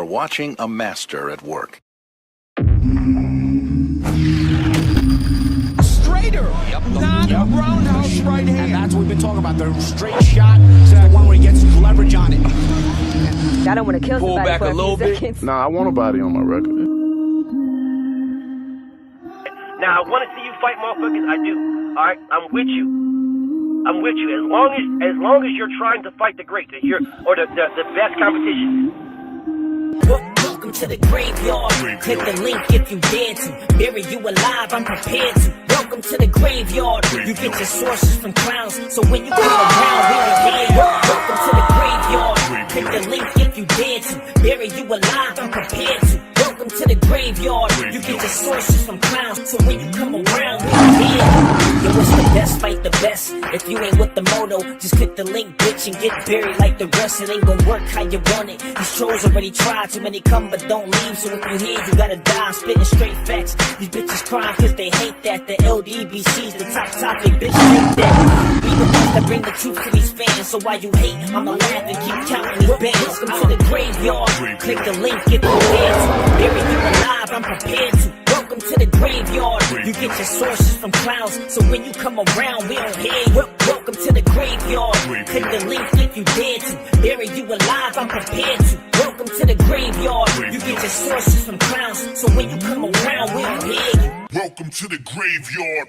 You're watching a master at work. Straighter, not a roundhouse right hand. And that's what we've been talking about. The straight shot is the one where he gets leverage on it. I don't want to kill Pull somebody back for a little bit. seconds. Nah, I want a body on my record. Now, I want to see you fight motherfuckers. I do. All right, I'm with you. I'm with you. As long as you're trying to fight the greats, or the best competition. Welcome to the graveyard. Click the link if you dare to. Bury you alive, I'm prepared to. Welcome to the graveyard. You get your sources from clowns, so when you come around, we don't hear you. Welcome to the graveyard. Click the link if you dare to. Bury you alive, I'm prepared to. Welcome to the graveyard. You get your sources from clowns, so when you come around, we don't hear you. Yo, it's the best, fight the best. If you ain't with the moto, just click the link, bitch, and get buried like the rest. It ain't gonna work how you want it. These trolls already tried, too many come but don't leave. So if you here, you gotta die. I'm spitting straight facts. These bitches crying cause they hate that. The LDBC's the top topic, bitch, hate that. We the ones that bring the truth to these fans. So while you hate, I'ma laugh and keep counting these bands. Welcome to the graveyard. Click the link if you dare to. Bury you alive, I'm prepared to. Welcome to the graveyard. You get your sources from clowns, so when you come around, we don't hear you. Welcome to the graveyard. Click the link if you dare to. Bury you alive, I'm prepared to. Welcome to the graveyard. You get your sources from clowns, so when you come around, we don't hear you. Welcome to the graveyard.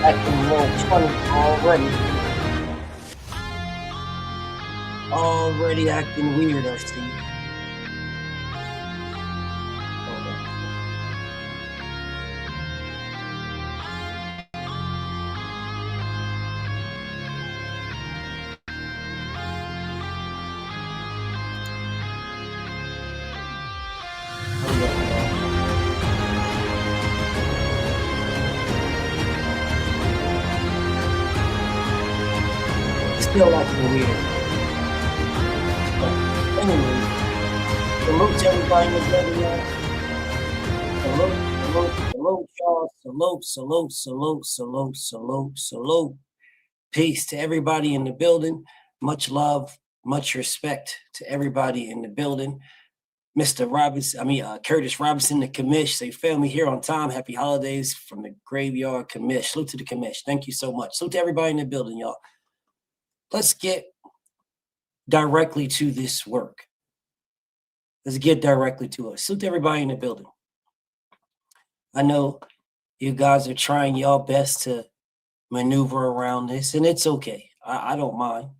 Acting a little funny already. Already acting weird, I see. Hold on. Hold on, y'all. Still acting weird. But anyway, salute to everybody in the building, y'all. Salute, y'all. Salute. Peace to everybody in the building. Much love, much respect to everybody in the building. Mr. Curtis Robinson, the commish. Say, family here on time. Happy holidays from the graveyard commish. Salute to the commish. Thank you so much. Salute to everybody in the building, y'all. Let's get directly to this work. Let's get directly to it. Salute to everybody in the building. I know you guys are trying your best to maneuver around this, and it's okay. I don't mind.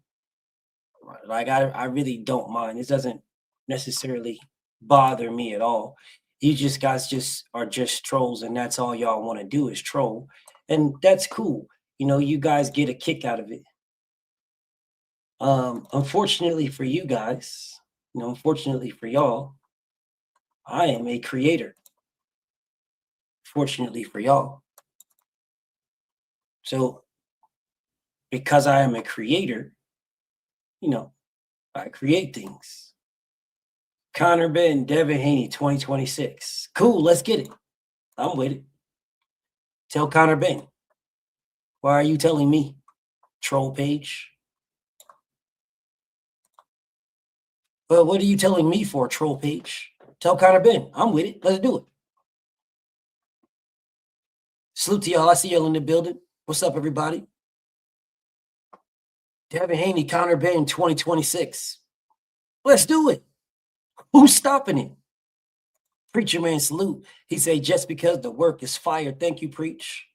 Like I really don't mind. This doesn't necessarily bother me at all. You guys are just trolls, and that's all y'all want to do is troll, and that's cool. You guys get a kick out of it. Unfortunately for you guys, unfortunately for y'all, I am a creator. Fortunately for y'all. So because I am a creator, I create things. Connor Ben, Devin Haney, 2026. Cool, let's get it. I'm with it. Tell Connor Ben. Why are you telling me? Troll page. Well, what are you telling me for, troll page? Tell Connor Ben. I'm with it. Let's do it. Salute to y'all. I see y'all in the building. What's up, everybody? Devin Haney, Connor Ben, 2026. Let's do it. Who's stopping it? Preacher man, salute. He say, just because the work is fire. Thank you, preach.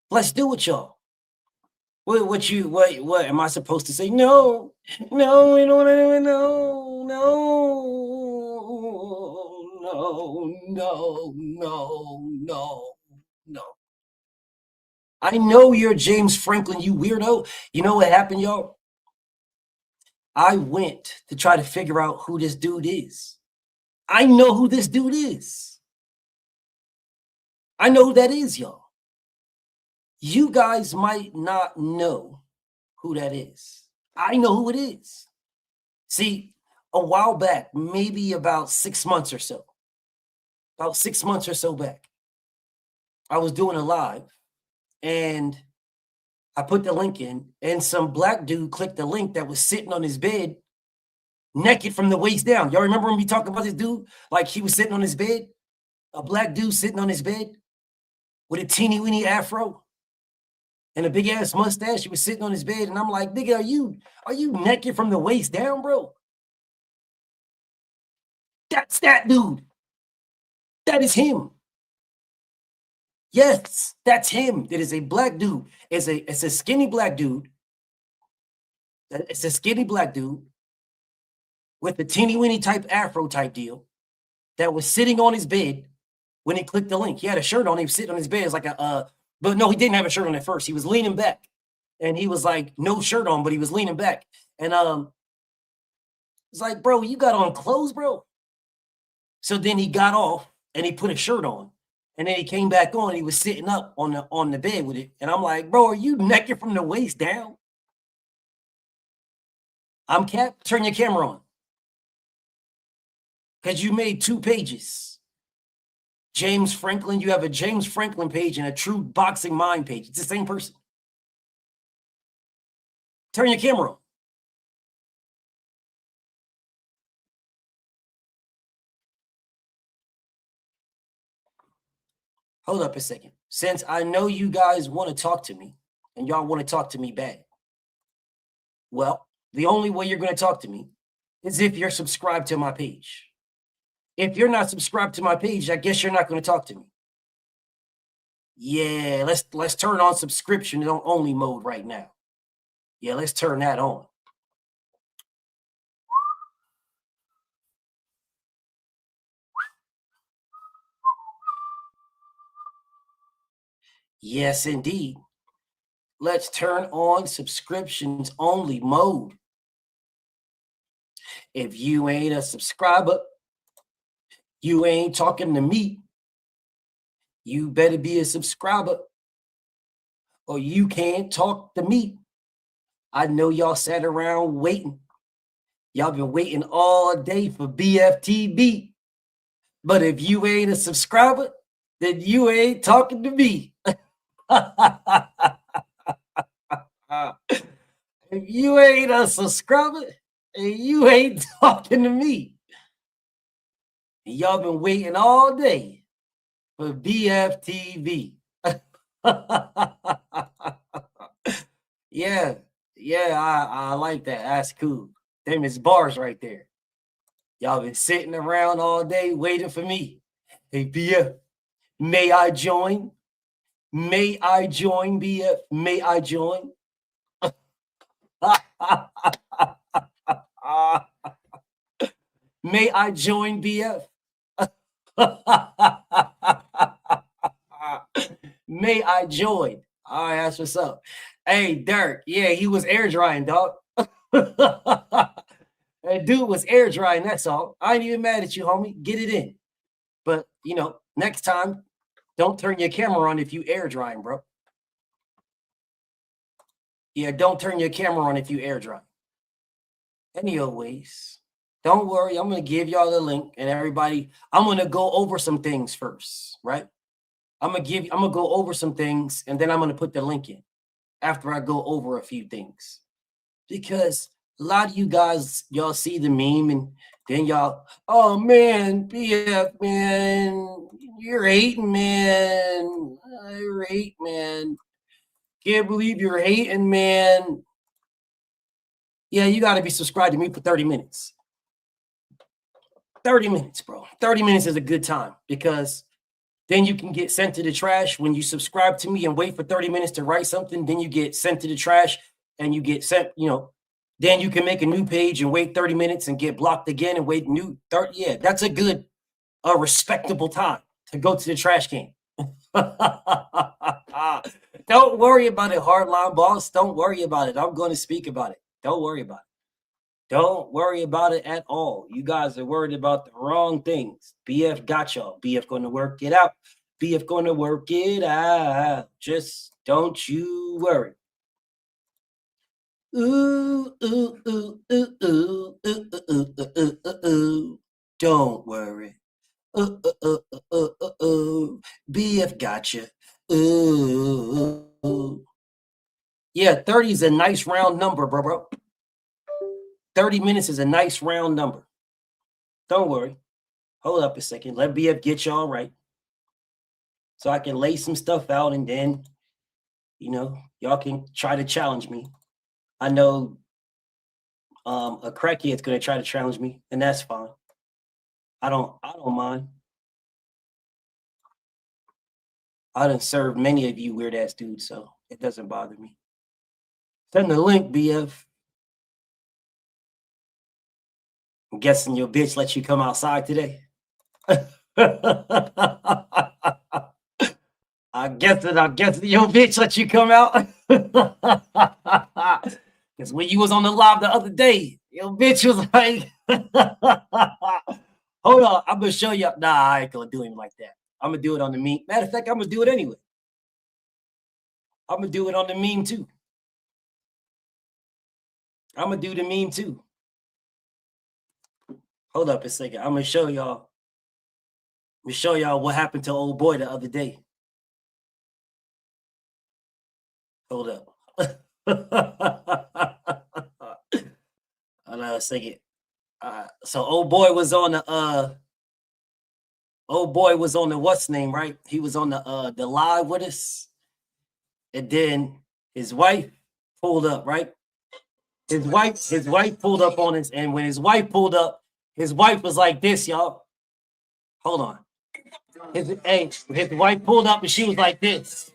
Let's do it, y'all. What am I supposed to say? No, we don't even no. I know you're James Franklin, you weirdo. You know what happened, y'all? I went to try to figure out who this dude is. I know who this dude is. I know who that is, y'all. You guys might not know who that is. I know who it is. See, a while back, maybe about 6 months or so, back, I was doing a live and I put the link in and some black dude clicked the link that was sitting on his bed naked from the waist down. Y'all remember me talking about this dude? Like he was sitting on his bed, a black dude sitting on his bed with a teeny weeny afro and a big ass mustache. He was sitting on his bed, and I'm like, nigga, are you naked from the waist down, bro? That's that dude. That is him. Yes, that's him. It is a black dude. It's a skinny black dude. It's a skinny black dude with a teeny weeny type afro type deal that was sitting on his bed when he clicked the link. He had a shirt on. He was sitting on his bed. It's like but no, he didn't have a shirt on at first. He was leaning back, and he was like no shirt on, but he was leaning back. And it's like, bro, you got on clothes, bro. So then he got off and he put a shirt on, and then he came back on. And he was sitting up on the bed with it, and I'm like, bro, are you naked from the waist down? I'm Cap. Turn your camera on, because you made 2 pages. James Franklin, you have a James Franklin page and a True Boxing Mind page. It's the same person. Turn your camera on. Hold up a second. Since I know you guys want to talk to me and y'all want to talk to me bad, well, the only way you're going to talk to me is if you're subscribed to my page. If you're not subscribed to my page, I guess you're not going to talk to me. Yeah, let's turn on subscription only mode right now. Yeah, let's turn that on. Yes, indeed. Let's turn on subscriptions only mode. If you ain't a subscriber, you ain't talking to me. You better be a subscriber or you can't talk to me. I know y'all sat around waiting. Y'all been waiting all day for BFTB. But if you ain't a subscriber, then you ain't talking to me. If you ain't a subscriber, and you ain't talking to me. And y'all been waiting all day for BFTV. Yeah, I like that. That's cool. Them is bars right there. Y'all been sitting around all day waiting for me. Hey, BF, may I join? May I join, BF? May I join? May I join, BF? May I join? All right, that's what's up. Hey, Dirk. Yeah, he was air drying, dog. That dude was air drying. That's all. I ain't even mad at you, homie. Get it in. But next time, don't turn your camera on if you air drying, bro. Yeah, don't turn your camera on if you air dry. Anyways, don't worry. I'm gonna give y'all the link, and everybody. I'm gonna go over some things first, right? I'm gonna go over some things, and then I'm gonna put the link in after I go over a few things, because a lot of you guys, y'all see the meme, and then y'all, oh man, BF man, you're hating, man. You're hating, man. Can't believe you're hating, man. Yeah, you got to be subscribed to me for 30 minutes. 30 minutes, bro. 30 minutes is a good time because then you can get sent to the trash. When you subscribe to me and wait for 30 minutes to write something, then you get sent to the trash and you get sent, then you can make a new page and wait 30 minutes and get blocked again and wait new 30. Yeah, that's a good, respectable time to go to the trash can. Don't worry about it, hardline boss. Don't worry about it. I'm going to speak about it. Don't worry about it. Don't worry about it at all. You guys are worried about the wrong things. BF got y'all. BF going to work it out. BF going to work it out. Just don't you worry. Ooh, ooh, ooh, ooh, ooh, ooh, ooh, ooh, ooh. Don't worry. BF got you. Yeah, 30 is a nice round number, bro. 30 minutes is a nice round number. Don't worry. Hold up a second. Let BF get y'all right. So I can lay some stuff out and then, y'all can try to challenge me. I know a crackhead's gonna try to challenge me, and that's fine. I don't mind. I done served many of you weird ass dudes, so it doesn't bother me. Send the link, BF. I'm guessing your bitch let you come outside today. I guess your bitch let you come out. Because when you was on the live the other day, your bitch was like, hold on, I'm gonna show you. Nah, I ain't gonna do him like that. I'm gonna do it on the meme. Matter of fact, I'm gonna do it anyway. I'm gonna do it on the meme too. I'm gonna do the meme too. Hold up a second. I'm gonna show y'all. I'm gonna show y'all what happened to old boy the other day. Hold up. Hold on a second. So old boy was on the what's name, right? He was on the live with us. And then his wife pulled up, right? His wife pulled up on us, and when his wife pulled up, his wife was like this, y'all. Hold on. His wife pulled up and she was like this.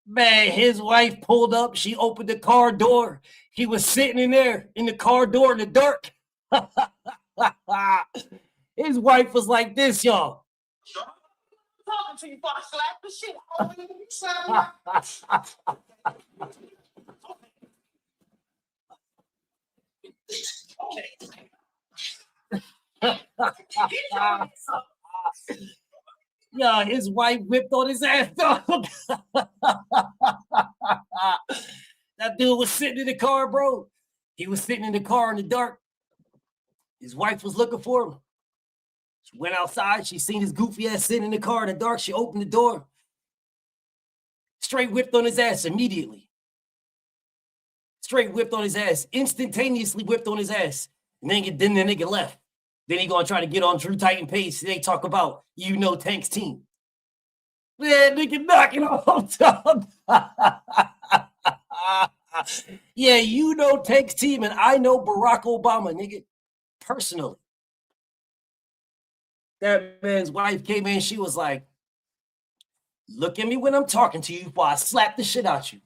Man, his wife pulled up. She opened the car door. He was sitting in there in the car door in the dark. His wife was like this, y'all. Talking to you before I slap the shit out of you. Yeah, his wife whipped on his ass, dog. That dude was sitting in the car, bro. He was sitting in the car in the dark. His wife was looking for him. She went outside. She seen his goofy ass sitting in the car in the dark. She opened the door. Straight whipped on his ass immediately. Straight whipped on his ass. Instantaneously whipped on his ass. And then the nigga left. Then he gonna try to get on Drew Titan Pace. They talk about, you know, Tank's team. Man, nigga knocking off top. Yeah, you know Tank's team, and I know Barack Obama, nigga, personally. That man's wife came in, she was like, look at me when I'm talking to you before I slap the shit out you.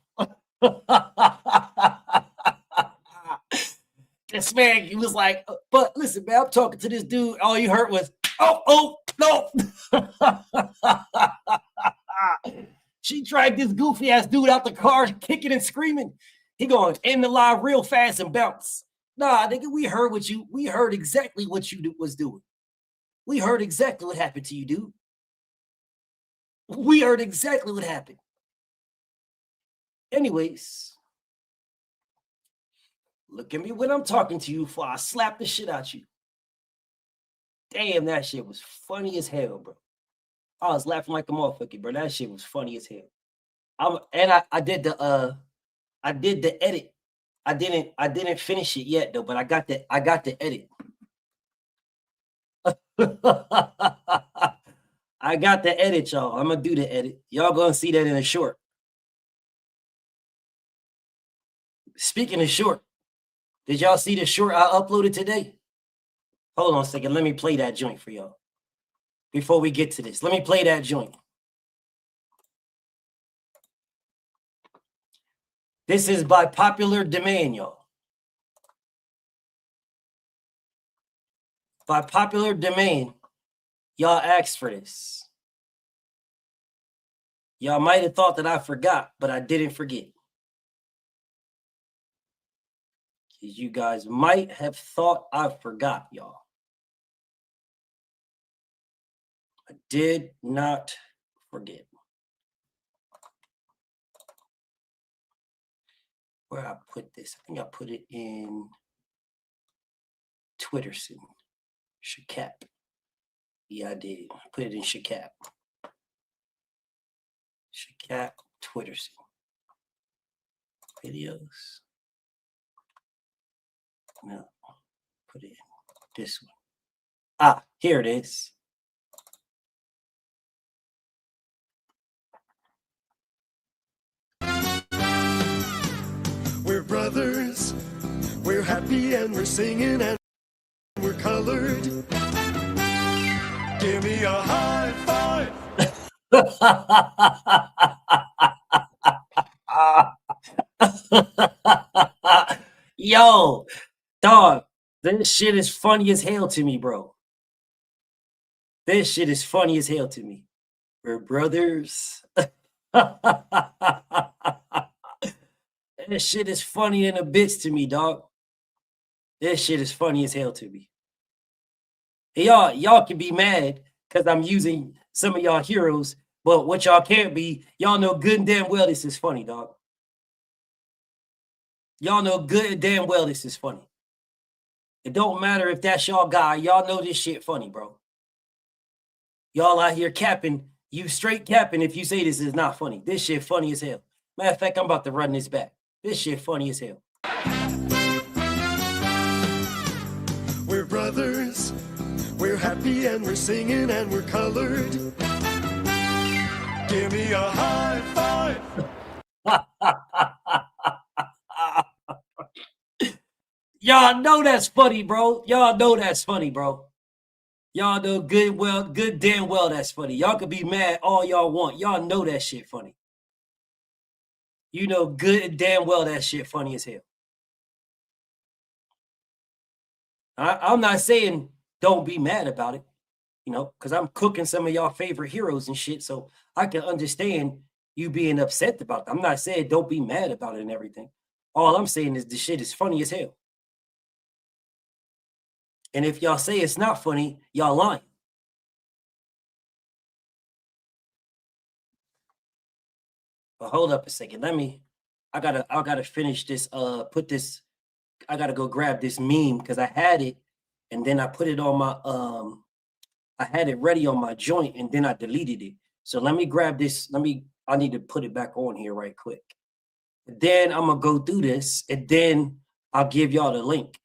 This man, he was like, but listen, man, I'm talking to this dude. All you heard was, oh, no. She dragged this goofy ass dude out the car, kicking and screaming. He going end the live real fast and bounce. Nah, nigga, we heard exactly what you was doing. We heard exactly what happened to you, dude. We heard exactly what happened. Anyways, look at me when I'm talking to you before I slap the shit out you. Damn, that shit was funny as hell, bro. I was laughing like a motherfucker, bro. That shit was funny as hell. I did the edit. I didn't finish it yet though, but I got the edit. I got the edit, y'all. I'm gonna do the edit. Y'all gonna see that in a short. Speaking of short, did y'all see the short I uploaded today? Hold on a second. Let me play that joint for y'all. Before we get to this, let me play that joint. This is by popular demand, y'all. By popular demand, y'all asked for this. Y'all might have thought that I forgot, but I didn't forget. You guys might have thought I forgot, y'all. I did not forget. Where I put this? I think I put it in Twitterson. Shakap. Yeah, I did. I put it in Shakap. Shakap Twitterson. Videos. No, put it in this one. Ah, here it is. We're brothers, we're happy and we're singing and we're colored. Give me a high five. Yo, dog, this shit is funny as hell to me, bro. This shit is funny as hell to me. We're brothers. This shit is funny in a bitch to me, dog. This shit is funny as hell to me. Hey, y'all can be mad because I'm using some of y'all heroes, but what y'all can't be, y'all know good and damn well this is funny, dog. Y'all know good and damn well this is funny. It don't matter if that's y'all guy. Y'all know this shit funny, bro. Y'all out here capping. You straight capping if you say this is not funny. This shit funny as hell. Matter of fact, I'm about to run this back. This shit funny as hell. We're brothers, We're happy and we're singing and we're colored. Give me a high five. Y'all know that's funny, bro. Y'all know that's funny, bro. Y'all know good damn well that's funny. Y'all could be mad all y'all want. Y'all know that shit funny. You know good and damn well that shit funny as hell. I'm not saying don't be mad about it, you know, because I'm cooking some of y'all favorite heroes and shit, so I can understand you being upset about it. I'm not saying don't be mad about it and everything. All I'm saying is this shit is funny as hell. And if y'all say it's not funny, y'all lying. But hold up a second. I gotta finish this, I gotta go grab this meme because I had it and then I put it on my, I had it ready on my joint and then I deleted it. So let me grab this. I need to put it back on here right quick. Then I'm gonna go through this and then I'll give y'all the link.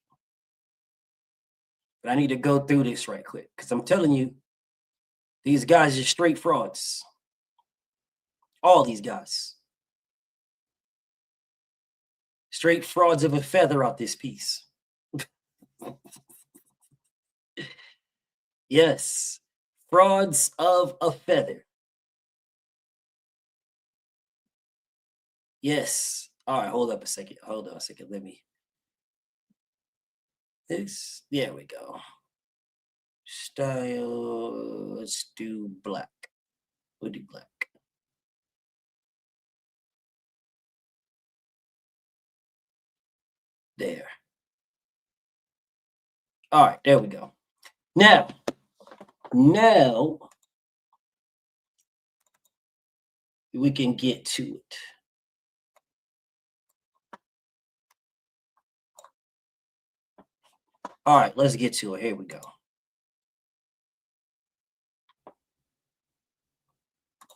But I need to go through this right quick because I'm telling you, these guys are straight frauds. All these guys. Straight frauds of a feather out this piece. Yes. Frauds of a feather. Yes. All right, hold up a second. Hold on a second. Let me. There we go. Style. Let's do black. We'll do black. There. All right, there we go. Now we can get to it. All right, let's get to it. Here we go.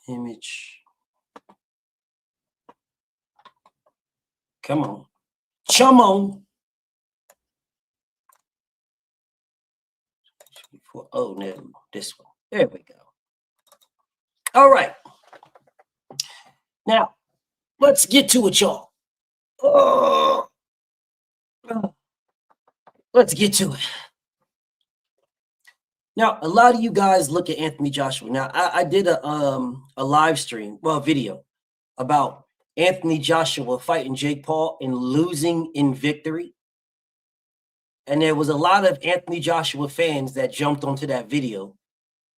Image. Come on. Come on. Oh, no, this one. There we go. All right. Now, let's get to it, y'all. Let's get to it. Now, a lot of you guys look at Anthony Joshua. Now, I did a live stream, well, video about Anthony Joshua fighting Jake Paul and losing in victory. And there was a lot of Anthony Joshua fans that jumped onto that video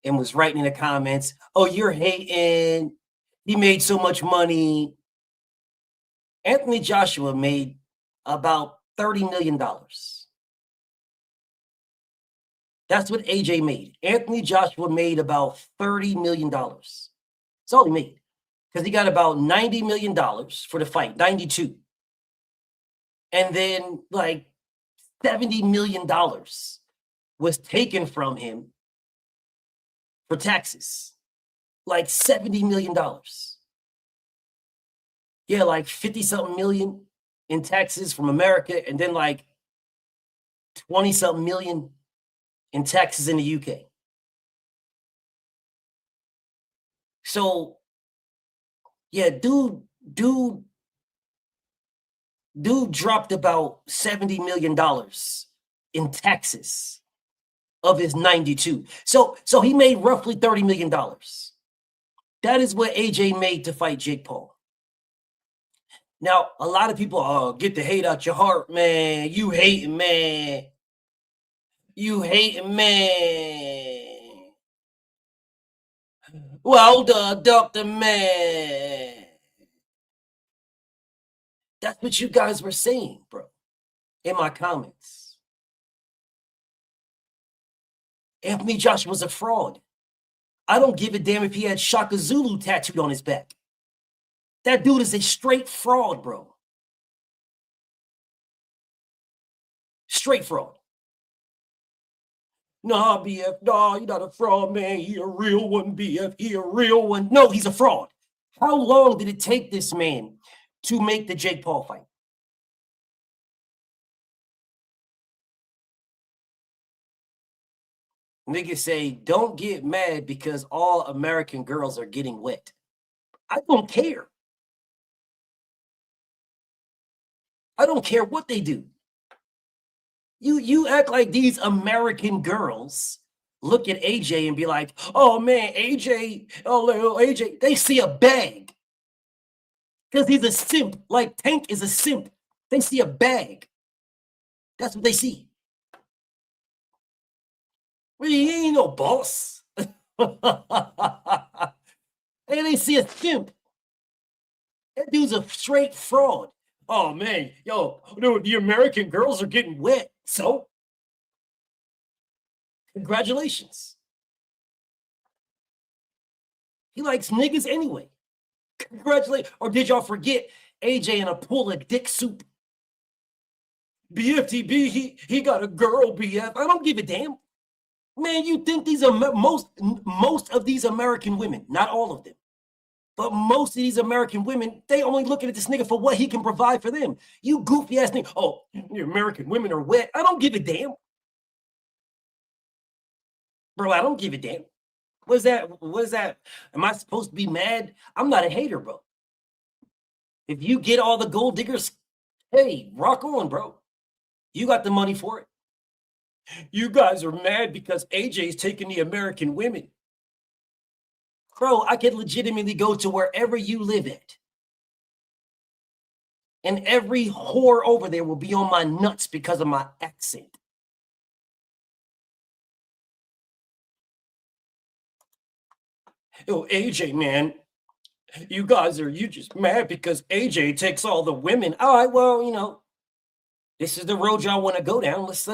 and was writing in the comments, oh, you're hating. He made so much money. Anthony Joshua made about $30 million. That's what AJ made. Anthony Joshua made about $30 million. That's all he made. Because he got about $90 million for the fight, 92. And then like $70 million was taken from him for taxes. Like $70 million. Yeah, like 50-something million in taxes from America, and then like 20-something million in taxes in the UK. So, yeah, dude dropped about $70 million in taxes of his 92. So he made roughly $30 million. That is what AJ made to fight Jake Paul. Now, a lot of people, get the hate out your heart, man. You hating, man. You hating, man. Well done, Dr. Man. That's what you guys were saying, bro, in my comments. Anthony Joshua was a fraud. I don't give a damn if he had Shaka Zulu tattooed on his back. That dude is a straight fraud, bro. Straight fraud. Nah, BF, nah, you're not a fraud, man. He a real one, BF. He a real one. No, he's a fraud. How long did it take this man to make the Jake Paul fight? Niggas say, don't get mad because all American girls are getting wet. I don't care. I don't care what they do. You act like these American girls look at AJ and be like, oh man, AJ, oh little AJ. They see a bag. Because he's a simp. Like Tank is a simp. They see a bag. That's what they see. Well, he ain't no boss. And they see a simp. That dude's a straight fraud. Oh man, yo, dude, the American girls are getting wet. So, congratulations. He likes niggas anyway. Congratulations. Or did y'all forget AJ in a pool of dick soup? BFTB, he got a girl, BF. I don't give a damn. Man, you think these are most of these American women, not all of them, but most of these American women, they only looking at this nigga for what he can provide for them. You goofy ass nigga. Oh, the American women are wet. I don't give a damn. Bro, I don't give a damn. What is that? What is that? Am I supposed to be mad? I'm not a hater, bro. If you get all the gold diggers, hey, rock on, bro. You got the money for it. You guys are mad because AJ's taking the American women. Bro, I could legitimately go to wherever you live at. And every whore over there will be on my nuts because of my accent. Yo, AJ, man, you just mad because AJ takes all the women. All right, well, you know, this is the road y'all want to go down. Let's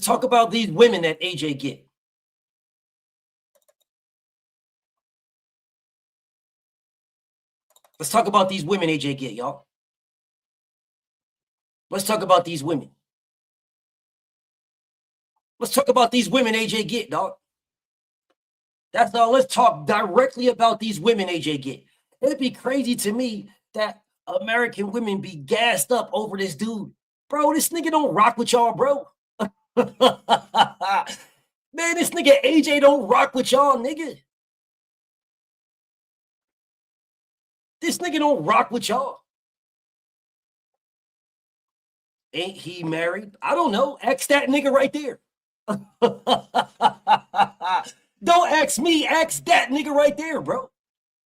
talk about these women that AJ get. Let's talk about these women AJ get, y'all. Let's talk about these women. Let's talk about these women AJ get, dog. That's all. Let's talk directly about these women AJ get. It'd be crazy to me that American women be gassed up over this dude. Bro, this nigga don't rock with y'all, bro. Man, this nigga AJ don't rock with y'all, nigga. This nigga don't rock with y'all. Ain't he married? I don't know. Ask that nigga right there. Don't ask me. Ask that nigga right there, bro.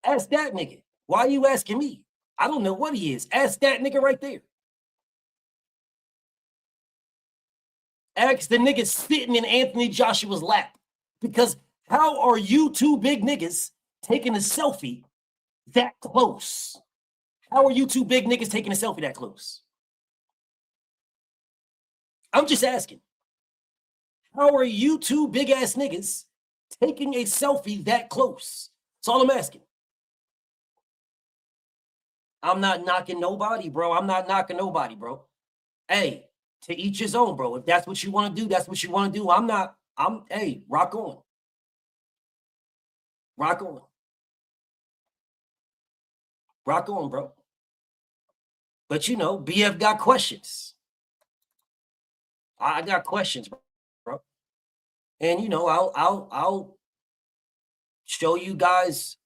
Ask that nigga. Why are you asking me? I don't know what he is. Ask that nigga right there. Ask the nigga sitting in Anthony Joshua's lap. Because how are you two big niggas taking a selfie that close? How are you two big niggas taking a selfie that close? I'm just asking. How are you two big ass niggas taking a selfie that close? That's all I'm asking. I'm not knocking nobody, bro. I'm not knocking nobody, bro. Hey, to each his own, bro. If that's what you want to do, that's what you want to do. Hey, rock on. Rock on. Rock on, bro. But you know, BF got questions. I got questions, bro. And you know, I'll show you guys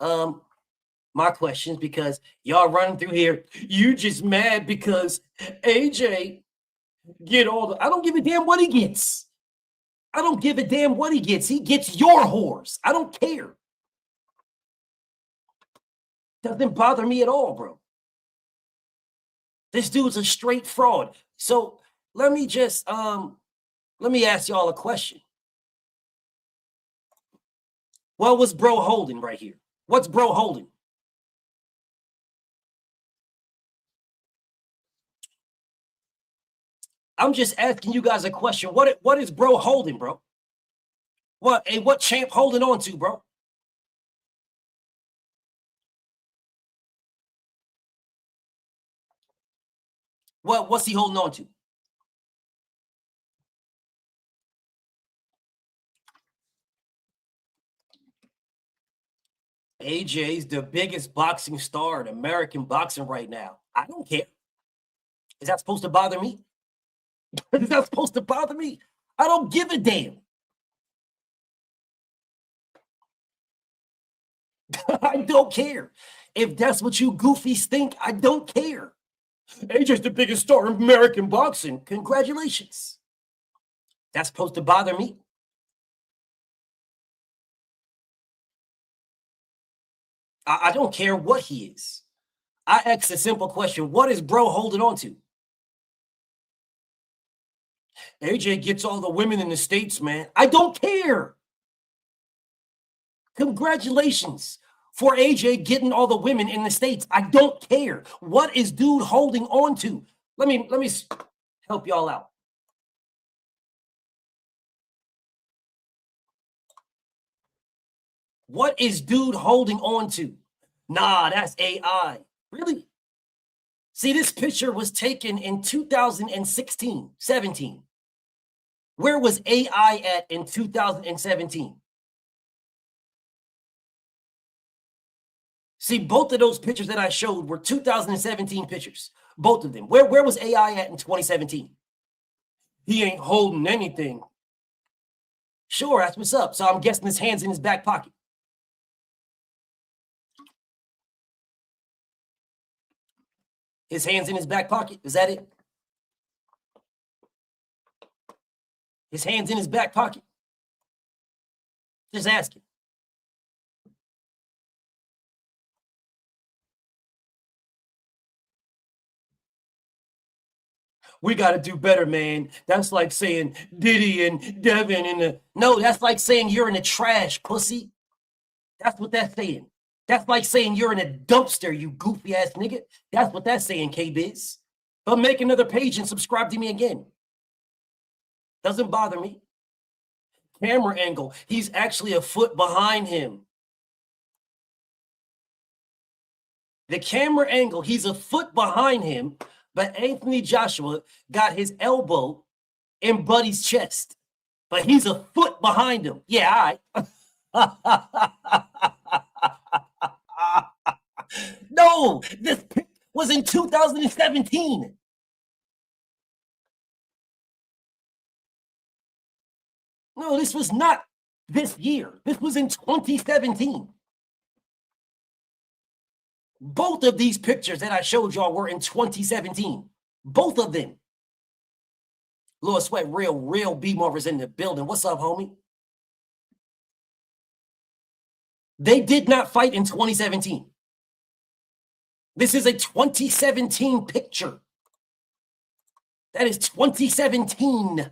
my questions because y'all running through here. You just mad because AJ get all the. I don't give a damn what he gets. I don't give a damn what he gets. He gets your whores. I don't care. Doesn't bother me at all, bro. This dude's a straight fraud. So let me ask y'all a question. What was bro holding right here? What's bro holding? I'm just asking you guys a question. What is bro holding, bro? What champ holding on to, bro? What's he holding on to? AJ's the biggest boxing star in American boxing right now. I don't care. Is that supposed to bother me? Is that supposed to bother me? I don't give a damn. I don't care. If that's what you goofies think, I don't care. AJ's the biggest star in American boxing. Congratulations. That's supposed to bother me. I don't care what he is. I ask a simple question. What is bro holding on to? AJ gets all the women in the States, man. I don't care. Congratulations for AJ getting all the women in the States. I don't care. What is dude holding on to? Let me help y'all out. What is dude holding on to? Nah, that's AI. Really? See, this picture was taken in 2016, 17. Where was AI at in 2017? See, both of those pictures that I showed were 2017 pictures. Both of them. Where was AI at in 2017? He ain't holding anything. Sure, that's what's up. So I'm guessing his hand's in his back pocket. His hand's in his back pocket. Is that it? His hand's in his back pocket. Just asking. We got to do better, man. That's like saying Diddy and Devin and the... No, that's like saying you're in the trash, pussy. That's what that's saying. That's like saying you're in a dumpster, you goofy ass nigga. That's what that's saying, K-Biz. But make another page and subscribe to me again. Doesn't bother me. Camera angle. He's actually a foot behind him. The camera angle, he's a foot behind him, but Anthony Joshua got his elbow in Buddy's chest. But he's a foot behind him. Yeah, all right. No, this was in 2017. No, this was not this year. This was in 2017. Both of these pictures that I showed y'all were in 2017. Both of them. Lord Sweat, real B-Movers in the building. What's up, homie? They did not fight in 2017. This is a 2017 picture. That is 2017.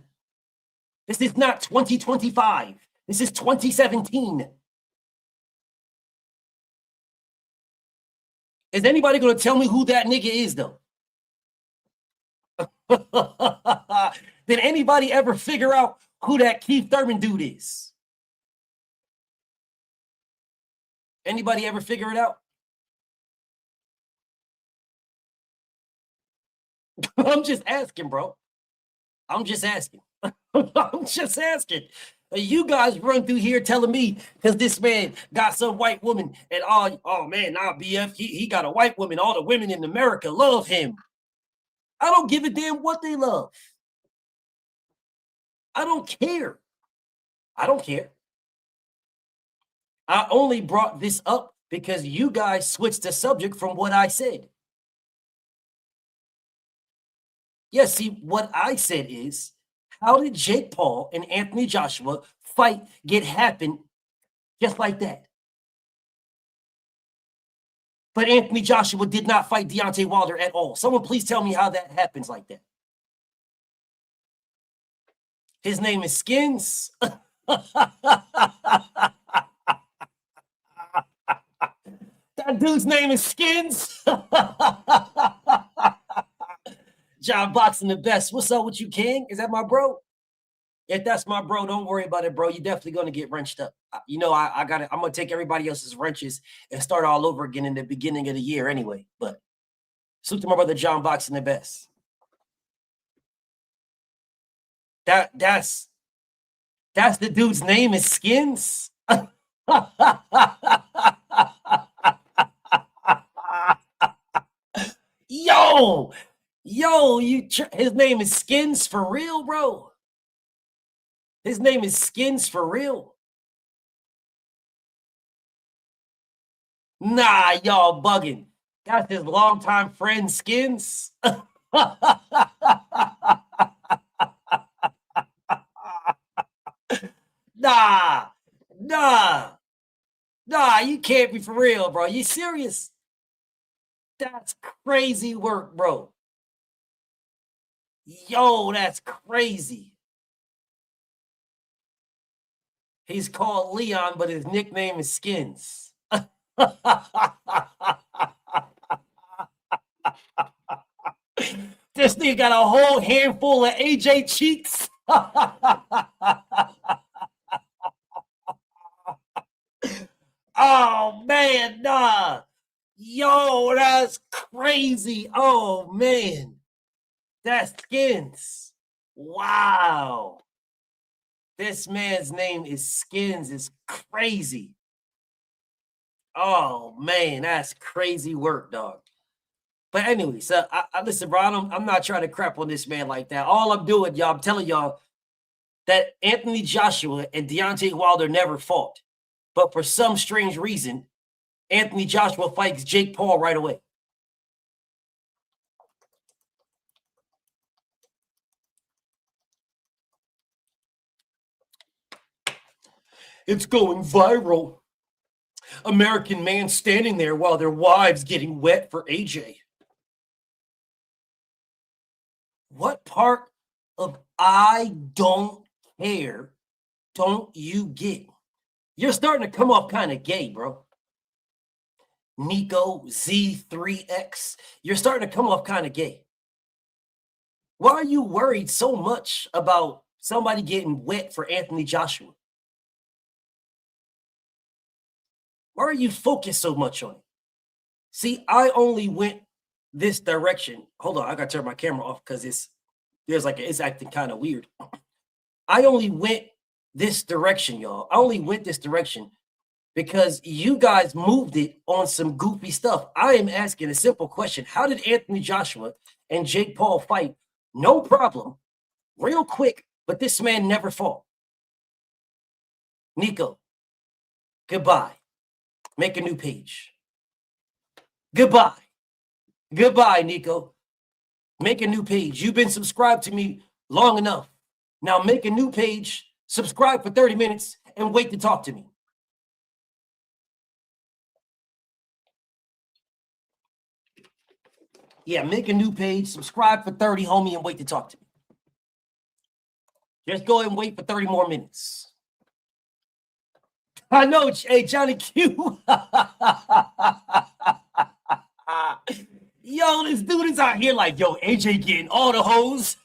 This is not 2025. This is 2017. Is anybody going to tell me who that nigga is, though? Did anybody ever figure out who that Keith Thurman dude is? Anybody ever figure it out? I'm just asking, bro. I'm just asking. I'm just asking. You guys run through here telling me because this man got some white woman and oh man, now BF, he got a white woman. All the women in America love him. I don't give a damn what they love. I don't care. I don't care. I only brought this up because you guys switched the subject from what I said. Yes, see, what I said is, how did Jake Paul and Anthony Joshua fight happen just like that? But Anthony Joshua did not fight Deontay Wilder at all. Someone please tell me how that happens like that. His name is Skins. That dude's name is Skins. John Boxing the best. What's up with you, King? Is that my bro? If that's my bro, don't worry about it, bro. You're definitely gonna get wrenched up. You know, I'm gonna take everybody else's wrenches and start all over again in the beginning of the year anyway. But salute to my brother John Boxing the best. That's the dude's name is Skins. Yo, his name is Skins for real, bro. His name is Skins for real. Nah, y'all bugging. That's his longtime friend Skins. Nah, you can't be for real, bro. You serious? That's crazy work, bro. Yo, that's crazy. He's called Leon, but his nickname is Skins. This nigga got a whole handful of AJ cheeks. Oh, man, nah. Yo, that's crazy. Oh, man. That's Skins. Wow. This man's name is Skins. Is crazy. Oh, man, that's crazy work, dog. But anyway, so I listen, bro, I'm not trying to crap on this man like that. All I'm doing, y'all, I'm telling y'all that Anthony Joshua and Deontay Wilder never fought. But for some strange reason, Anthony Joshua fights Jake Paul right away. It's going viral. American man standing there while their wives getting wet for AJ. What part of I don't care don't you get? You're starting to come off kind of gay, bro. Nico Z3X, you're starting to come off kind of gay. Why are you worried so much about somebody getting wet for Anthony Joshua? Why are you focused so much on it? See, I only went this direction. Hold on, I gotta turn my camera off because it's acting kind of weird. I only went this direction, y'all. I only went this direction because you guys moved it on some goofy stuff. I am asking a simple question. How did Anthony Joshua and Jake Paul fight? No problem. Real quick, but this man never fought. Nico, goodbye. Make a new page. Goodbye. Goodbye, Nico. Make a new page. You've been subscribed to me long enough. Now make a new page, subscribe for 30 minutes, and wait to talk to me. Yeah, make a new page, subscribe for 30, homie, and wait to talk to me. Just go ahead and wait for 30 more minutes. I know, hey, Johnny Q. Yo, this dude is out here like, yo, AJ getting all the hoes.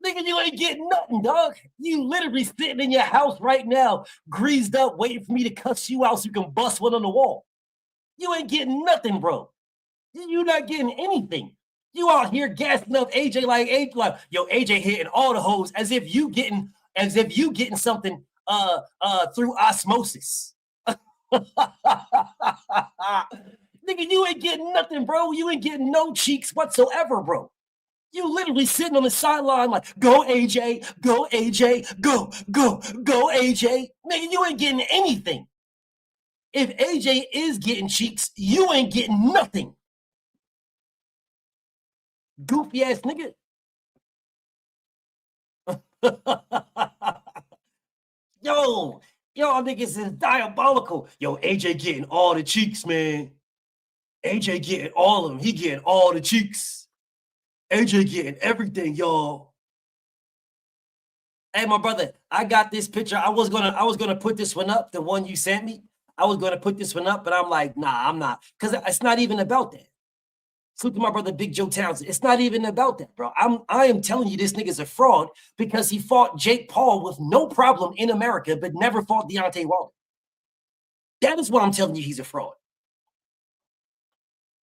Nigga, you ain't getting nothing, dog. You literally sitting in your house right now, greased up, waiting for me to cuss you out so you can bust one on the wall. You ain't getting nothing, bro. You're not getting anything. You out here gassing up AJ like yo, AJ hitting all the hoes as if you getting something through osmosis. Nigga, you ain't getting nothing, bro. You ain't getting no cheeks whatsoever, bro. You literally sitting on the sideline like, go AJ, go AJ, go AJ. Nigga, you ain't getting anything. If AJ is getting cheeks, you ain't getting nothing. Goofy ass nigga. Yo, niggas is diabolical. Yo, AJ getting all the cheeks, man. AJ getting all of them. He getting all the cheeks. AJ getting everything, y'all. Hey, my brother, I got this picture. I was gonna put this one up, the one you sent me. I was gonna put this one up, but I'm like, nah, I'm not, because it's not even about that. Salute to my brother Big Joe Townsend. It's not even about that, bro. I am telling you, this nigga's a fraud because he fought Jake Paul with no problem in America, but never fought Deontay Wilder. That is why I'm telling you he's a fraud.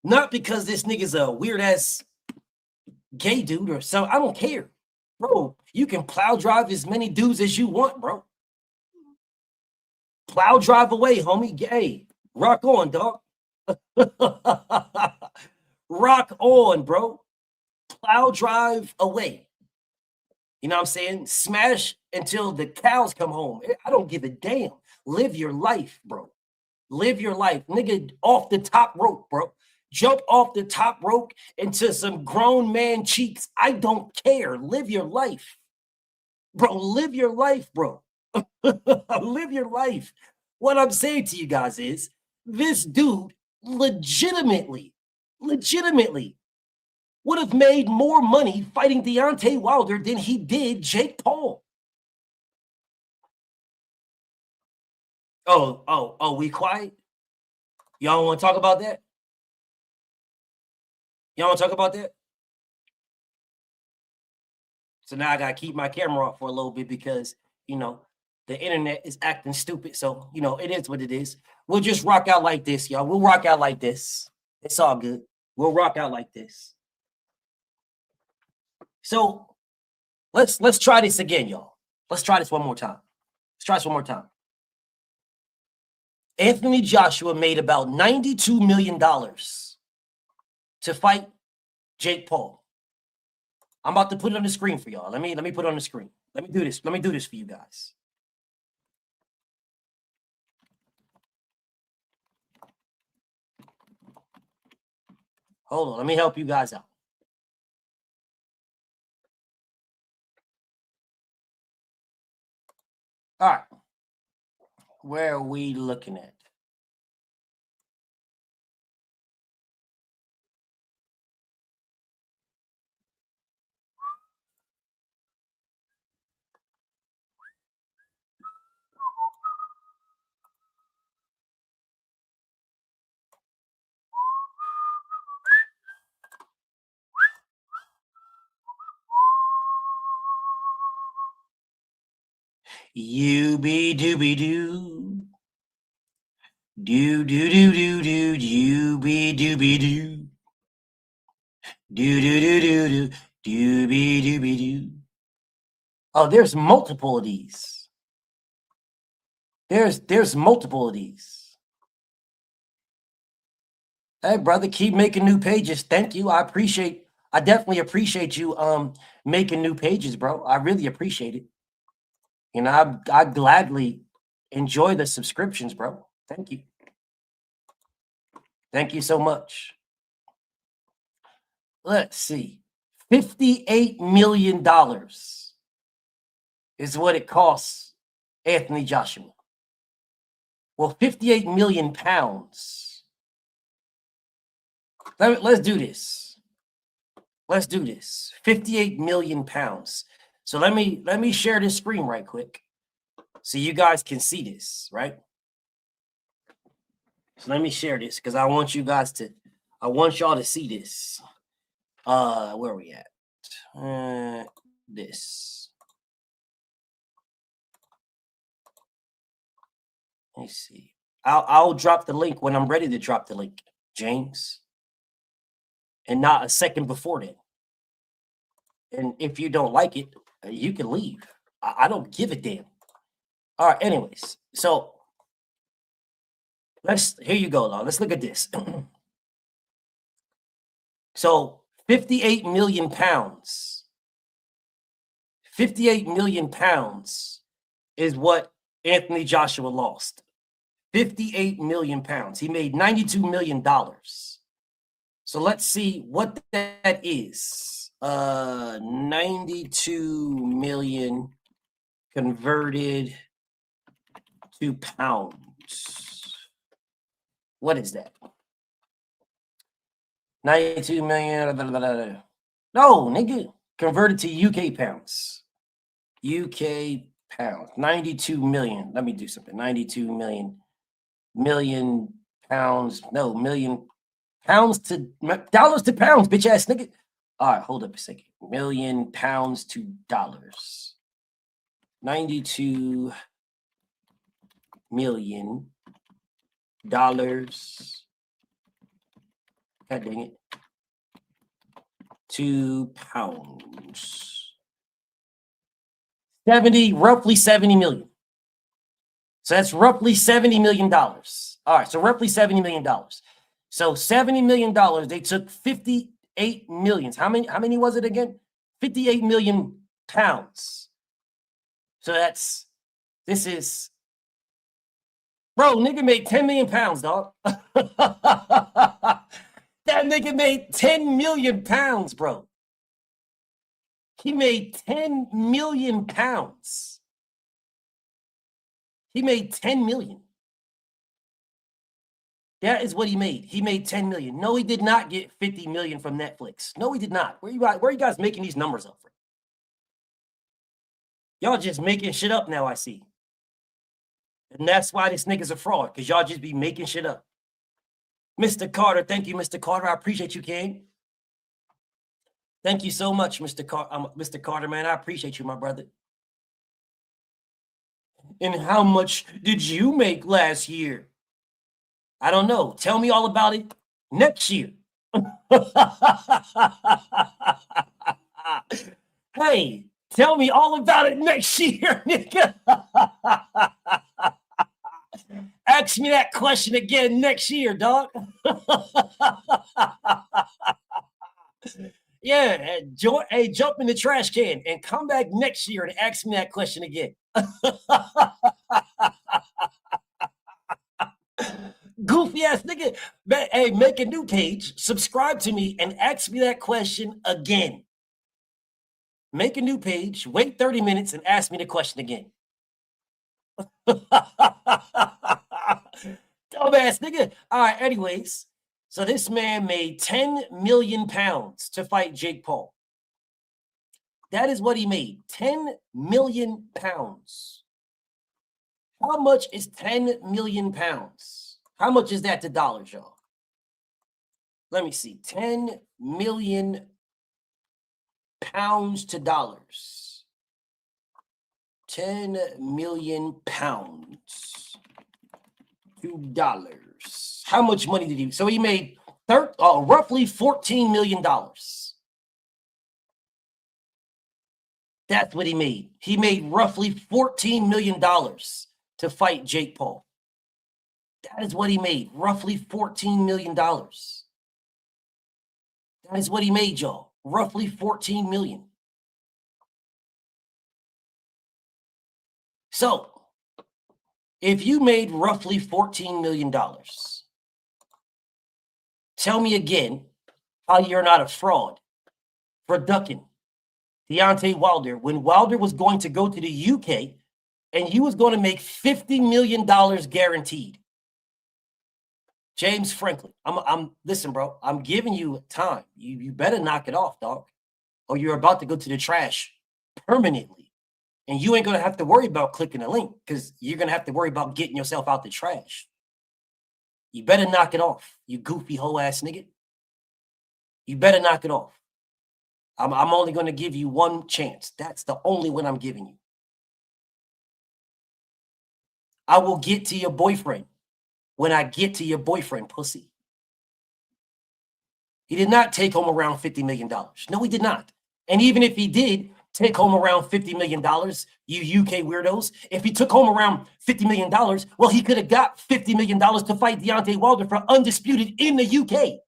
Not because this nigga's a weird ass gay dude or so. I don't care, bro. You can plow drive as many dudes as you want, bro. Plow drive away, homie. Gay. Rock on, dog. Rock on, bro. Plow drive away. You know what I'm saying? Smash until the cows come home. I don't give a damn. Live your life, bro. Live your life. Nigga, off the top rope, bro. Jump off the top rope into some grown man cheeks. I don't care. Live your life. Bro, live your life, bro. Live your life. What I'm saying to you guys is this dude legitimately would have made more money fighting Deontay Wilder than he did Jake Paul. Oh, we quiet? Y'all want to talk about that? Y'all want to talk about that? So now I got to keep my camera off for a little bit because, you know, the internet is acting stupid. So, you know, it is what it is. We'll just rock out like this, y'all. We'll rock out like this. It's all good. We'll rock out like this. So let's try this again, y'all. Let's try this one more time. Anthony Joshua made about $92 million to fight Jake Paul. I'm about to put it on the screen for y'all. Let me put it on the screen. Let me do this. Let me do this for you guys. Hold on. Let me help you guys out. All right. Where are we looking at? You be dooby doo. Do do do do do you be dooby doo. Do do do do do dooby dooby doo. Oh, there's multiple of these. There's multiple of these. Hey, brother, keep making new pages. Thank you. I definitely appreciate you making new pages, bro. I really appreciate it. You know, I gladly enjoy the subscriptions, bro. Thank you. Thank you so much. Let's see. $58 million is what it costs Anthony Joshua. Well, 58 million pounds. Let's do this. Let's do this. 58 million pounds. So let me share this screen right quick so you guys can see this, right? So let me share this because I want y'all to see this. Where are we at? This. Let me see. I'll drop the link when I'm ready to drop the link, James. And not a second before then. And if you don't like it, you can leave. I don't give a damn. All right, anyways. So here you go, Let's look at this. So 58 million pounds. 58 million pounds is what Anthony Joshua lost. 58 million pounds. He made $92 million. So let's see what that is. 92 million converted to pounds. What is that? 92 million. No, nigga. Converted to UK pounds. UK pounds. 92 million. Let me do something. 92 million pounds. No, million pounds to dollars to pounds, bitch ass nigga. All right, hold up a second. Million pounds to dollars. 92 million dollars. God dang it. To pounds. Roughly 70 million. So that's roughly $70 million. All right, so roughly $70 million. So $70 million, they took 58 millions. How many was it again? 58 million pounds. So this is, bro, nigga made 10 million pounds, dog. That nigga made 10 million pounds, bro. He made 10 million pounds. He made 10 million. That is what he made. He made 10 million. No, he did not get 50 million from Netflix. No, he did not. Where are you guys making these numbers up from? Y'all just making shit up now, I see. And that's why this nigga's a fraud, because y'all just be making shit up. Mr. Carter, thank you, Mr. Carter. I appreciate you, King. Thank you so much, Mr. Carter, man. I appreciate you, my brother. And how much did you make last year? I don't know. Tell me all about it next year. Hey, tell me all about it next year, nigga. Ask me that question again next year, dog. Yeah, hey, jump in the trash can and come back next year and ask me that question again. Goofy ass nigga. Hey, make a new page, subscribe to me, and ask me that question again. Make a new page, wait 30 minutes, and ask me the question again. Dumbass nigga. All right, anyways. So this man made 10 million pounds to fight Jake Paul. That is what he made. 10 million pounds. How much is 10 million pounds? How much is that to dollars, y'all? Let me see. 10 million pounds to dollars. 10 million pounds to dollars. How much money did he? So he made roughly $14 million. That's what he made. He made roughly $14 million to fight Jake Paul. That is what he made. Roughly $14 million. That is what he made, y'all. Roughly $14 million. So, if you made roughly $14 million, tell me again how you're not a fraud for ducking Deontay Wilder when Wilder was going to go to the UK and he was going to make $50 million guaranteed. James Franklin, listen, bro, I'm giving you time. You better knock it off, dog, or you're about to go to the trash permanently. And you ain't going to have to worry about clicking a link because you're going to have to worry about getting yourself out the trash. You better knock it off, you goofy hoe ass nigga. You better knock it off. I'm only going to give you one chance. That's the only one I'm giving you. I will get to your boyfriend when I get to your boyfriend, pussy. He did not take home around $50 million. No, he did not. And even if he did take home around $50 million, you UK weirdos, if he took home around $50 million, well, he could have got $50 million to fight Deontay Wilder for undisputed in the UK.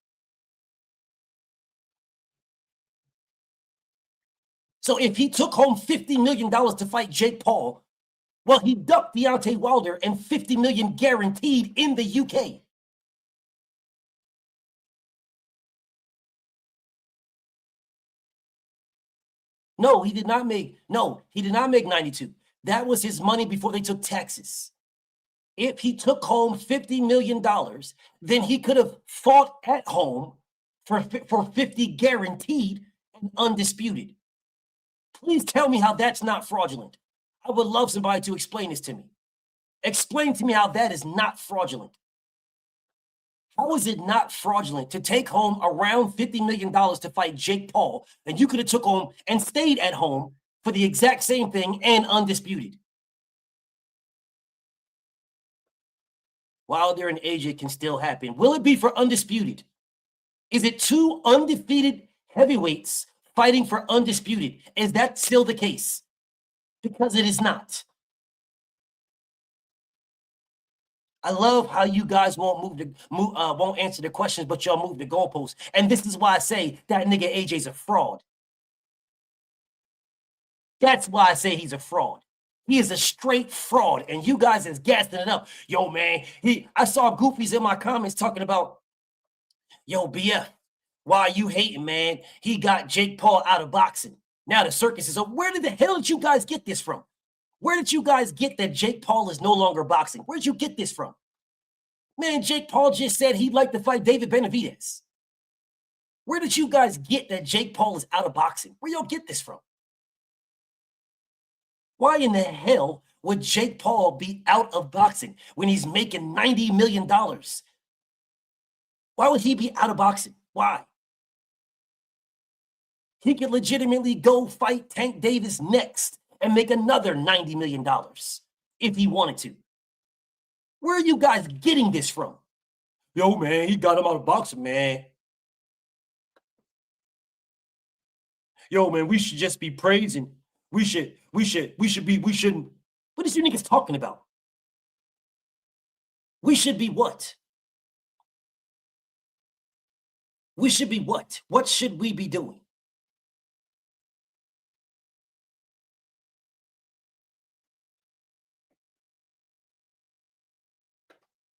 So if he took home $50 million to fight Jake Paul, well, he ducked Deontay Wilder and $50 million guaranteed in the UK. No, he did not make 92. That was his money before they took taxes. If he took home $50 million, then he could have fought at home for 50 guaranteed and undisputed. Please tell me how that's not fraudulent. I would love somebody to explain this to me. Explain to me how that is not fraudulent. How is it not fraudulent to take home around $50 million to fight Jake Paul, and you could have took home and stayed at home for the exact same thing and undisputed? Wilder and AJ can still happen. Will it be for undisputed? Is it two undefeated heavyweights fighting for undisputed? Is that still the case? Because it is not. I love how you guys won't won't answer the questions, but y'all move the goalposts. And this is why I say that nigga AJ's a fraud. That's why I say he's a fraud. He is a straight fraud, and you guys is gassing it up. Yo, man, I saw goofies in my comments talking about, yo, BF, why you hating, man? He got Jake Paul out of boxing. Now the circus is over. Where did the hell did you guys get this from? Where did you guys get that Jake Paul is no longer boxing? Where'd you get this from? Man, Jake Paul just said he'd like to fight David Benavidez. Where did you guys get that Jake Paul is out of boxing? Where y'all get this from? Why in the hell would Jake Paul be out of boxing when he's making $90 million? Why would he be out of boxing? Why? He could legitimately go fight Tank Davis next and make another $90 million if he wanted to. Where are you guys getting this from? Yo, man, he got him out of boxing, man. Yo, man, we should just be praising. We shouldn't. What is you niggas talking about? We should be what? We should be what? What should we be doing?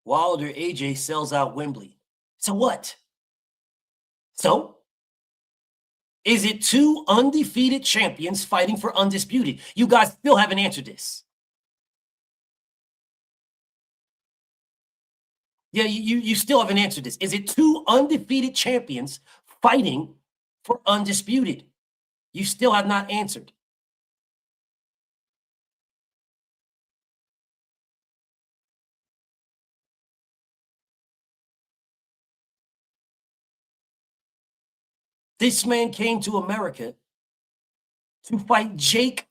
Wilder AJ sells out Wembley. So what? So? Is it two undefeated champions fighting for undisputed? You guys still haven't answered this. Yeah, you still haven't answered this. Is it two undefeated champions fighting for undisputed? You still have not answered. This man came to America to fight Jake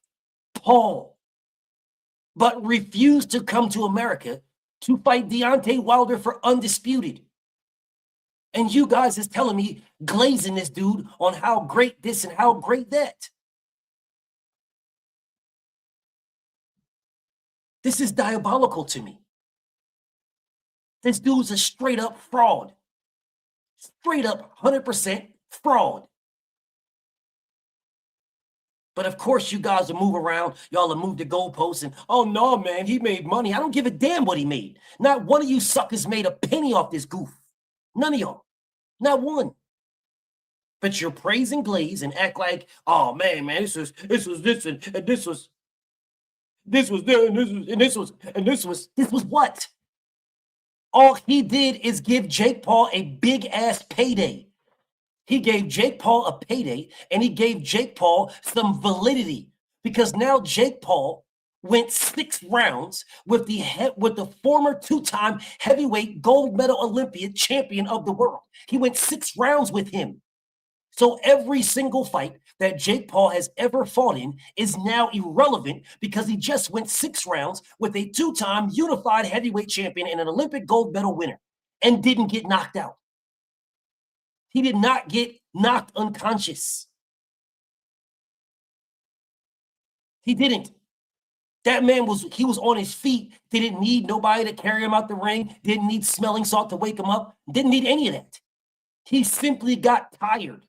Paul, but refused to come to America to fight Deontay Wilder for undisputed. And you guys is telling me, glazing this dude on how great this and how great that. This is diabolical to me. This dude's a straight up fraud. Straight up 100% fraud. But of course, you guys will move around. Y'all will move the goalposts and, oh no, man, he made money. I don't give a damn what he made. Not one of you suckers made a penny off this goof. None of y'all. Not one. But you're praising Glaze and act like, oh man, this was this and this was what? All he did is give Jake Paul a big ass payday. He gave Jake Paul a payday, and he gave Jake Paul some validity, because now Jake Paul went 6 rounds with the former 2-time heavyweight gold medal Olympian champion of the world. He went 6 rounds with him. So every single fight that Jake Paul has ever fought in is now irrelevant, because he just went 6 rounds with a 2-time unified heavyweight champion and an Olympic gold medal winner and didn't get knocked out. He did not get knocked unconscious. He didn't. That man was on his feet. Didn't need nobody to carry him out the ring. Didn't need smelling salt to wake him up. Didn't need any of that. He simply got tired.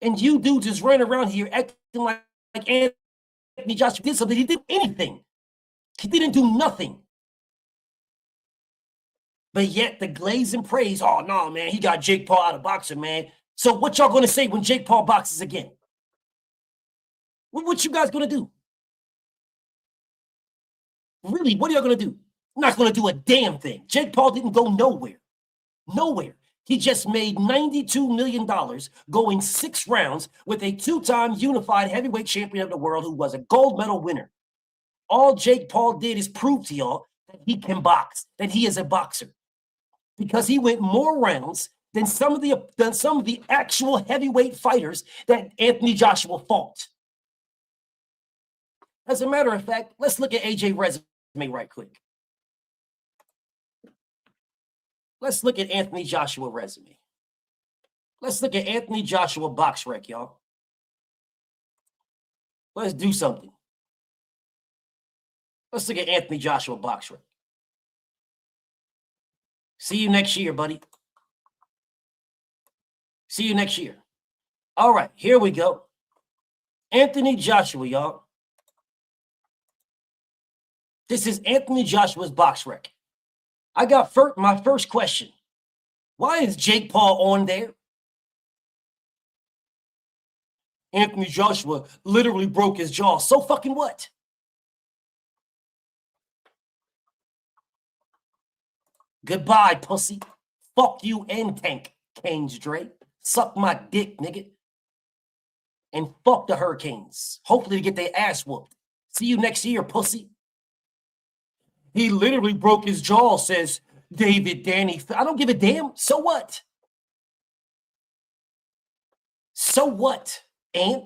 And you dudes just running around here acting like Anthony Joshua did something. He didn't do anything. He didn't do nothing. But yet the glaze and praise, oh, no, man, he got Jake Paul out of boxing, man. So what y'all going to say when Jake Paul boxes again? What you guys going to do? Really, what are y'all going to do? Not going to do a damn thing. Jake Paul didn't go nowhere. Nowhere. He just made $92 million going 6 rounds with a 2-time unified heavyweight champion of the world who was a gold medal winner. All Jake Paul did is prove to y'all that he can box, that he is a boxer, because he went more rounds than some of the actual heavyweight fighters that Anthony Joshua fought. As a matter of fact, let's look at AJ's resume right quick. Let's look at Anthony Joshua resume. Let's look at Anthony Joshua box rec, y'all. Let's do something. Let's look at Anthony Joshua box rec. See you next year, buddy. See you next year. All right, here we go. Anthony Joshua, y'all. This is Anthony Joshua's box rec. I got my first question. Why is Jake Paul on there? Anthony Joshua literally broke his jaw. So fucking what? Goodbye, pussy. Fuck you and Tank, Canes Dre. Suck my dick, nigga. And fuck the Hurricanes. Hopefully they get their ass whooped. See you next year, pussy. He literally broke his jaw, says David Danny. I don't give a damn. So what? So what, Ant?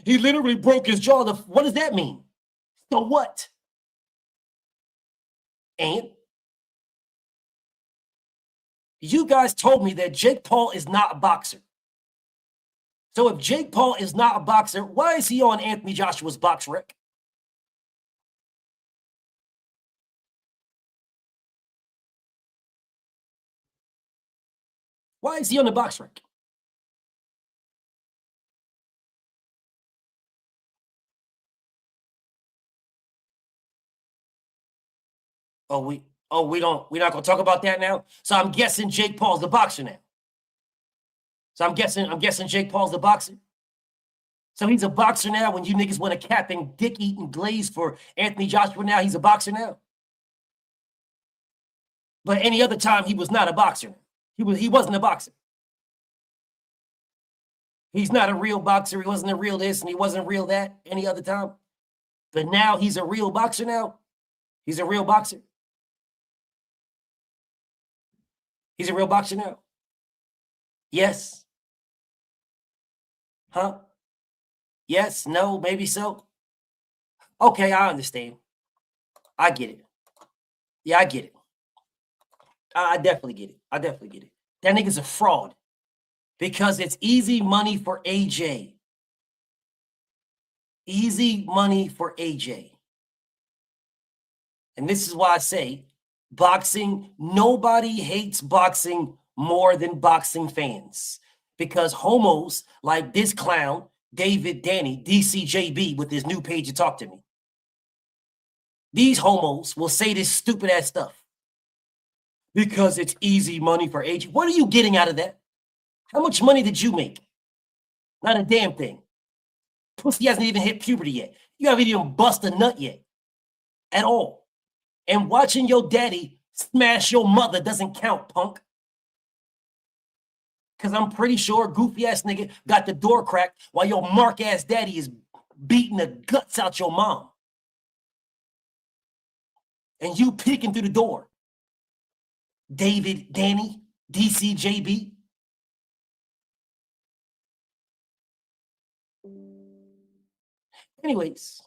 He literally broke his jaw. What does that mean? So what? Ant? You guys told me that Jake Paul is not a boxer. So if Jake Paul is not a boxer, why is he on Anthony Joshua's box rec? Why is he on the box rec? We're not gonna talk about that now. So I'm guessing Jake Paul's the boxer now. So I'm guessing Jake Paul's the boxer. So he's a boxer now when you niggas want to cap and dick eating glaze for Anthony Joshua now, he's a boxer now. But any other time he was not a boxer. He wasn't a boxer. He's not a real boxer. He wasn't a real this and he wasn't real that any other time. But now he's a real boxer now. He's a real boxer. He's a real boxer now. Yes. Huh? Yes, no, maybe so. Okay, I understand. I get it. Yeah, I get it. I definitely get it. I definitely get it. That nigga's a fraud because it's easy money for AJ. Easy money for AJ. And this is why I say boxing, nobody hates boxing more than boxing fans because homos like this clown, David Danny, DCJB with his new page to talk to me. These homos will say this stupid ass stuff because it's easy money for AJ. What are you getting out of that? How much money did you make? Not a damn thing. Pussy hasn't even hit puberty yet. You haven't even bust a nut yet. At all. And watching your daddy smash your mother doesn't count, punk. Because I'm pretty sure goofy ass nigga got the door cracked while your mark ass daddy is beating the guts out your mom. And you peeking through the door. David, Danny, DCJB. Anyways.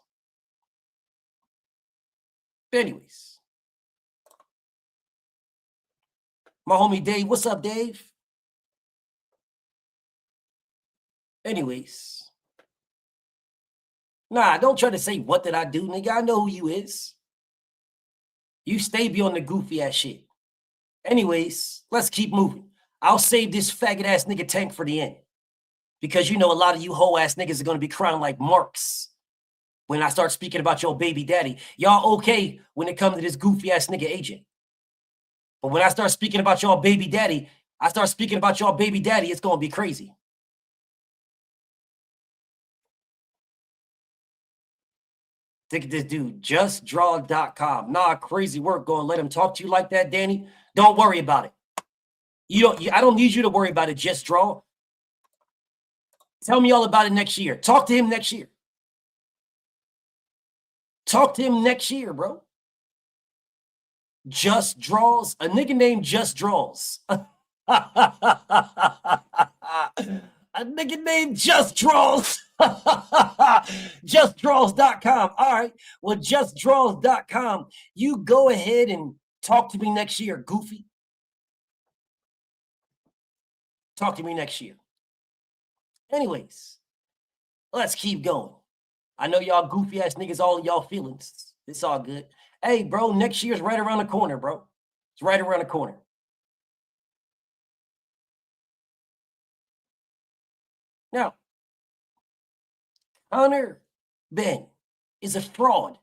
My homie Dave, what's up, Dave? Anyways. Nah, don't try to say, what did I do, nigga? I know who you is. You stay beyond the goofy ass shit. Anyways, let's keep moving. I'll save this faggot ass nigga Tank for the end. Because you know a lot of you hoe ass niggas are going to be crying like marks when I start speaking about your baby daddy. Y'all okay when it comes to this goofy ass nigga AJ. But when I start speaking about y'all baby daddy, it's going to be crazy. Look at this dude, justdraw.com. Nah, crazy work. Going to let him talk to you like that, Danny. Don't worry about it. I don't need you to worry about it, Just Draw. Tell me all about it next year. Talk to him next year. Talk to him next year, bro. Just Draws. A nigga named Just Draws. A nigga named Just Draws. JustDraws.com. All right. Well, JustDraws.com. You go ahead and talk to me next year, goofy. Talk to me next year. Anyways, let's keep going. I know y'all goofy ass niggas all in y'all feelings. It's all good. Hey, bro, next year's right around the corner, bro. It's right around the corner. Now, Connor Ben is a fraud.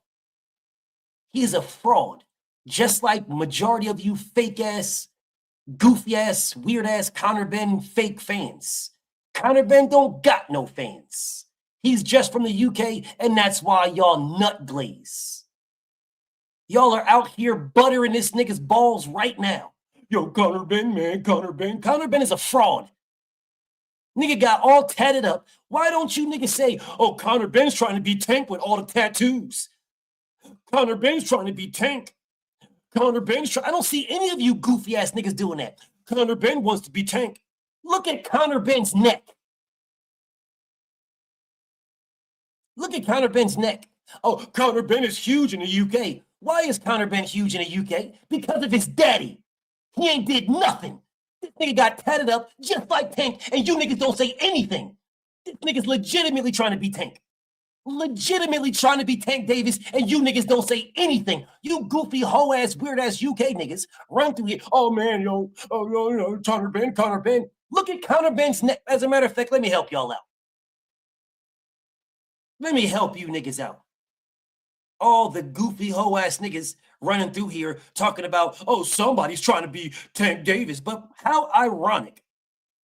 He is a fraud. Just like majority of you fake ass, goofy ass, weird ass Connor Ben fake fans. Connor Ben don't got no fans. He's just from the UK, and that's why y'all nut glaze. Y'all are out here buttering this nigga's balls right now. Yo, Connor Ben, man, Connor Ben. Connor Ben is a fraud. Nigga got all tatted up. Why don't you niggas say, oh, Connor Ben's trying to be Tank with all the tattoos? Connor Ben's trying to be Tank. Connor Ben's I don't see any of you goofy ass niggas doing that. Connor Ben wants to be Tank. Look at Connor Ben's neck. Look at Connor Ben's neck. Oh, Connor Ben is huge in the UK. Why is Connor Ben huge in the UK? Because of his daddy. He ain't did nothing. This nigga got tatted up just like Tank, and you niggas don't say anything. This nigga's legitimately trying to be Tank. Legitimately trying to be Tank Davis, and you niggas don't say anything. You goofy, hoe-ass, weird-ass UK niggas run through here. Oh, man, Connor Ben. Look at Connor Ben's neck. As a matter of fact, let me help y'all out. Let me help you niggas out. All the goofy hoe-ass niggas running through here talking about, oh, somebody's trying to be Tank Davis. But how ironic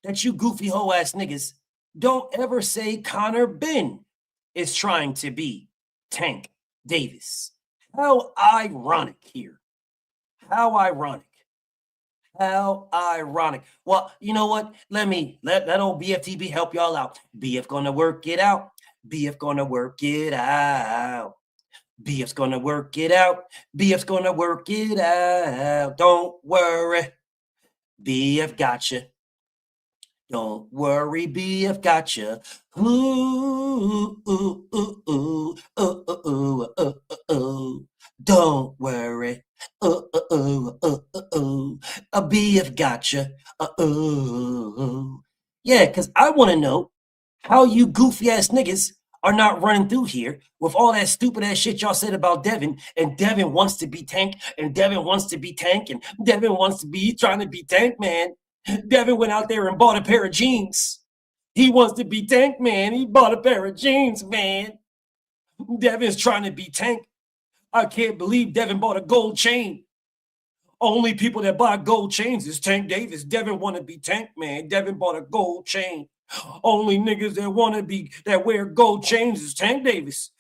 that you goofy hoe-ass niggas don't ever say Connor Ben is trying to be Tank Davis. How ironic here. How ironic. How ironic. Well, you know what? Let old BFTB help y'all out. BF gonna work it out. BF gonna work it out. BF's gonna work it out. BF's gonna work it out. Don't worry. BF gotcha. Don't worry, BF gotcha. Ooh, ooh, ooh, ooh, ooh, ooh, ooh, ooh. Don't worry. Ooh, ooh, ooh, ooh, ooh. A BF gotcha. Ooh. Yeah, because I want to know how you goofy ass niggas are not running through here with all that stupid ass shit y'all said about Devin, and Devin wants to be Tank, and Devin wants to be Tank, and Devin wants to be trying to be Tank, man. Devin went out there and bought a pair of jeans. He wants to be Tank, man. He bought a pair of jeans, man. Devin's trying to be Tank. I can't believe Devin bought a gold chain. Only people that buy gold chains is Tank Davis. Devin want to be Tank, man. Devin bought a gold chain. Only niggas that want to be, that wear gold chains is Tank Davis.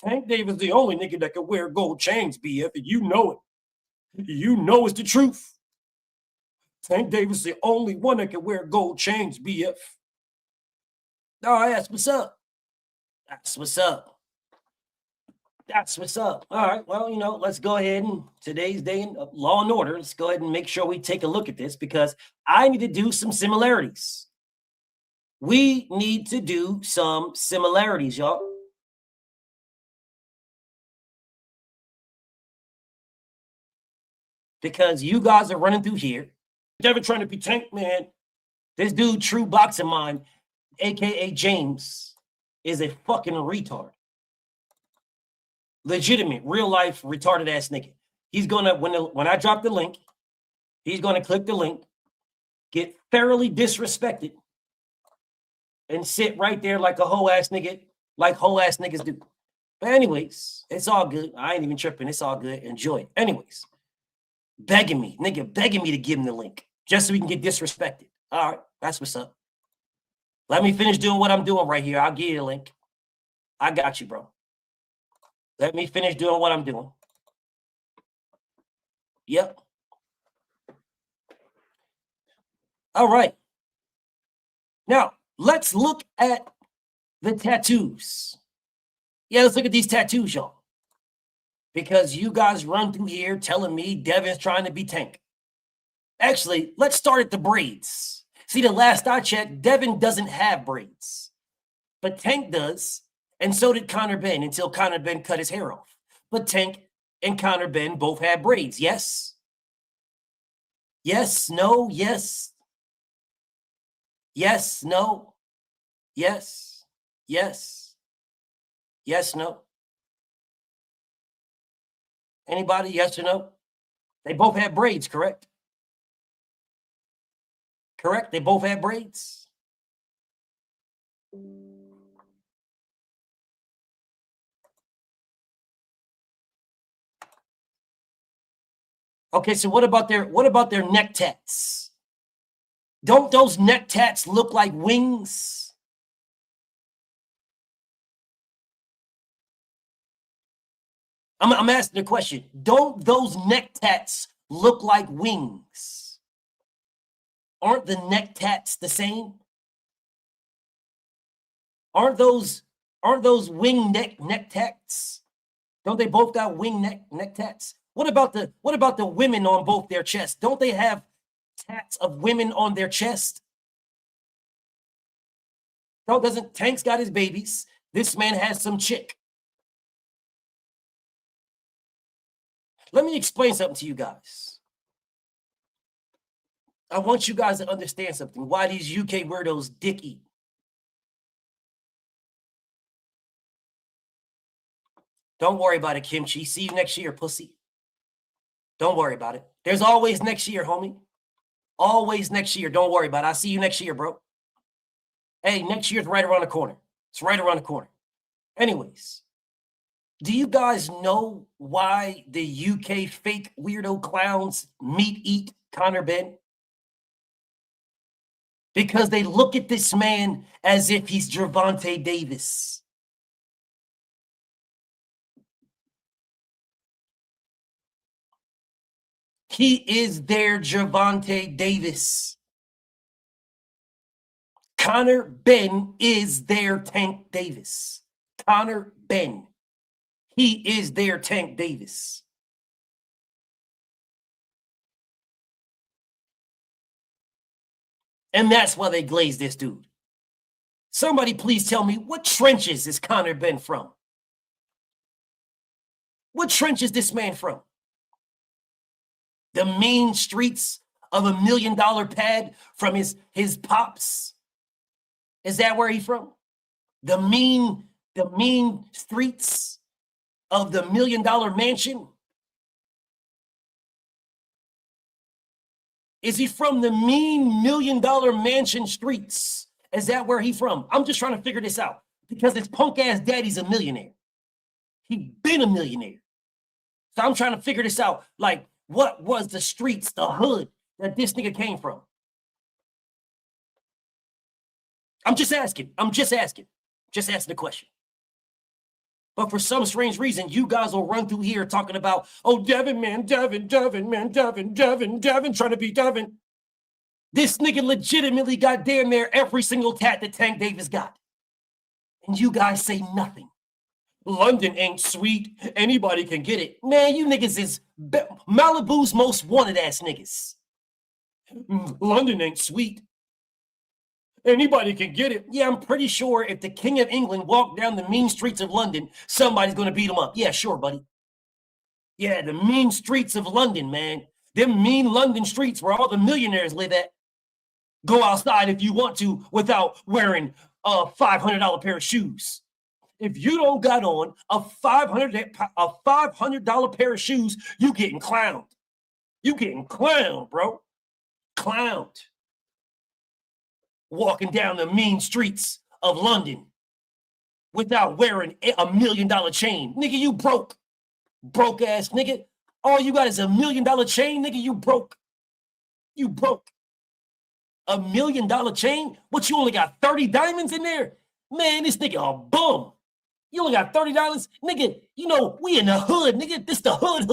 Tank Davis the only nigga that can wear gold chains, BF, and you know it. You know it's the truth. Tank Davis the only one that can wear gold chains, BF. All right, that's what's up. That's what's up. That's what's up. All right, well, let's go ahead and today's day in Law and Order, let's go ahead and make sure we take a look at this because I need to do some similarities. We need to do some similarities, y'all. Because you guys are running through here. Devin trying to be Tank, man. This dude, True Boxing Mind, aka James, is a fucking retard. Legitimate, real life, retarded ass nigga. He's gonna, when I drop the link, he's gonna click the link, get thoroughly disrespected, and sit right there like a hoe ass nigga, like hoe ass niggas do. But anyways, it's all good. I ain't even tripping. It's all good. Enjoy it. Anyways, begging me to give him the link just so we can get disrespected. All right, that's what's up. Let me finish doing what I'm doing right here. I'll give you the link. I got you, bro. Let me finish doing what I'm doing. Yep. All right. Now, let's look at the tattoos. Yeah, let's look at these tattoos, y'all. Because you guys run through here telling me Devin's trying to be Tank. Actually, let's start at the braids. See, the last I checked, Devin doesn't have braids. But Tank does, and so did Connor Ben until Connor Ben cut his hair off. But Tank and Connor Ben both had braids, yes? Yes, no, yes. Yes, no. Yes, yes. Yes, no. Anybody, yes or no? They both had braids, correct? Correct? They both had braids? Okay, so what about their neck tats? Don't those neck tats look like wings? I'm asking the question. Don't those neck tats look like wings? Aren't the neck tats the same? Aren't those wing neck tats? Don't they both got wing neck tats? What about the women on both their chests? Don't they have tats of women on their chest? No, doesn't Tank's got his babies? This man has some chick. Let me explain something to you guys. I want you guys to understand something. Why these UK weirdos dick eat. Don't worry about it, Kimchi. See you next year, pussy. Don't worry about it. There's always next year, homie. Always next year. Don't worry about it. I'll see you next year, bro. Hey, next year's right around the corner. It's right around the corner. Anyways, do you guys know why the UK fake weirdo clowns meat eat Connor Ben? Because they look at this man as if he's Gervonta Davis. He is their Gervonta Davis. Connor Ben is their Tank Davis. Connor Ben. He is their Tank Davis. And that's why they glazed this dude. Somebody please tell me, what trenches is Connor Ben from? What trench is this man from? The mean streets of $1 million pad from his pops? Is that where he from? The mean streets of the $1 million mansion? Is he from the mean $1 million mansion streets? Is that where he from? I'm just trying to figure this out because his punk ass daddy's a millionaire. He been a millionaire. So I'm trying to figure this out. Like, what was the streets, the hood that this nigga came from? I'm just asking the question. But for some strange reason, you guys will run through here talking about, oh, Devin, man, Devin, trying to be Devin. This nigga legitimately got damn near every single tat that Tank Davis got. And you guys say nothing. London ain't sweet. Anybody can get it. Man, you niggas is Malibu's most wanted ass niggas. London ain't sweet. Anybody can get it. Yeah, I'm pretty sure if the King of England walked down the mean streets of London, somebody's going to beat him up. Yeah, sure, buddy. Yeah, the mean streets of London, man. Them mean London streets where all the millionaires live at. Go outside if you want to without wearing a $500 pair of shoes. If you don't got on a $500 pair of shoes, you getting clowned. You getting clowned, bro. Clowned. Walking down the mean streets of London without wearing a $1 million chain. Nigga, you broke. Broke ass nigga. All you got is $1 million chain, nigga, you broke. You broke. $1 million chain? What, you only got 30 diamonds in there? Man, this nigga a bum. You only got $30? Nigga, you know, we in the hood, nigga. This the hood.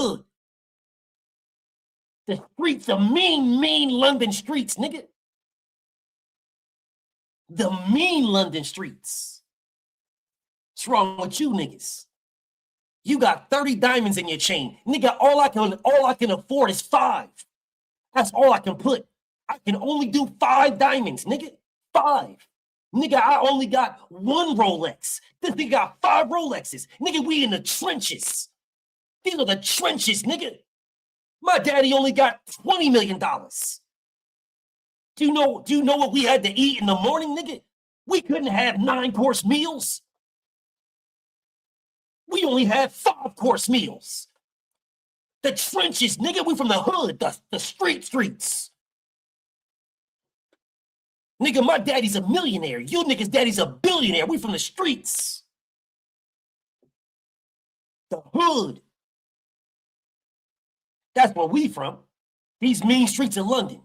The streets, the mean London streets, nigga. The mean London streets. What's wrong with you niggas? You got 30 diamonds in your chain. Nigga, all I can afford is 5. That's all I can put. I can only do 5 diamonds, nigga. 5. Nigga, I only got 1 Rolex. This nigga got 5 Rolexes. Nigga, we in the trenches. These are the trenches, nigga. My daddy only got $20 million. Do you know what we had to eat in the morning, nigga? We couldn't have 9-course meals. We only had 5-course meals. The trenches, nigga, we from the hood, the streets. Nigga, my daddy's a millionaire. You niggas' daddy's a billionaire. We from the streets. The hood. That's where we from. These mean streets of London.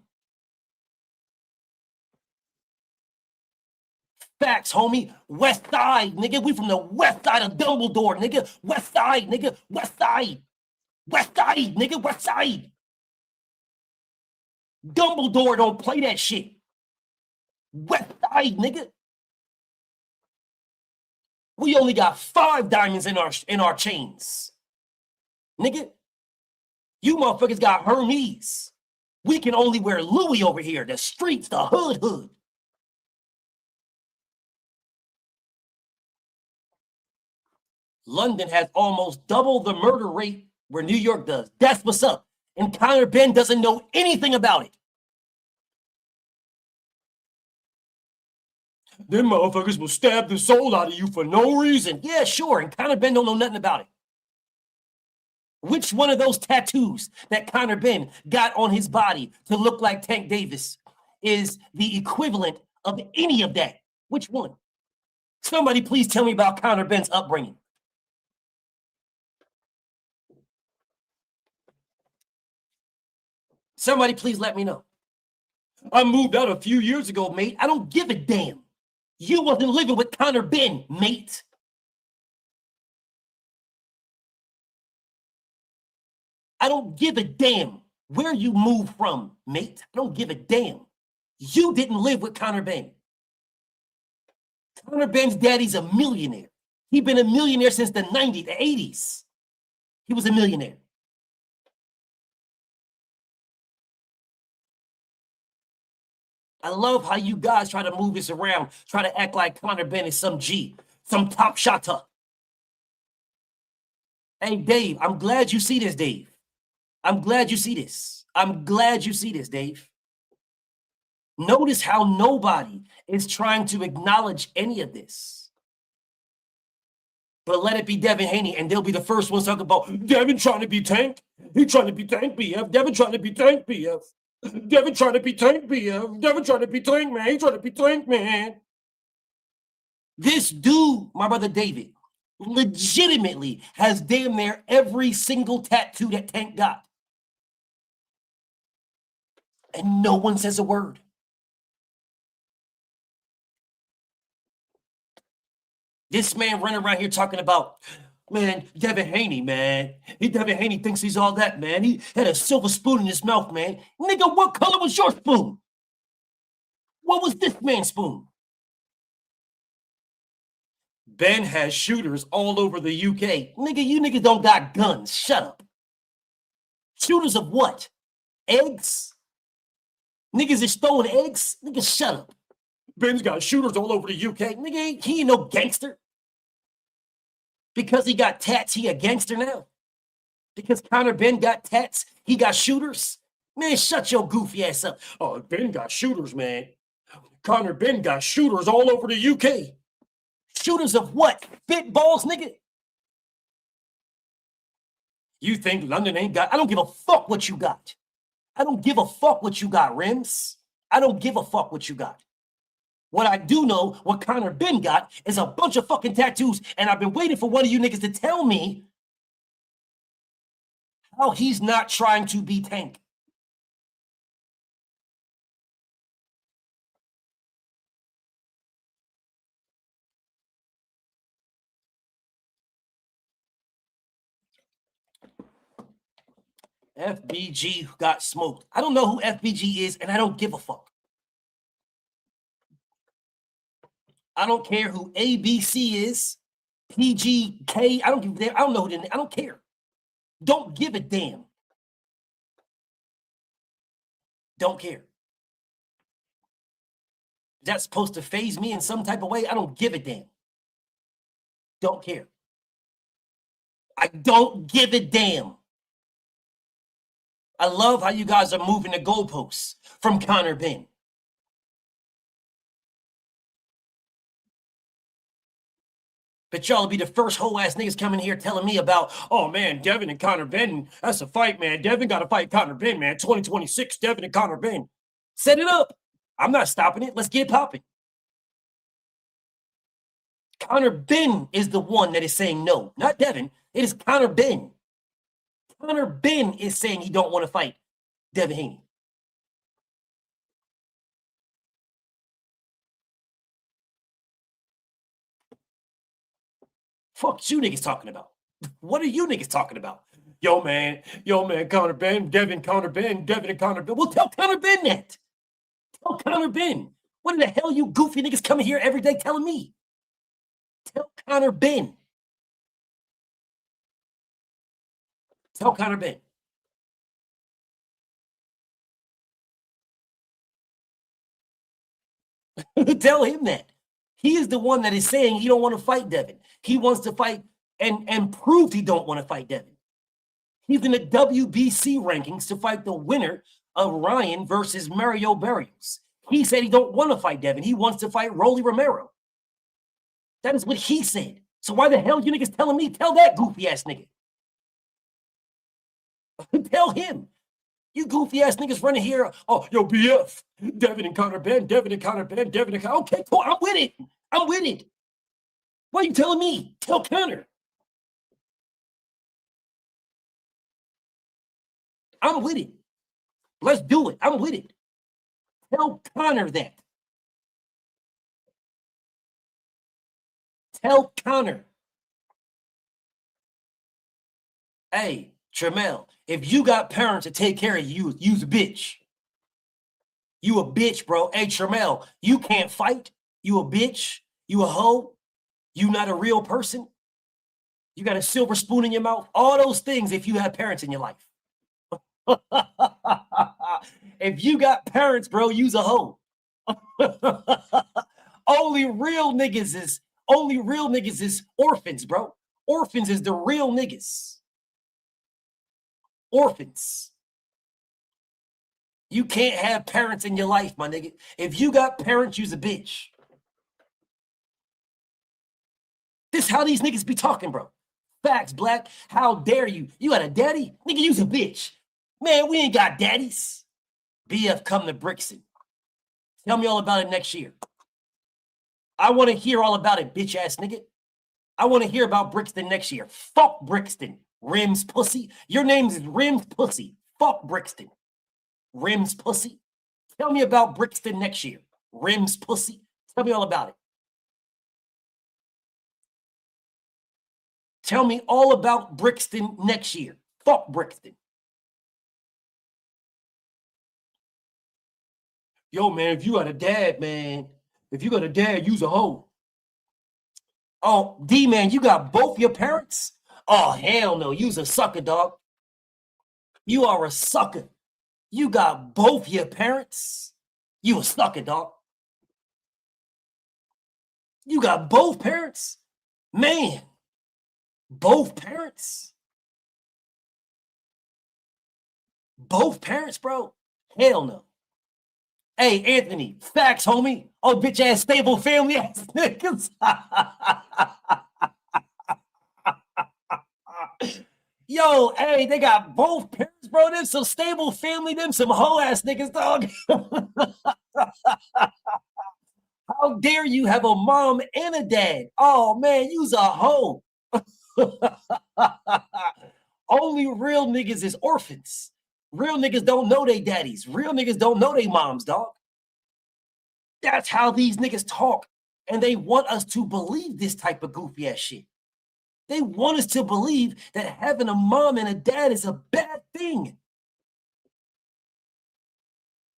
Facts, homie. West Side, nigga. We from the west side of Dumbledore, nigga. West Side, nigga. West Side. West Side, nigga. West Side. Dumbledore don't play that shit. West Side, nigga. We only got 5 diamonds in our chains. Nigga. You motherfuckers got Hermes. We can only wear Louis over here. The streets, the hood. London has almost double the murder rate where New York does. That's what's up. And Connor Ben doesn't know anything about it. Them motherfuckers will stab the soul out of you for no reason. Yeah, sure. And Connor Ben don't know nothing about it. Which one of those tattoos that Connor Ben got on his body to look like Tank Davis is the equivalent of any of that? Which one? Somebody please tell me about Connor Ben's upbringing. Somebody please let me know. I moved out a few years ago, mate. I don't give a damn. You wasn't living with Connor Ben, mate. I don't give a damn where you moved from, mate. I don't give a damn. You didn't live with Connor Ben. Connor Ben's daddy's a millionaire. He's been a millionaire since the 90s, the 80s. He was a millionaire. I love how you guys try to move this around, try to act like Connor Ben is some G, some top shotter. Hey, Dave, I'm glad you see this, Dave. I'm glad you see this. I'm glad you see this, Dave. Notice how nobody is trying to acknowledge any of this. But let it be Devin Haney, and they'll be the first ones talking about Devin trying to be Tank. He trying to be Tank BF. Devin trying to be Tank BF. Devin trying to be Tank BF. Devin trying to be Tank, man. He trying to be Tank, man. This dude, my brother David, legitimately has damn near every single tattoo that Tank got. And no one says a word. This man running around here talking about, man, Devin Haney, man. Devin Haney thinks he's all that, man. He had a silver spoon in his mouth, man. Nigga, what color was your spoon? What was this man's spoon? Ben has shooters all over the UK. Nigga, you niggas don't got guns. Shut up. Shooters of what? Eggs? Niggas is throwing eggs? Nigga, shut up. Ben's got shooters all over the UK. Nigga, he ain't no gangster. Because he got tats, he a gangster now. Because Connor Ben got tats, he got shooters. Man, shut your goofy ass up. Oh, Ben got shooters, man. Connor Ben got shooters all over the UK. Shooters of what? Spitballs, nigga? You think London ain't got... I don't give a fuck what you got. I don't give a fuck what you got, Rims. I don't give a fuck what you got. What I do know, what Connor Ben got, is a bunch of fucking tattoos, and I've been waiting for one of you niggas to tell me how he's not trying to be Tank. FBG got smoked. I don't know who FBG is, and I don't give a fuck. I don't care who ABC is, PGK. I don't give a damn. I don't know who I don't care. Don't give a damn. Don't care. That's supposed to phase me in some type of way. I don't give a damn. Don't care. I don't give a damn. I love how you guys are moving the goalposts from Connor Ben. But y'all will be the first whole ass niggas coming here telling me about, oh man, Devin and Connor Ben, that's a fight, man. Devin got to fight Connor Ben, man. 2026, Devin and Connor Ben. Set it up. I'm not stopping it. Let's get popping. Connor Ben is the one that is saying no, not Devin. It is Connor Ben. Conor Benn is saying he don't want to fight Devin Haney. Fuck you niggas talking about. What are you niggas talking about? Yo, man, Conor Benn, Conor Benn, Devin and Conor Benn. Well, tell Conor Benn that. Tell Conor Benn. What in the hell you goofy niggas coming here every day telling me? Tell Conor Benn. Tell Conor Benn. Tell him that. He is the one that is saying he don't want to fight Devin. He wants to fight and prove he don't want to fight Devin. He's in the WBC rankings to fight the winner of Ryan versus Mario Barrios. He said he don't want to fight Devin. He wants to fight Rolly Romero. That is what he said. So why the hell you niggas telling me? Tell that goofy ass nigga. Tell him. You goofy ass niggas running here. Oh, yo, BF. Devin and Conor Benn, Devin and Conor Benn, Devin and Conor. Okay, cool. I'm with it. I'm with it. Why are you telling me? Tell Conor. I'm with it. Let's do it. I'm with it. Tell Conor that. Tell Conor. Hey, Tramel, if you got parents to take care of you, you's a bitch. You a bitch, bro. Hey, Tramel, you can't fight. You a bitch. You a hoe. You not a real person. You got a silver spoon in your mouth. All those things if you have parents in your life. If you got parents, bro, you's a hoe. Only real niggas is orphans, bro. Orphans is the real niggas. Orphans. You can't have parents in your life, my nigga. If you got parents, you's a bitch. This how these niggas be talking, bro. Facts, Black. How dare you? You got a daddy? Nigga, you's a bitch. Man, we ain't got daddies. BF, come to Brixton. Tell me all about it next year. I want to hear all about it, bitch ass nigga. I want to hear about Brixton next year. Fuck Brixton. Rims pussy. Your name is Rims pussy. Fuck Brixton. Rims pussy. Tell me about Brixton next year. Rims pussy. Tell me all about it. Tell me all about Brixton next year. Fuck Brixton. Yo, man, if you got a dad, man, if you got a dad, you's a hoe. Oh, D, man, you got both your parents? Oh, hell no, you's a sucker, dog. You are a sucker. You got both your parents? You a sucker, dog. You got both parents? Man, both parents? Both parents, bro? Hell no. Hey, Anthony, facts, homie. Oh, bitch ass stable family ass niggas. Yo, hey, they got both parents, bro. Them some stable family, them some hoe ass niggas, dog. How dare you have a mom and a dad? Oh man, you's a hoe. Only real niggas is orphans. Real niggas don't know they daddies. Real niggas don't know they moms, dog. That's how these niggas talk. And they want us to believe this type of goofy ass shit. They want us to believe that having a mom and a dad is a bad thing.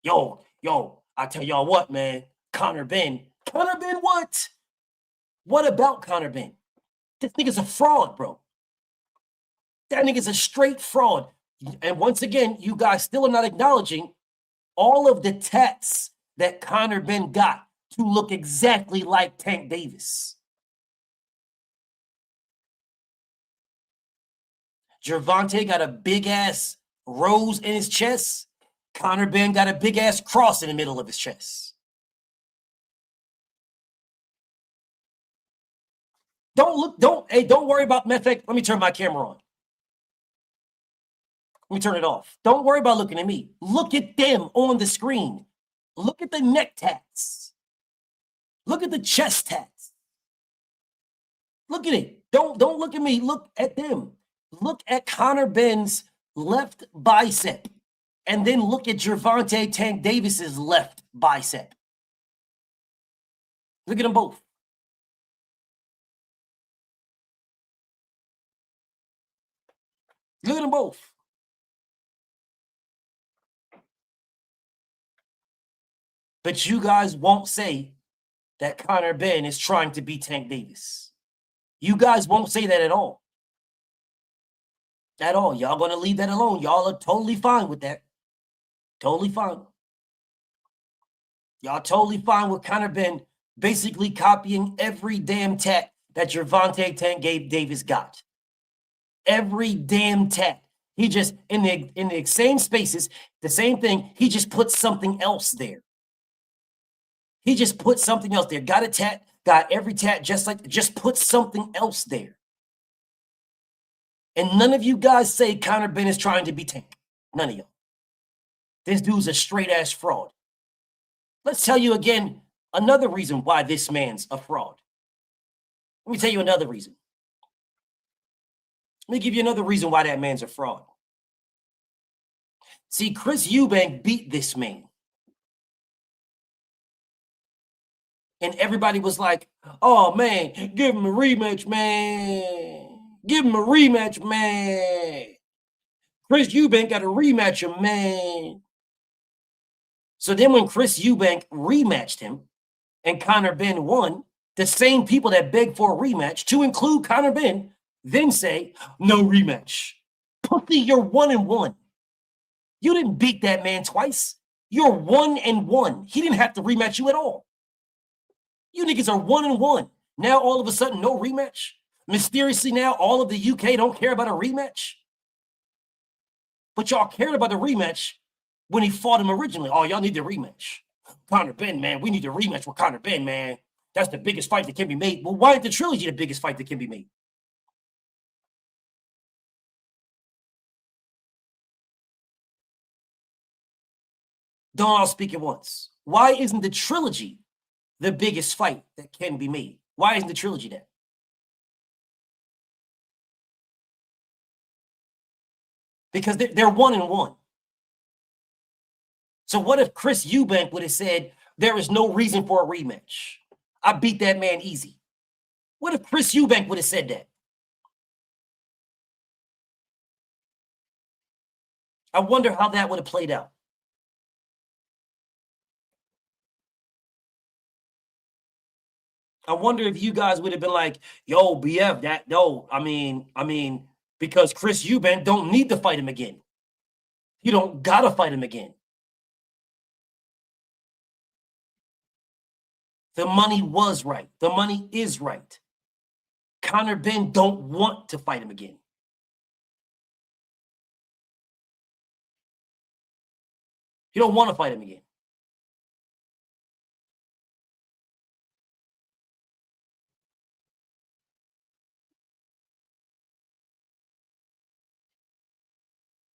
Yo, I tell y'all what, man. Conor Benn. Conor Benn what? What about Conor Benn? This nigga's a fraud, bro. That nigga's a straight fraud. And once again, you guys still are not acknowledging all of the tats that Conor Benn got to look exactly like Tank Davis. Gervonta got a big ass rose in his chest. Conor Benn got a big ass cross in the middle of his chest. Don't worry about, matter of fact, let me turn my camera on. Let me turn it off. Don't worry about looking at me. Look at them on the screen. Look at the neck tats. Look at the chest tats. Look at it. Don't look at me. Look at them. Look at Conor Benn's left bicep and then look at Gervonta Tank Davis's left bicep. Look at them both. Look at them both. But you guys won't say that Conor Benn is trying to beat Tank Davis. You guys won't say that at all. At all. Y'all going to leave that alone. Y'all are totally fine with that. Totally fine. Y'all totally fine with Conor Benn basically copying every damn tat that Gervonta Tank Davis got. Every damn tat. He just, in the same spaces, the same thing, he just put something else there. He just put something else there. Got a tat, got every tat, just put something else there. And none of you guys say Conor Benn is trying to be Tank. None of y'all. This dude's a straight-ass fraud. Let's tell you again another reason why this man's a fraud. Let me tell you another reason. Let me give you another reason why that man's a fraud. See, Chris Eubank beat this man. And everybody was like, oh, man, give him a rematch, man. Give him a rematch, man. Chris Eubank got a rematch him, man. So then when Chris Eubank rematched him and Conor Benn won, the same people that begged for a rematch, to include Conor Benn, then say, no rematch. Pussy, you're 1-1. You didn't beat that man twice. You're 1-1. He didn't have to rematch you at all. You niggas are 1-1. Now all of a sudden, no rematch. Mysteriously now, all of the UK don't care about a rematch. But y'all cared about the rematch when he fought him originally. Oh, y'all need the rematch. Conor Benn, man, we need the rematch with Conor Benn, man. That's the biggest fight that can be made. Well, why isn't the trilogy the biggest fight that can be made? Don't all speak at once. Why isn't the trilogy the biggest fight that can be made? Why isn't the trilogy that? Because they're 1-1. So what if Chris Eubank would have said, there is no reason for a rematch? I beat that man easy. What if Chris Eubank would have said that? I wonder how that would have played out. I wonder if you guys would have been like, yo, BF, that, no, I mean, because Chris Eubank don't need to fight him again. You don't gotta fight him again. The money was right. The money is right. Conor Benn don't want to fight him again. You don't want to fight him again.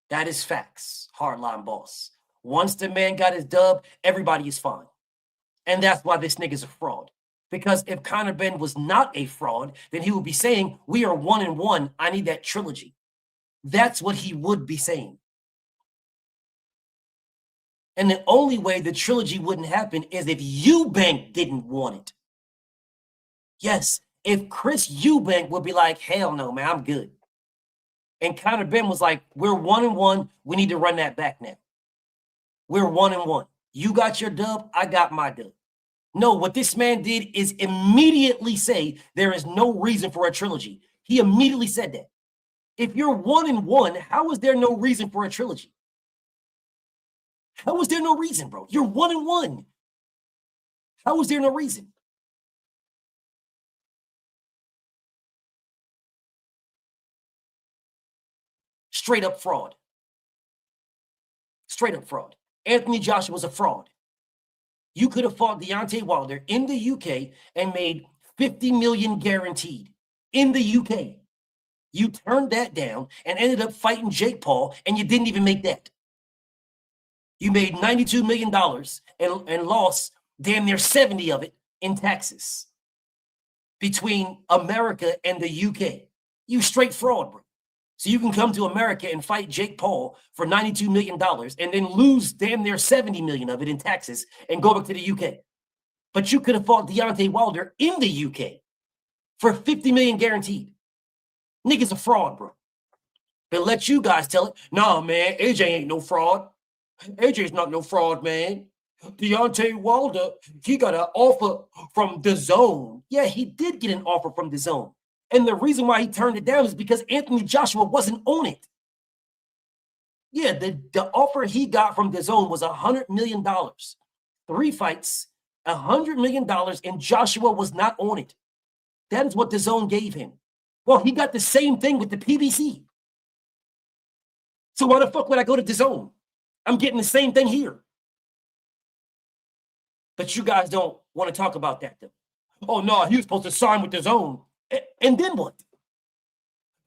That is facts, hardline boss. Once the man got his dub, everybody is fine. And that's why this nigga's a fraud. Because if Conor Benn was not a fraud, then he would be saying, we are 1-1. I need that trilogy. That's what he would be saying. And the only way the trilogy wouldn't happen is if Eubank didn't want it. Yes, if Chris Eubank would be like, hell no, man, I'm good. And Conor Benn was like, we're 1-1. We need to run that back now. We're 1-1. You got your dub. I got my dub. No, what this man did is immediately say there is no reason for a trilogy. He immediately said that. If you're 1-1, how is there no reason for a trilogy? How is there no reason, bro? You're 1-1. How is there no reason? Straight up fraud. Straight up fraud. Anthony Joshua was a fraud. You could have fought Deontay Wilder in the UK and made $50 million guaranteed in the UK. You turned that down and ended up fighting Jake Paul, and you didn't even make that. You made $92 million and lost damn near 70 of it in taxes between America and the UK. You straight fraud, bro. So you can come to America and fight Jake Paul for $92 million and then lose damn near 70 million of it in taxes and go back to the UK. But you could have fought Deontay Wilder in the UK for 50 million guaranteed. Nigga's a fraud, bro. But let you guys tell it. Nah, man, AJ ain't no fraud. AJ's not no fraud, man. Deontay Wilder, he got an offer from DAZN. Yeah, he did get an offer from DAZN. And the reason why he turned it down is because Anthony Joshua wasn't on it. Yeah, the offer he got from DAZN was $100 million. 3 fights, $100 million, and Joshua was not on it. That is what DAZN gave him. Well, he got the same thing with the PBC. So why the fuck would I go to DAZN? I'm getting the same thing here. But you guys don't want to talk about that, though. Oh, no, he was supposed to sign with DAZN. And then what?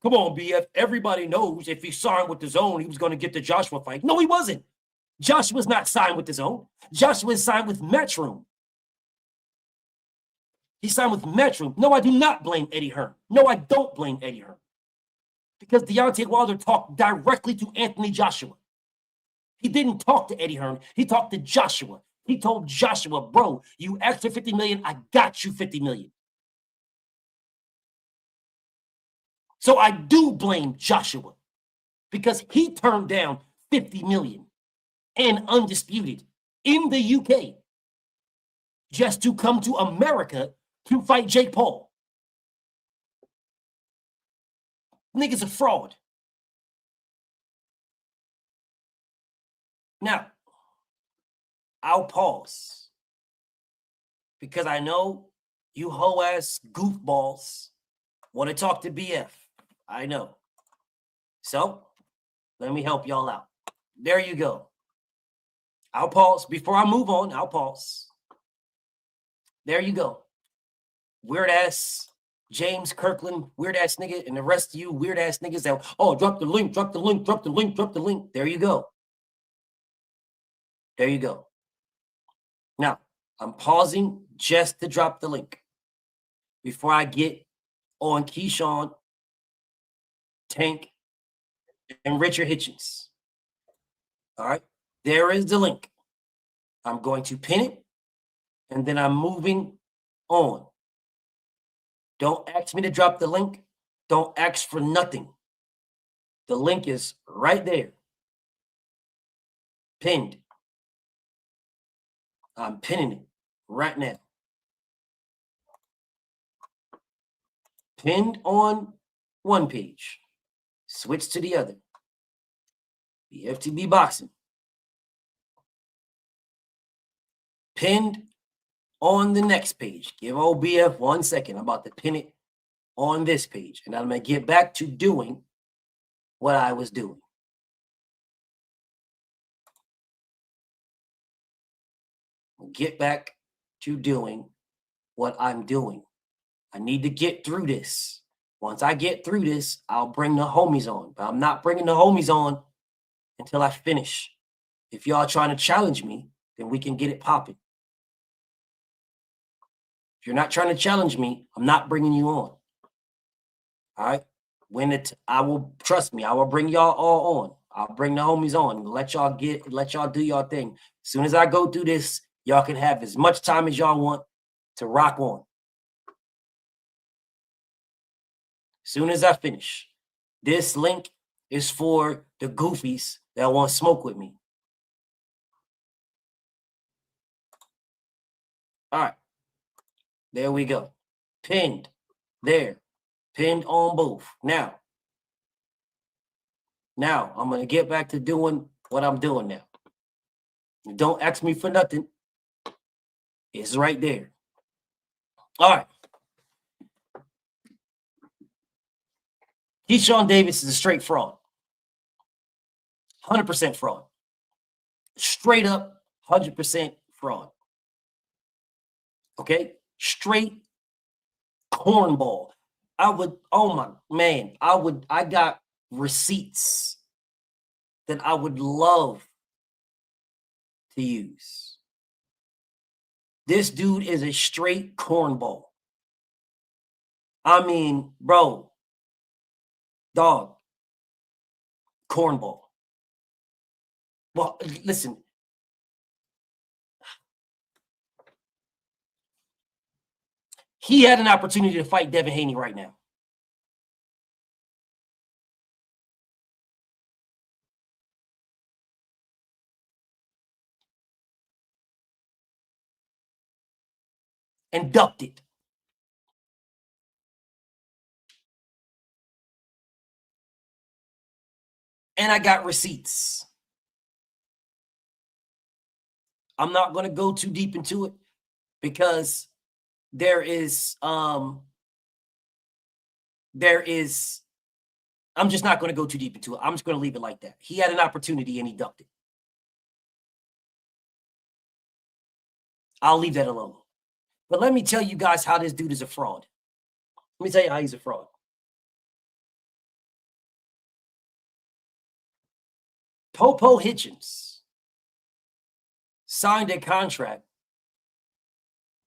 Come on, BF. Everybody knows if he signed with DAZN, he was going to get the Joshua fight. No, he wasn't. Joshua's not signed with DAZN. Joshua is signed with Matchroom. He signed with Matchroom. No, I do not blame Eddie Hearn. No, I don't blame Eddie Hearn. Because Deontay Wilder talked directly to Anthony Joshua. He didn't talk to Eddie Hearn. He talked to Joshua. He told Joshua, bro, you asked for 50 million. I got you 50 million. So I do blame Joshua because he turned down 50 million and undisputed in the UK just to come to America to fight Jake Paul. Nigga's a fraud. Now, I'll pause because I know you hoe-ass goofballs want to talk to BF. I know. So, let me help y'all out. There you go. I'll pause. Before I move on, I'll pause. There you go. Weird-ass James Kirkland, weird-ass nigga, and the rest of you weird-ass niggas that, oh, drop the link, drop the link, drop the link, drop the link. There you go. There you go. Now, I'm pausing just to drop the link before I get on Keyshawn, Tank, and Richard Hitchens. All right, there is the link. I'm going to pin it, and then I'm moving on. Don't ask me to drop the link. Don't ask for nothing. The link is right there. Pinned. I'm pinning it right now. Pinned on one page. Switch to the other. The FTB boxing. Pinned on the next page. Give OBF 1 second. I'm about to pin it on this page. And I'm going to get back to doing what I was doing. Get back to doing what I'm doing. I need to get through this. Once I get through this, I'll bring the homies on. But I'm not bringing the homies on until I finish. If y'all trying to challenge me, then we can get it popping. If you're not trying to challenge me, I'm not bringing you on. All right? I will, trust me, I will bring y'all all on. I'll bring the homies on. Let y'all do y'all thing. As soon as I go through this, y'all can have as much time as y'all want to rock on. As soon as I finish, this link is for the goofies that want to smoke with me. All right. There we go. Pinned. There. Pinned on both. Now, I'm going to get back to doing what I'm doing now. Don't ask me for nothing. It's right there. All right. Keyshawn Davis is a straight fraud. 100% fraud. Straight up 100% fraud. Okay? Straight cornball. I got receipts that I would love to use. This dude is a straight cornball. I mean, bro, dog, cornball. Well, listen. He had an opportunity to fight Devin Haney right now. And ducked it. And I got receipts. I'm not going to go too deep into it because I'm just not going to go too deep into it. I'm just going to leave it like that. He had an opportunity and he ducked it. I'll leave that alone. But let me tell you guys how this dude is a fraud. Let me tell you how he's a fraud. Popo Hitchens signed a contract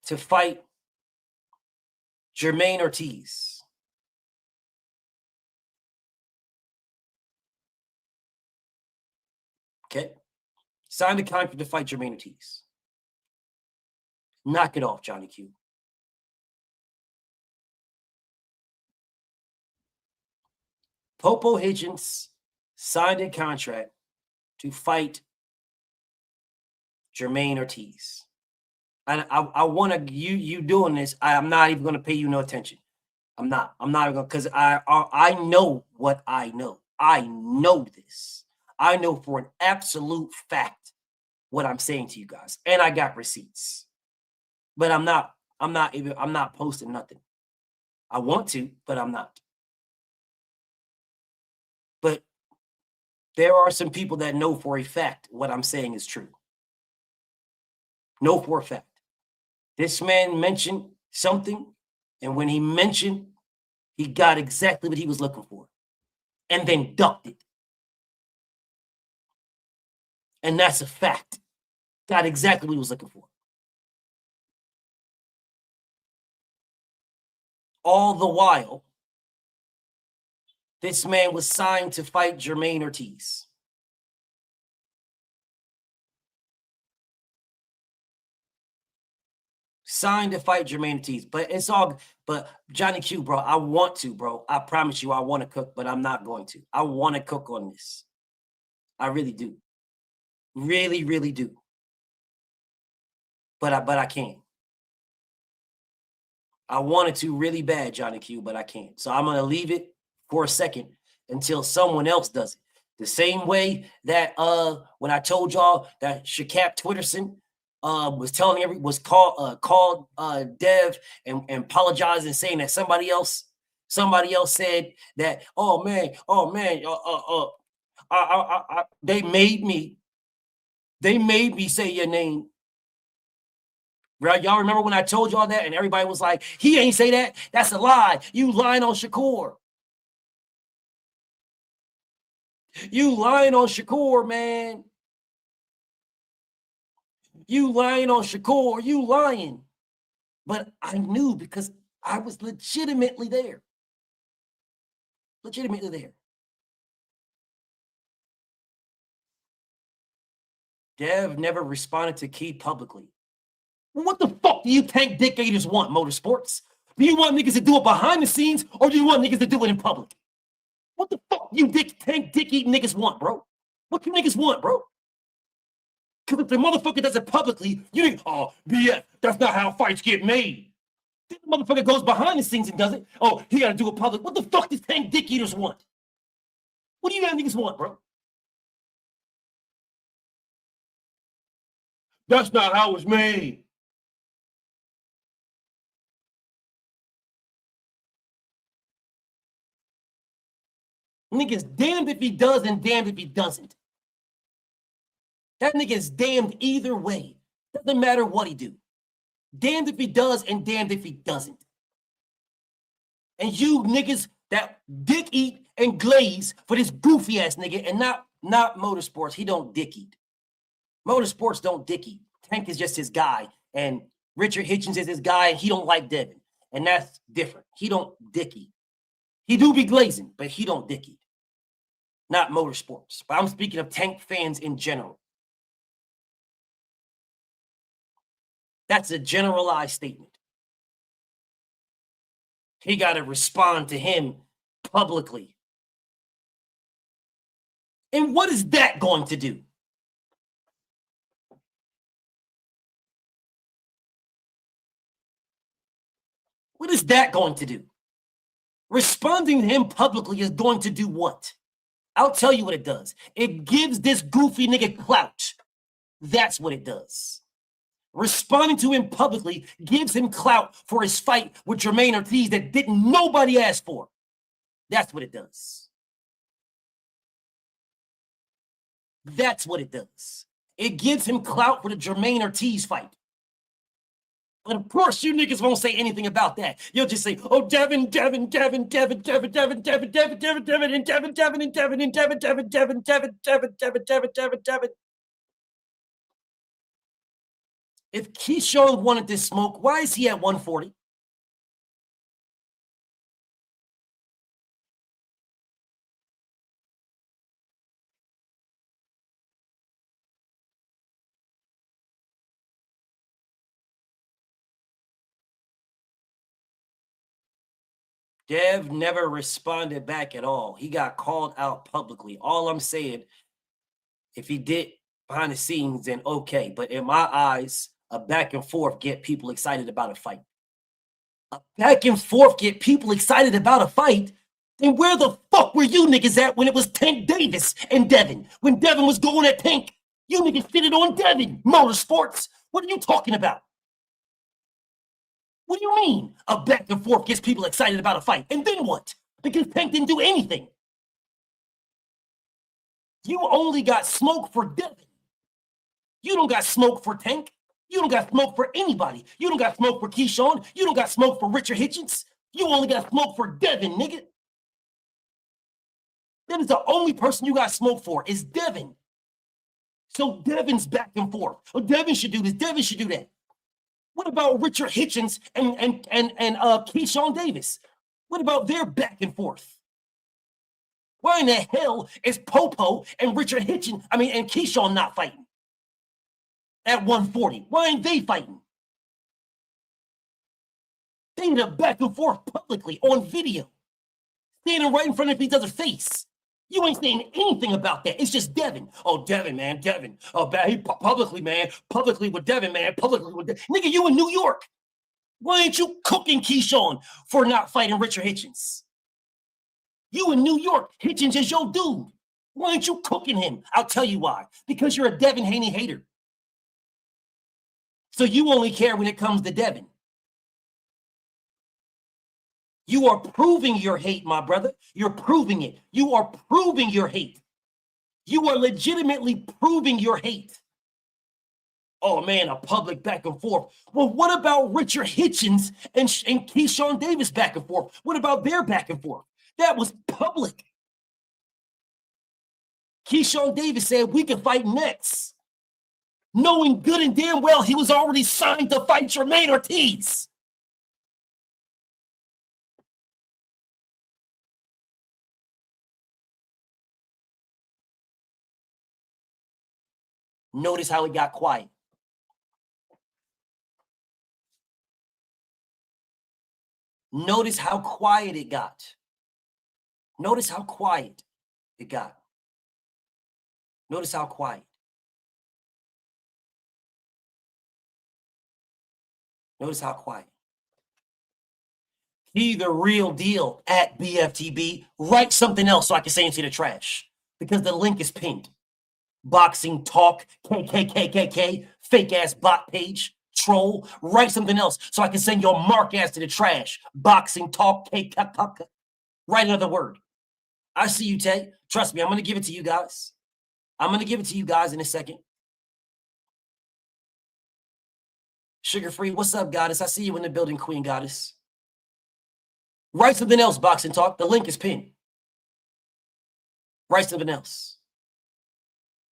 to fight Jermaine Ortiz. Okay? Signed a contract to fight Jermaine Ortiz. Knock it off, Johnny Q. Popo Hitchens signed a contract to fight Jermaine Ortiz. And I want to, you doing this, I'm not even going to pay you no attention. I'm not going to, because I know what I know. I know this. I know for an absolute fact what I'm saying to you guys. And I got receipts. But I'm not posting nothing. I want to, but I'm not. But there are some people that know for a fact what I'm saying is true. Know for a fact. This man mentioned something, and when he mentioned, he got exactly what he was looking for, and then ducked it. And that's a fact. Got exactly what he was looking for. All the while, this man was signed to fight Jermaine Ortiz. Signed to fight Jermaine Ortiz. But it's all, but Johnny Q, bro, I want to, bro. I promise you I want to cook, but I'm not going to. I want to cook on this. I really do. Really, really do. But I can't. I wanted to really bad, Johnny Q, but I can't. So I'm going to leave it for a second until someone else does it. The same way that when I told y'all that Shakap Twitterson was telling called Dev and apologizing, saying that somebody else said that, oh man, they made me say your name. Right? Y'all remember when I told y'all that and everybody was like, he ain't say that. That's a lie. You lying on Shakur. You lying on Shakur, man. You lying on Shakur. You lying. But I knew because I was legitimately there. Legitimately there. Dev never responded to Key publicly. What the fuck do you tank dictators want, Motorsports? Do you want niggas to do it behind the scenes or do you want niggas to do it in public? What the fuck do you tank dick eating niggas want, bro? What you niggas want, bro? Because if the motherfucker does it publicly, you think, oh, BF, that's not how fights get made. Then the motherfucker goes behind the scenes and does it. Oh, he got to do it public. What the fuck does tank dick eaters want? What do you niggas want, bro? That's not how it's made. Nigga's damned if he does and damned if he doesn't. That nigga's damned either way. Doesn't matter what he do. Damned if he does and damned if he doesn't. And you niggas that dick eat and glaze for this goofy ass nigga and not Motorsports. He don't dick eat. Motorsports don't dick eat. Tank is just his guy. And Richard Hitchens is his guy and he don't like Devin. And that's different. He don't dick eat. He do be glazing, but he don't dick eat. not motorsports, but I'm speaking of Tank fans in general. That's a generalized statement. He got to respond to him publicly. And what is that going to do? What is that going to do? Responding to him publicly is going to do what? I'll tell you what it does. It gives this goofy nigga clout. That's what it does. Responding to him publicly gives him clout for his fight with Jermaine Ortiz that didn't nobody ask for. That's what it does. That's what it does. It gives him clout for the Jermaine Ortiz fight. But of course, you niggas won't say anything about that. You'll just say, oh, Devin, and Devin, and Devin, and Devin, and Devin. If Keyshawn wanted this smoke, why is he at 140? Dev never responded back at all. He got called out publicly. All I'm saying, if he did behind the scenes, then okay. But in my eyes, a back and forth get people excited about a fight. A back and forth get people excited about a fight. Then where the fuck were you niggas at when it was Tank Davis and Devin? When Devin was going at Tank, you niggas fitted on Devin. Motorsports. What are you talking about? What do you mean? A back and forth gets people excited about a fight. And then what? Because Tank didn't do anything. You only got smoke for Devin. You don't got smoke for Tank. You don't got smoke for anybody. You don't got smoke for Keyshawn. You don't got smoke for Richard Hitchens. You only got smoke for Devin, nigga. That is the only person you got smoke for is Devin. So Devin's back and forth. Oh, Devin should do this. Devin should do that. What about Richard Hitchens and Keyshawn Davis? What about their back and forth? Why in the hell is Popo and Richard Hitchens, and Keyshawn not fighting at 140? Why ain't they fighting? They need a back and forth publicly on video, standing right in front of each other's face. You ain't saying anything about that. It's just Devin. Oh, Devin, man, Devin. Oh, he publicly, man. Publicly with Devin, man. Publicly with Devin. Nigga, you in New York. Why ain't you cooking Keyshawn for not fighting Richard Hitchens? You in New York. Hitchens is your dude. Why ain't you cooking him? I'll tell you why. Because you're a Devin Haney hater. So you only care when it comes to Devin. You are proving your hate, my brother. You're proving it. You are proving your hate. You are legitimately proving your hate. Oh, man, a public back and forth. Well, what about Richard Hitchens and Keyshawn Davis back and forth? What about their back and forth? That was public. Keyshawn Davis said we can fight next, knowing good and damn well he was already signed to fight Jermaine Ortiz. Notice how it got quiet. Notice how quiet it got. Notice how quiet it got. Notice how quiet. Notice how quiet. He the real deal at BFTB. Write something else so I can say into the trash because the link is pinned. Boxing Talk, KKKKK, fake ass bot page, troll. Write something else so I can send your mark ass to the trash. Boxing Talk, KKKK. Write another word. I see you, Tay. Trust me, I'm going to give it to you guys. I'm going to give it to you guys in a second. Sugar Free, what's up, Goddess? I see you in the building, Queen Goddess. Write something else, Boxing Talk. The link is pinned. Write something else.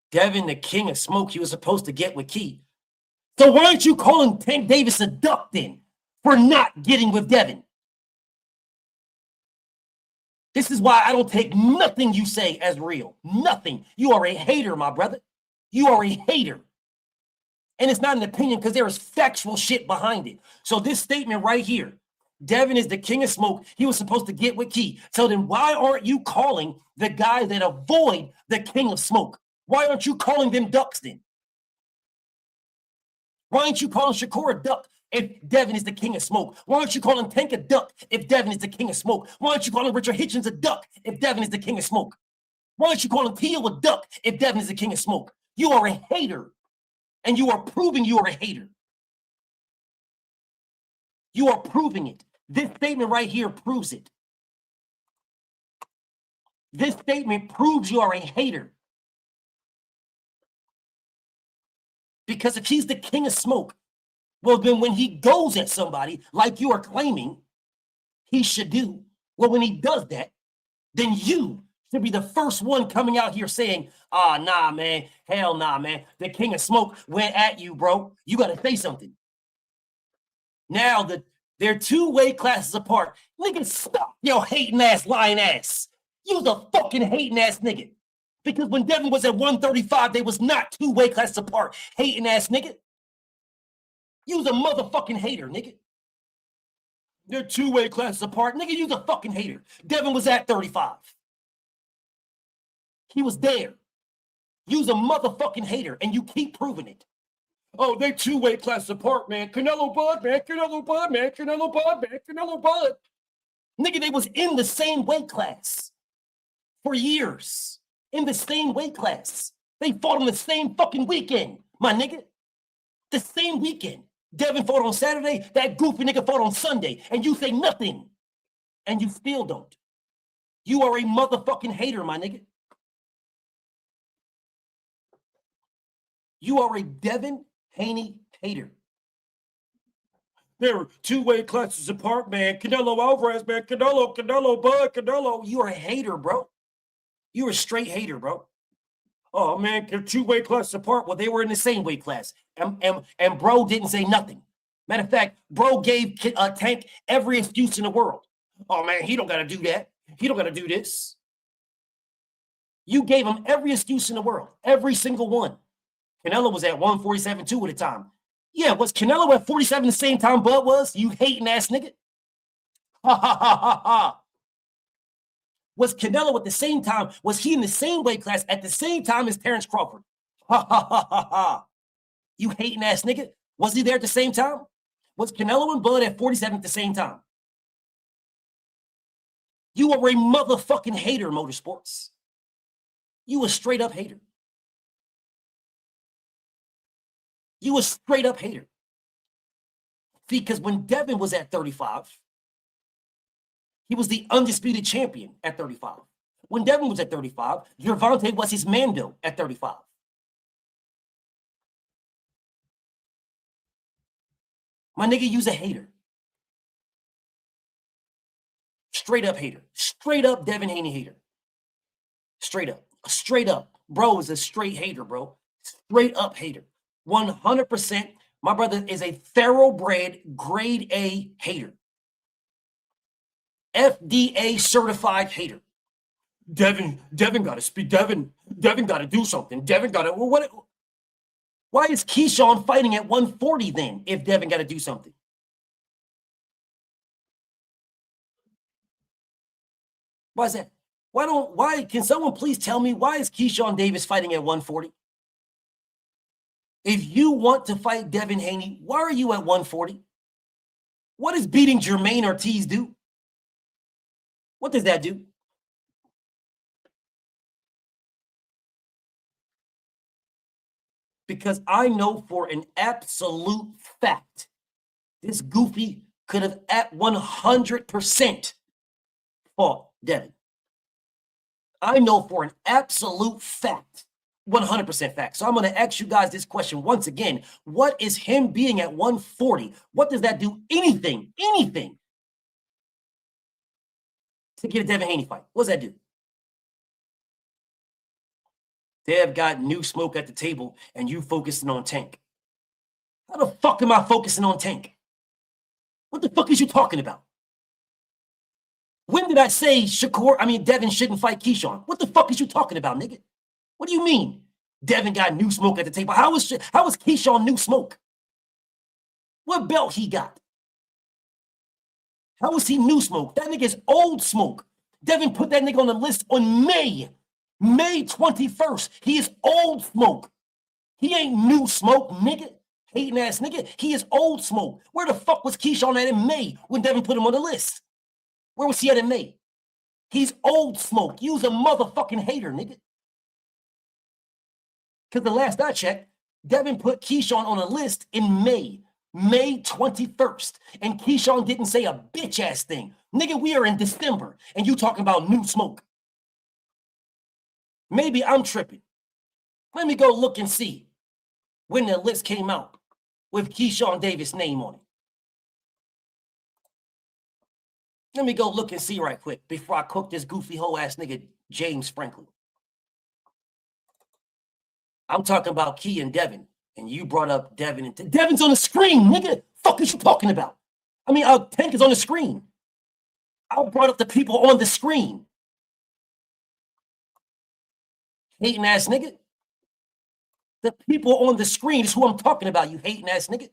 Devin, the king of smoke, he was supposed to get with Key. So why aren't you calling Tank Davis a duck then for not getting with Devin? This is why I don't take nothing you say as real. Nothing. You are a hater, my brother. You are a hater. And it's not an opinion because there is factual shit behind it. So this statement right here, Devin is the king of smoke. He was supposed to get with Key. So then why aren't you calling the guy that avoid the king of smoke? Why aren't you calling them ducks then? Why aren't you calling Shakur a duck if Devin is the king of smoke? Why aren't you calling Tank a duck if Devin is the king of smoke? Why aren't you calling Richard Hitchens a duck if Devin is the king of smoke? Why aren't you calling Tio a duck if Devin is the king of smoke? You are a hater. And you are proving you are a hater. You are proving it. This statement right here proves it. This statement proves you are a hater. Because if he's the king of smoke, well, then when he goes at somebody like you are claiming he should do, well, when he does that, then you should be the first one coming out here saying, nah, man, hell nah, man. The king of smoke went at you, bro. You got to say something. Now they're two weight classes apart. Nigga, stop your hating ass, lying ass. You was a fucking hating ass nigga. Because when Devin was at 135, they was not two weight classes apart. Hating ass nigga. You was a motherfucking hater, nigga. They're two weight classes apart. Nigga, you was a fucking hater. Devin was at 35. He was there. You's a motherfucking hater, and you keep proving it. Oh, they two weight classes apart, man. Canelo Bud, man. Canelo Bud, man. Canelo Bud, man. Canelo Bud. Nigga, they was in the same weight class for years. In the same weight class. They fought on the same fucking weekend, my nigga. The same weekend. Devin fought on Saturday. That goofy nigga fought on Sunday. And you say nothing. And you still don't. You are a motherfucking hater, my nigga. You are a Devin Haney hater. They're two weight classes apart, man. Canelo Alvarez, man. Canelo, Bud, Canelo. You are a hater, bro. You're a straight hater, bro. Oh, man, they're two weight classes apart. Well, they were in the same weight class. And bro didn't say nothing. Matter of fact, bro gave Tank every excuse in the world. Oh, man, he don't got to do that. He don't got to do this. You gave him every excuse in the world. Every single one. Canelo was at 147.2 at the time. Yeah, was Canelo at 47 the same time Bud was? You hating ass nigga. Ha ha ha ha ha. Was Canelo at the same time? Was he in the same weight class at the same time as Terrence Crawford? Ha ha ha ha ha. You hating ass nigga. Was he there at the same time? Was Canelo and Bud at 47 at the same time? You are a motherfucking hater, Motorsports. You a straight up hater. You a straight up hater. Because when Devin was at 35, he was the undisputed champion at 35. When Devin was at 35, Gervonta was his Mando at 35. My nigga, you's a hater. Straight up hater. Straight up Devin Haney hater. Straight up. Straight up. Bro is a straight hater, bro. Straight up hater. 100%. My brother is a thoroughbred grade A hater. FDA certified hater. Devin got to speak. Devin got to do something. Devin got to. Well, what? Why is Keyshawn fighting at 140 then? If Devin got to do something, why is that? Why can someone please tell me why is Keyshawn Davis fighting at 140? If you want to fight Devin Haney, why are you at 140? What does beating Jermaine Ortiz do? What does that do? Because I know for an absolute fact, this goofy could have at 100% fought Devin. I know for an absolute fact, 100% fact. So I'm going to ask you guys this question once again. What is him being at 140? What does that do? Anything to get a Devin Haney fight? What does that do? Dev got new smoke at the table and you focusing on Tank. How the fuck am I focusing on Tank? What the fuck is you talking about? When did I say Devin shouldn't fight Keyshawn? What the fuck is you talking about, nigga? What do you mean? Devin got new smoke at the table. How is Keyshawn new smoke? What belt he got? How is he new smoke? That nigga is old smoke. Devin put that nigga on the list on May 21st. He is old smoke. He ain't new smoke, nigga. Hating ass nigga. He is old smoke. Where the fuck was Keyshawn at in May when Devin put him on the list? Where was he at in May? He's old smoke. You was a motherfucking hater, nigga. Because the last I checked, Devin put Keyshawn on a list in May 21st. And Keyshawn didn't say a bitch ass thing. Nigga, we are in December and you talking about new smoke. Maybe I'm tripping. Let me go look and see when the list came out with Keyshawn Davis' name on it. Let me go look and see right quick before I cook this goofy hoe ass nigga James Franklin. I'm talking about Key and Devin, and you brought up Devin. And Devin's on the screen, nigga. Fuck is you talking about? I mean, Tank is on the screen. I brought up the people on the screen. Hating ass nigga. The people on the screen is who I'm talking about, you hating ass nigga.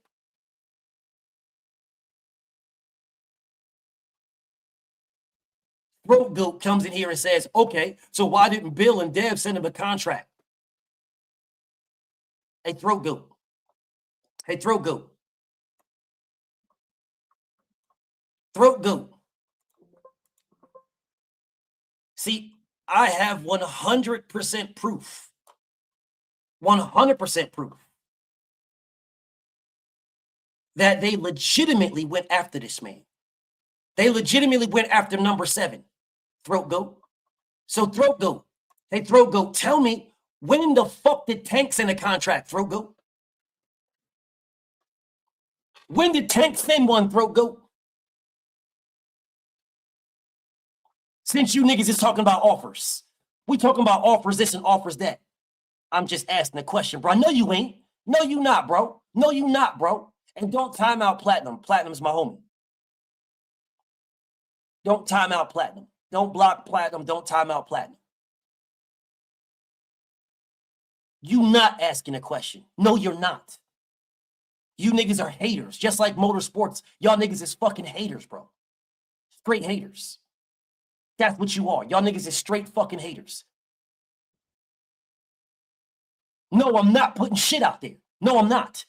Throat Goat comes in here and says, okay, so why didn't Bill and Dev send him a contract? Hey, Throat Goat. Hey, Throat Goat. Throat Goat. See, I have 100% proof. 100% proof that they legitimately went after this man. They legitimately went after number 7, Throat Goat. So Throat Goat, hey, Throat Goat, tell me, when the fuck did Tank send a contract, Throat Goat? When did Tank send one, Throat Goat? Since you niggas is talking about offers. We talking about offers this and offers that. I'm just asking a question, bro. No, you ain't. No, you not, bro. No, you not, bro. And don't time out Platinum. Platinum's my homie. Don't time out Platinum. Don't block Platinum. Don't time out Platinum. You not asking a question. No, you're not. You niggas are haters. Just like motorsports. Y'all niggas is fucking haters, bro. Straight haters. That's what you are. Y'all niggas is straight fucking haters. No, I'm not putting shit out there. No, I'm not.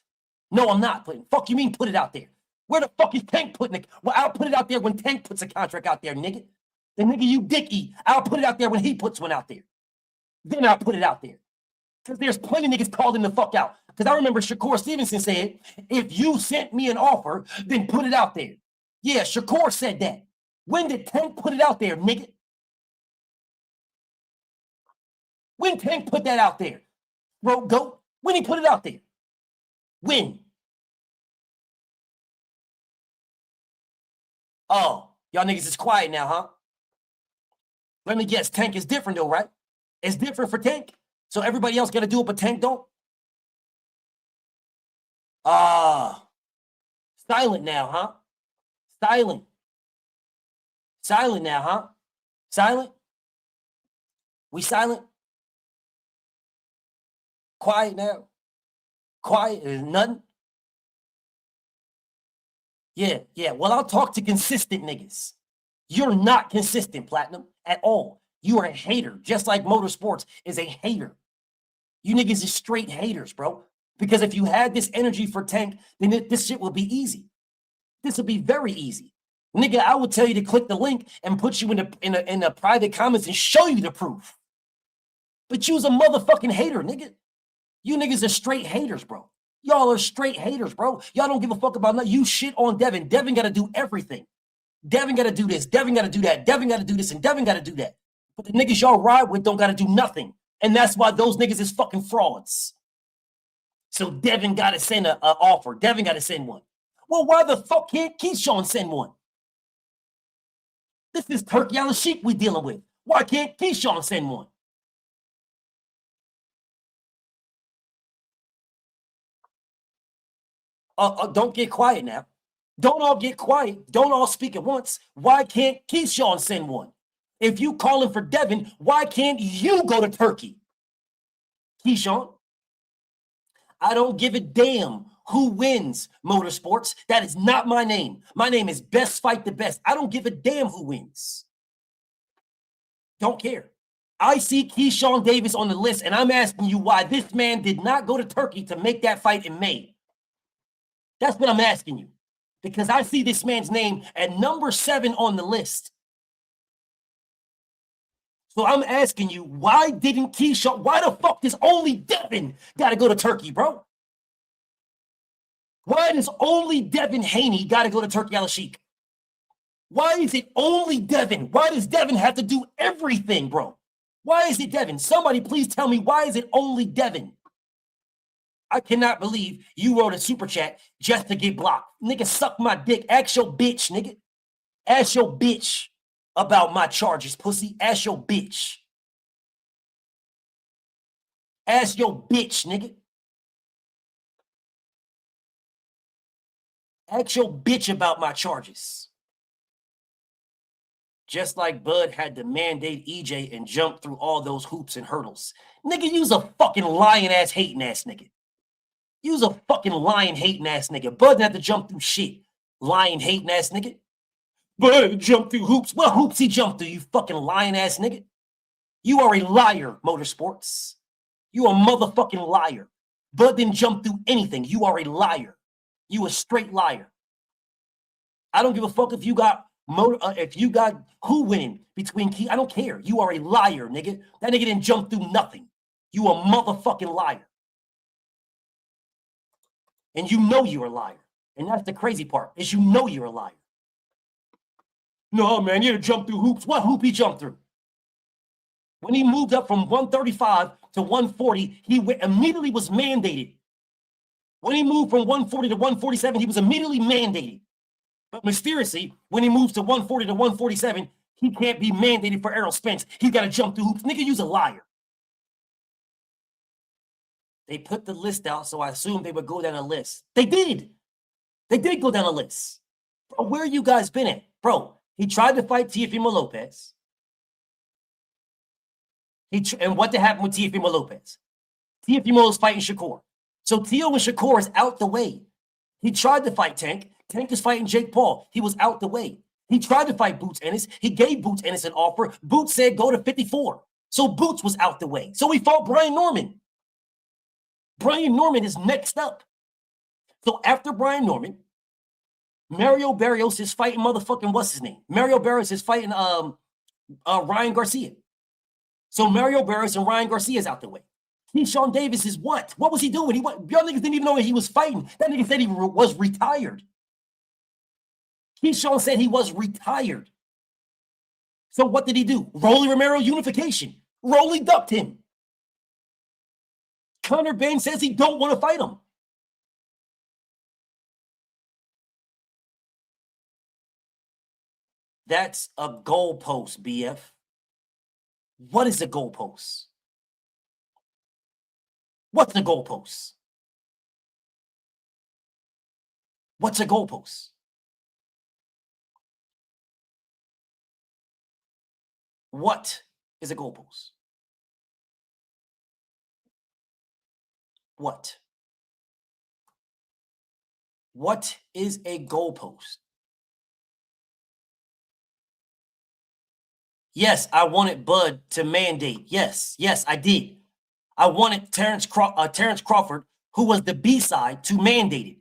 No, I'm not putting. Fuck you mean put it out there? Where the fuck is Tank putting it? Well, I'll put it out there when Tank puts a contract out there, nigga. The nigga you dick eat. I'll put it out there when he puts one out there. Then I'll put it out there. Because there's plenty of niggas calling the fuck out. Because I remember Shakur Stevenson said, if you sent me an offer, then put it out there. Yeah, Shakur said that. When did Tank put it out there, nigga? When Tank put that out there? Throat Goat? When he put it out there? When? Oh, y'all niggas is quiet now, huh? Let me guess, Tank is different though, right? It's different for Tank. So everybody else got to do it, but Tank don't? Silent now, huh? Silent. Silent now, huh? Silent? We silent? Quiet now? Quiet? There's nothing? Yeah. Well, I'll talk to consistent niggas. You're not consistent, Platinum, at all. You are a hater, just like motorsports is a hater. You niggas is straight haters, bro. Because if you had this energy for Tank, then this shit will be easy. This will be very easy. Nigga, I would tell you to click the link and put you in the private comments and show you the proof. But you's a motherfucking hater, nigga. You niggas are straight haters, bro. Y'all are straight haters, bro. Y'all don't give a fuck about nothing. You shit on Devin. Devin got to do everything. Devin got to do this. Devin got to do that. Devin got to do this and Devin got to do that. But the niggas y'all ride with don't got to do nothing. And that's why those niggas is fucking frauds. So Devin got to send an offer. Devin got to send one. Well, why the fuck can't Keyshawn send one? This is Turkey on the sheep we dealing with. Why can't Keyshawn send one? Don't get quiet now. Don't all get quiet. Don't all speak at once. Why can't Keyshawn send one? If you calling for Devin, why can't you go to Turkey? Keyshawn, I don't give a damn who wins motorsports. That is not my name. My name is Best Fight the Best. I don't give a damn who wins. Don't care. I see Keyshawn Davis on the list, and I'm asking you why this man did not go to Turkey to make that fight in May. That's what I'm asking you. Because I see this man's name at number 7 on the list. So I'm asking you, why didn't Keyshawn, why the fuck does only Devin got to go to Turkey, bro? Why does only Devin Haney got to go to Turkey Al-Sheikh? Why is it only Devin? Why does Devin have to do everything, bro? Why is it Devin? Somebody please tell me, why is it only Devin? I cannot believe you wrote a super chat just to get blocked. Nigga, suck my dick. Ask your bitch, nigga. Ask your bitch about my charges, pussy. Ask your bitch. Ask your bitch, nigga. Ask your bitch about my charges. Just like Bud had to mandate EJ and jump through all those hoops and hurdles. Nigga, you's a fucking lying ass hating ass nigga. You's a fucking lying hating ass nigga. Bud didn't have to jump through shit. Lying hating ass nigga. Bud had to jump through hoops. What hoops he jumped through, you fucking lying ass nigga? You are a liar, Motorsports. You a motherfucking liar. Bud didn't jump through anything. You are a liar. You a straight liar. I don't give a fuck if you got who winning between Key. I don't care. You are a liar, nigga. That nigga didn't jump through nothing. You a motherfucking liar. And you know you're a liar. And that's the crazy part, is you know you're a liar. No, man, you had to jump through hoops. What hoop he jumped through? When he moved up from 135 to 140, he immediately was mandated. When he moved from 140 to 147, he was immediately mandated. But mysteriously, when he moves to 140 to 147, he can't be mandated for Errol Spence. He's got to jump through hoops. Nigga, you's a liar. They put the list out, so I assumed they would go down a list. They did. They did go down a list. Bro, where you guys been at? Bro, he tried to fight Teofimo Lopez. And what happened with Teofimo Lopez? Teofimo is fighting Shakur. So Teo and Shakur is out the way. He tried to fight Tank. Tank is fighting Jake Paul. He was out the way. He tried to fight Boots Ennis. He gave Boots Ennis an offer. Boots said go to 54. So Boots was out the way. So he fought Brian Norman. Brian Norman is next up. So after Brian Norman, Mario Barrios is fighting motherfucking what's his name? Mario Barrios is fighting Ryan Garcia. So Mario Barrios and Ryan Garcia is out the way. Keyshawn Davis is what? What was he doing? Y'all niggas didn't even know that he was fighting. That nigga said he was retired. Keyshawn said he was retired. So what did he do? Rolly Romero unification. Rolly ducked him. Conor Bain says he don't want to fight him. That's a goalpost, BF. What is a goalpost? What's the goalpost? What's a goalpost? What is a goalpost? What? What is a goalpost? Yes, I wanted Bud to mandate. Yes, I did. I wanted Terrence Crawford, who was the B-side, to mandate it.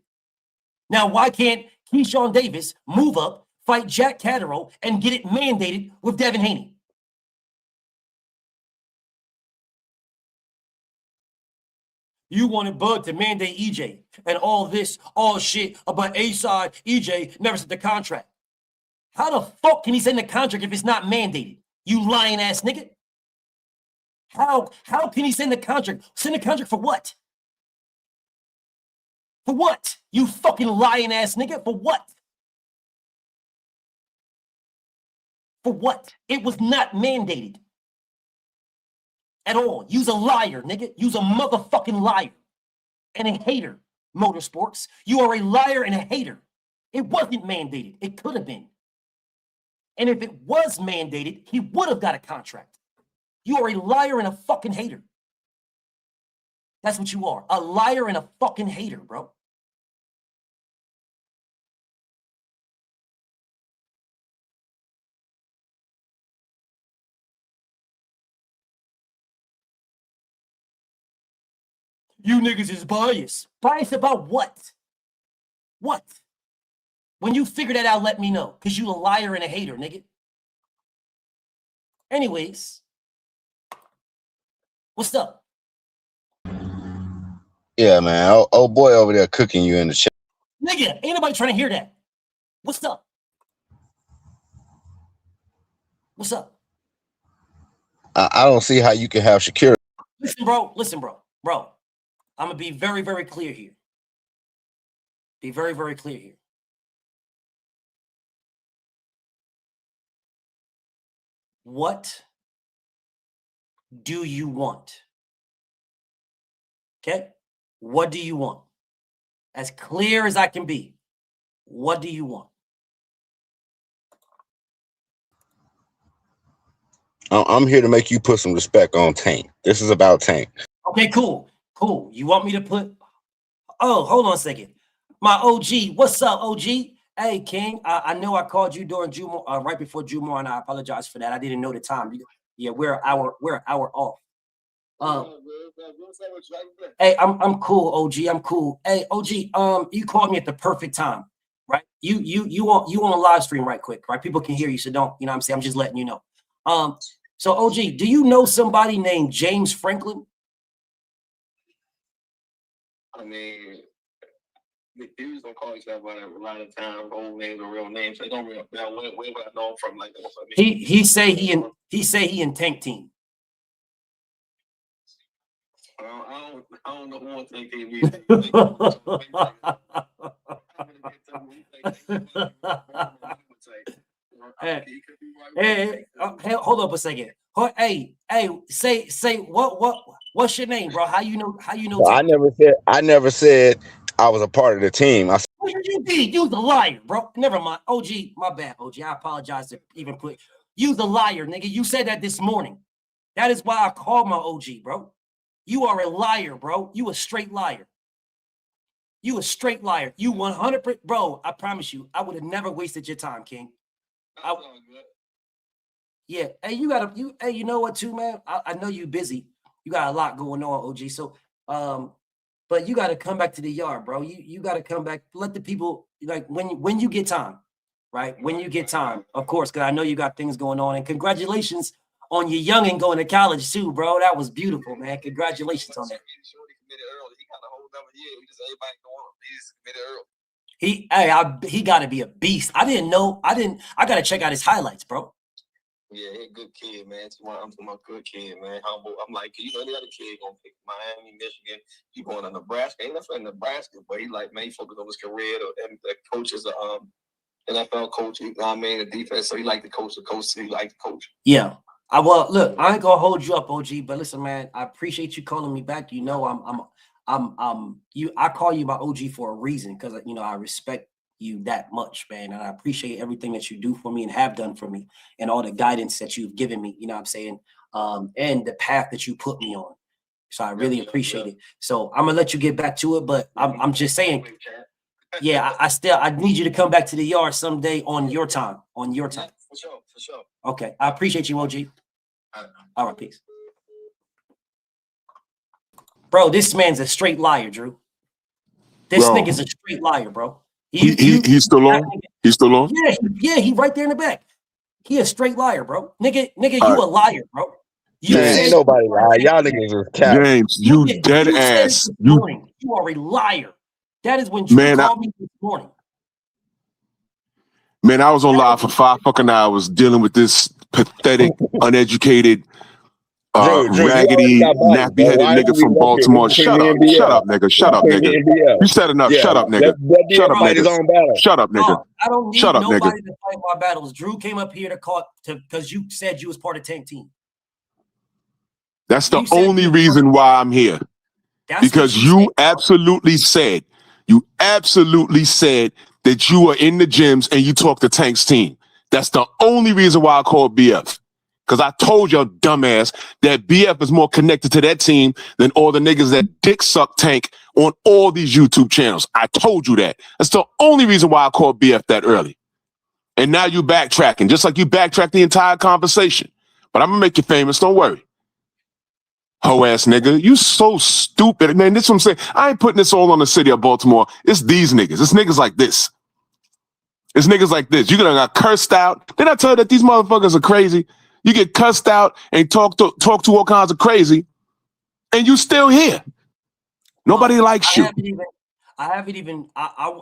Now, why can't Keyshawn Davis move up, fight Jack Catterall, and get it mandated with Devin Haney? You wanted Bud to mandate EJ and all this, all shit about A-side, EJ never sent the contract. How the fuck can he send the contract if it's not mandated? You lying ass nigga. How can he send the contract? Send the contract for what? For what? You fucking lying ass nigga. For what? For what? It was not mandated. At all. You's a liar, nigga. You's a motherfucking liar. And a hater, Motorsports. You are a liar and a hater. It wasn't mandated. It could have been. And if it was mandated, he would have got a contract. You are a liar and a fucking hater. That's what you are. A liar and a fucking hater, bro. You niggas is biased. Biased about what? What? When you figure that out, let me know. Because you a liar and a hater, nigga. Anyways. What's up? Yeah, man. Oh boy over there cooking you in the chat. Nigga, ain't nobody trying to hear that. What's up? What's up? I don't see how you can have Shakira. Listen, bro. Listen, bro. Bro, I'm going to be very, very clear here. Be very, very clear here. What do you want? Okay? What do you want? As clear as I can be. What do you want? I'm here to make you put some respect on Tank. This is about Tank. Okay, cool. Cool. You want me to put... Oh, hold on a second. My OG. What's up, OG? Hey, King. I know I called you during Jumor, right before Jumor, and I apologize for that. I didn't know the time. Yeah, we're an hour off. Hey, I'm cool, OG. I'm cool. Hey, OG, you called me at the perfect time, right? You on a live stream right quick, right? People can hear you, so don't, you know what I'm saying? I'm just letting you know. So OG, do you know somebody named James Franklin? I mean, they was gonna call each other a lot of times, old names or real names. They don't real. Where would I know him from? Like, I mean, He say he in Tank Team. I don't know who wants to take Hey, hold up a second. Hey, say what's your name, bro? How you know? Well, I never said I was a part of the team. I You did. You the liar, bro. Never mind. OG, my bad, OG. I apologize to even put you the liar, nigga. You said that this morning. That is why I called my OG, bro. You are a liar, bro. You a straight liar. You a straight liar. You 100%, bro. I promise you, I would have never wasted your time, King. Yeah. Hey, hey, you know what, too, man? I know you busy. You got a lot going on, OG. So, but you got to come back to the yard, bro. You got to come back. Let the people, like, when you get time, right? When you get time, of course, because I know you got things going on. And congratulations on your youngin' going to college too, bro. That was beautiful, man. Congratulations on that. He got to be a beast. I didn't know. I got to check out his highlights, bro. Yeah, he a good kid, man. I'm a good kid, man. Humble. I'm like, you know, any other kid gonna pick Miami, Michigan. He going to Nebraska. Ain't nothing in Nebraska, but he like, man, he focused on his career. And the coach is a NFL coach. You know what I mean? The defense. So he like the coach. So he like the coach. Yeah. Well, look, I ain't gonna hold you up, OG. But listen, man, I appreciate you calling me back. You know, I call you my OG for a reason, because you know I respect you that much, man, and I appreciate everything that you do for me and have done for me, and all the guidance that you've given me. You know what I'm saying? And the path that you put me on. So I really appreciate it. So I'm gonna let you get back to it, but I'm just saying, yeah, I need you to come back to the yard someday on your time. On your time. For sure. Okay, I appreciate you, OG. All right, peace. Bro, this man's a straight liar, Drew. This nigga's a straight liar, bro. He's still on? He's still on? Yeah, he right there in the back. He a straight liar, bro. Nigga, you a liar, bro. You ain't nobody lie. Y'all niggas is cap. James, you dead ass. You are a liar. That is when Drew called me this morning. Man, I was on live for 5 fucking hours dealing with this pathetic, uneducated, raggedy, nappy-headed nigga from Baltimore. Shut up, nigga. Shut up, nigga. You said enough. Shut up, nigga. Shut up, nigga. Shut up, nigga. I don't need nobody to fight my battles. Drew came up here because you said you was part of Tank Team. That's the only reason why I'm here. Because you absolutely said that you are in the gyms and you talk to Tank's team. That's the only reason why I called BF. Because I told your dumbass that BF is more connected to that team than all the niggas that dick suck Tank on all these YouTube channels. I told you that. That's the only reason why I called BF that early. And now you backtracking, just like you backtracked the entire conversation. But I'm going to make you famous. Don't worry. Hoe ass nigga. You so stupid. Man, this is what I'm saying. I ain't putting this all on the city of Baltimore. It's these niggas. It's niggas like this. It's niggas like this. You got cursed out. Did I tell you that these motherfuckers are crazy? You get cussed out and talk to all kinds of crazy, and you still here. Nobody likes you.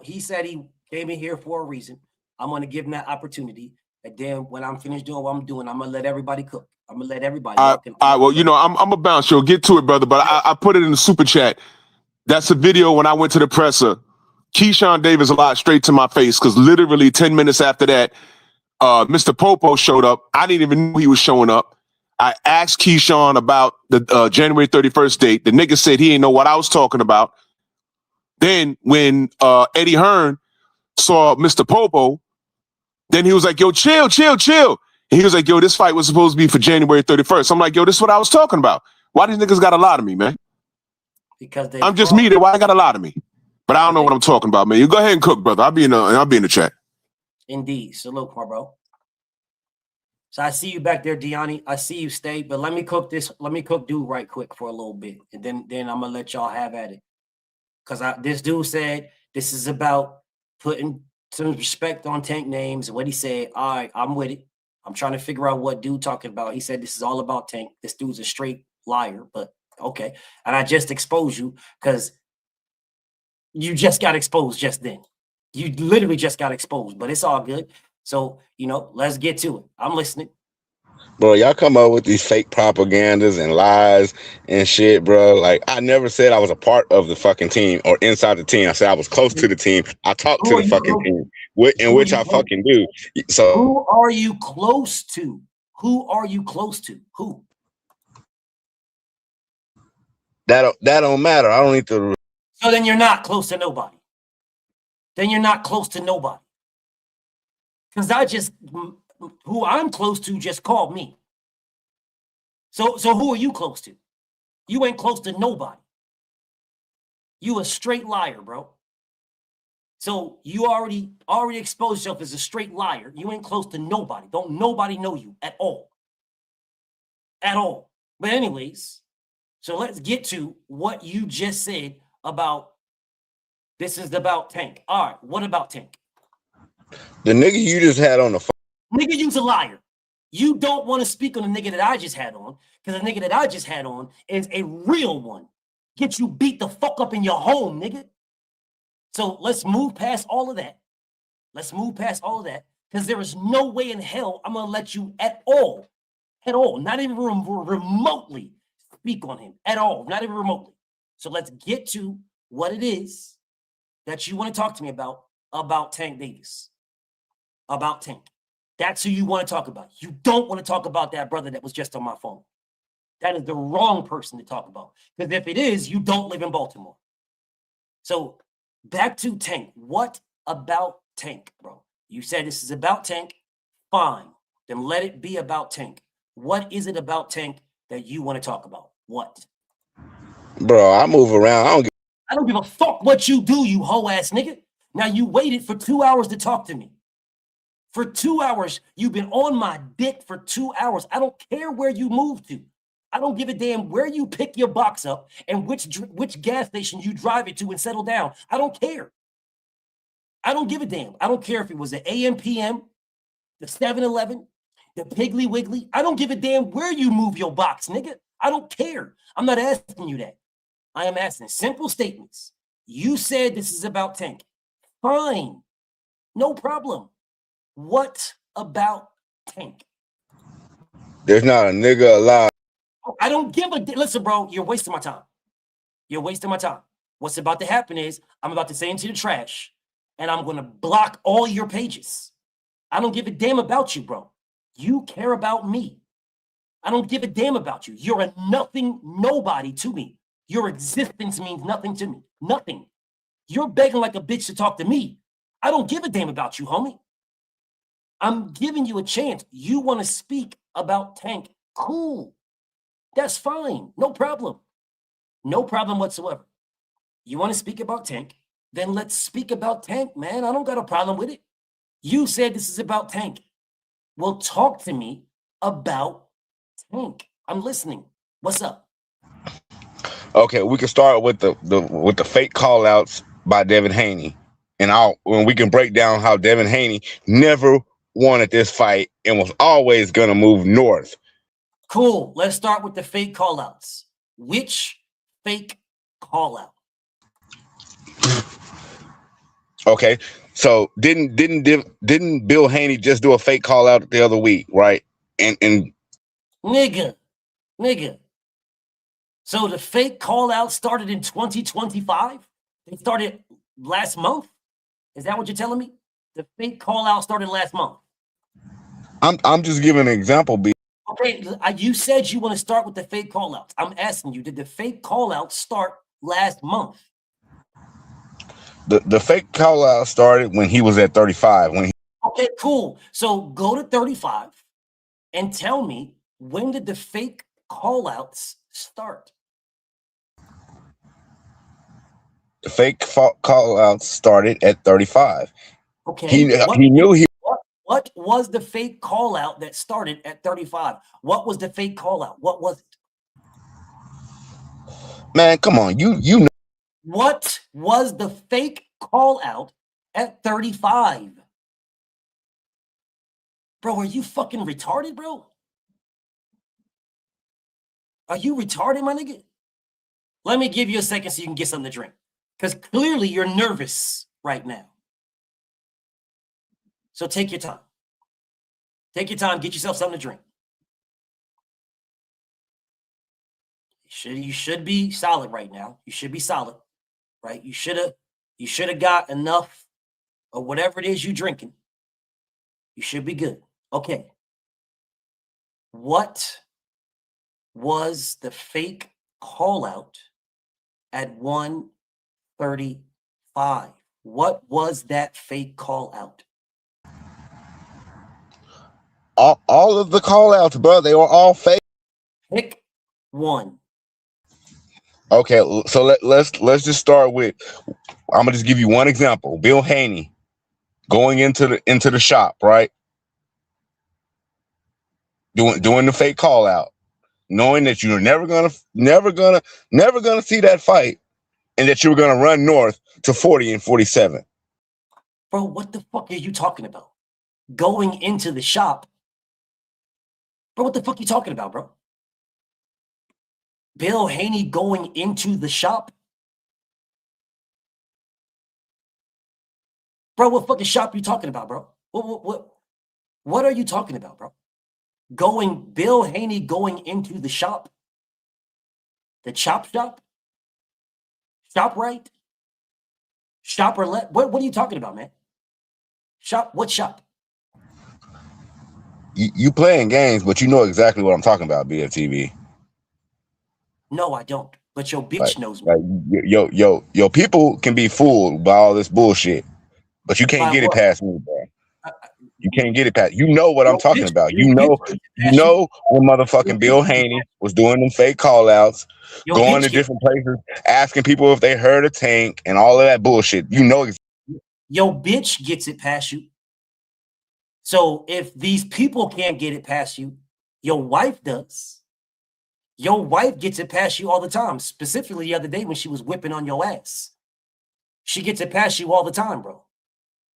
He said he came in here for a reason. I'm going to give him that opportunity. And then when I'm finished doing what I'm doing, I'm going to let everybody cook. I'm going to let everybody. All right, well, you know, I'm a bounce. You'll get to it, brother, but I put it in the super chat. That's a video when I went to the presser. Keyshawn Davis lied straight to my face because literally 10 minutes after that, Mr. Popo showed up. I didn't even know he was showing up. I asked Keyshawn about the January 31st date. The nigga said he didn't know what I was talking about. Then when Eddie Hearn saw Mr. Popo, then he was like, yo, chill. And he was like, yo, this fight was supposed to be for January 31st. I'm like, yo, this is what I was talking about. Why these niggas got a lot of me, man? Because I'm just me. Why I got a lot of me? But I don't know what I'm talking about, man. You go ahead and cook, brother. I'll be in the chat. Indeed. Salute, my bro. So I see you back there, Deani. I see you stay, but let me cook dude right quick for a little bit. And then I'm going to let y'all have at it. Because this dude said this is about putting some respect on Tank names. What he said, all right, I'm with it. I'm trying to figure out what dude talking about. He said this is all about Tank. This dude's a straight liar, but okay. And I just exposed you because you just got exposed just then. You literally just got exposed, but it's all good. So, you know, let's get to it. I'm listening. Bro, y'all come up with these fake propagandas and lies and shit, bro. Like, I never said I was a part of the fucking team or inside the team. I said I was close to the team. I talked to the fucking team, which I fucking do. So, who are you close to? Who are you close to? Who? That don't matter. I don't need to. So then you're not close to nobody. Because who I'm close to just called me. So who are you close to? You ain't close to nobody. You a straight liar, bro. So you already exposed yourself as a straight liar. You ain't close to nobody. Don't nobody know you at all. At all. But anyways, so let's get to what you just said about this is about Tank. All right, what about Tank? The nigga you just had on the phone. Nigga, you's a liar. You don't want to speak on the nigga that I just had on, because the nigga that I just had on is a real one. Get you beat the fuck up in your home, nigga. So let's move past all of that. Because there is no way in hell I'm going to let you at all, not even remotely speak on him at all, not even remotely. So let's get to what it is that you want to talk to me about Tank Davis, about Tank. That's who you want to talk about. You don't want to talk about that brother that was just on my phone. That is the wrong person to talk about. Because if it is, you don't live in Baltimore. So back to Tank. What about Tank, bro? You said this is about Tank. Fine. Then let it be about Tank. What is it about Tank that you want to talk about? What? Bro, I move around. I don't give a fuck what you do, you hoe ass nigga. Now you waited for 2 hours to talk to me. For 2 hours, you've been on my dick for 2 hours. I don't care where you move to. I don't give a damn where you pick your box up and which gas station you drive it to and settle down. I don't care. I don't give a damn. I don't care if it was the AM, PM, the 7-Eleven, the Piggly Wiggly. I don't give a damn where you move your box, nigga. I don't care. I'm not asking you that. I am asking simple statements. You said this is about Tank. Fine. No problem. What about Tank? There's not a nigga alive. I don't give a listen, bro. You're wasting my time. What's about to happen is I'm about to send into the trash, and I'm going to block all your pages. I don't give a damn about you, bro. You care about me. I don't give a damn about you. You're a nothing, nobody to me. Your existence means nothing to me. Nothing. You're begging like a bitch to talk to me. I don't give a damn about you, homie. I'm giving you a chance. You want to speak about Tank. Cool. That's fine. No problem. No problem whatsoever. You want to speak about Tank? Then let's speak about Tank, man. I don't got a problem with it. You said this is about Tank. Well, talk to me about Tank. I'm listening. What's up? Okay, we can start with the fake call outs by Devin Haney. And when we can break down how Devin Haney never wanted this fight and was always gonna move north. Cool. Let's start with the fake call outs. Which fake call out? Okay, so didn't Bill Haney just do a fake call out the other week, right? And Nigga. So the fake call out started in 2025? It started last month? Is that what you're telling me? The fake call out started last month. I'm just giving an example, B. Okay, you said you want to start with the fake call outs. I'm asking you, did the fake call out start last month? The fake call out started when he was at 35. Okay, cool. So go to 35 and tell me, when did the fake call outs start? The fake call outs started at 35. Okay. He knew he. What was the fake call out that started at 35? What was the fake call out? What was it? Man, come on. You know. What was the fake call out at 35? Bro, are you fucking retarded, bro? Are you retarded, my nigga? Let me give you a second so you can get something to drink. Because clearly you're nervous right now. So take your time. Take your time, get yourself something to drink. You should be solid right now. You should be solid, right? You should have got enough of whatever it is you're drinking. You should be good. Okay. What was the fake call out at 135? What was that fake call out? All of the call outs, bro, they were all fake. Pick one. Okay, so let's just start with, I'm gonna just give you one example. Bill Haney going into the shop, right? Doing the fake call out, knowing that you're never gonna see that fight, and that you were gonna run north to 40 and 47. Bro, what the fuck are you talking about? Going into the shop? Bro, what the fuck are you talking about, bro? Bill Haney going into the shop? Bro, what fucking shop are you talking about, bro? What are you talking about, bro? Bill Haney going into the shop? The chop shop? Shop right? Shop or let? What are you talking about, man? Shop? What shop? You playing games, but you know exactly what I'm talking about, BFTV. No, I don't. But your bitch knows me. Yo, people can be fooled by all this bullshit, but you can't get it past me, bro. You can't get it past. You know what I'm talking about. You know when motherfucking Bill Haney was doing them fake call outs, going to different places, asking people if they heard a Tank and all of that bullshit. You know exactly. Your bitch gets it past you. So if these people can't get it past you, your wife does. Your wife gets it past you all the time. Specifically the other day when she was whipping on your ass. She gets it past you all the time, bro.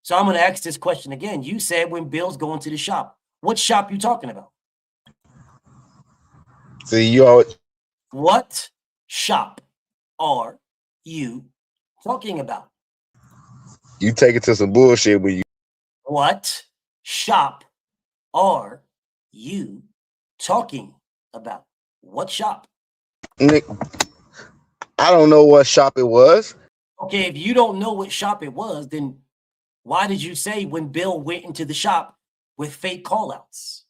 So I'm going to ask this question again. You said when Bill's going to the shop. What shop you talking about? See, what shop are you talking about? You take it to some bullshit when you. What shop are you talking about? What shop? Nick, I don't know what shop it was. Okay, if you don't know what shop it was, then why did you say when Bill went into the shop with fake callouts?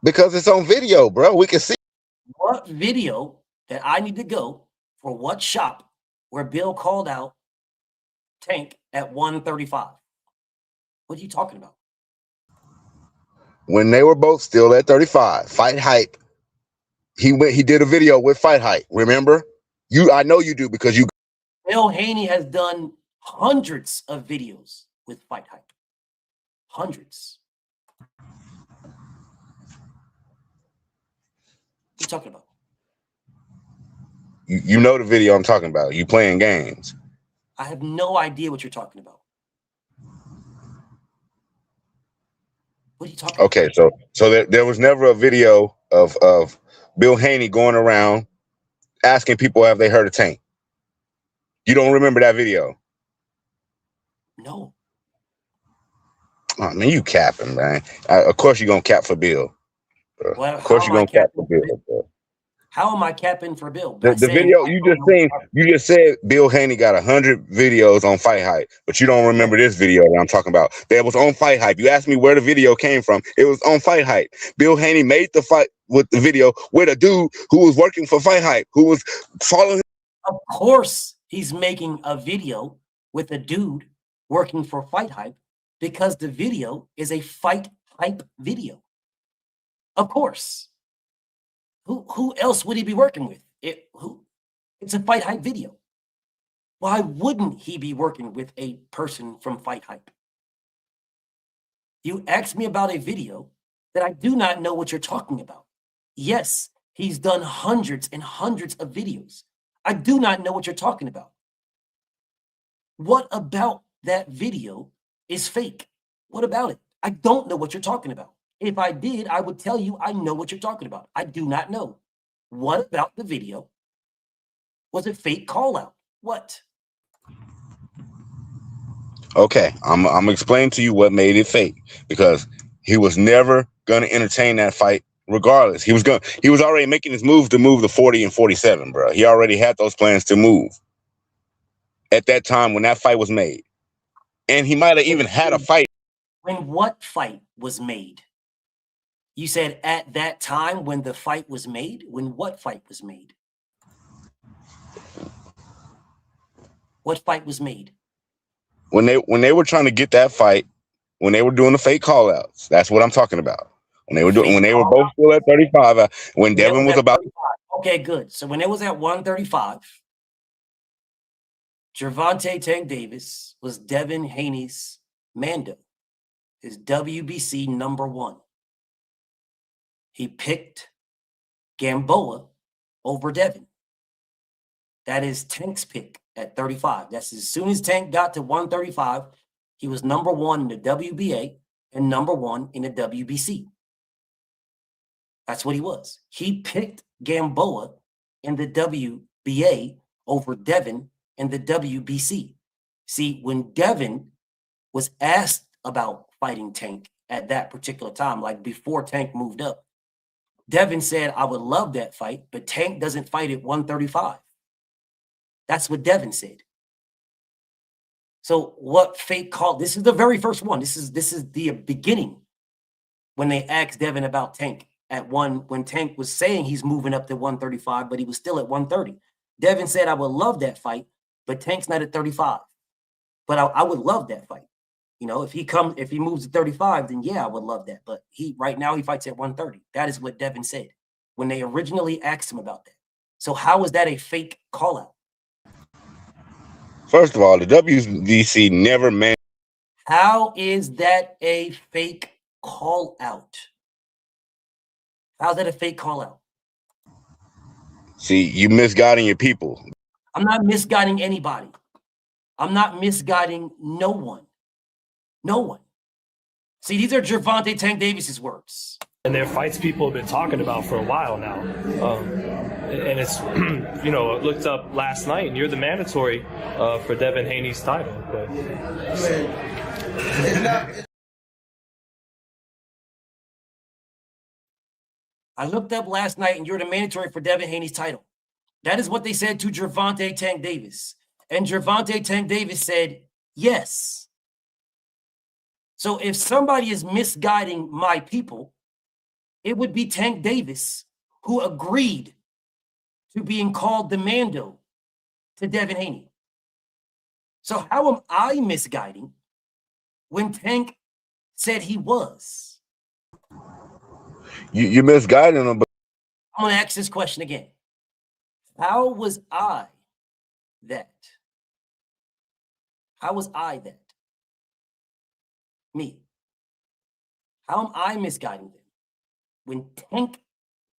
Because it's on video, bro. We can see. What video that I need to go for what shop where Bill called out Tank at 135. What are you talking about? When they were both still at 35, Fight Hype. He did a video with Fight Hype. Remember? I know you do because you. Bill Haney has done hundreds of videos with Fight Hype. Hundreds. What are you talking about? You know the video I'm talking about. You playing games. I have no idea what you're talking about. What are you talking about? Okay, so there was never a video of Bill Haney going around asking people have they heard of Tank. You don't remember that video? No. Oh man, you capping, man. Of course you're gonna cap for Bill. Well, of course you're gonna cap for Bill. Bro. How am I capping for Bill? The video you just said Bill Haney got 100 videos on Fight Hype, but you don't remember this video that I'm talking about. That was on Fight Hype. You asked me where the video came from. It was on Fight Hype. Bill Haney made the fight with the video with a dude who was working for Fight Hype, who was following him. Of course he's making a video with a dude working for Fight Hype because the video is a Fight Hype video. Of course. Who else would he be working with? It's a Fight Hype video. Why wouldn't he be working with a person from Fight Hype? You asked me about a video that I do not know what you're talking about. Yes, he's done hundreds and hundreds of videos. I do not know what you're talking about. What about that video is fake? What about it? I don't know what you're talking about. If I did, I would tell you I know what you're talking about. I do not know. What about the video was a fake call out? What? Okay, I'm gonna explain to you what made it fake, because he was never gonna entertain that fight regardless. He was already making his move to move the 40 and 47, bro. He already had those plans to move at that time when that fight was made. And he might have even had a fight. When what fight was made? You said at that time when the fight was made? When what fight was made? What fight was made? When they were trying to get that fight, when they were doing the fake call outs. That's what I'm talking about. When they were both still at 35, when Devin was about. Okay, good. So when it was at 135, Gervonta Tank Davis was Devin Haney's Mando, his WBC #1. He picked Gamboa over Devin. That is Tank's pick at 35. That's as soon as Tank got to 135, he was #1 in the WBA and #1 in the WBC. That's what he was. He picked Gamboa in the WBA over Devin in the WBC. See, when Devin was asked about fighting Tank at that particular time, like before Tank moved up, Devin said, I would love that fight, but Tank doesn't fight at 135. That's what Devin said. So what fake call? This is the very first one. This is the beginning when they asked Devin about Tank at when Tank was saying he's moving up to 135, but he was still at 130. Devin said, I would love that fight, but Tank's not at 35. But I would love that fight. You know, if he moves to 35, then yeah, I would love that. But right now he fights at 130. That is what Devin said when they originally asked him about that. So how is that a fake call out? First of all, the WBC never meant. How is that a fake call out? How's that a fake call out? See, you misguiding your people. I'm not misguiding anybody. I'm not misguiding no one. No one. See, these are Gervonta Tank Davis's words. And they're fights people have been talking about for a while now. And it's, looked up last night, and you're the mandatory for Devin Haney's title. But I looked up last night, and you're the mandatory for Devin Haney's title. That is what they said to Gervonta Tank Davis. And Gervonta Tank Davis said, yes. So if somebody is misguiding my people, it would be Tank Davis who agreed to being called the Mando to Devin Haney. So how am I misguiding when Tank said he was? You misguiding him, but I'm going to ask this question again. How was I that? How was I that? Me. How am I misguiding them? When Tank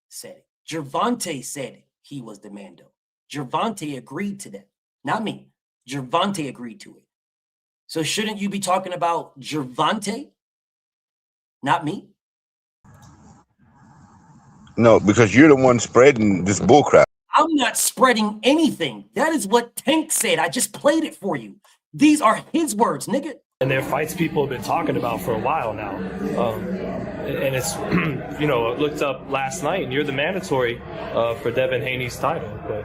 said it, Gervonta said he was the Mando. Gervonta agreed to that. Not me. Gervonta agreed to it. So shouldn't you be talking about Gervonta? Not me? no, because you're the one spreading this bullcrap. I'm not spreading anything. That is what Tank said. I just played it for you. These are his words, nigga. And they're fights people have been talking about for a while now. And it's, you know, I looked up last night, and you're the mandatory for Devin Haney's title. But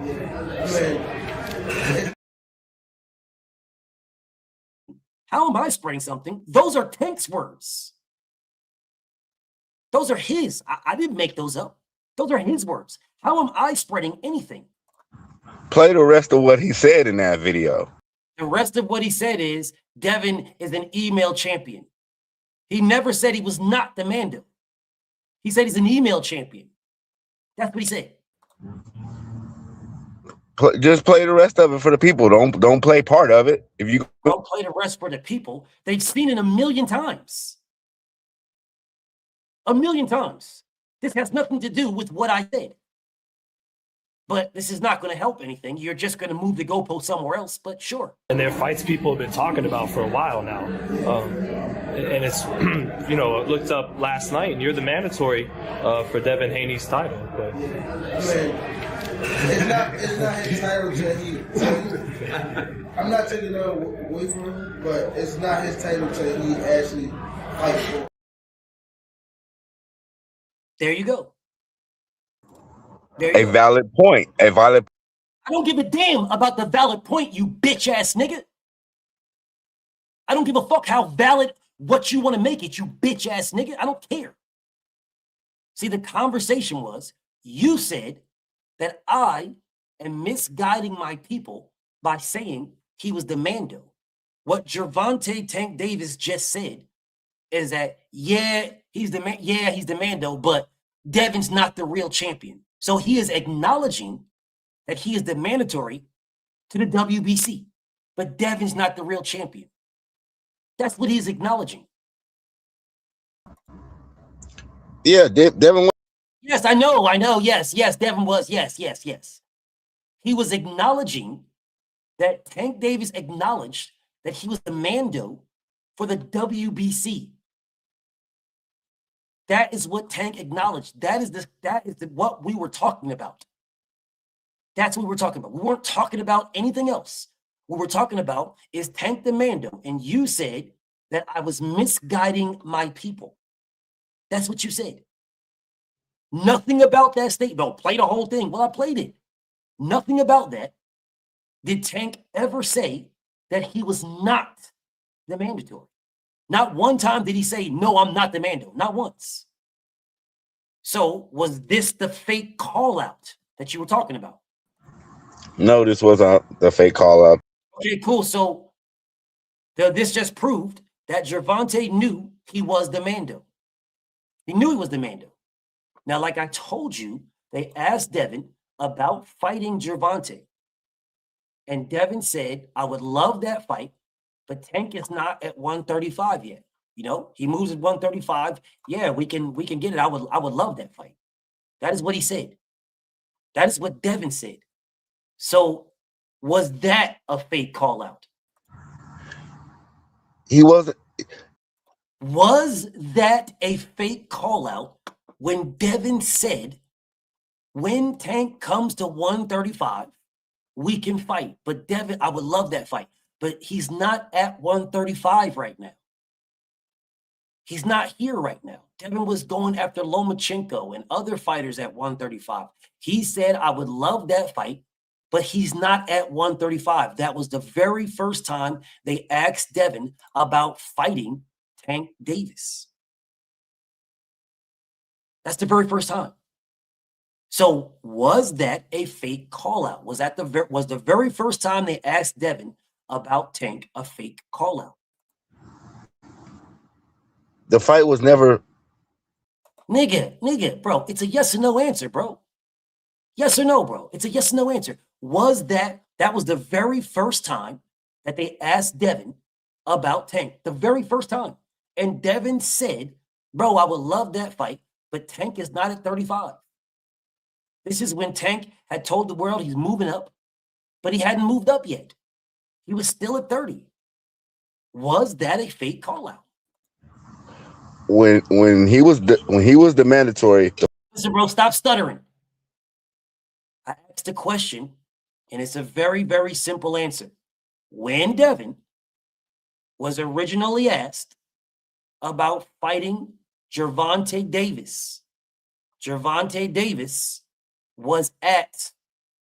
how am I spreading something? Those are Tank's words. Those are his. I didn't make those up. Those are his words. How am I spreading anything? Play the rest of what he said in that video. The rest of what he said is Devin is an email champion. He never said he was not the Mando. He said he's an email champion. That's what he said. Just play the rest of it for the people. Don't play part of it. If you don't play the rest for the people, they've seen it a million times. A million times. This has nothing to do with what I said. But this is not going to help anything. You're just going to move the goalpost somewhere else, but sure. And they're fights people have been talking about for a while now. And it's, you know, I looked up last night, and you're the mandatory for Devin Haney's title. But it's not his title till he. I'm not taking it away from him, but it's not his title till he actually fights for. There you go. A valid point. A valid. I don't give a damn about the valid point, you bitch ass nigga. I don't give a fuck how valid what you want to make it, you bitch ass nigga. I don't care. See, the conversation was you said that I am misguiding my people by saying he was the Mando. What Gervonta Tank Davis just said is that, he's the Mando, but Devin's not the real champion. So he is acknowledging that he is the mandatory to the WBC, but Devin's not the real champion. That's what he's acknowledging. Yeah, Devin was. Yes, I know. Yes, Devin was. Yes. He was acknowledging that Tank Davis acknowledged that he was the Mando for the WBC. That is what Tank acknowledged. That is what we were talking about. That's what we were talking about. We weren't talking about anything else. What we're talking about is Tank the Mando. And you said that I was misguiding my people. That's what you said. Nothing about that statement. Don't play the whole thing. Well, I played it. Nothing about that did Tank ever say that he was not the mandatory. Not one time did he say, no, I'm not the Mando. Not once. So was this the fake call out that you were talking about? No, this wasn't the fake call out. Okay, cool. So this just proved that Gervonta knew he was the Mando. He knew he was the Mando. Now, like I told you, they asked Devin about fighting Gervonta. And Devin said, I would love that fight, but Tank is not at 135 yet. You know, he moves at 135. Yeah, we can get it. I would love that fight. That is what he said. That is what Devin said. So was that a fake call out? He wasn't. Was that a fake call out when Devin said, when Tank comes to 135, we can fight? But Devin, I would love that fight. But he's not at 135 right now. He's not here right now. Devin was going after Lomachenko and other fighters at 135. He said, I would love that fight, but he's not at 135. That was the very first time they asked Devin about fighting Tank Davis. That's the very first time. So was that a fake call out? Was the very first time they asked Devin about Tank a fake call out? The fight was never. Nigga, bro, it's a yes or no answer, bro. Yes or no, bro. It's a yes or no answer. Was that was the very first time that they asked Devin about Tank, the very first time. And Devin said, bro, I would love that fight, but Tank is not at 35. This is when Tank had told the world he's moving up, but he hadn't moved up yet. He was still at 30. Was that a fake call out? When he was the mandatory. Listen, bro, stop stuttering. I asked a question, and it's a very, very simple answer. When Devin was originally asked about fighting Gervonta Davis, Gervonta Davis was at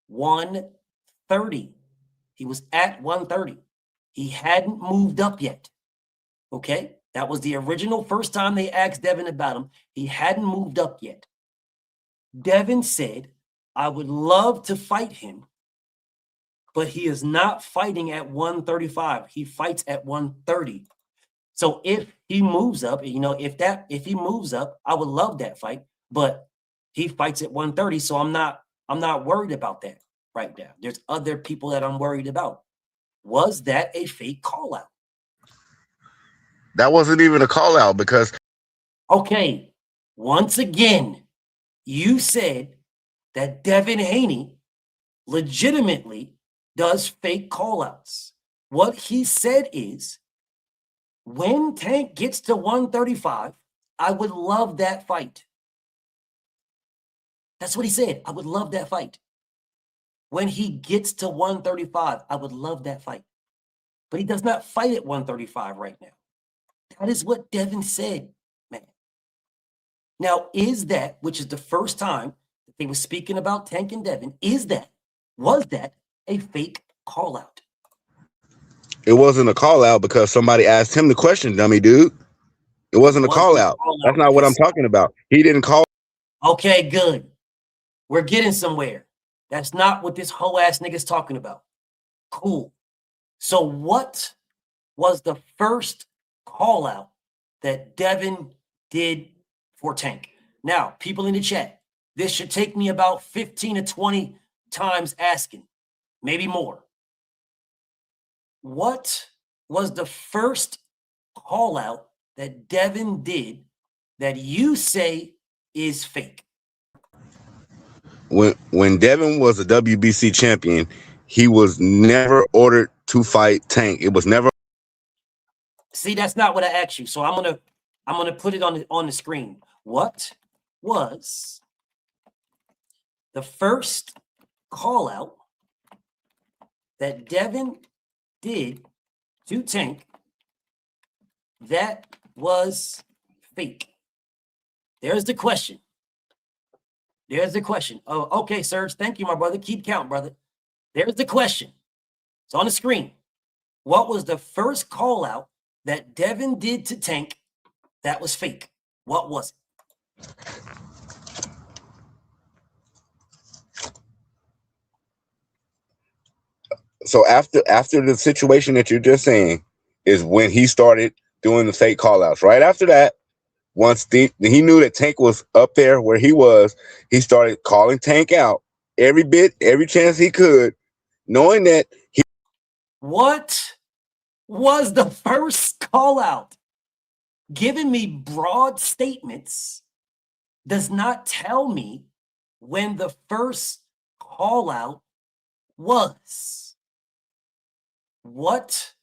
130. He was at 130. He hadn't moved up yet. Okay? That was the original first time they asked Devin about him. He hadn't moved up yet. Devin said, I would love to fight him, but he is not fighting at 135. He fights at 130. So if he moves up, if he moves up, I would love that fight, but he fights at 130. So I'm not worried about that right now. There's other people that I'm worried about. Was that a fake call out? That wasn't even a call out because. Okay, once again, you said that Devin Haney legitimately does fake call outs. What he said is, when Tank gets to 135, I would love that fight. That's what he said. I would love that fight. When he gets to 135, I would love that fight. But he does not fight at 135 right now. That is what Devin said, man. Now, is that, which is the first time that they were speaking about Tank and Devin, was that a fake call out? It wasn't a call out because somebody asked him the question, dummy dude. It wasn't a call out. That's not what I'm talking about. He didn't call. Okay, good. We're getting somewhere. That's not what this whole ass nigga's talking about. Cool. So what was the first call out that Devin did for Tank? Now, people in the chat, this should take me about 15 to 20 times asking, maybe more. What was the first call out that Devin did that you say is fake? When Devin was a WBC champion, he was never ordered to fight Tank. It was never. See, that's not what I asked you. So I'm gonna put it on the screen. What was the first call out that Devin did to Tank that was fake? There's the question. There's the question. Oh, okay, Serge. Thank you, my brother. Keep count, brother. There's the question. It's on the screen. What was the first call out that Devin did to Tank that was fake? What was it? So after the situation that you're just saying is when he started doing the fake call outs. Right after that, once he knew that Tank was up there where he was, he started calling Tank out every chance he could, knowing that he. What was the first call out? Giving me broad statements does not tell me when the first call out was. What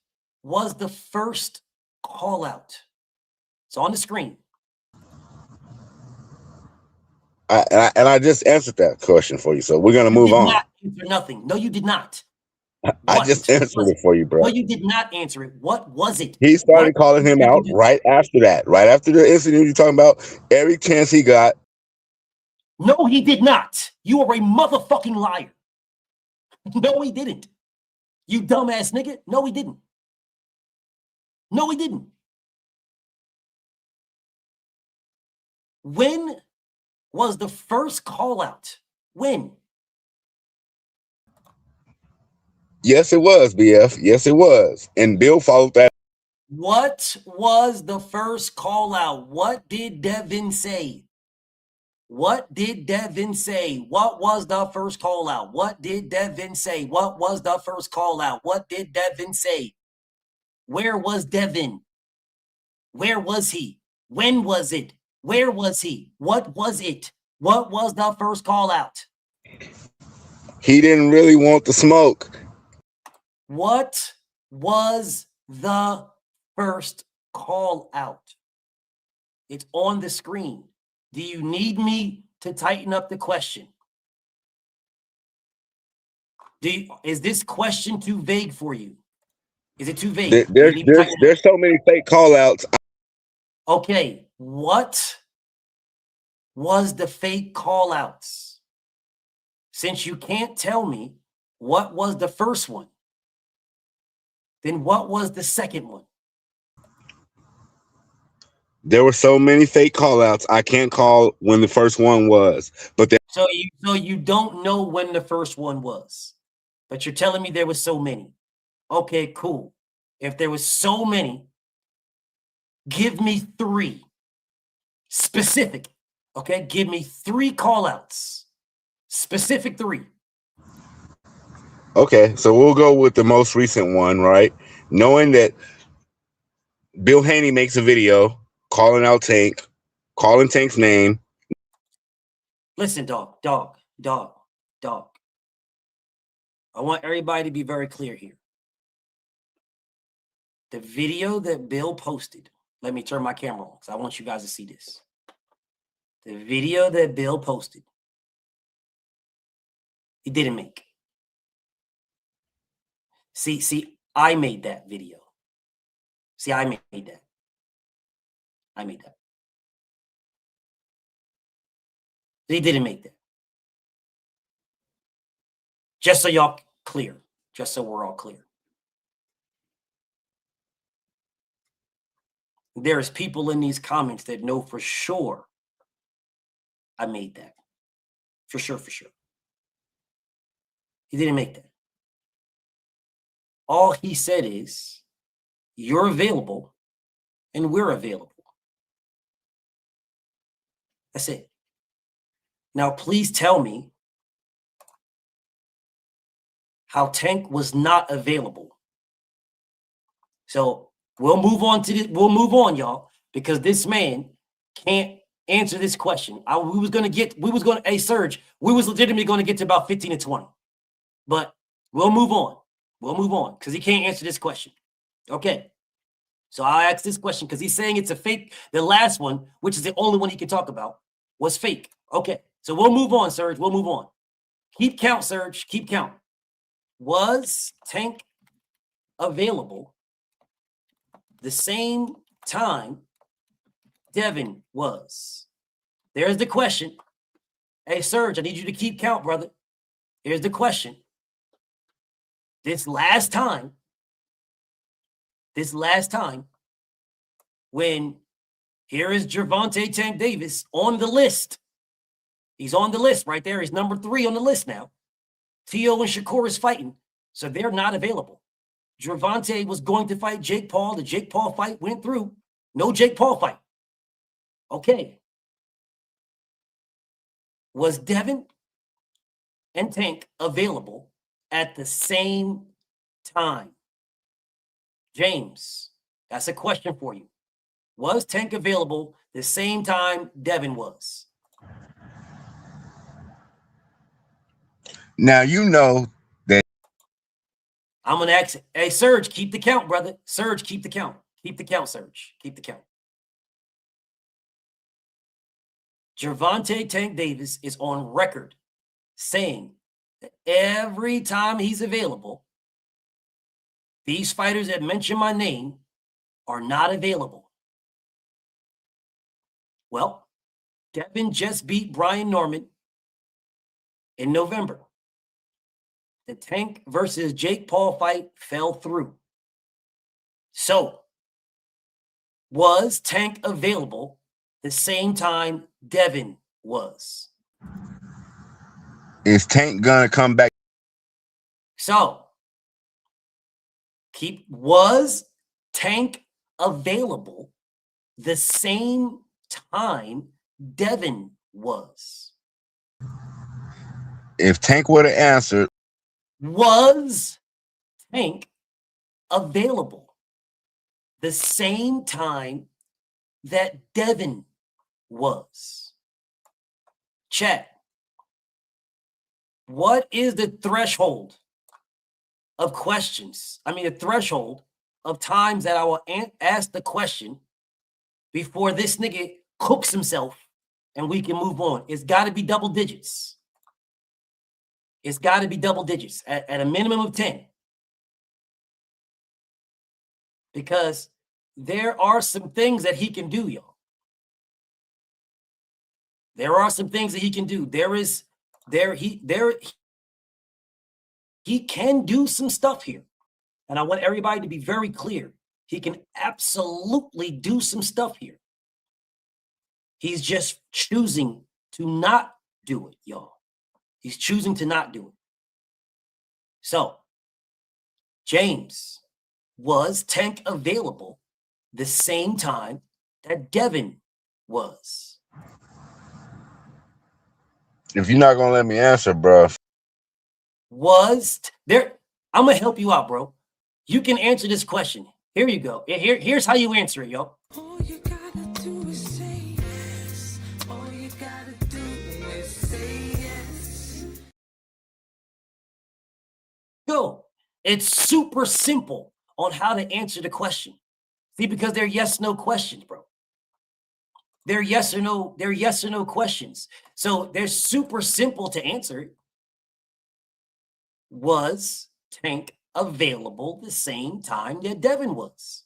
was the first call out? It's on the screen. I just answered that question for you, so we're gonna move on. Not answer nothing. No, you did not. I just answered it for you, bro. No, you did not answer it. What was it? He started calling him out right after that. Right after the incident you're talking about, every chance he got. No, he did not. You are a motherfucking liar. No, he didn't. You dumbass nigga. No, he didn't. No, he didn't. When was the first call out? When? Yes, it was, BF. Yes, it was. And Bill followed that. What was the first call out? What did Devin say? What did Devin say? What was the first call out? What did Devin say? What was the first call out? What did Devin say? Where was Devin? Where was he? When was it? Where was he? What was it? What was the first call out? He didn't really want the smoke. What was the first call out? It's on the screen. Do you need me to tighten up the question? Is this question too vague for you? Is it too vague? There's so many fake call outs. Okay, what was the fake call outs? Since you can't tell me what was the first one, then what was the second one? There were so many fake call outs. I can't call when the first one was. But so you don't know when the first one was, but you're telling me there was so many. Okay, cool. If there was so many, give me 3 specific. Okay, give me 3 call outs. Specific 3. Okay, so we'll go with the most recent one, right? Knowing that Bill Haney makes a video calling out Tank, calling Tank's name. Listen, dog. I want everybody to be very clear here. The video that Bill posted, let me turn my camera on because I want you guys to see this. The video that Bill posted, he didn't make. See, I made that video. See, I made that. He didn't make that. Just so y'all clear. Just so we're all clear. There's people in these comments that know for sure I made that. For sure. He didn't make that. All he said is, you're available and we're available. That's it. Now, please tell me how Tank was not available. So we'll move on, y'all, because this man can't answer this question. Hey, Serge, we was legitimately going to get to about 15 and 20. But we'll move on. Because he can't answer this question. Okay. So I'll ask this question because he's saying it's a fake. The last one, which is the only one he can talk about, was fake. Okay. So we'll move on, Serge. We'll move on. Keep count, Serge. Keep count. Was Tank available the same time Devin was? There's the question. Hey, Serge, I need you to keep count, brother. Here's the question. This last time, when here is Gervonta Tank Davis on the list. He's on the list right there. He's number 3 on the list now. T.O. and Shakur is fighting, so they're not available. Gervonta was going to fight Jake Paul. The Jake Paul fight went through. No Jake Paul fight. Okay. Was Devin and Tank available at the same time? James, that's a question for you. Was Tank available the same time Devin was? Now you know that. I'm going to ask, hey, Serge, keep the count, brother. Serge, keep the count. Keep the count, Serge. Keep the count. Gervonta Tank Davis is on record saying that every time he's available, these fighters that mention my name are not available. Well, Devin just beat Brian Norman in November. The Tank versus Jake Paul fight fell through. So, was Tank available the same time Devin was? Is Tank gonna come back? So, Was Tank available the same time Devin was? If Tank would have answered, was Tank available the same time that Devin was? Chat. What is the threshold of questions? I mean, the threshold of times that I will ask the question before this nigga cooks himself and we can move on. It's got to be double digits. It's got to be double digits at a minimum of 10. Because there are some things that he can do, y'all. There are some things that he can do. He can do some stuff here. And I want everybody to be very clear. He can absolutely do some stuff here. He's just choosing to not do it, y'all. He's choosing to not do it. So, James, was Tank available the same time that Devin was? if you're not gonna let me answer, bro, Was there? I'm gonna help you out, bro. You can answer this question. Here you go. Here's how you answer it, yo. All you gotta do is say yes. All you gotta do is say yes. Go. It's super simple on how to answer the question. See, because they're yes/no questions, bro. They're yes or no questions. So they're super simple to answer. Was Tank available the same time that Devin was?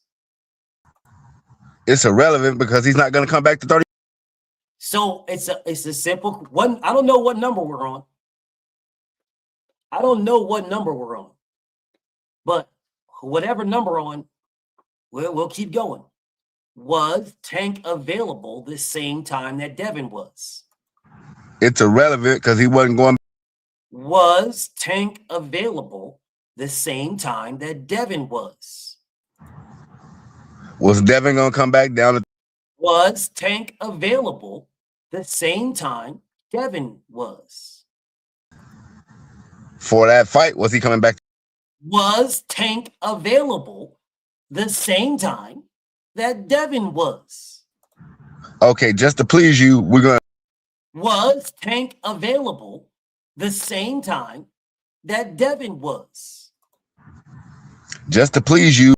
it's irrelevant because he's not gonna come back to 30. So it's a simple one. I don't know what number we're on. I don't know what number we're on. But whatever number on, we'll keep going. Was Tank available the same time that Devin was? It's irrelevant because he wasn't going. Was Tank available the same time that Devin was? Was Devin gonna come back down to? Was Tank available the same time Devin was? For that fight, was he coming back? Was Tank available the same time that Devin was? Okay, just to please you, we're gonna. Was Tank available the same time that Devin was? Just to please you.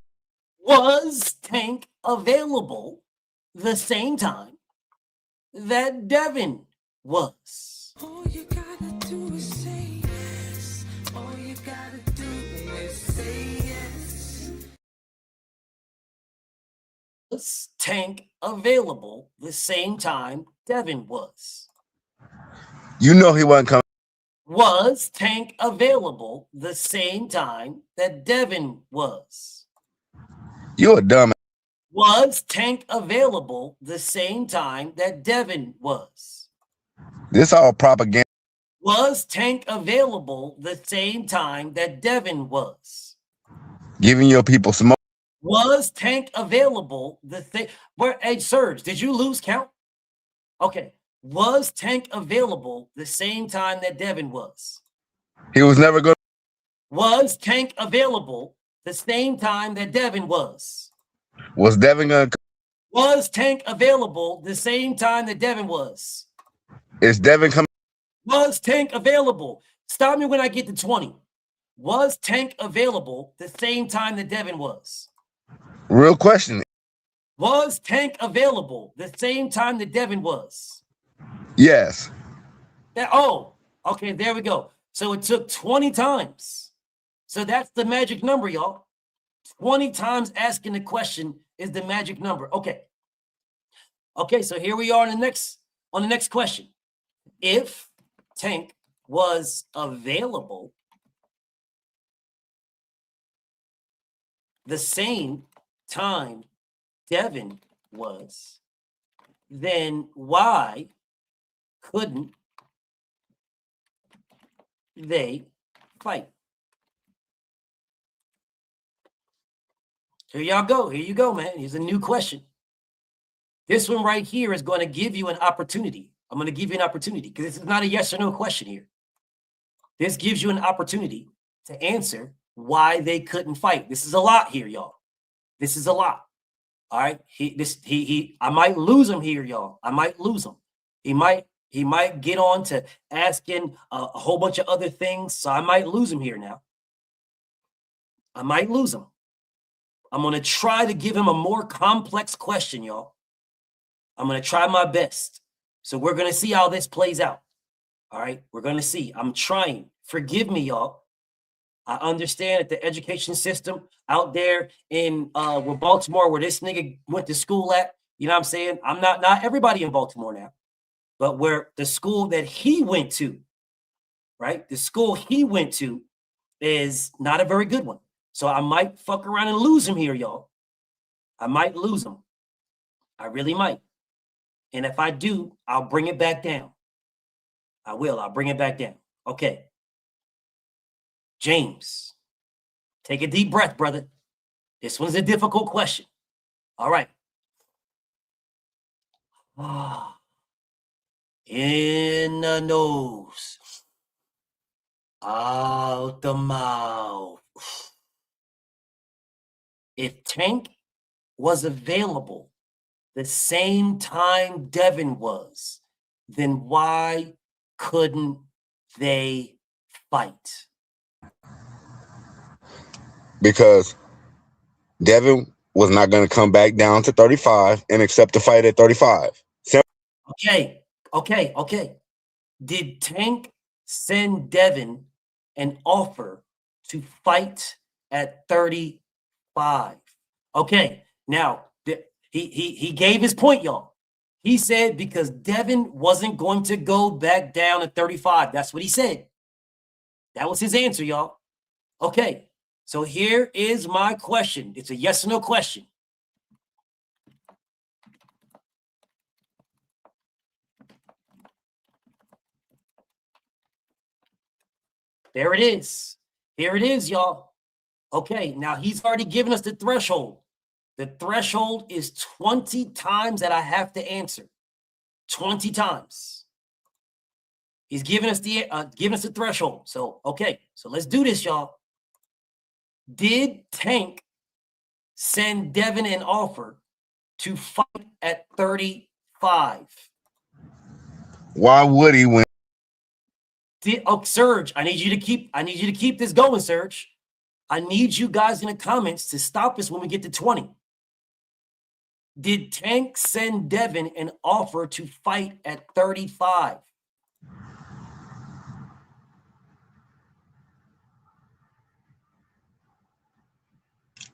Was Tank available the same time that Devin was? All you gotta do is say yes. All you gotta do is say yes. Was Tank available the same time Devin was? You know he wasn't coming. Was Tank available the same time that Devin was? You're a dumb. Was Tank available the same time that Devin was? This all propaganda. Was Tank available the same time that Devin was? Giving your people some. Was Tank available the thing? Where? Hey, Serge, did you lose count? Okay. Was Tank available the same time that Devin was? He was never good. Was Tank available the same time that Devin was? Was Devin gonna? Was Tank available the same time that Devin was? Is Devin coming? Was Tank available? Stop me when I get to 20. Was Tank available the same time that Devin was? Real question. Was Tank available the same time that Devin was? Yes. Okay, there we go. So it took 20 times. So that's the magic number, y'all. 20 times asking the question is the magic number. Okay. Okay, so here we are on the next question. If Tank was available the same time Devin was, then why couldn't they fight? Here y'all go. Here you go, man. Here's a new question. This one right here is going to give you an opportunity. I'm going to give you an opportunity because this is not a yes or no question here. This gives you an opportunity to answer why they couldn't fight. This is a lot here, y'all. This is a lot. All right. I might lose him here, y'all. I might lose him. He might get on to asking a whole bunch of other things. So I might lose him here now. I might lose him. I'm going to try to give him a more complex question, y'all. I'm going to try my best. So we're going to see how this plays out. All right. We're going to see. I'm trying. Forgive me, y'all. I understand that the education system out there in where Baltimore, where this nigga went to school at, you know what I'm saying? I'm not everybody in Baltimore now, but where the school that he went to, right? The school he went to is not a very good one. So I might fuck around and lose him here, y'all. I might lose him. I really might. And if I do, I'll bring it back down. I will. I'll bring it back down. Okay. James, take a deep breath, brother. This one's a difficult question. All right. In the nose, out the mouth. If Tank was available the same time Devin was, then why couldn't they fight? Because Devin was not going to come back down to 35 and accept the fight at 35. Okay. Did Tank send Devin an offer to fight at 35? Okay, now he gave his point, y'all. He said because Devin wasn't going to go back down at 35. That's what he said. That was his answer, y'all. Okay. So here is my question. It's a yes or no question. There it is. Here it is, y'all. Okay, now he's already given us the threshold. The threshold is 20 times that I have to answer. 20 times. He's giving us the threshold. So, okay, so let's do this, y'all. Did Tank send Devin an offer to fight at 35? Why would he win? Serge, I need you to keep this going, Serge. I need you guys in the comments to stop us when we get to 20. Did Tank send Devin an offer to fight at 35?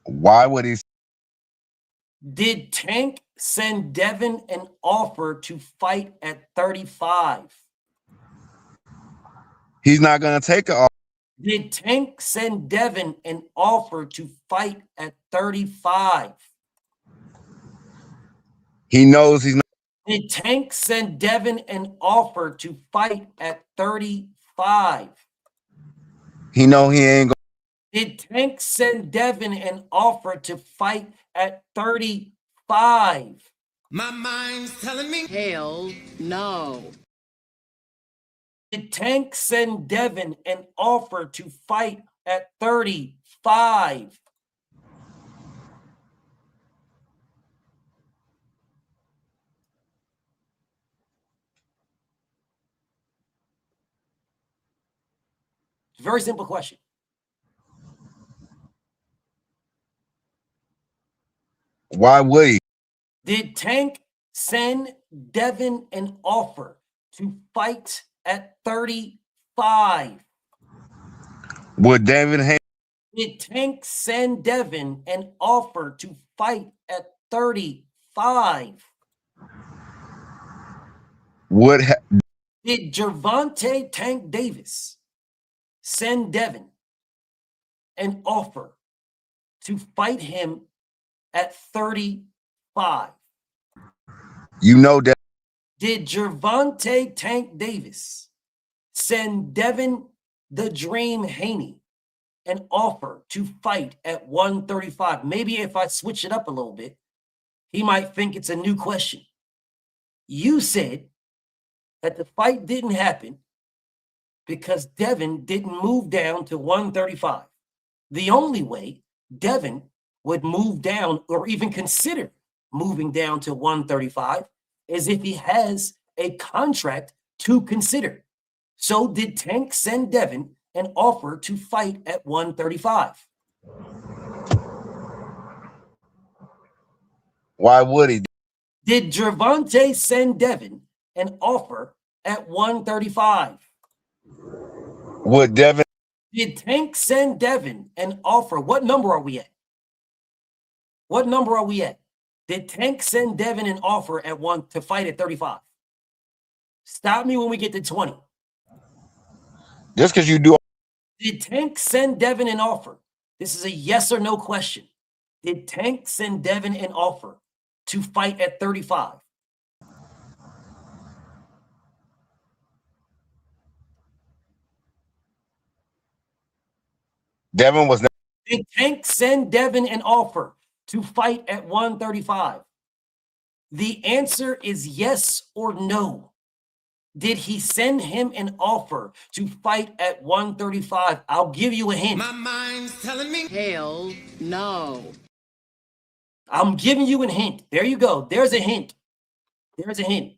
Why would he? Did Tank send Devin an offer to fight at 35? He's not going to take an offer. Did Tank send Devin an offer to fight at 35? He knows he's not. Did Tank send Devin an offer to fight at 35? He know he ain't going. Did Tank send Devin an offer to fight at 35? My mind's telling me hell no. Did Tank send Devin an offer to fight at 35? Very simple question. Why would he? Did Tank send Devin an offer to fight at 35? Would Devin? Did Tank send Devin an offer to fight at 35? Did Gervonta Tank Davis send Devin an offer to fight him at 35? You know that. Did Gervonta Tank Davis send Devin the Dream Haney an offer to fight at 135? Maybe if I switch it up a little bit, he might think it's a new question. You said that the fight didn't happen because Devin didn't move down to 135. The only way Devin would move down or even consider moving down to 135 is if he has a contract to consider. So did Tank send Devin an offer to fight at 135? Why would he? Did Gervonta send Devin an offer at 135? Would Devin? Did Tank send Devin an offer? What number are we at? What number are we at? Did Tank send Devin an offer at one to fight at 35? Stop me when we get to 20. Just because you do. Did Tank send Devin an offer? This is a yes or no question. Did Tank send Devin an offer to fight at 35? Devin was. Did Tank send Devin an offer to fight at 135? The answer is yes or no. Did he send him an offer to fight at 135? I'll give you a hint. My mind's telling me hell no. I'm giving you a hint. There you go. There's a hint. There's a hint.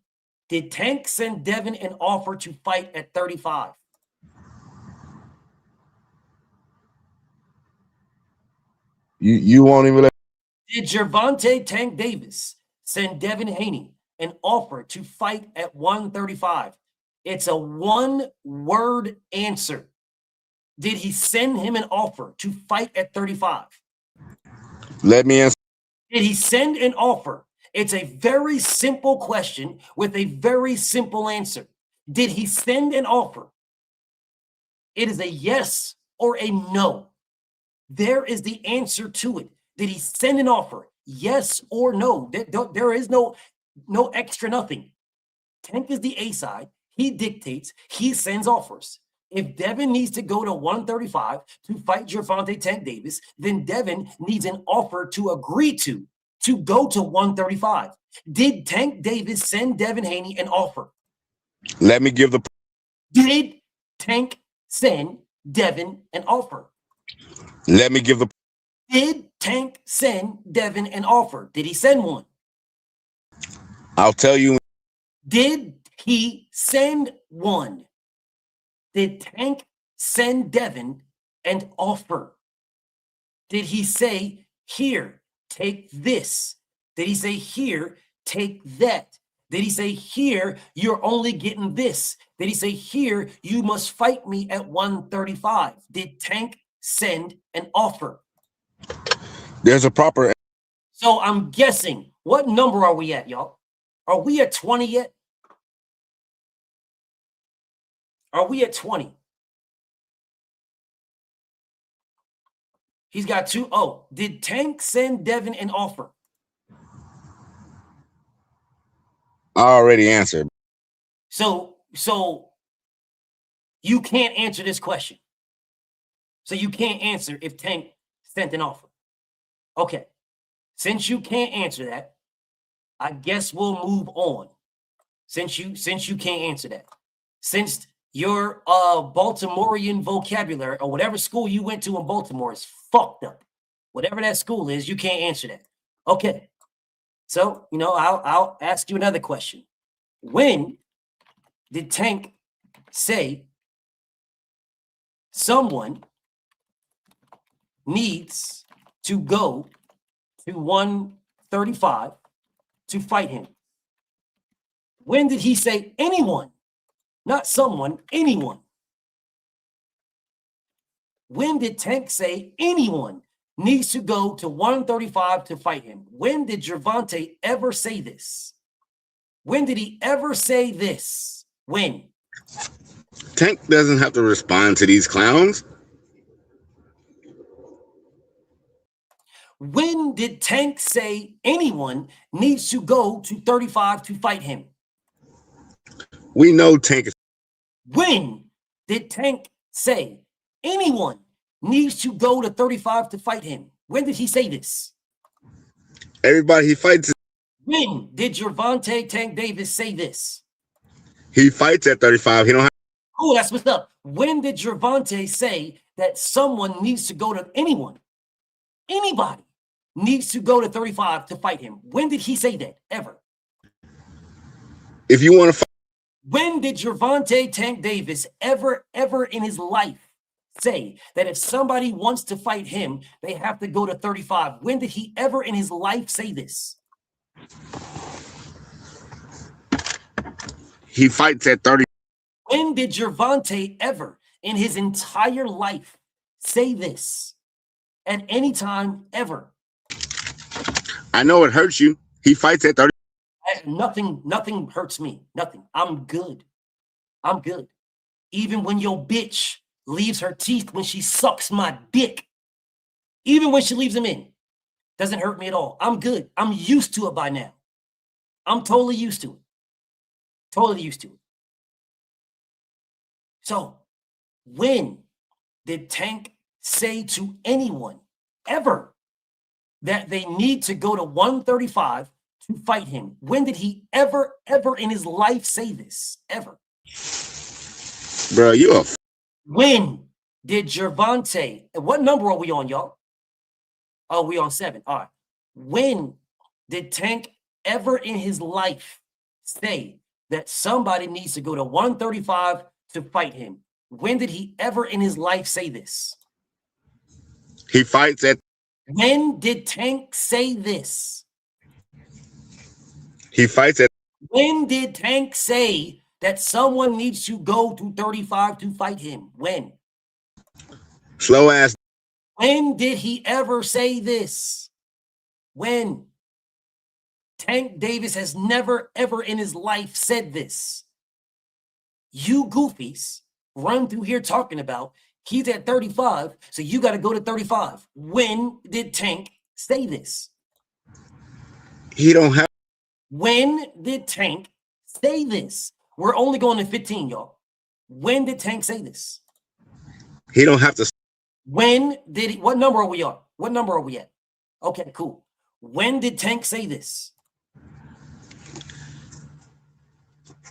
Did Tank send Devin an offer to fight at 35? You won't even let. Did Gervonta Tank Davis send Devin Haney an offer to fight at 135? It's a one-word answer. Did he send him an offer to fight at 35? Let me answer. Did he send an offer? It's a very simple question with a very simple answer. Did he send an offer? It is a yes or a no. There is the answer to it. Did he send an offer? Yes or no. There is no extra nothing. Tank is the A side. He dictates. He sends offers. If Devin needs to go to 135 to fight Gervonta Tank Davis, then Devin needs an offer to agree to go to 135. Did Tank Davis send Devin Haney an offer? Let me give the. Did Tank send Devin an offer? Let me give the. Did Tank send Devin an offer? Did he send one? I'll tell you. Did he send one? Did Tank send Devin an offer? Did he say, here, take this? Did he say, here, take that? Did he say, here, you're only getting this? Did he say, here, you must fight me at 135? Did Tank send an offer? There's a proper. So I'm guessing, what number are we at, y'all? Are we at 20 yet? Are we at 20? He's got two. Oh, did Tank send Devin an offer? I already answered. So you can't answer this question. So you can't answer if Tank sent an offer. Okay. Since you can't answer that, I guess we'll move on. Since you can't answer that. Since your Baltimorean vocabulary or whatever school you went to in Baltimore is fucked up. Whatever that school is, you can't answer that. Okay. So, I'll ask you another question. When did Tank say someone needs to go to 135 to fight him? When did he say anyone? Not someone, anyone. When did Tank say anyone needs to go to 135 to fight him? When did Gervonta ever say this? When did he ever say this? When? Tank doesn't have to respond to these clowns. When did Tank say anyone needs to go to 35 to fight him? We know Tank is. When did Tank say anyone needs to go to 35 to fight him? When did he say this? Everybody he fights. When did Gervonta Tank Davis say this? He fights at 35. He don't have. Oh, that's what's up. When did Gervonta say that someone needs to go to anybody needs to go to 35 to fight him? When did he say that ever? If you want to fight. When did Gervonta Tank Davis ever in his life say that if somebody wants to fight him, they have to go to 35? When did he ever in his life say this? He fights at 30. When did Gervonta ever in his entire life say this? At any time ever? I know it hurts you. He fights at 30. Nothing hurts me. Nothing. I'm good. I'm good. Even when your bitch leaves her teeth when she sucks my dick, even when she leaves them in, doesn't hurt me at all. I'm good. I'm used to it by now. I'm totally used to it. Totally used to it. So, when did Tank say to anyone ever that they need to go to 135 to fight him? When did he ever in his life say this? Ever? Bro, you a. When did Gervonta, what number are we on, y'all? Oh, we on 7. All right. When did Tank ever in his life say that somebody needs to go to 135 to fight him? When did he ever in his life say this? He fights at. When did Tank say this? He fights at. When did Tank say that someone needs to go to 35 to fight him? When? Slow ass. When did he ever say this? When? Tank Davis has never, ever in his life said this. You goofies run through here talking about he's at 35, so you got to go to 35. When did Tank say this? He don't have. When did Tank say this? We're only going to 15, y'all. When did Tank say this? He don't have to. When did he, what number are we on? What number are we at? Okay, cool. When did Tank say this?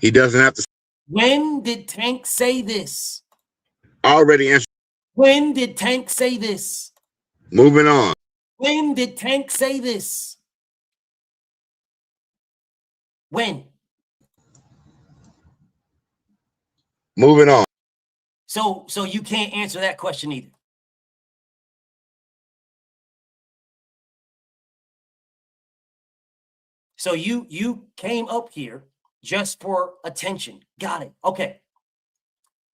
He doesn't have to. When did Tank say this? Already answered. When did Tank say this? Moving on. When did Tank say this? When? Moving on. So you can't answer that question either. So you came up here just for attention. Got it. Okay.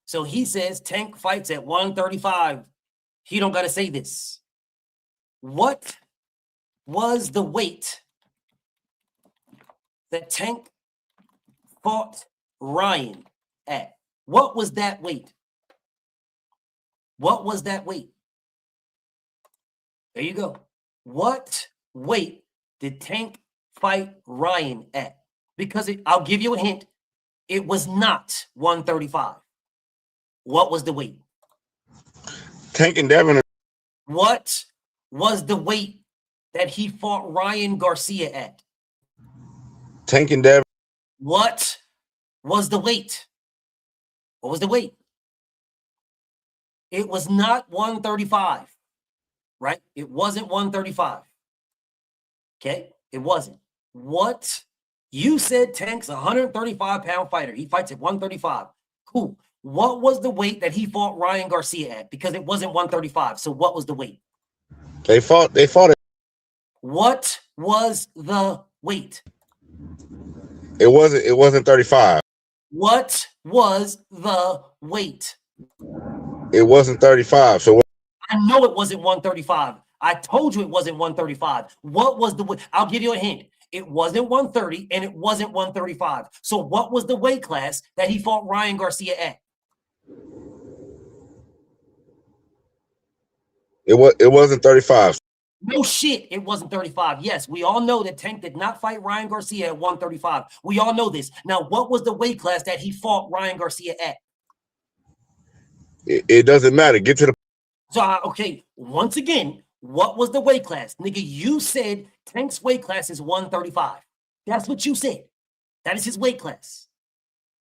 So he says Tank fights at 135. He don't got to say this. What was the weight that Tank fought Ryan at? What was that weight? What was that weight? There you go. What weight did Tank fight Ryan at? Because I'll give you a hint. It was not 135. What was the weight? Tank and Devin. What was the weight that he fought Ryan Garcia at? Tank and Devin. What was the weight? What was the weight? It was not 135, right? It wasn't 135. Okay? It wasn't. What? You said Tank's a 135-pound fighter. He fights at 135. Cool. What was the weight that he fought Ryan Garcia at? Because it wasn't 135. So what was the weight? They fought it. What was the weight? It wasn't 35. What was the weight? It wasn't 35. So I know it wasn't 135. I told you it wasn't 135. What was the weight? I'll give you a hint. It wasn't 130 and it wasn't 135. So what was the weight class that he fought Ryan Garcia at? It wasn't 35. No shit, it wasn't 35. Yes, we all know that Tank did not fight Ryan Garcia at 135. We all know this. Now, what was the weight class that he fought Ryan Garcia at? It doesn't matter. Get to the. So, okay, once again, what was the weight class? Nigga, you said Tank's weight class is 135. That's what you said. That is his weight class.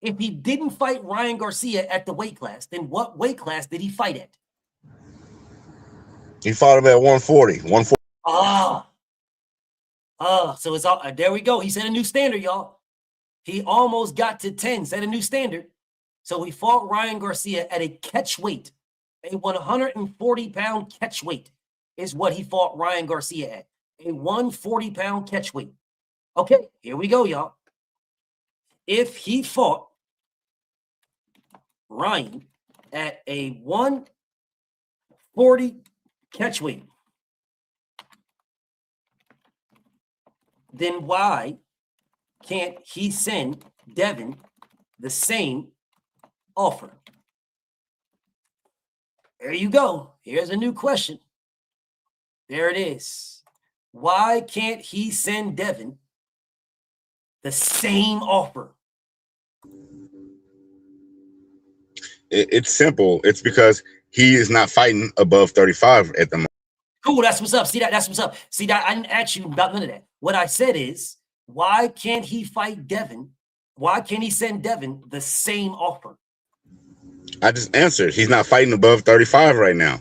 If he didn't fight Ryan Garcia at the weight class, then what weight class did he fight at? He fought him at 140. 140. So it's all there we go. He set a new standard, y'all. He almost got to 10, set a new standard. So he fought Ryan Garcia at a catch weight. A 140-pound catch weight is what he fought Ryan Garcia at. A 140-pound catch weight. Okay, here we go, y'all. If he fought Ryan at a 140 catch weight, then why can't he send Devin the same offer? There you go. Here's a new question. There it is. Why can't he send Devin the same offer? It's simple. It's because he is not fighting above 35 at the moment. Cool, that's what's up. See that? That's what's up. See that? I didn't ask you about none of that. What I said is, why can't he fight Devin? Why can't he send Devin the same offer? I just answered. He's not fighting above 35 right now.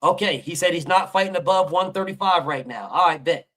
Okay, he said he's not fighting above 135 right now. All right, bet.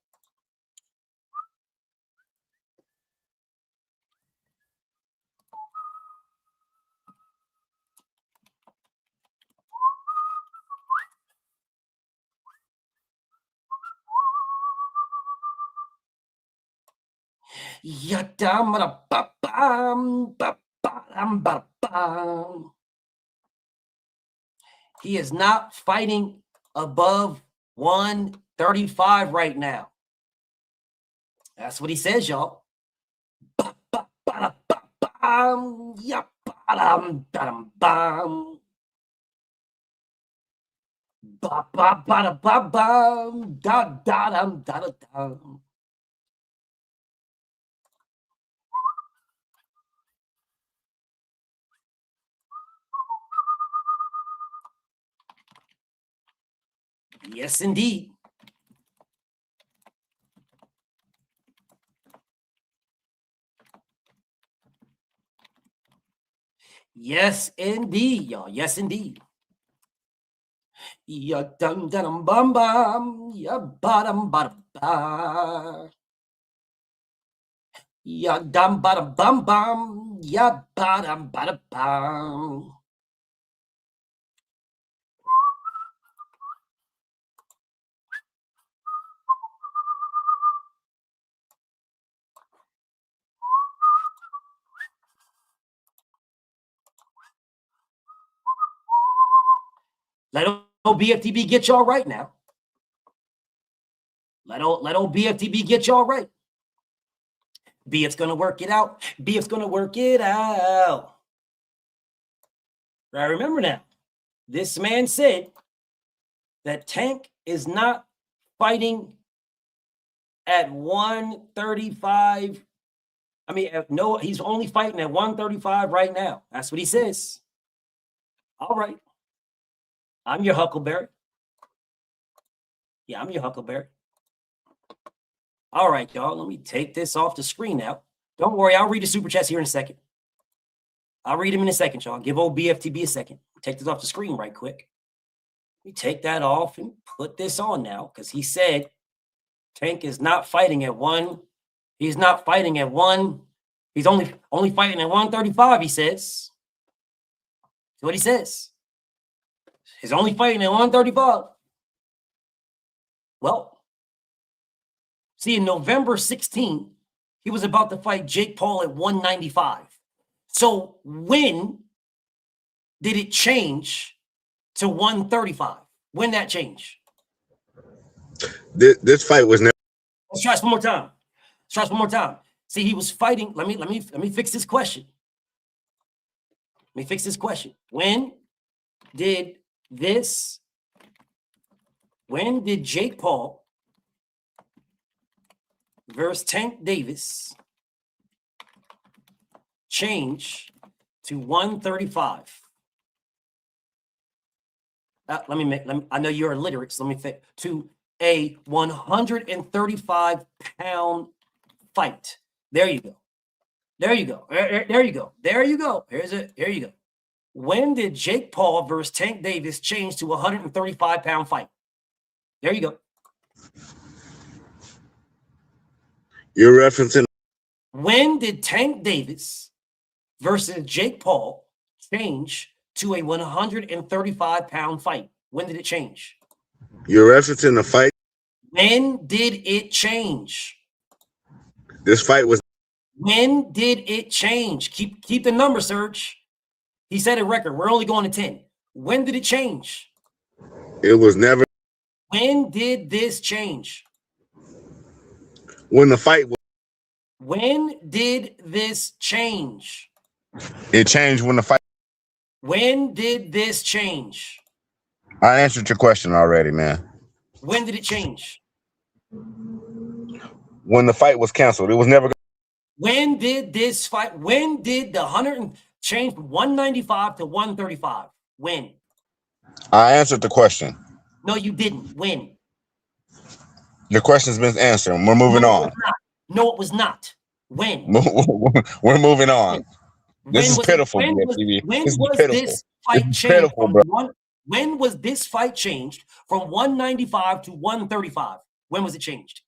He is not fighting above 135 right now. That's what he says, y'all. Yes, indeed. Yes, indeed, y'all. Yes, indeed. Ya dum dum bum bum. Ya bottom bottom ba. Ya dum bottom bum bum. Ya bottom bottom bum. Let old BFTB get y'all right now. Let old BFTB get y'all right. BF's gonna work it out. BF's gonna work it out. I remember now. This man said that Tank is not fighting at 135. I mean, no, he's only fighting at 135 right now. That's what he says. All right. I'm your Huckleberry. Yeah, I'm your Huckleberry. All right, y'all. Let me take this off the screen now. Don't worry. I'll read the super chats here in a second. I'll read them in a second, y'all. Give old BFTB a second. Take this off the screen right quick. Let me take that off and put this on now because he said Tank is not fighting at one. He's not fighting at one. He's only fighting at 135, he says. That's what he says. He's only fighting at 135. Well, see, in November 16, he was about to fight Jake Paul at 195. So when did it change to 135? When that change? This fight was never. Let's try this one more time. Let's try this one more time. See, he was fighting. Let me fix this question. Let me fix this question. When did Jake Paul versus Tank Davis change to 135? I know you're illiterate, so let me think. To a 135-pound fight. There you go. There you go. There you go. There you go. Here you go. When did Jake Paul versus Tank Davis change to a 135-pound fight? There you go. You're referencing. When did Tank Davis versus Jake Paul change to a 135-pound fight? When did it change? You're referencing the fight. When did it change? This fight was. When did it change? Keep the number, Serge. He set a record. We're only going to 10. When did it change? It was never. When did this change? When the fight was. When did this change? It changed when the fight. When did this change? I answered your question already, man. When did it change? When the fight was canceled. It was never. When did this fight? When did the 100 change from 195 to 135? When? I answered the question. No, you didn't. When? Your question's been answered. We're moving on. No, it was not. When? We're moving on. This is Was pitiful. when was, BFTV. when This is was pitiful. this fight This is changed pitiful, from bro. when was this fight changed from 195 to 135? When was it changed?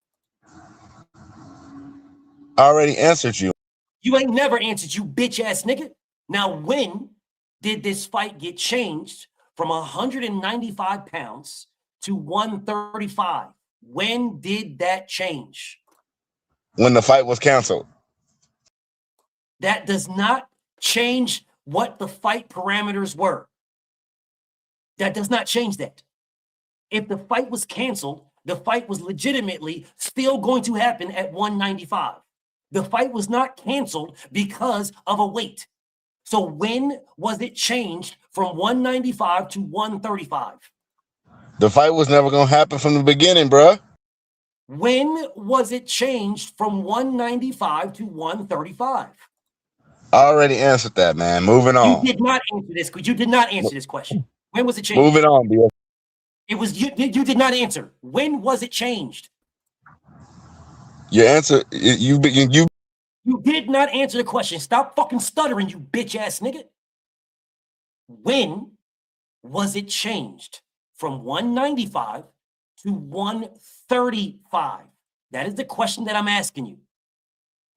I already answered you. You ain't never answered, you bitch ass nigga. Now, when did this fight get changed from 195 pounds to 135? When did that change? When the fight was canceled. That does not change what the fight parameters were. That does not change that. If the fight was canceled, the fight was legitimately still going to happen at 195. The fight was not canceled because of a weight. So when was it changed from 195 to 135? The fight was never going to happen from the beginning, bruh. When was it changed from 195 to 135? I already answered that, man. Moving on. You did not answer this. You did not answer this question. When was it changed? Moving on, BF. It was you did not answer. When was it changed? Your answer, you did not answer the question. Stop fucking stuttering, you bitch ass nigga. When was it changed from 195 to 135? That is the question that I'm asking you.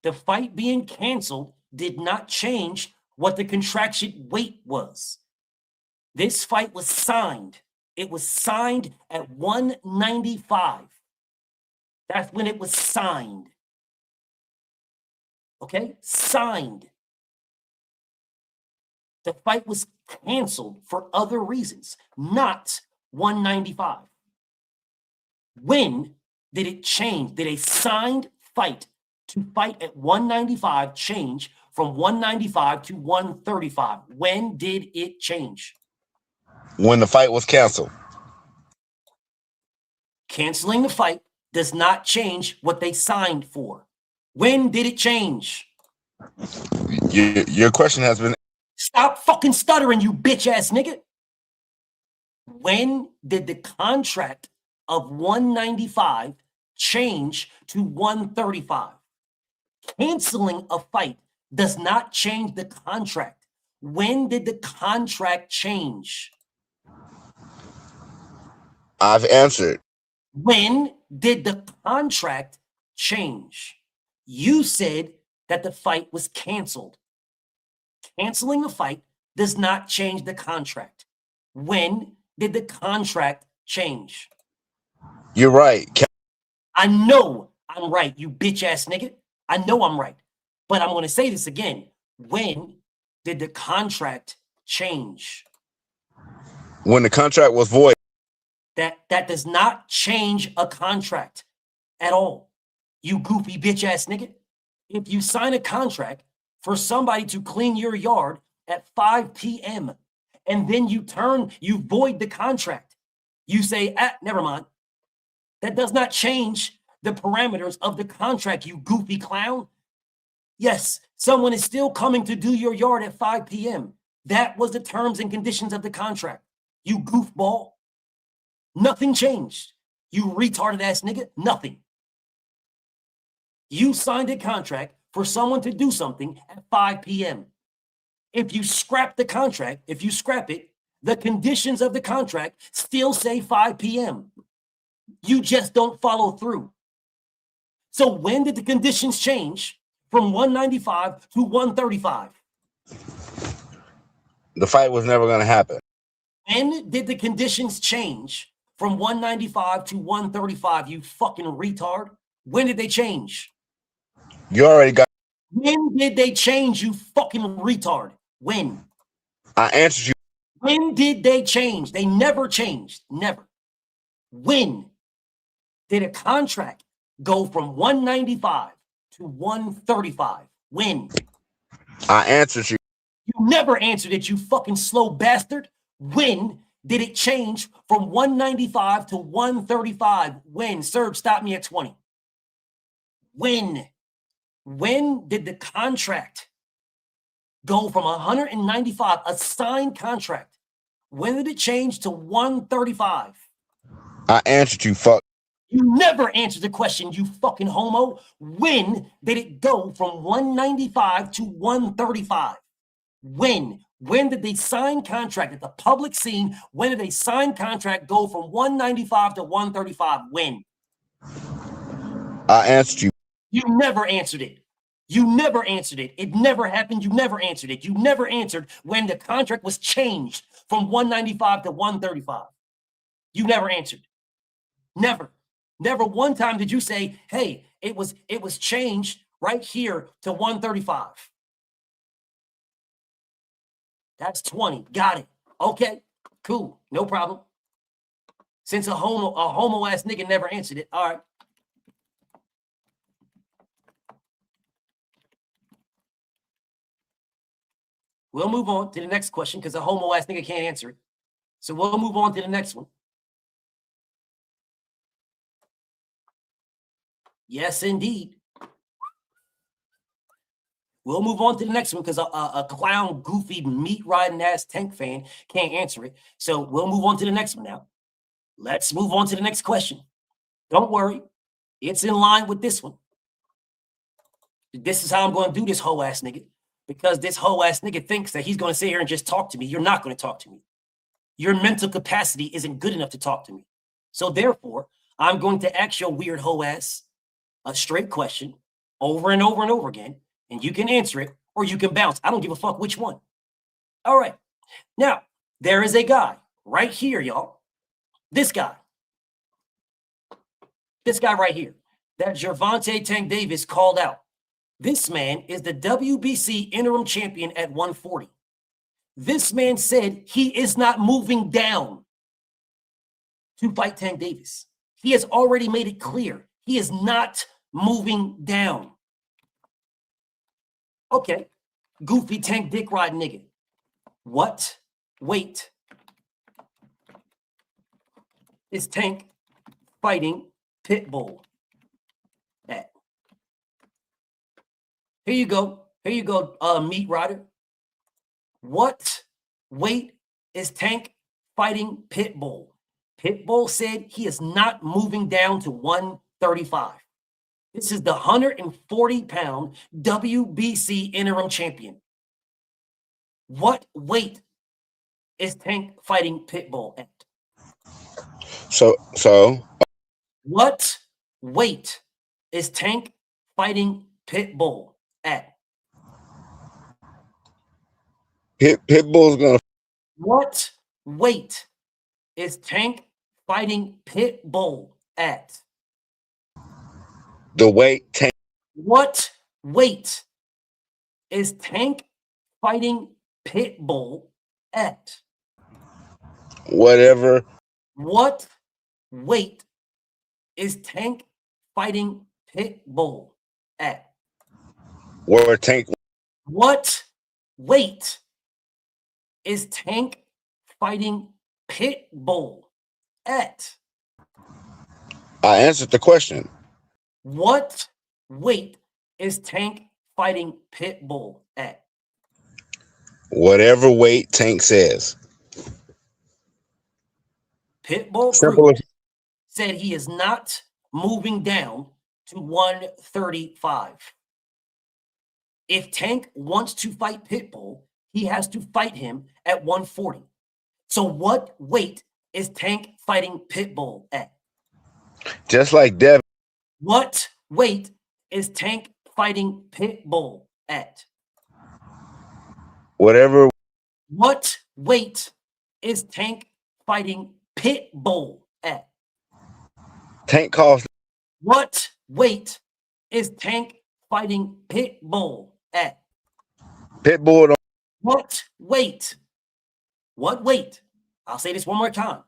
The fight being canceled did not change what the contraction weight was. This fight was signed. It was signed at 195. That's when it was signed. Okay? Signed. The fight was canceled for other reasons, not 195. When did it change? Did a signed fight to fight at 195 change from 195 to 135? When did it change? When the fight was canceled. Canceling the fight does not change what they signed for. When did it change? Your question has been. Stop fucking stuttering, you bitch ass nigga. When did the contract of 195 change to 135? Canceling a fight does not change the contract. When did the contract change? I've answered. When did the contract change? You said that the fight was canceled. Canceling the fight does not change the contract. When did the contract change? You're right. I know I'm right, you bitch ass nigga. I know I'm right. But I'm going to say this again. When did the contract change? When the contract was void. That does not change a contract at all. You goofy bitch ass nigga. If you sign a contract for somebody to clean your yard at 5 p.m. and then you void the contract, you say, never mind. That does not change the parameters of the contract, you goofy clown. Yes, someone is still coming to do your yard at 5 p.m. That was the terms and conditions of the contract. You goofball. Nothing changed. You retarded ass nigga. Nothing. You signed a contract for someone to do something at 5 p.m. If you scrap the contract, if you scrap it, the conditions of the contract still say 5 p.m. You just don't follow through. So when did the conditions change from 195 to 135? The fight was never going to happen. When did the conditions change from 195 to 135, you fucking retard? When did they change? You already got. When did they change, you fucking retard? When? I answered you. When did they change? They never changed. Never. When did a contract go from 195 to 135? When? I answered you. You never answered it, you fucking slow bastard. When did it change from 195 to 135? When? Serge, stop me at 20. When? When did the contract go from 195, a signed contract? When did it change to 135? I answered you, fuck. You never answered the question, you fucking homo. When did it go from 195 to 135? When? When did they sign contract at the public scene? When did they sign contract go from 195 to 135? When? I answered you. You never answered it. You never answered it. It never happened. You never answered it. You never answered when the contract was changed from 195 to 135. You never answered. Never. Never one time did you say, hey, it was changed right here to 135. That's 20. Got it. Okay, cool. No problem. Since a homo ass nigga never answered it. All right. We'll move on to the next question because a homo ass nigga can't answer it. So we'll move on to the next one. Yes, indeed. We'll move on to the next one because a clown, goofy, meat-riding ass tank fan can't answer it. So we'll move on to the next one now. Let's move on to the next question. Don't worry. It's in line with this one. This is how I'm going to do this hoe ass nigga. Because this hoe ass nigga thinks that he's going to sit here and just talk to me. You're not going to talk to me. Your mental capacity isn't good enough to talk to me. So therefore, I'm going to ask your weird hoe ass a straight question over and over and over again. And you can answer it or you can bounce. I don't give a fuck which one. All right. Now, there is a guy right here, y'all. This guy. This guy right here that Gervonta Tank Davis called out. This man is the WBC interim champion at 140. This man said he is not moving down to fight Tank Davis. He has already made it clear. He is not moving down. Okay, goofy tank dick ride nigga. What weight is Tank fighting Pitbull at? Here you go. Here you go, meat rider. What weight is Tank fighting Pitbull? Pitbull said he is not moving down to 135. This is the 140-pound WBC interim champion. What weight is Tank fighting Pitbull at? So. What weight is Tank fighting Pitbull at? Pitbull's gonna. What weight is Tank fighting Pitbull at? The weight Tank. What weight is Tank fighting Pitbull at? Whatever. What weight is Tank fighting Pitbull at? Where Tank. What weight is Tank fighting Pitbull at? I answered the question. What weight is Tank fighting Pitbull at? Whatever weight Tank says. Pitbull Simple Cruz as said he is not moving down to 135. If Tank wants to fight Pitbull, he has to fight him at 140. So what weight is Tank fighting Pitbull at? just like Devin. What weight is Tank fighting Pitbull at? Whatever. What weight is Tank fighting Pitbull at? Tank cost. What weight is Tank fighting Pitbull at? Pitbull. Don't. What weight? What weight? I'll say this one more time.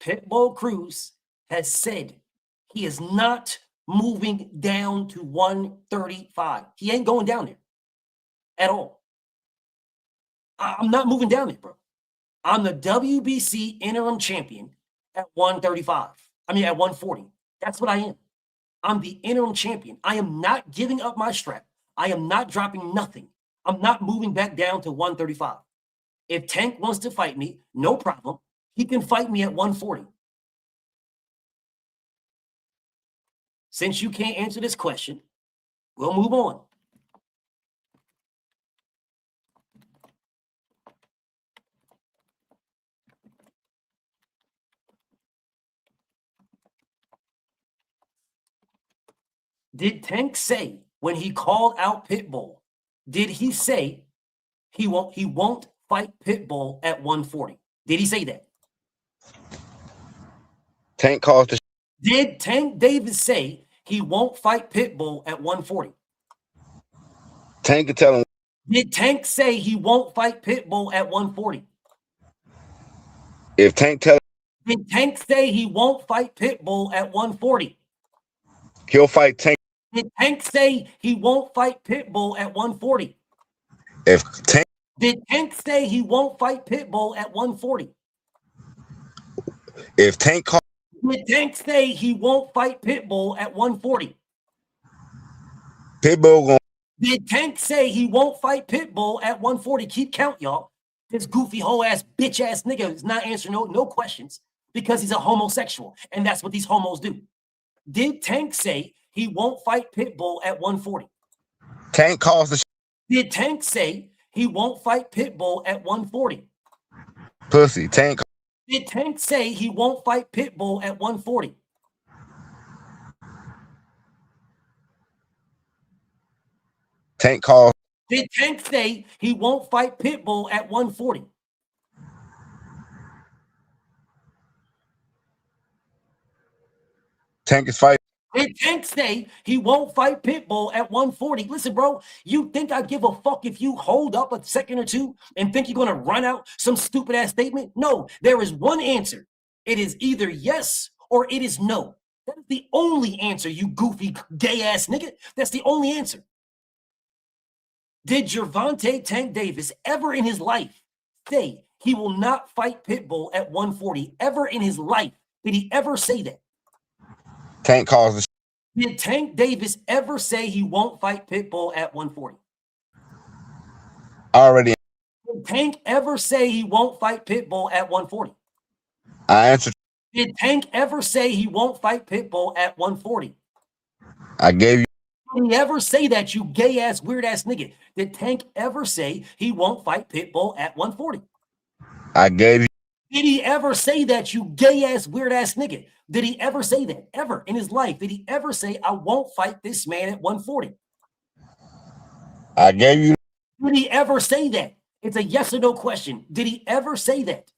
Pitbull Cruz has said he is not moving down to 135. He ain't going down there at all. I'm not moving down there, bro. I'm the WBC interim champion at 135. I mean, at 140. That's what I am. I'm the interim champion. I am not giving up my strap. I am not dropping nothing. I'm not moving back down to 135. If Tank wants to fight me, no problem. He can fight me at 140. Since you can't answer this question, we'll move on. Did Tank say when he called out Pitbull, did he say he won't fight Pitbull at 140? Did he say that? Tank cost the. Did Tank Davis say he won't fight Pitbull at 140? Tank can tell him. Did Tank say he won't fight Pitbull at 140? If Tank tell. Did Tank say he won't fight Pitbull at 140? He'll fight Tank. Did Tank say he won't fight Pitbull at 140? If Tank. Did Tank say he won't fight Pitbull at 140? If Tank call. Did Tank say he won't fight Pitbull at 140? Pitbull going. Did Tank say he won't fight Pitbull at 140? Keep count, y'all. This goofy whole ass bitch ass nigga is not answering no questions because he's a homosexual, and that's what these homos do. Did Tank say he won't fight Pitbull at 140? Tank calls the. Did Tank say he won't fight Pitbull at 140? Pussy. Tank. Did Tank say he won't fight Pitbull at 140? Tank calls. Did Tank say he won't fight Pitbull at 140? Tank is fighting. Did Tank say he won't fight Pitbull at 140? Listen, bro, you think I give a fuck if you hold up a second or two and think you're going to run out some stupid ass statement? No, there is one answer. It is either yes or it is no. That is the only answer, you goofy gay ass nigga. That's the only answer. Did Gervonta Tank Davis ever in his life say he will not fight Pitbull at 140? Ever in his life? Did he ever say that? Tank calls the. Did Tank Davis ever say he won't fight Pitbull at 140? Already. Did Tank ever say he won't fight Pitbull at 140? I answered. Did Tank ever say he won't fight Pitbull at 140? I gave you. Did he ever say that, you gay ass, weird ass nigga? Did Tank ever say he won't fight Pitbull at 140? I gave you. Did he ever say that, you gay ass, weird ass nigga? Did he ever say that? Ever in his life? Did he ever say, I won't fight this man at 140? I gave you. Did he ever say that? It's a yes or no question. Did he ever say that?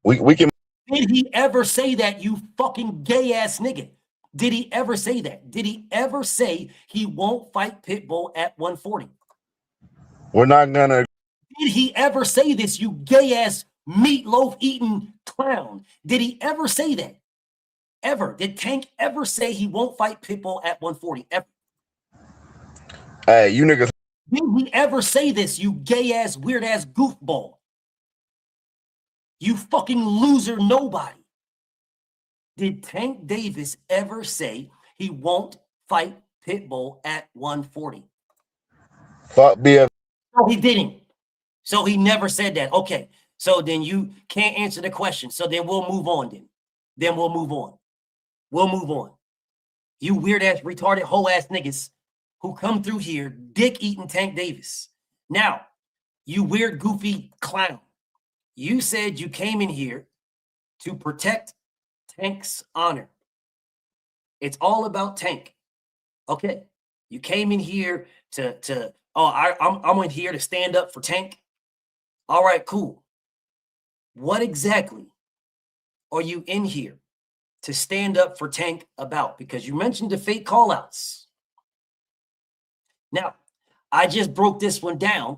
We can. Did he ever say that, you fucking gay ass nigga? Did he ever say that? Did he ever say he won't fight Pitbull at 140? We're not gonna. Did he ever say this, you gay ass meatloaf eating clown? Did he ever say that? Ever? Did Tank ever say he won't fight Pitbull at 140? Ever? Hey, you niggas. Did he ever say this, you gay ass, weird ass goofball? You fucking loser nobody. Did Tank Davis ever say he won't fight Pitbull at 140? Fuck be a. No, he didn't. So he never said that. Okay. So then you can't answer the question. So then we'll move on then. Then we'll move on. We'll move on. You weird-ass, retarded, hoe-ass niggas who come through here dick-eating Tank Davis. Now, you weird, goofy clown. You said you came in here to protect Tank's honor. It's all about Tank. Okay. You came in here I'm in here to stand up for Tank. All right, cool. What exactly are you in here to stand up for Tank about? Because you mentioned the fake call-outs. Now, I just broke this one down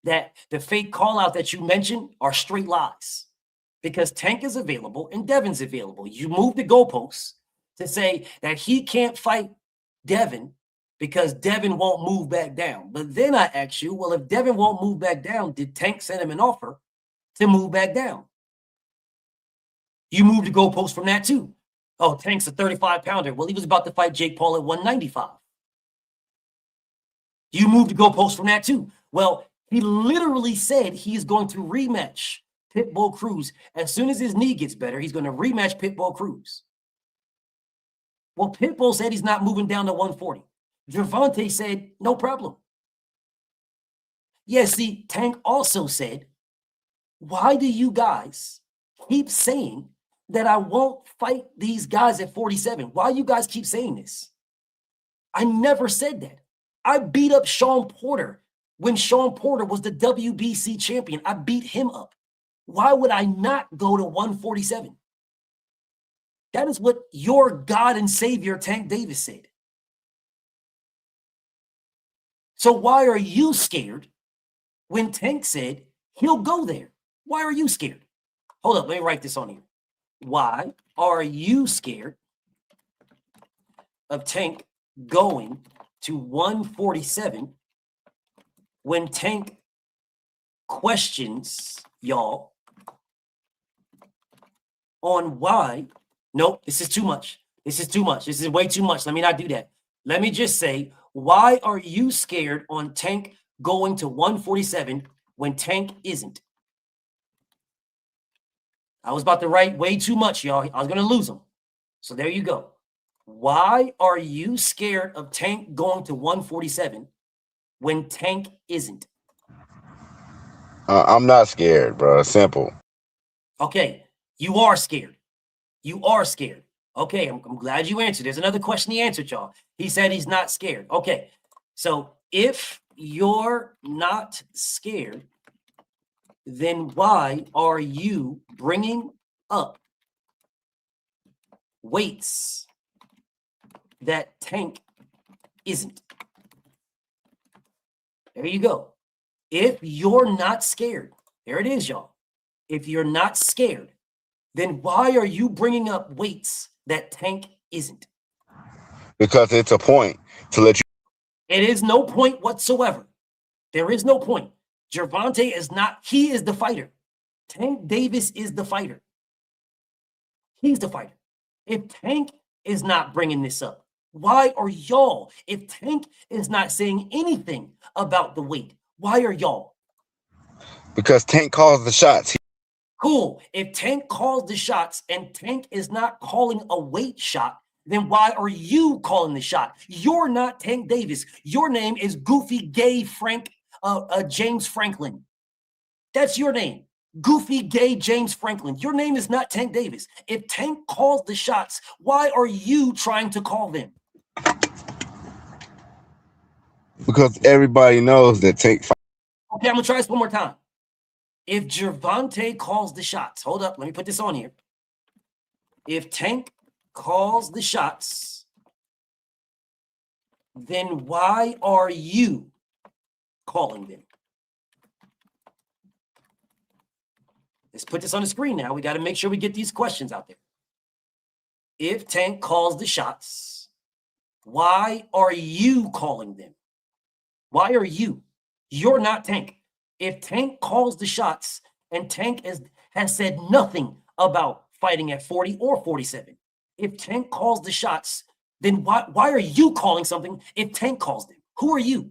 that the fake call-out that you mentioned are straight lies. Because Tank is available and Devin's available. You moved the goalposts to say that he can't fight Devin because Devin won't move back down. But then I asked you, well, if Devin won't move back down, did Tank send him an offer to move back down? You moved the goalpost from that too. Oh, Tank's a 35-pounder. Well, he was about to fight Jake Paul at 195. You moved the goalpost from that too. Well, he literally said he is going to rematch Pitbull Cruz. As soon as his knee gets better, he's going to rematch Pitbull Cruz. Well, Pitbull said he's not moving down to 140. Gervonta said, no problem. Yeah, see, Tank also said, why do you guys keep saying that I won't fight these guys at 47? Why you guys keep saying this? I never said that. I beat up Sean Porter when Sean Porter was the WBC champion. I beat him up. Why would I not go to 147? That is what your God and Savior Tank Davis said. So why are you scared when Tank said he'll go there? Why are you scared? Hold up, let me write this on here. Why are you scared of Tank going to 147 when Tank questions y'all on why? Nope, this is too much. This is too much. This is way too much. Let me not do that. Let me just say, why are you scared on Tank going to 147 when Tank isn't? I was about to write way too much, y'all. I was going to lose them. So there you go. Why are you scared of Tank going to 147 when Tank isn't? I'm not scared, bro. Simple. Okay, you are scared. You are scared. Okay, I'm glad you answered. There's another question he answered, y'all. He said he's not scared. Okay, so if you're not scared, then why are you bringing up weights that Tank isn't? There you go. If you're not scared, there it is, y'all. If you're not scared, then why are you bringing up weights that Tank isn't? Because it's a point to let you. It is no point whatsoever. There is no point. Gervonta is not, he is the fighter. Tank Davis is the fighter. He's the fighter. If Tank is not bringing this up, why are y'all? If Tank is not saying anything about the weight, why are y'all? Because Tank calls the shots. Cool. If Tank calls the shots and Tank is not calling a weight shot, then why are you calling the shot? You're not Tank Davis. Your name is Goofy Gay James Franklin. That's your name. Goofy Gay James Franklin. Your name is not Tank Davis. If Tank calls the shots, why are you trying to call them? Because everybody knows that Tank. Okay, I'm going to try this one more time. If Gervonta calls the shots, hold up, let me put this on here. If Tank calls the shots, then why are you calling them? Let's put this on the screen now. We got to make sure we get these questions out there. If Tank calls the shots, why are you calling them? Why are you? You're not Tank. If Tank calls the shots and Tank has said nothing about fighting at 40 or 47, if Tank calls the shots, then why are you calling something if Tank calls them? Who are you?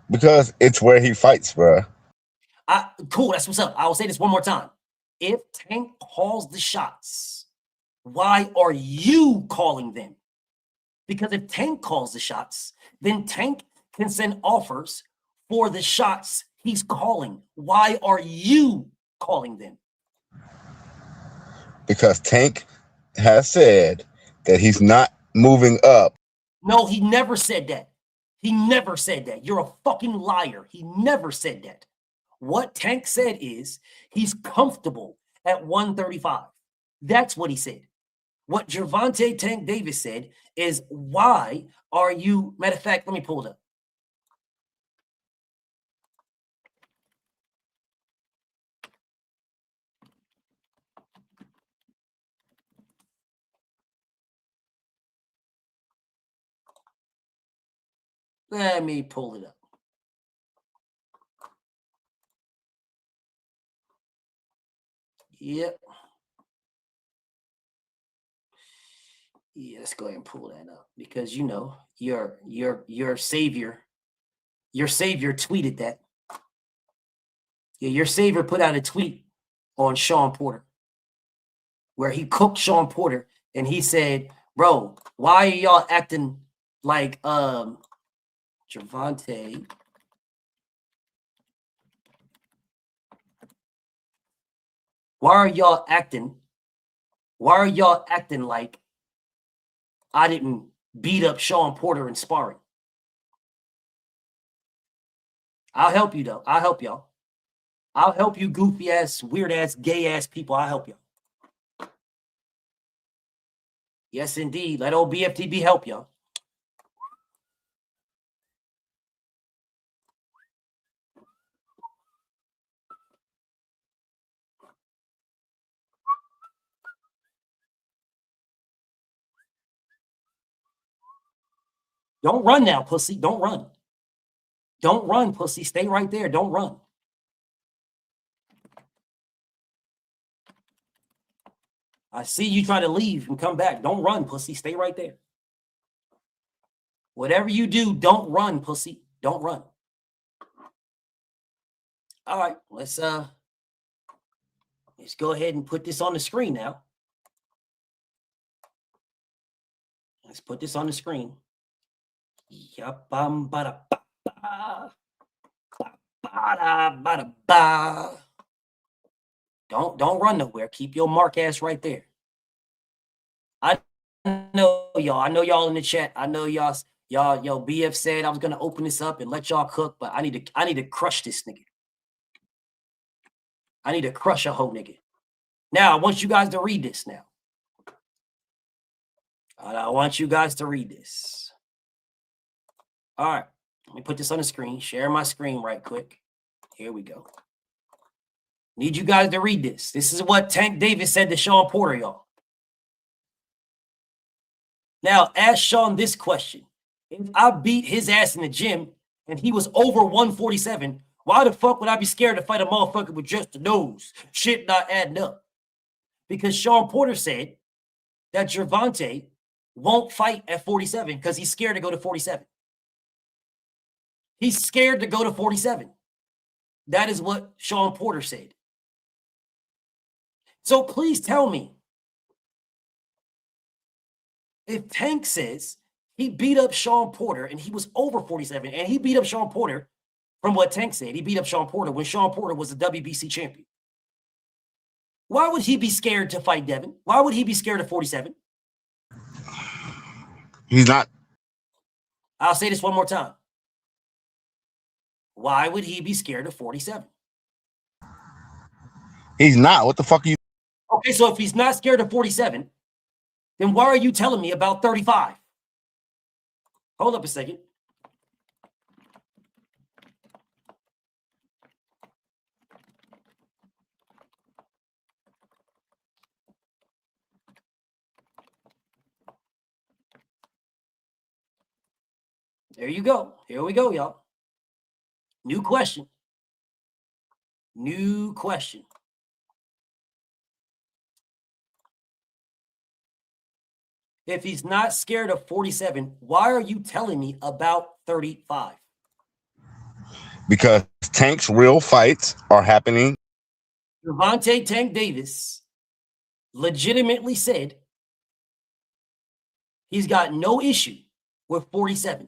Because it's where he fights, bro. Cool, that's what's up. I will say this one more time. If Tank calls the shots, why are you calling them? Because if Tank calls the shots, then Tank can send offers for the shots he's calling. Why are you calling them? Because Tank has said that he's not moving up. No, he never said that. He never said that. You're a fucking liar. He never said that. What Tank said is he's comfortable at 135. That's what he said. What Gervonta Tank Davis said is, why are you, matter of fact, let me pull it up. Let me pull it up. Yep. Yeah, let's go ahead and pull that up because you know your savior tweeted that. Yeah, your savior put out a tweet on Sean Porter where he cooked Sean Porter and he said, "Bro, why are y'all acting like Gervonta?" Why are y'all acting like I didn't beat up Sean Porter in sparring? I'll help you though. I'll help y'all. I'll help you goofy ass, weird ass, gay ass people. I'll help you. Yes, indeed. Let old BFTB help y'all. Don't run now, pussy. Don't run. Don't run, pussy. Stay right there. Don't run. I see you try to leave and come back. Don't run, pussy. Stay right there. Whatever you do, don't run, pussy. Don't run. All right, let's go ahead and put this on the screen now. Let's put this on the screen. Don't run nowhere. Keep your mark ass right there. I know y'all. I know y'all in the chat. I know y'all. BF said I was gonna open this up and let y'all cook, but I need to crush this nigga. I need to crush a whole nigga. Now I want you guys to read this now. I want you guys to read this. All right, let me put this on the screen. Share my screen right quick. Here we go. Need you guys to read this. This is what Tank Davis said to Sean Porter, y'all. Now, ask Sean this question. If I beat his ass in the gym and he was over 147, why the fuck would I be scared to fight a motherfucker with just a nose? Shit not adding up. Because Sean Porter said that Gervonta won't fight at 47 because he's scared to go to 47. He's scared to go to 47. That is what Sean Porter said. So please tell me, if Tank says he beat up Sean Porter and he was over 47, and he beat up Sean Porter, from what Tank said, he beat up Sean Porter when Sean Porter was the WBC champion. Why would he be scared to fight Devin? Why would he be scared of 47? He's not. I'll say this one more time. Why would he be scared of 47? He's not. What the fuck are you? Okay, so if he's not scared of 47, then why are you telling me about 35? Hold up a second. There you go. Here we go, y'all. New question. New question. If he's not scared of 47, why are you telling me about 35? Because Tank's real fights are happening. Gervonta Tank Davis legitimately said he's got no issue with 47.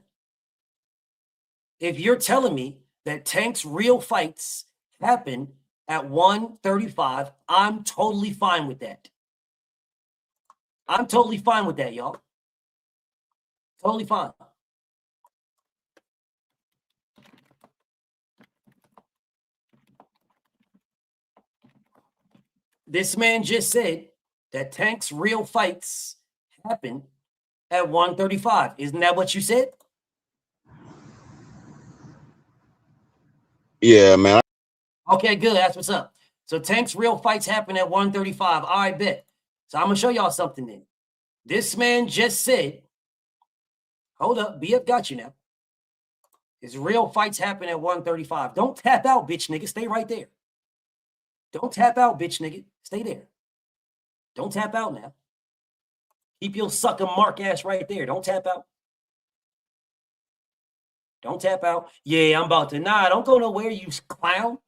If you're telling me that Tank's real fights happen at 135, I'm totally fine with that. I'm totally fine with that, y'all. Totally fine. This man just said that Tank's real fights happen at 135. Isn't that what you said? Yeah, man. Okay, good. That's what's up. So Tank's real fights happen at 135. All right, bet. So I'm going to show y'all something then. This man just said, hold up, BF got you now. His real fights happen at 135. Don't tap out, bitch nigga. Stay right there. Don't tap out, bitch nigga. Stay there. Don't tap out now. Keep your sucker mark ass right there. Don't tap out. Don't tap out. Yeah, I'm about to. Nah, don't go nowhere, you clown.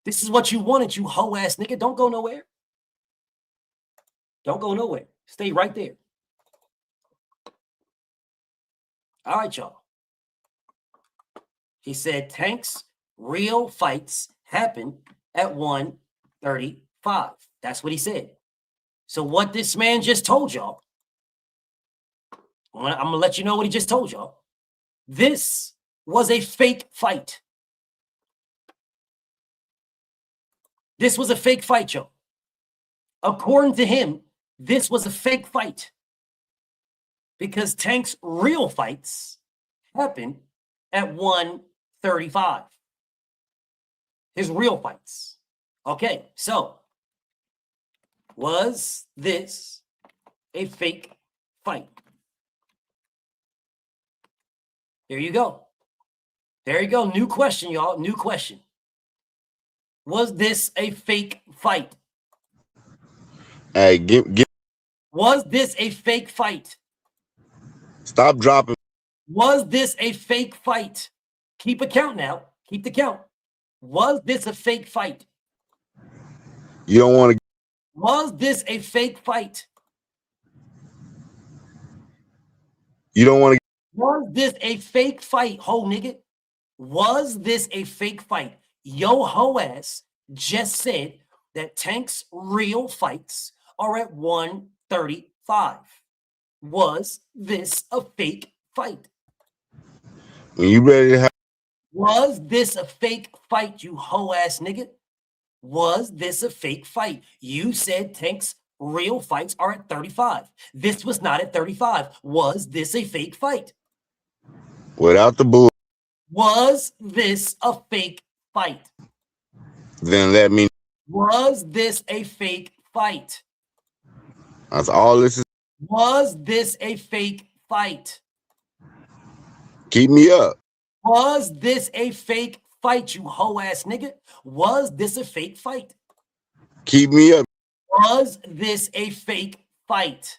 This is what you wanted, you hoe ass nigga. Don't go nowhere. Don't go nowhere. Stay right there. All right, y'all. He said Tank's real fights happen at 135. That's what he said. So what this man just told y'all, I'm going to let you know what he just told y'all. This was a fake fight. This was a fake fight, y'all. According to him, this was a fake fight. Because Tank's real fights happen at 135. His real fights. Okay, so was this a fake fight? There you go. There you go. New question, y'all. New question. Was this a fake fight? Hey, give. Was this a fake fight? Stop dropping. Was this a fake fight? Keep a count now. Keep the count. Was this a fake fight? You don't want to. Was this a fake fight? You don't want to. Was this a fake fight, ho nigga? Was this a fake fight? Yo ho ass just said that Tank's real fights are at 135. Was this a fake fight? When you ready to have. Was this a fake fight, you ho ass nigga? Was this a fake fight? You said Tank's real fights are at 35. This was not at 35. Was this a fake fight? Without the bull. Was this a fake fight? Then let me. Was this a fake fight? That's all this is. Was this a fake fight? Keep me up. Was this a fake fight, you hoe ass nigga? Was this a fake fight? Keep me up. Was this a fake fight?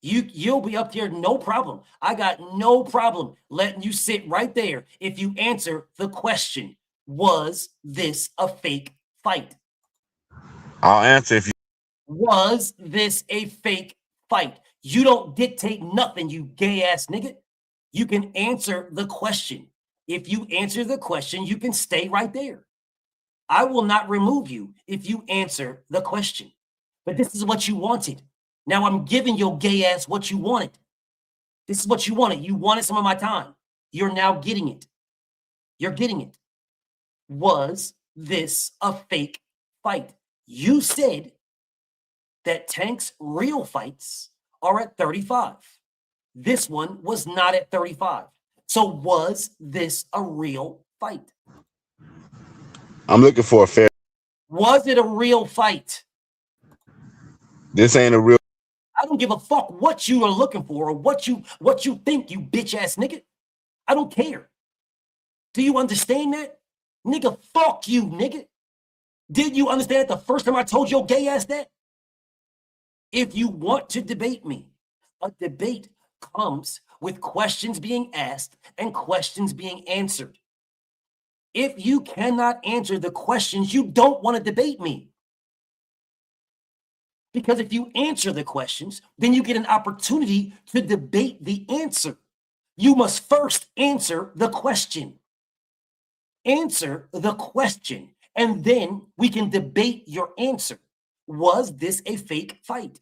You'll be up there, no problem. I got no problem letting you sit right there if you answer the question. Was this a fake fight? I'll answer if you. Was this a fake fight? You don't dictate nothing, you gay ass nigga. You can answer the question. If you answer the question, you can stay right there. I will not remove you if you answer the question. But this is what you wanted. Now I'm giving your gay ass what you wanted. This is what you wanted. You wanted some of my time. You're now getting it. You're getting it. Was this a fake fight? You said that Tank's real fights are at 35. This one was not at 35. So was this a real fight? I'm looking for a fair. Was it a real fight? This ain't a real. I don't give a fuck what you are looking for or what you think, you bitch ass nigga. I don't care. Do you understand that? Nigga, fuck you, nigga. Did you understand it the first time I told your gay ass that? If you want to debate me, a debate comes with questions being asked and questions being answered. If you cannot answer the questions, you don't want to debate me. Because if you answer the questions, then you get an opportunity to debate the answer. You must first answer the question. Answer the question, and then we can debate your answer. Was this a fake fight?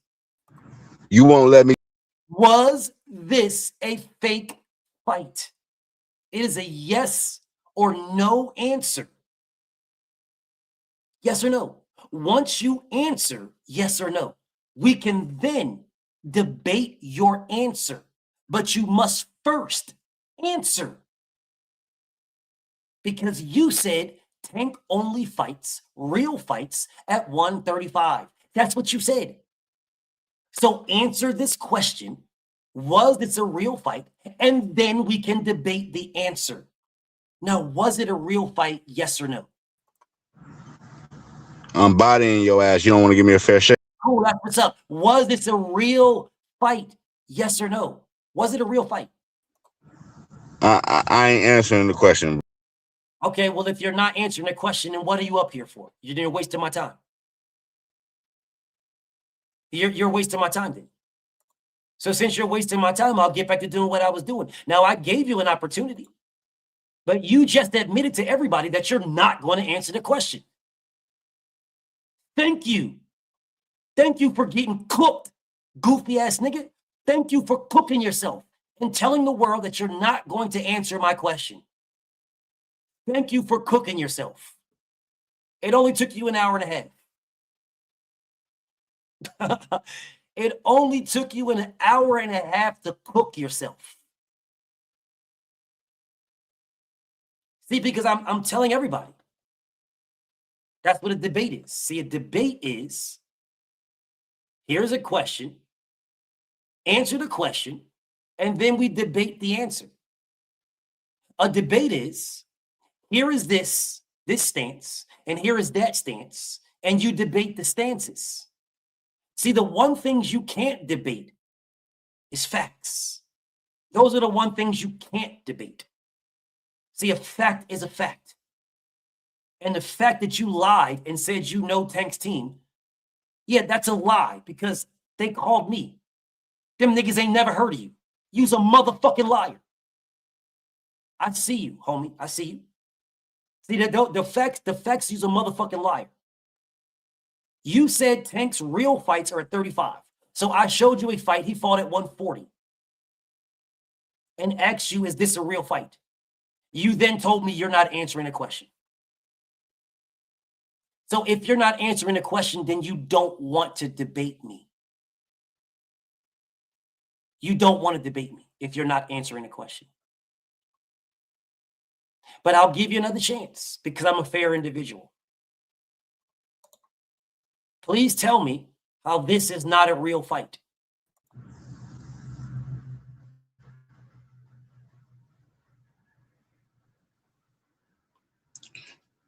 You won't let me. Was this a fake fight? It is a yes or no answer. Yes or no? Once you answer yes or no, we can then debate your answer, but you must first answer. Because you said Tank only fights real fights at 135. That's what you said. So answer this question. Was this a real fight? And then we can debate the answer. Now, was it a real fight? Yes or no? I'm bodying your ass. You don't want to give me a fair shake. Oh, that's what's up. Was this a real fight? Yes or no? Was it a real fight? I ain't answering the question. Okay, well, if you're not answering the question, then what are you up here for? You're wasting my time. You're wasting my time then. So since you're wasting my time, I'll get back to doing what I was doing. Now, I gave you an opportunity, but you just admitted to everybody that you're not going to answer the question. Thank you. Thank you for getting cooked, goofy ass nigga. Thank you for cooking yourself and telling the world that you're not going to answer my question. Thank you for cooking yourself. It only took you an hour and a half. It only took you an hour and a half to cook yourself. See, because I'm telling everybody. That's what a debate is. See, a debate is, here's a question, answer the question, and then we debate the answer. A debate is, here is this stance, and here is that stance, and you debate the stances. See, the one things you can't debate is facts. Those are the one things you can't debate. See, a fact is a fact. And the fact that you lied and said you know Tank's team, yeah, that's a lie because they called me. Them niggas ain't never heard of you. You's a motherfucking liar. I see you, homie. I see you. See, the facts, you's a motherfucking liar. You said Tank's real fights are at 35. So I showed you a fight. He fought at 140. And asked you, is this a real fight? You then told me you're not answering a question. So if you're not answering a question, then you don't want to debate me. You don't want to debate me if you're not answering a question. But I'll give you another chance because I'm a fair individual. Please tell me how this is not a real fight.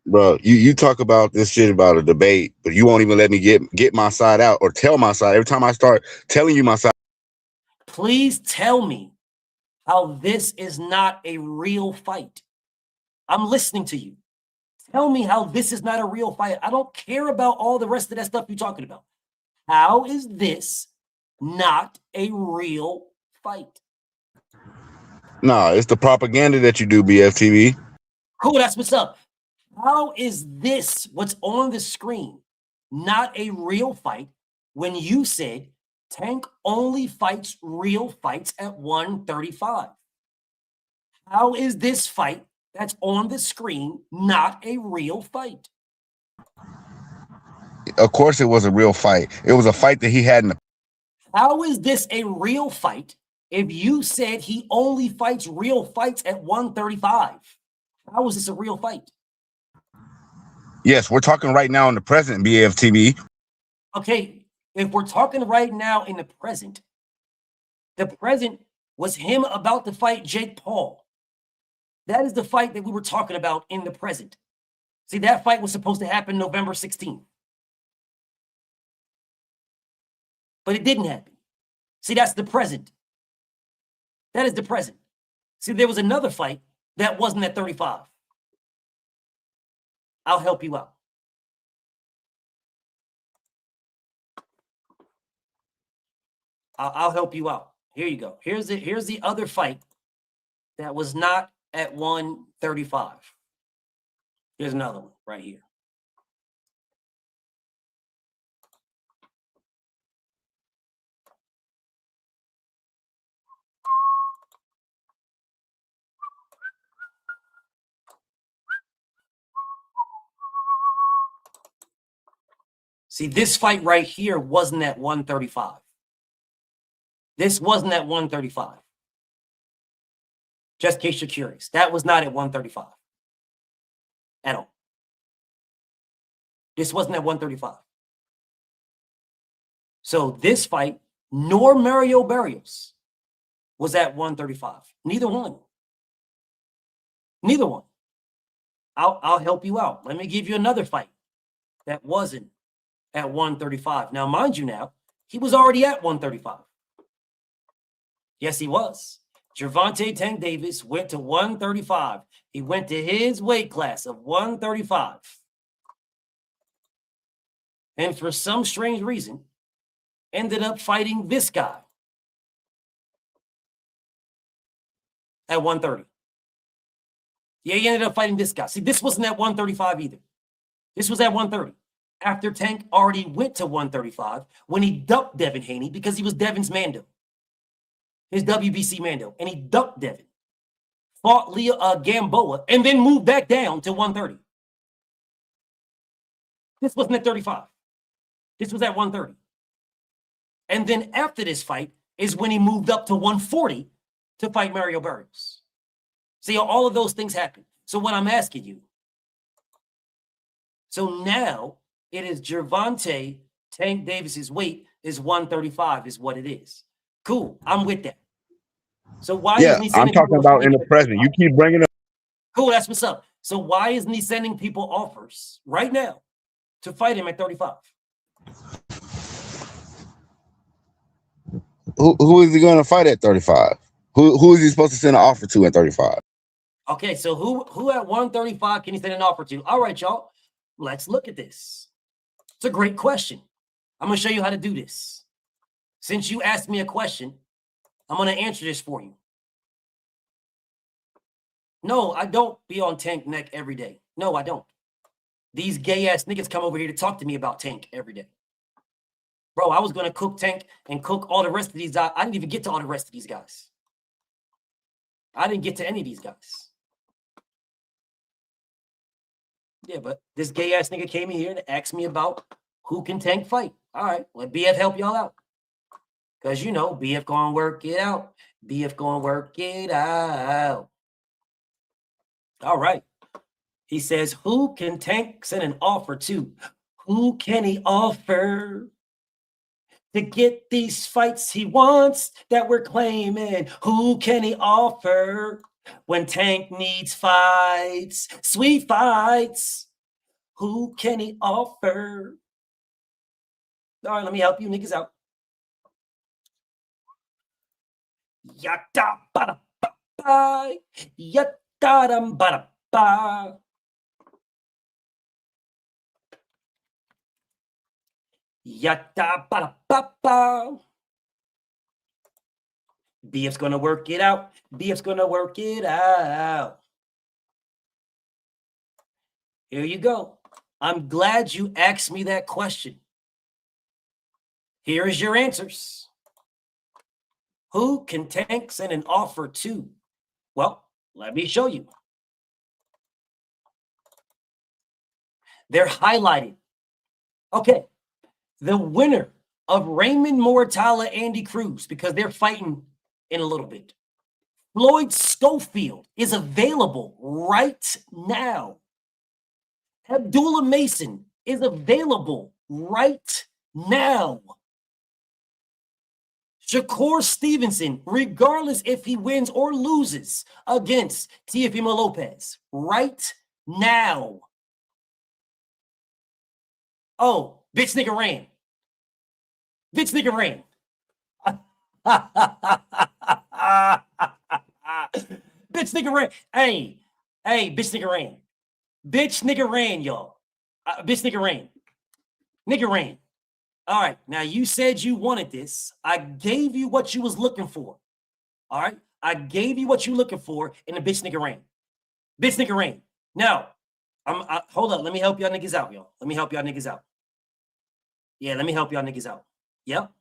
Bro, you talk about this shit about a debate, but you won't even let me get my side out or tell my side. Every time I start telling you my side. Please tell me how this is not a real fight. I'm listening to you. Tell me how this is not a real fight. I don't care about all the rest of that stuff you're talking about. How is this not a real fight? Nah, it's the propaganda that you do, BFTV. Cool, that's what's up. How is this, what's on the screen, not a real fight when you said Tank only fights real fights at 135? How is this fight that's on the screen not a real fight? Of course it was a real fight. It was a fight that he had in the... How is this a real fight if you said he only fights real fights at 135? How is this a real fight? Yes, we're talking right now in the present, BFTV. Okay, if we're talking right now in the present was him about to fight Jake Paul. That is the fight that we were talking about in the present. See, that fight was supposed to happen November 16th. But it didn't happen. See, that's the present. That is the present. See, there was another fight that wasn't at 35. I'll help you out. I'll help you out. Here you go. Here's the other fight that was not at 135. Here's another one right here. See, this fight right here wasn't at 135. This wasn't at 135. Just in case you're curious. That was not at 135 at all. This wasn't at 135. So this fight, nor Mario Barrios, was at 135. Neither one. Neither one. I'll help you out. Let me give you another fight that wasn't at 135. Now, mind you now, he was already at 135. Yes, he was. Gervonta Tank Davis went to 135. He went to his weight class of 135. And for some strange reason, ended up fighting this guy at 130. Yeah, he ended up fighting this guy. See, this wasn't at 135 either. This was at 130. After Tank already went to 135 when he ducked Devin Haney because he was Devin's Mando, his WBC Mando, and he ducked Devin, fought Gamboa, and then moved back down to 130. This wasn't at 35. This was at 130. And then after this fight is when he moved up to 140 to fight Mario Barrios. See, all of those things happen. So what I'm asking you, so now it is Gervonta Tank Davis's weight is 135 is what it is. Cool, I'm with that. So why isn't he sending I'm talking about in the present. You keep bringing up. Cool, that's what's up. So why isn't he sending people offers right now to fight him at 35? Who is he going to fight at 35? Who is he supposed to send an offer to at 35? Okay, so who at 135 can he send an offer to? All right, y'all, let's look at this. It's a great question. I'm going to show you how to do this. Since you asked me a question, I'm going to answer this for you. No, I don't be on Tank neck every day. No, I don't. These gay-ass niggas come over here to talk to me about Tank every day. Bro, I was going to cook Tank and cook all the rest of these guys. I didn't even get to all the rest of these guys. I didn't get to any of these guys. Yeah, but this gay-ass nigga came in here and asked me about who can Tank fight. All right, let BF help y'all out. Because, you know, BF going to work it out. BF going to work it out. All right. He says, who can Tank send an offer to? Who can he offer to get these fights he wants that we're claiming? Who can he offer when Tank needs fights? Sweet fights. Who can he offer? All right, let me help you niggas out. Yada bada ba, yada bada ba. Yada bada ba. BF's gonna work it out. BF's gonna work it out. Here you go. I'm glad you asked me that question. Here is your answers. Who can Tank send an offer to? Well, let me show you. They're highlighted. Okay, the winner of Raymond Mortala, Andy Cruz, because they're fighting in a little bit. Floyd Schofield is available right now. Abdullah Mason is available right now. Shakur Stevenson, regardless if he wins or loses against Teofimo Lopez, right now. Oh, bitch nigga ran. Bitch nigga ran. Bitch nigga ran. Hey, bitch nigga ran. Bitch nigga ran, y'all. Bitch nigga ran. Nigga ran. All right. Now you said you wanted this. I gave you what you was looking for. All right. I gave you what you looking for, and the bitch nigga ran. Bitch nigga ran. Now, hold up. Let me help y'all niggas out, y'all. Let me help y'all niggas out. Yeah, let me help y'all niggas out. Yep.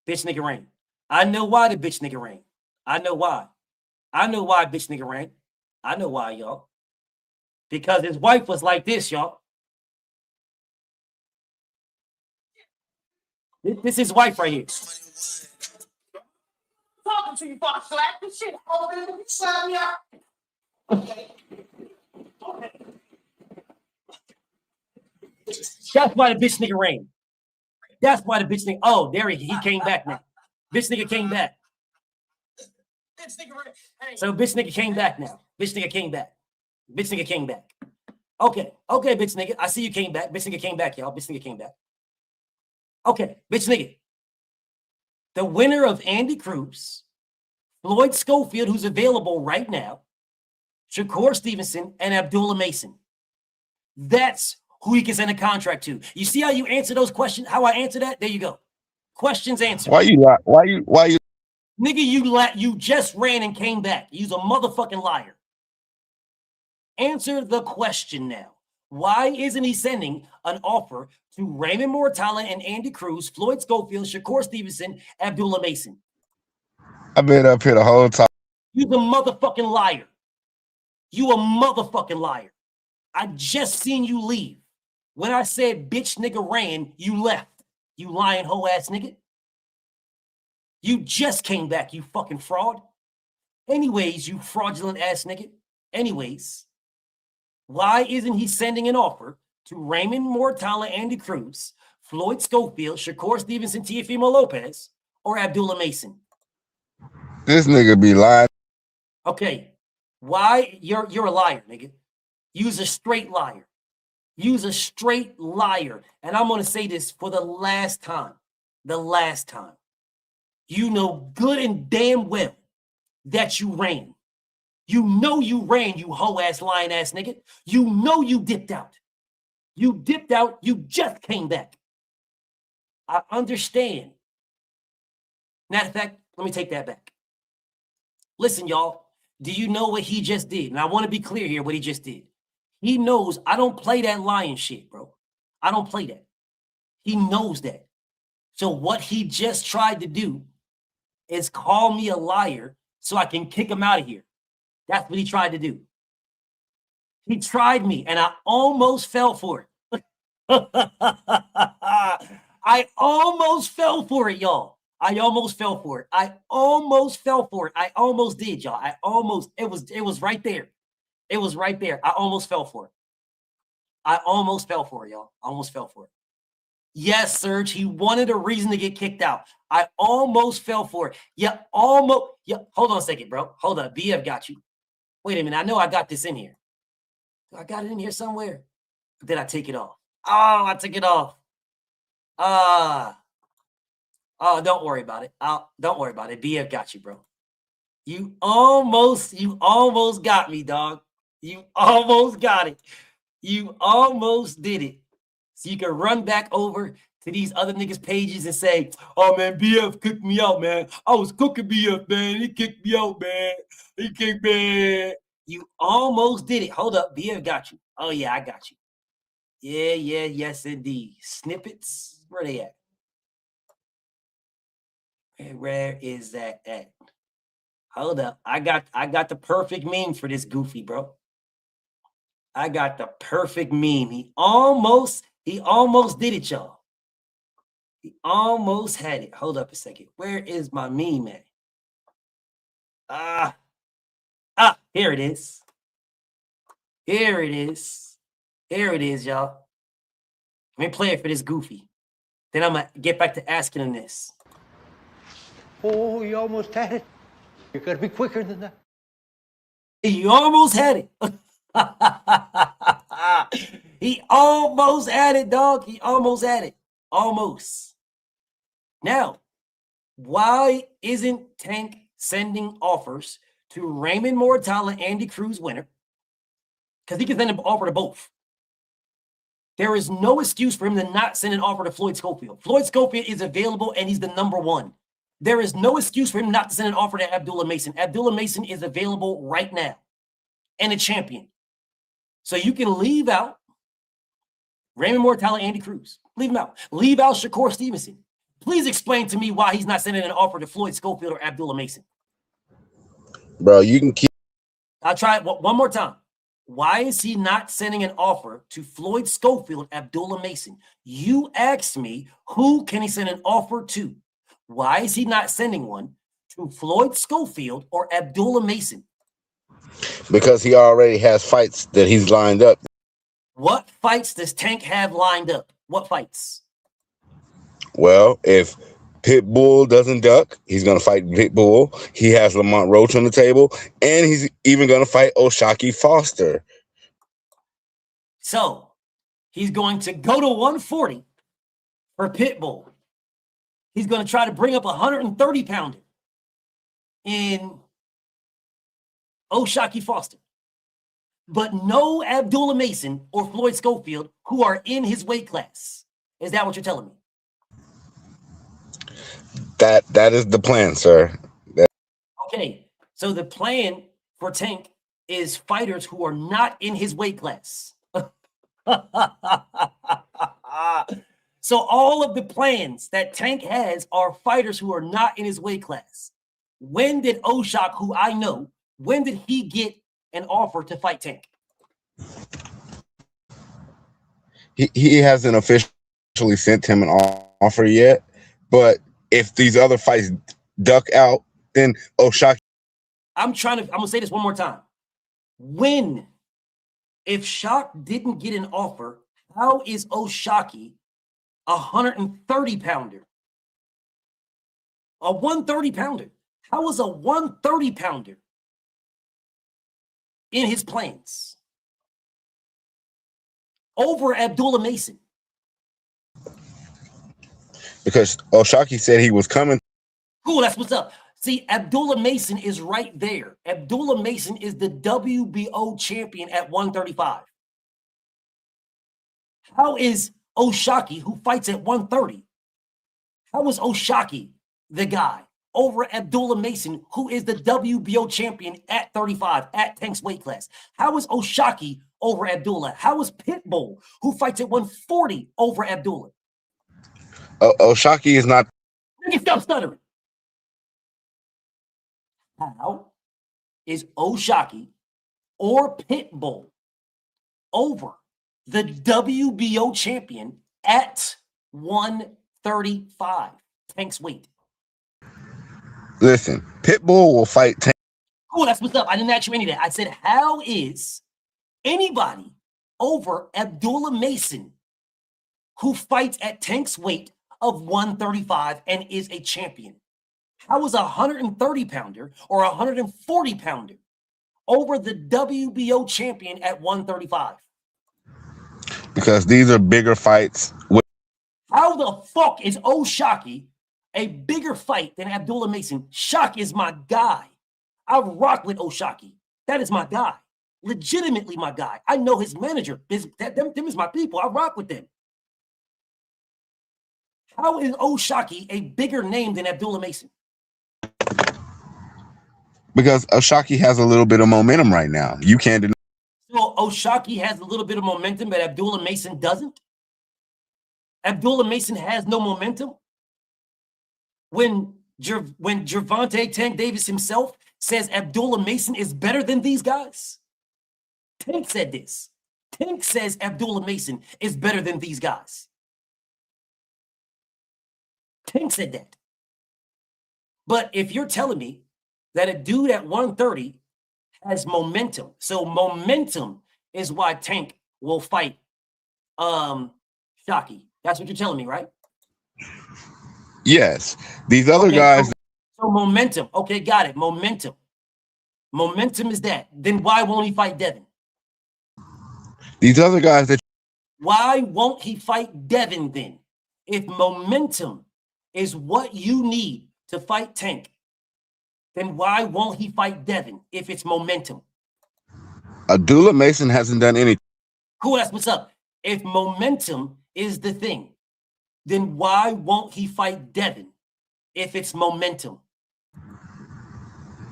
Bitch nigga ran. I know why the bitch nigga ran. I know why. I know why bitch nigga ran. I know why, y'all. Because his wife was like this, y'all. This is his wife right here. Talking to you, before I slap this shit over there. You slap me out. That's why the bitch nigga ran. That's why the bitch nigga. Oh, there he came back now. Bitch nigga came back. So bitch nigga came back now. Bitch nigga came back. Bitch nigga came back. Okay, bitch nigga. I see you came back. Bitch nigga came back, y'all. Bitch nigga came back. Okay, bitch nigga. The winner of Andy Cruz, Floyd Schofield, who's available right now, Shakur Stevenson, and Abdullah Mason. That's who he can send a contract to. You see how you answer those questions? How I answer that? There you go. Questions answered. Why you lie? Why you? Nigga, you just ran and came back. You's a motherfucking liar. Answer the question now. Why isn't he sending an offer to Raymond Mortala and Andy Cruz, Floyd Schofield, Shakur Stevenson, Abdullah Mason? I've been up here the whole time. You's a motherfucking liar. You a motherfucking liar. I just seen you leave. When I said bitch nigga ran, you left. You lying hoe ass nigga. You just came back, you fucking fraud. Anyways, you fraudulent ass nigga. Anyways, why isn't he sending an offer to Raymond Mortala, Andy Cruz, Floyd Schofield, Shakur Stevenson, Teofimo Lopez, or Abdullah Mason? This nigga be lying. Okay, why? You're a liar, nigga. You's a straight liar. You's a straight liar. And I'm going to say this for the last time. The last time. You know good and damn well that you ran. You know you ran, you hoe-ass, lying-ass nigga. You know you dipped out. You dipped out. You just came back. I understand. Matter of fact, let me take that back. Listen, y'all. Do you know what he just did? And I want to be clear here what he just did. He knows I don't play that lying shit, bro. I don't play that. He knows that. So what he just tried to do is call me a liar so I can kick him out of here. That's what he tried to do. He tried me, and I almost fell for it. I almost fell for it, y'all. I almost fell for it. I almost fell for it. I almost did, y'all. It was right there. It was right there. I almost fell for it. I almost fell for it, y'all. I almost fell for it. Yes, Serge, he wanted a reason to get kicked out. I almost fell for it. Yeah, almost. Yeah, hold on a second, bro. Hold up. BF got you. Wait a minute. I know I got this in here. I got it in here somewhere. Did I take it off? Oh, I took it off. Oh, don't worry about it. Don't worry about it. BF got you, bro. You almost got me, dog. You almost got it. You almost did it. So you can run back over to these other niggas' pages and say, oh, man, BF kicked me out, man. I was cooking BF, man. He kicked me out, man. He kicked me. You almost did it. Hold up. BF got you. Oh, yeah, I got you. Yeah, yes, indeed. Snippets, where they at? Where is that at? Hold up. I got the perfect meme for this goofy, bro. I got the perfect meme. He almost did it, y'all. He almost had it. Hold up a second. Where is my meme at? Here it is. Here it is. Here it is, y'all. Let me play it for this goofy. Then I'm going to get back to asking him this. Oh, you almost had it. You got to be quicker than that. He almost had it. He almost had it, dog. He almost had it. Almost. Now, why isn't Tank sending offers to Raymond Mortala, Andy Cruz winner, because he can send an offer to both. There is no excuse for him to not send an offer to Floyd Schofield. Floyd Schofield is available, and he's the number one. There is no excuse for him not to send an offer to Abdullah Mason. Abdullah Mason is available right now and a champion. So you can leave out Raymond Mortala, Andy Cruz. Leave him out. Leave out Shakur Stevenson. Please explain to me why he's not sending an offer to Floyd Schofield or Abdullah Mason. Bro, you can keep. I'll try it one more time. Why is he not sending an offer to Floyd Schofield, Abdullah Mason? You asked me, who can he send an offer to? Why is he not sending one to Floyd Schofield or Abdullah Mason? Because he already has fights that he's lined up. What fights does Tank have lined up? What fights? Well, if Pitbull doesn't duck, he's going to fight Pitbull. He has Lamont Roach on the table, and he's even going to fight O'Shaquie Foster. So he's going to go to 140 for Pitbull. He's going to try to bring up a 130-pounder in O'Shaquie Foster. But no Abdullah Mason or Floyd Schofield who are in his weight class. Is that what you're telling me? That is the plan, sir. Okay, so the plan for Tank is fighters who are not in his weight class. So all of the plans that Tank has are fighters who are not in his weight class. When did O'Shaquie, who I know, when did he get an offer to fight Tank? He hasn't officially sent him an offer yet, but if these other fights duck out, then O'Shaquie. I'm gonna say this one more time. If Shock didn't get an offer, how is O'Shaquie a 130-pounder? A 130-pounder. How is a 130-pounder in his plans over Abdullah Mason? Because O'Shaquie said he was coming. Cool, that's what's up. See, Abdullah Mason is right there. Abdullah Mason is the WBO champion at 135. How is O'Shaquie, who fights at 130, how is O'Shaquie the guy over Abdullah Mason, who is the WBO champion at 35, at Tank's weight class? How is O'Shaquie over Abdullah? How is Pitbull, who fights at 140, over Abdullah? O'Shaquie is not. Nigga, stop stuttering. How is O'Shaquie or Pitbull over the WBO champion at 135, Tank's weight? Listen, Pitbull will fight Tank. Cool, that's what's up. I didn't ask you any of that. I said, how is anybody over Abdullah Mason, who fights at Tank's weight of 135 and is a champion? How is a 130-pounder or a 140-pounder over the WBO champion at 135? Because these are bigger fights. How the fuck is O'Shaquie a bigger fight than Abdullah Mason? Shock is my guy. I rock with O'Shaquie. That is my guy. Legitimately my guy. I know his manager. Them is my people. I rock with them. How is O'Shaquie a bigger name than Abdullah Mason? Because O'Shaquie has a little bit of momentum right now. You can't deny. So O'Shaquie has a little bit of momentum, but Abdullah Mason doesn't? Abdullah Mason has no momentum? When Gervonta Tank Davis himself says Abdullah Mason is better than these guys? Tank said this. Tank says Abdullah Mason is better than these guys. Tank said that. But if you're telling me that a dude at 130 has momentum, so momentum is why Tank will fight Shockey. That's what you're telling me, right? Yes. These other guys. So momentum. Okay, got it. Momentum. Momentum is that. Then why won't he fight Devin? These other guys that. Why won't he fight Devin then? If momentum is what you need to fight Tank, then why won't he fight Devin if it's momentum? Abdullah Mason hasn't done anything. Cool, that's what's up. If momentum is the thing, then why won't he fight Devin if it's momentum?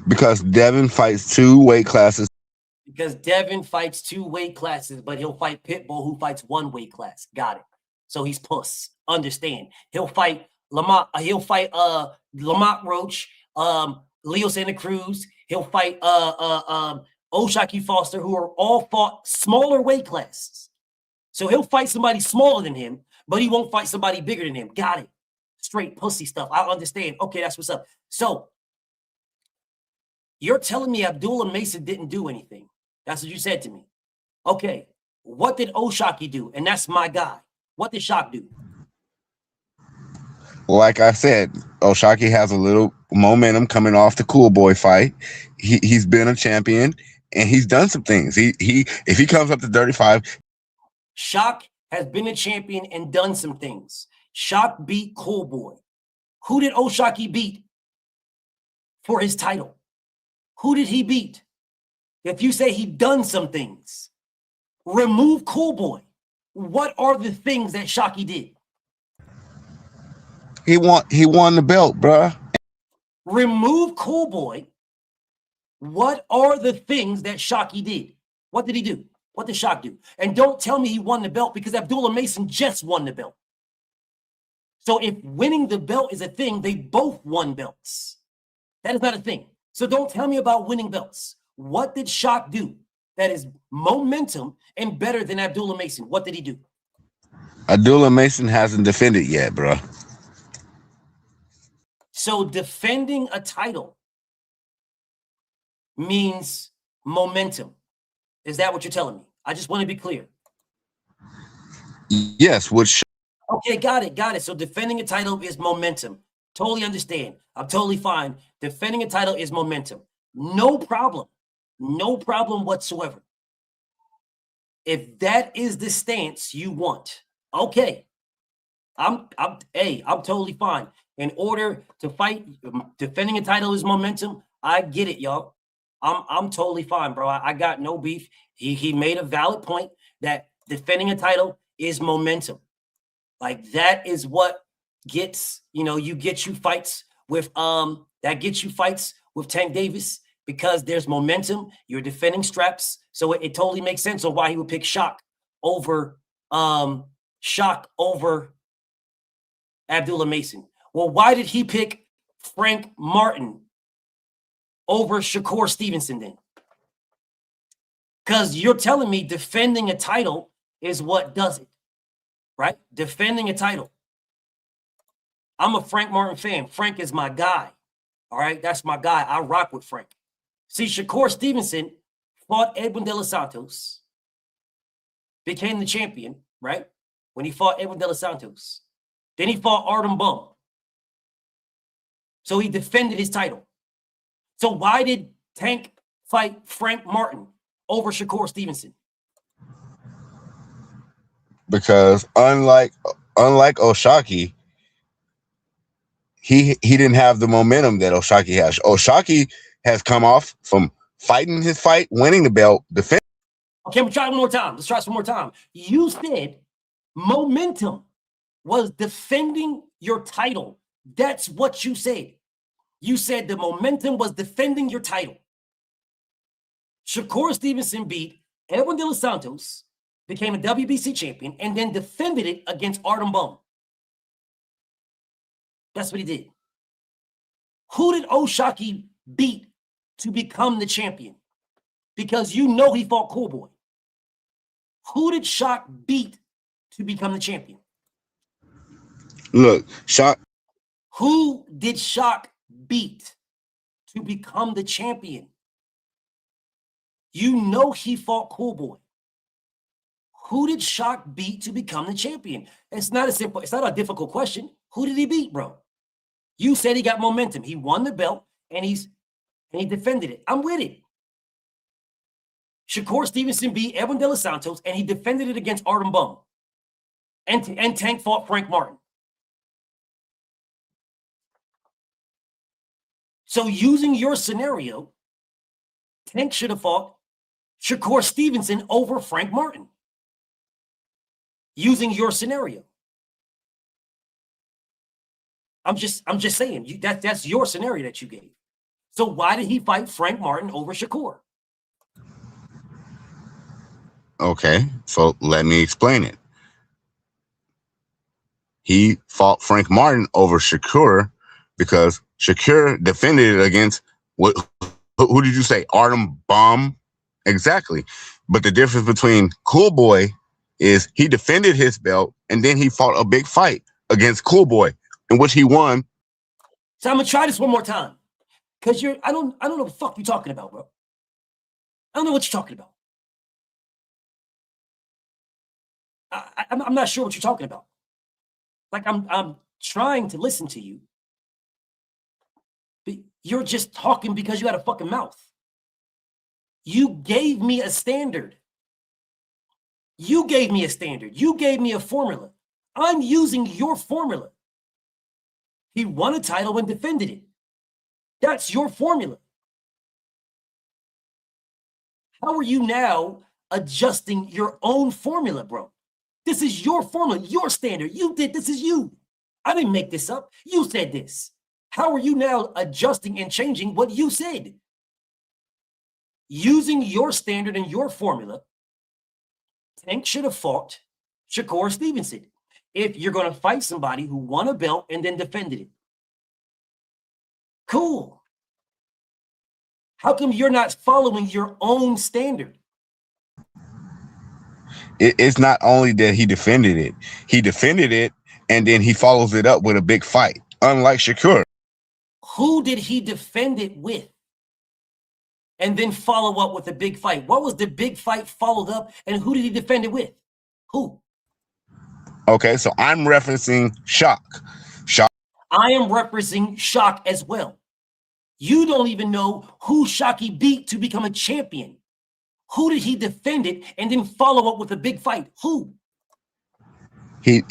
Because Devin fights 2 weight classes. Because Devin fights 2 weight classes, but he'll fight Pitbull who fights 1 weight class. Got it. So he's puss. Understand. He'll fight Lamont Roach, Leo Santa Cruz. He'll fight O'Shaquie Foster, who are all fought smaller weight classes. So he'll fight somebody smaller than him, but he won't fight somebody bigger than him. Got it. Straight pussy stuff. I understand. Okay, that's what's up. So you're telling me Abdullah Mason didn't do anything. That's what you said to me. Okay, what did O'Shaquie do? And that's my guy. What did Shock do? Like I said, O'Shaquie has a little momentum coming off the Cool Boy fight. He's been a champion and he's done some things. If he comes up to 35. Shock has been a champion and done some things. Shock beat Cool Boy. Who did O'Shaquie beat for his title? Who did he beat? If you say he done some things, remove Cool Boy. What are the things that Shockey did? He won the belt, bruh. Remove Cool Boy. What are the things that Shockey did? What did he do? What did Shock do? And don't tell me he won the belt because Abdullah Mason just won the belt. So if winning the belt is a thing, they both won belts. That is not a thing. So don't tell me about winning belts. What did Shock do that is momentum and better than Abdullah Mason? What did he do? Abdullah Mason hasn't defended yet, bro. So defending a title means momentum. Is that what you're telling me? I just want to be clear. Yes, which. Okay, got it. So defending a title is momentum. Totally understand. I'm totally fine. Defending a title is momentum. No problem. No problem whatsoever. If that is the stance you want, okay. I'm totally fine. In order to fight, defending a title is momentum. I get it, y'all. I'm totally fine, bro. I got no beef. He made a valid point that defending a title is momentum. Like that is what gets, you get you fights with that gets you fights with Tank Davis because there's momentum. You're defending straps. So it totally makes sense on why he would pick Shock over Abdullah Mason. Well, why did he pick Frank Martin over Shakur Stevenson then? Because you're telling me defending a title is what does it, right? Defending a title. I'm a Frank Martin fan. Frank is my guy, all right? That's my guy. I rock with Frank. See, Shakur Stevenson fought Edwin De Los Santos, became the champion, right? When he fought Edwin De Los Santos. Then he fought Artem Bum. So he defended his title. So why did Tank fight Frank Martin over Shakur Stevenson? Because unlike O'Shaquie, he didn't have the momentum that O'Shaquie has. O'Shaquie has come off from fighting his fight, winning the belt, defending. Okay, we'll try one more time. Let's try this one more time. You said momentum was defending your title. That's what you said. You said the momentum was defending your title. Shakur Stevenson beat Edwin De Los Santos, became a WBC champion, and then defended it against Artem Bum. That's what he did. Who did O'Shaquie beat to become the champion? Because he fought Cool Boy. Who did Shock beat to become the champion? Look, Shock. Who did Shock beat to become the champion? He fought Cool Boy. Who did Shock beat to become the champion? It's not a difficult question. Who did he beat, bro? You said he got momentum. He won the belt and he defended it. I'm with it. Shakur Stevenson beat Edwin De Los Santos and he defended it against Artem Bum. And Tank fought Frank Martin. So using your scenario, Tank should have fought Shakur Stevenson over Frank Martin. Using your scenario. I'm just saying, that's your scenario that you gave. So why did he fight Frank Martin over Shakur? Okay, so let me explain it. He fought Frank Martin over Shakur because Shakur defended it against who did you say? Artem Bomb? Exactly. But the difference between Cool Boy is he defended his belt and then he fought a big fight against Cool Boy in which he won. So I'm gonna try this one more time. Cause I don't know what the fuck you're talking about, bro. I don't know what you're talking about. I'm not sure what you're talking about. Like I'm trying to listen to you, but you're just talking because you had a fucking mouth. You gave me a standard. You gave me a standard. You gave me a formula. I'm using your formula. He won a title and defended it. That's your formula. How are you now adjusting your own formula, bro? This is your formula, your standard. You did, this is you. I didn't make this up. You said this. How are you now adjusting and changing what you said? Using your standard and your formula, Tank should have fought Shakur Stevenson if you're going to fight somebody who won a belt and then defended it. Cool. How come you're not following your own standard? It's not only that he defended it and then he follows it up with a big fight, unlike Shakur. Who did he defend it with? And then follow up with a big fight. What was the big fight followed up, and who did he defend it with? Who? Okay, so I'm referencing Shock. I am referencing Shock as well. You don't even know who Shocky beat to become a champion. Who did he defend it and then follow up with a big fight? Who? He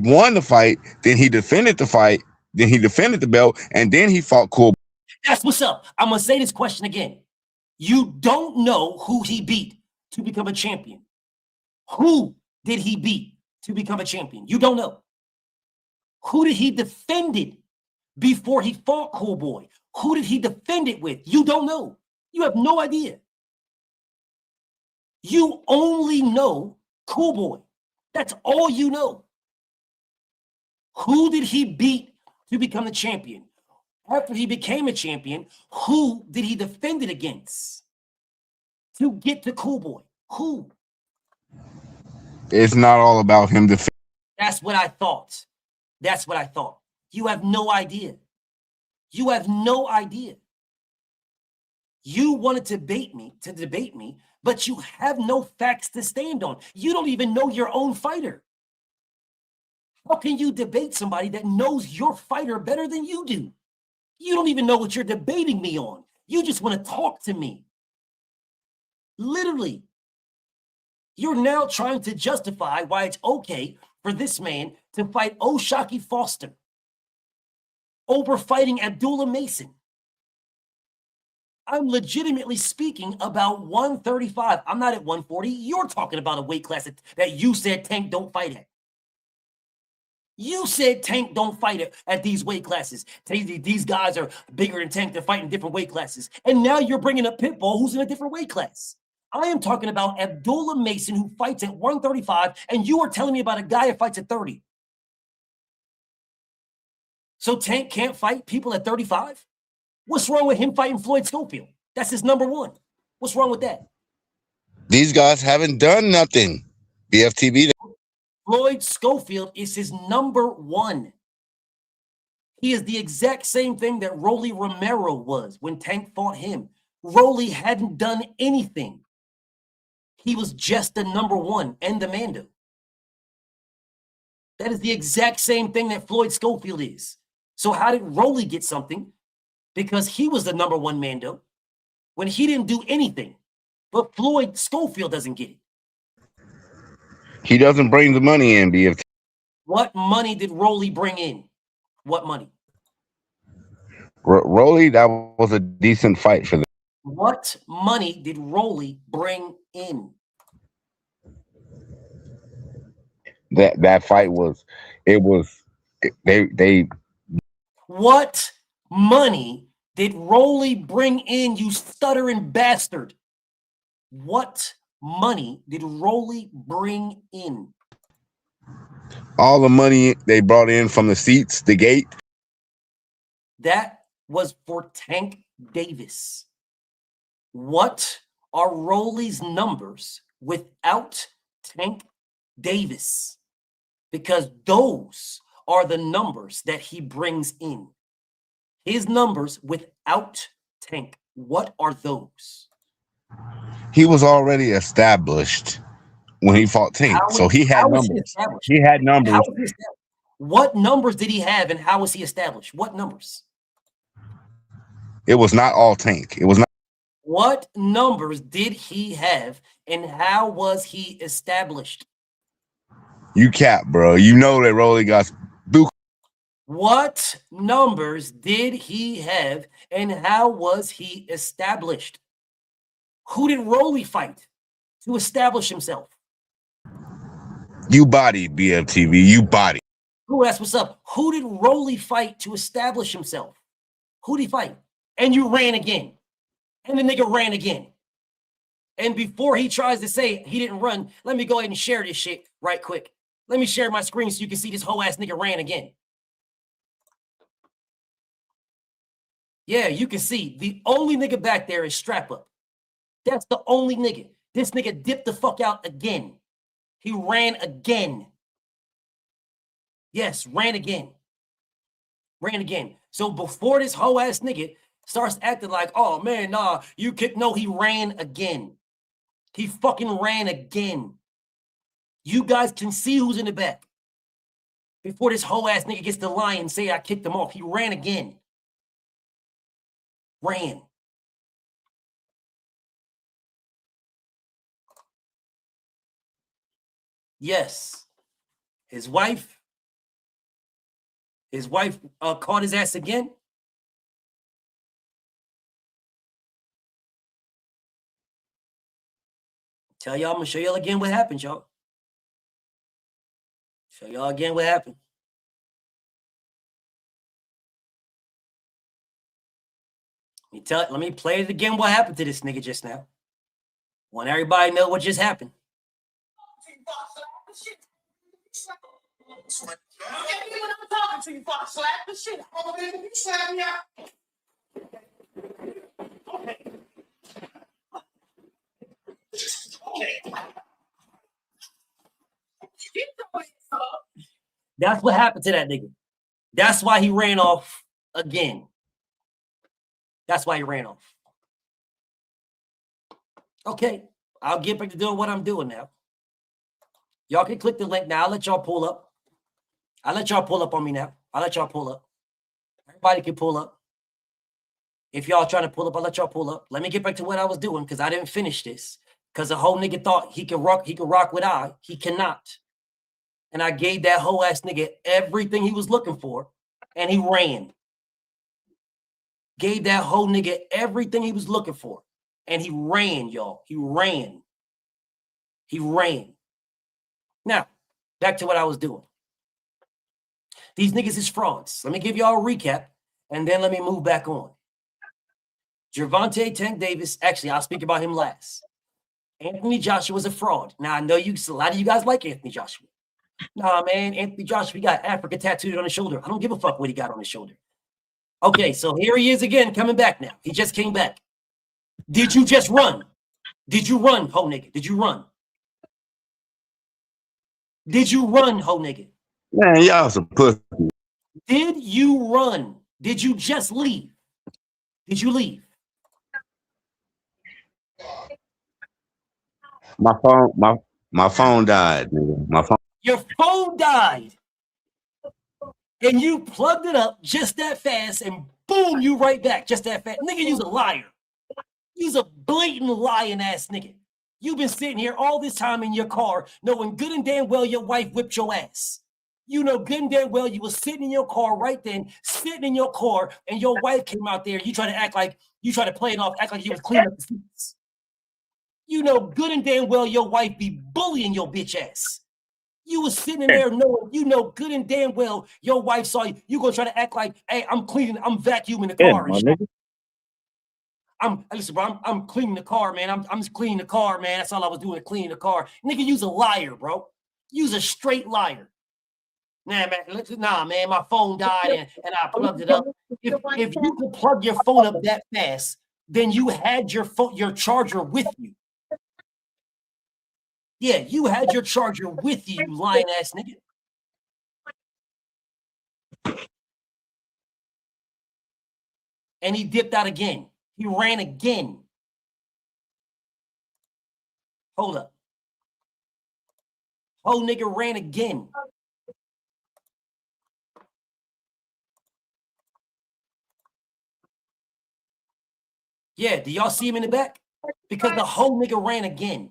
won the fight, then he defended the fight, then he defended the belt, and then he fought Cool. That's what's up. I'm going to say this question again. You don't know who he beat to become a champion. Who did he beat to become a champion? You don't know. Who did he defend it before he fought Cool Boy? Who did he defend it with? You don't know. You have no idea. You only know Cool Boy. That's all you know. Who did he beat to become the champion? After he became a champion, who did he defend it against to get to Cool Boy? Who? It's not all about him defending. That's what I thought. That's what I thought. You have no idea. You have no idea. You wanted to debate me, but you have no facts to stand on. You don't even know your own fighter. How can you debate somebody that knows your fighter better than you do? You don't even know what you're debating me on. You just want to talk to me. Literally. You're now trying to justify why it's okay for this man to fight O'Shaquie Foster over fighting Abdullah Mason. I'm legitimately speaking about 135. I'm not at 140. You're talking about a weight class that you said Tank don't fight at. You said Tank don't fight at these weight classes. These guys are bigger than Tank. They're fighting different weight classes. And now you're bringing up Pitbull, who's in a different weight class. I am talking about Abdullah Mason, who fights at 135, and you are telling me about a guy who fights at 30. So Tank can't fight people at 35? What's wrong with him fighting Floyd Schofield? That's his number one. What's wrong with that? These guys haven't done nothing. BFTB. Floyd Schofield is his number one. He is the exact same thing that Rolly Romero was when Tank fought him. Rolly hadn't done anything. He was just the number one and the Mando. That is the exact same thing that Floyd Schofield is. So how did Rolly get something? Because he was the number one Mando when he didn't do anything. But Floyd Schofield doesn't get it. He doesn't bring the money in, BFT. What money did Rolly bring in? What money? Rolly, that was a decent fight for them. What money did Rolly bring in? That fight was, they. What money did Rolly bring in, you stuttering bastard? What money did Rolly bring in? All the money they brought in from the seats, the gate. That was for Tank Davis. What are Rolly's numbers without Tank Davis? Because those are the numbers that he brings in. His numbers without Tank, what are those? He was already established when he fought Tank, so he had how is he numbers. established? He had numbers. How is he established? What numbers did he have and how was he established? What numbers? It was not all Tank. It was not. What numbers did he have and how was he established? You cap, bro. You know that Rolly got buku. What numbers did he have and how was he established? Who did Rolly fight to establish himself? You body, BFTV. You body. Who? That's what's up. Who did Rolly fight to establish himself? Who did he fight? And you ran again. And the nigga ran again. And before he tries to say he didn't run, let me go ahead and share this shit right quick. Let me share my screen so you can see this whole ass nigga ran again. Yeah, you can see the only nigga back there is Strap Up. That's the only nigga. This nigga dipped the fuck out again. He ran again. Yes, ran again. Ran again. So before this whole ass nigga starts acting like, oh man, nah, you could no, he ran again. He fucking ran again. You guys can see who's in the back. Before this whole ass nigga gets the line and say I kicked him off, he ran again. Ran. Yes. His wife caught his ass again. Tell y'all, I'm gonna show y'all again what happened, y'all. Show y'all again what happened. Let me play it again what happened to this nigga just now. Want everybody to know what just happened. When I'm talking to you, before I slap the shit out of you, slap me out. Okay. That's what happened to that nigga. That's why he ran off again. That's why he ran off. Okay, I'll get back to doing what I'm doing now. Y'all can click the link now. I'll let y'all pull up. I'll let y'all pull up on me now. I'll let y'all pull up. Everybody can pull up. If y'all trying to pull up, I'll let y'all pull up. Let me get back to what I was doing because I didn't finish this. Because the whole nigga thought he could rock with I. He cannot. And I gave that whole ass nigga everything he was looking for, and he ran. Gave that whole nigga everything he was looking for, and he ran, y'all. He ran. He ran. Now, back to what I was doing. These niggas is frauds. Let me give y'all a recap, and then let me move back on. Gervonta Tank Davis, actually, I'll speak about him last. Anthony Joshua was a fraud. Now, I know a lot of you guys like Anthony Joshua. Nah, man, Anthony Joshua, he got Africa tattooed on his shoulder. I don't give a fuck what he got on his shoulder. Okay, so here he is again, coming back now. He just came back. Did you just run? Did you run, ho nigga? Did you run? Did you run, ho nigga? Man, y'all some pussy. Did you run? Did you just leave? Did you leave? My phone died, nigga. My phone. Your phone died. And you plugged it up just that fast, and boom, you right back just that fast. Nigga, you's a liar. You's a blatant lying ass nigga. You've been sitting here all this time in your car knowing good and damn well your wife whipped your ass. You know good and damn well you was sitting in your car right then, sitting in your car, and your wife came out there. You try to act like You try to play it off, act like you was cleaning up the seats. You know good and damn well your wife be bullying your bitch ass. You was sitting in there knowing, you know good and damn well your wife saw you. You gonna try to act like, hey, I'm vacuuming the car and shit. Listen, bro, I'm cleaning the car, man. I'm just cleaning the car, man. That's all I was doing, cleaning the car. Nigga, you's a liar, bro. You's a straight liar. Nah, man, my phone died and I plugged it up. If you could plug your phone up that fast, then you had your charger with you. Yeah, you had your charger with you, you lying ass nigga. And he dipped out again. He ran again. Hold up. Whole nigga ran again. Yeah, do y'all see him in the back? Because the whole nigga ran again.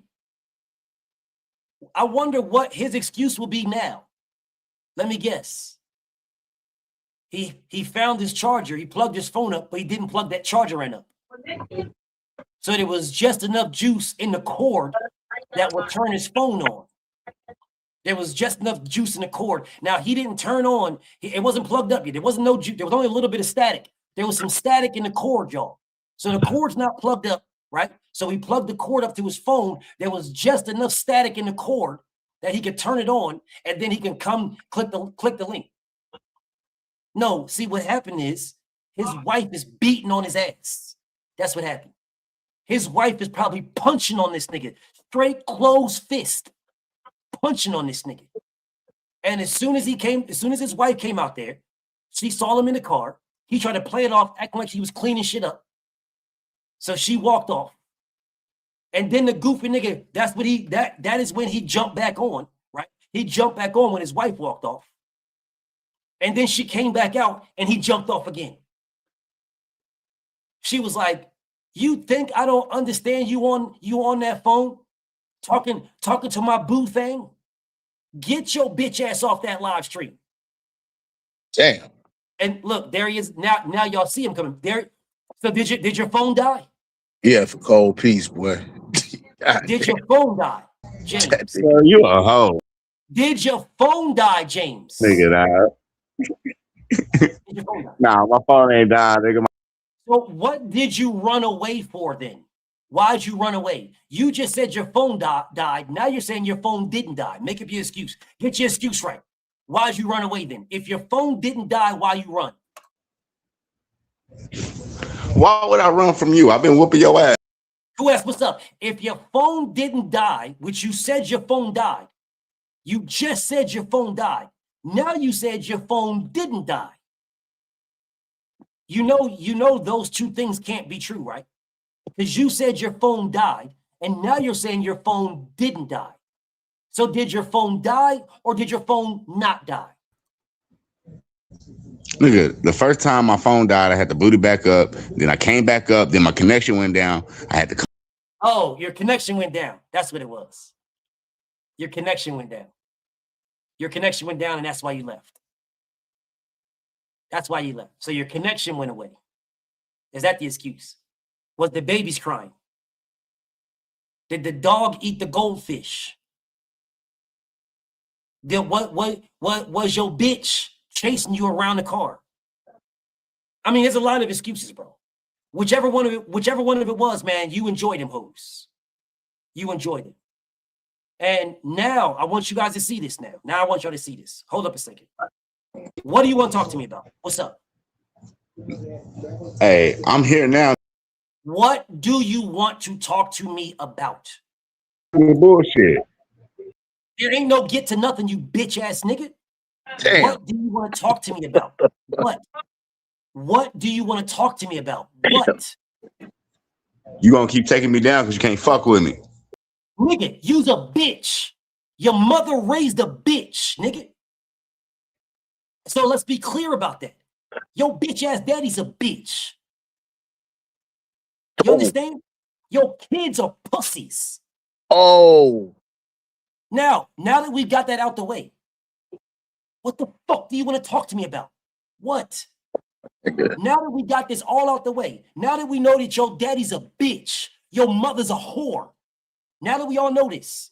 I wonder what his excuse will be now. Let me guess. He found his charger. He plugged his phone up, but he didn't plug that charger in up. So there was just enough juice in the cord that would turn his phone on. There was just enough juice in the cord. Now, he didn't turn on. It wasn't plugged up yet. There wasn't no juice. There was only a little bit of static. There was some static in the cord, y'all. So the cord's not plugged up, right? So he plugged the cord up to his phone. There was just enough static in the cord that he could turn it on, and then he can come click the link. No, see what happened is his wife is beating on his ass. That's what happened. His wife is probably punching on this nigga, straight closed fist, punching on this nigga. And as soon as his wife came out there, she saw him in the car. He tried to play it off, acting like he was cleaning shit up. So she walked off. And then the goofy nigga, that is when he jumped back on, right? He jumped back on when his wife walked off. And then she came back out and he jumped off again. She was like, you think I don't understand you on that phone talking to my boo thing? Get your bitch ass off that live stream. Damn. And look, there he is. Now y'all see him coming. There. So did your phone die? Yeah, for cold peace, boy. Did your phone die, James? Girl, you a hoe. Did your phone die, James? Nigga, nah, my phone ain't died, nigga. So what did you run away for then? Why'd you run away? You just said your phone died. Now you're saying your phone didn't die. Make up your excuse. Get your excuse right. Why'd you run away then? If your phone didn't die, why you run? Why would I run from you? I've been whooping your ass. Who asked what's up? If your phone didn't die, which you said your phone died, you just said your phone died. Now you said your phone didn't die. You know those two things can't be true, right? Because you said your phone died, and now you're saying your phone didn't die. So did your phone die or did your phone not die? Nigga, the first time my phone died, I had to boot it back up. Then I came back up. Then my connection went down. I had to. Oh, your connection went down. That's what it was. Your connection went down. Your connection went down, and that's why you left. That's why you left. So your connection went away. Is that the excuse? Was the babies crying? Did the dog eat the goldfish? Did what was your bitch chasing you around the car? I mean, there's a lot of excuses, bro. Whichever one of it was, man, you enjoyed them hoes. You enjoyed it. And now I want you guys to see this now. Now I want y'all to see this. Hold up a second. What do you want to talk to me about? What's up? Hey, I'm here now. What do you want to talk to me about? Bullshit. There ain't no get to nothing, you bitch ass nigga. Damn. What do you want to talk to me about? What? What do you want to talk to me about? What? You gonna keep taking me down because you can't fuck with me. Nigga, you's a bitch. Your mother raised a bitch, nigga. So let's be clear about that. Your bitch ass daddy's a bitch. You understand? Your kids are pussies. Oh. Now that we've got that out the way, what the fuck do you want to talk to me about? What? Now that we got this all out the way, now that we know that your daddy's a bitch, your mother's a whore, now that we all know this,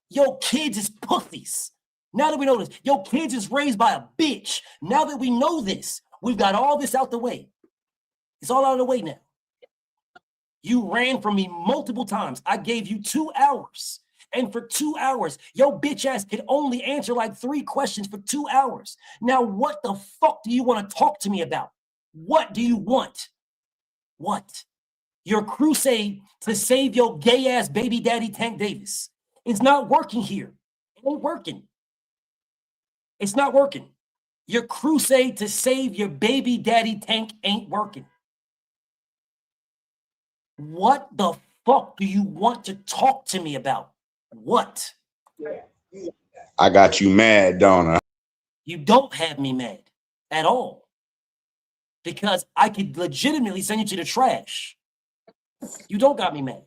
your kids is pussies. Now that we know this, your kids is raised by a bitch. Now that we know this, we've got all this out the way. It's all out of the way now. You ran from me multiple times. I gave you 2 hours. And for 2 hours, your bitch ass could only answer like 3 questions for 2 hours. Now, what the fuck do you want to talk to me about? What do you want? What? Your crusade to save your gay ass baby daddy Tank Davis. It's not working here. It ain't working. It's not working. Your crusade to save your baby daddy Tank ain't working. What the fuck do you want to talk to me about? What? I got you mad, don't I? You don't have me mad at all. Because I could legitimately send you to the trash. You don't got me mad.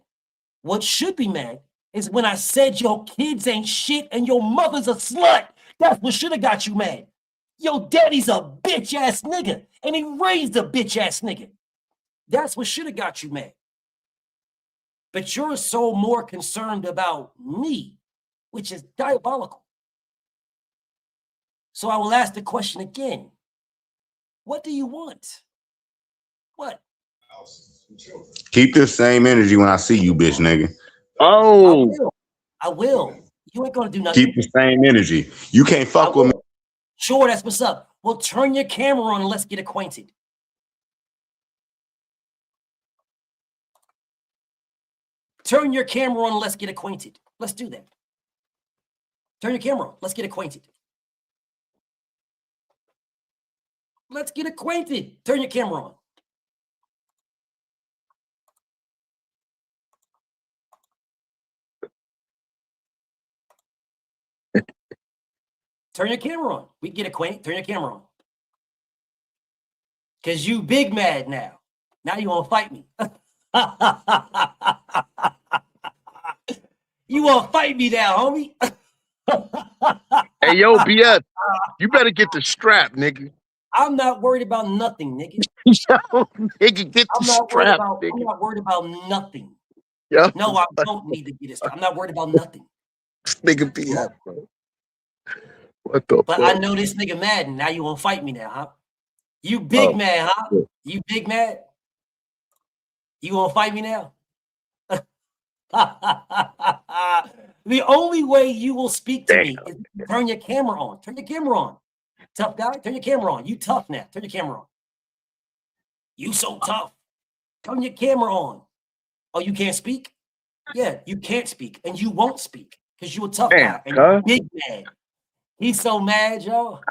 What should be mad is when I said your kids ain't shit and your mother's a slut. That's what should have got you mad. Your daddy's a bitch ass nigga and he raised a bitch ass nigga. That's what should have got you mad. But you're so more concerned about me, which is diabolical. So I will ask the question again. What do you want? What? Keep this same energy when I see you, bitch nigga. Oh, I will. You ain't gonna do nothing. Keep the same energy. You can't fuck with me. Sure, that's what's up. Well, turn your camera on and let's get acquainted. Turn your camera on and let's get acquainted. Let's do that. Turn your camera on. Let's get acquainted. Let's get acquainted. Turn your camera on. Turn your camera on. We get acquainted. Turn your camera on. Because you big mad now. Now you want to fight me. You want to fight me now, homie? Hey, yo, BF, you better get the strap, nigga. I'm not worried about nothing, nigga. Yo, nigga, get the strap, nigga. I'm not worried about nothing. Yo, no, I don't need to get a strap. I'm not worried about nothing. Nigga BF, bro. What the But fuck? I know this nigga mad, and now you want to fight me now, huh? You big mad, huh? You big mad? You want to fight me now? The only way you will speak to me is to turn your camera on. Turn your camera on. Tough guy, turn your camera on. You tough now. Turn your camera on. You so tough. Turn your camera on. Oh, you can't speak? Yeah, you can't speak, and you won't speak because you a tough guy. And you're big mad. He's so mad, y'all.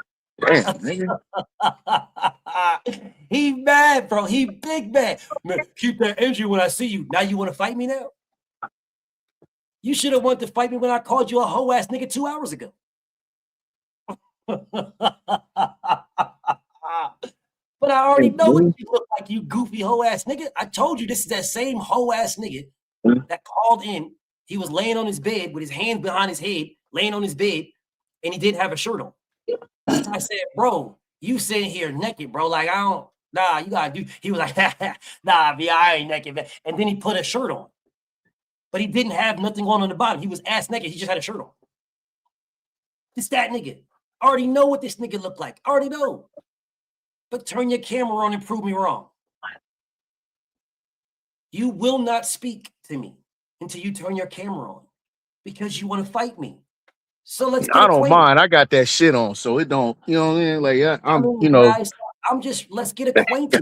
He mad, bro. He big mad. Man, keep that energy when I see you. Now you want to fight me now? You should have wanted to fight me when I called you a hoe ass nigga 2 hours ago. But I already know what you look like, you goofy hoe ass nigga. I told you this is that same hoe ass nigga that called in. He was laying on his bed with his hands behind his head, laying on his bed, and he didn't have a shirt on. I said, bro, you sitting here naked, bro. Like, I don't, nah, you gotta do. He was like, nah, B, I ain't naked, man. And then he put a shirt on. But he didn't have nothing on the bottom. He was ass naked. He just had a shirt on. It's that nigga. I already know what this nigga look like. I already know. But turn your camera on and prove me wrong. You will not speak to me until you turn your camera on because you want to fight me. So let's get I don't acquainted. mind. I got that shit on, so it don't, you know what I mean? Like, Guys, I'm just, let's get acquainted.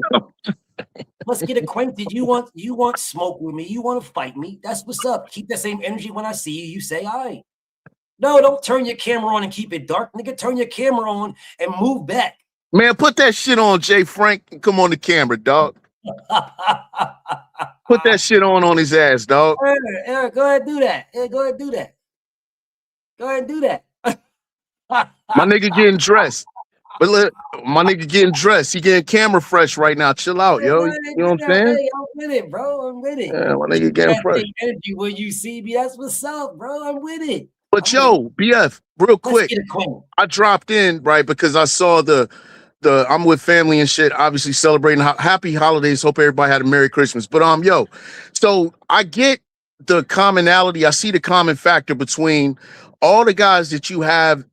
Let's get acquainted. You want smoke with me. You want to fight me. That's what's up. Keep that same energy when I see you. You say, all right. No, don't turn your camera on and keep it dark. Nigga, turn your camera on and move back. Man, put that shit on, Jay Frank, and come on the camera, dog. Put that shit on his ass, dog. Eric, go ahead and do that. Yeah, go ahead and do that. Go ahead and do that. My nigga getting dressed. But look, my nigga getting dressed. He getting camera fresh right now. Chill out, yo. You know what I'm saying? Hey, I'm with it, bro. I'm with it. Yeah, my nigga getting fresh. Energy when you see me, that's what's up, bro. I'm with it. But yo, BF, real quick, I dropped in, right, because I saw the I'm with family and shit, obviously celebrating happy holidays. Hope everybody had a Merry Christmas. But yo, so I get the commonality. I see the common factor between all the guys that you have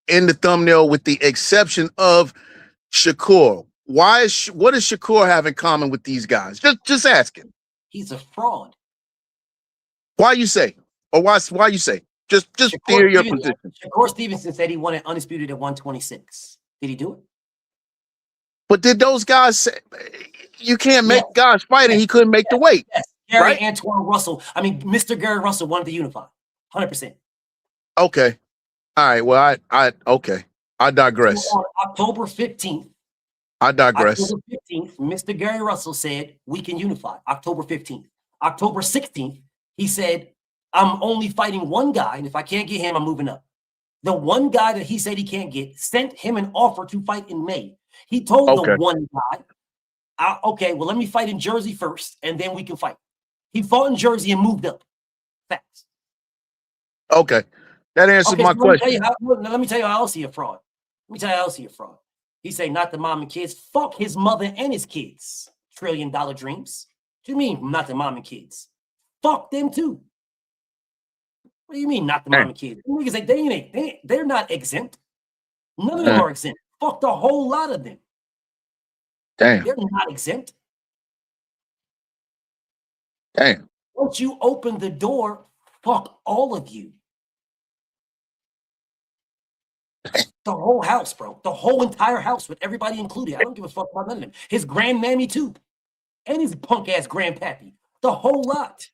in the thumbnail, with the exception of Shakur. What does Shakur have in common with these guys? Just asking. He's a fraud. Why you say? Or why you say? Just steer your position. Shakur Stevenson said he wanted undisputed at 126. Did he do it? But did those guys say you can't make guys fight and he couldn't make the weight? Yes. Gary right? Antoine Russell. I mean, Mr. Gary Russell wanted to unify. 100%. Okay. All right. Well, I digress. So on October 15th. I digress. October 15th, Mr. Gary Russell said we can unify. October 15th. October 16th, he said, I'm only fighting one guy, and if I can't get him, I'm moving up. The one guy that he said he can't get sent him an offer to fight in May. He told the one guy, okay, well, let me fight in Jersey first, and then we can fight. He fought in Jersey and moved up. Facts. Okay. That answers my question. Let me tell you how else he a fraud. Let me tell you how else he a fraud. He say not the mom and kids. Fuck his mother and his kids. $1 trillion dreams. What do you mean not the mom and kids? Fuck them too. What do you mean not the mom and kids? Niggas like they're not exempt. None of them are exempt. Fuck the whole lot of them. Damn. They're not exempt. Damn. Once you open the door, fuck all of you. The whole house, bro. The whole entire house with everybody included. I don't give a fuck about none of them. His grandmammy too. And his punk ass grandpappy. The whole lot.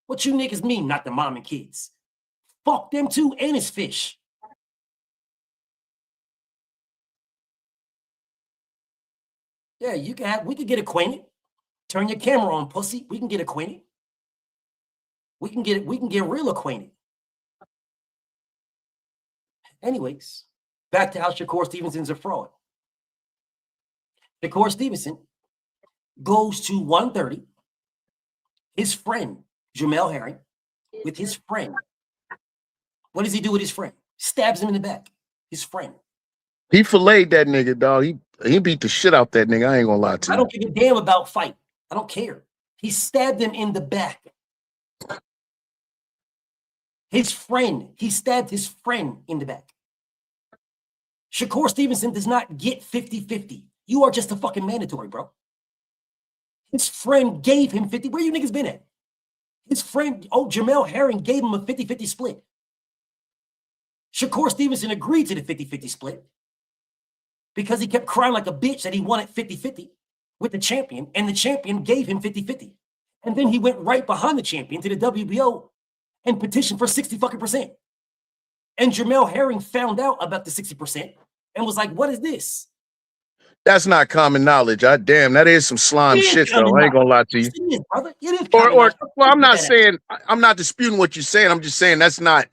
What you niggas mean, not the mom and kids? Fuck them too and his fish. Yeah, we could get acquainted. Turn your camera on, pussy. We can get acquainted. We can get real acquainted. Anyways, back to how Shakur Stevenson's a fraud. Shakur Stevenson goes to 130. His friend, Jamel Herring, with his friend. What does he do with his friend? Stabs him in the back. His friend. He filleted that nigga, dog. He beat the shit out that nigga. I ain't gonna lie to you. I don't give a damn about fight. I don't care. He stabbed him in the back. His friend. He stabbed his friend in the back. Shakur Stevenson does not get 50-50. You are just a fucking mandatory, bro. His friend gave him 50. Where you niggas been at? His friend, Jamel Herring gave him a 50-50 split. Shakur Stevenson agreed to the 50-50 split because he kept crying like a bitch that he wanted 50-50 with the champion, and the champion gave him 50-50. And then he went right behind the champion to the WBO and petitioned for 60%. And Jamel Herring found out about the 60% and was like, what is this? That's not common knowledge. Damn, that is some slime shit, though. I ain't gonna lie to you. It is, brother. It is Well, I'm not saying, I'm not disputing what you're saying. I'm just saying that's not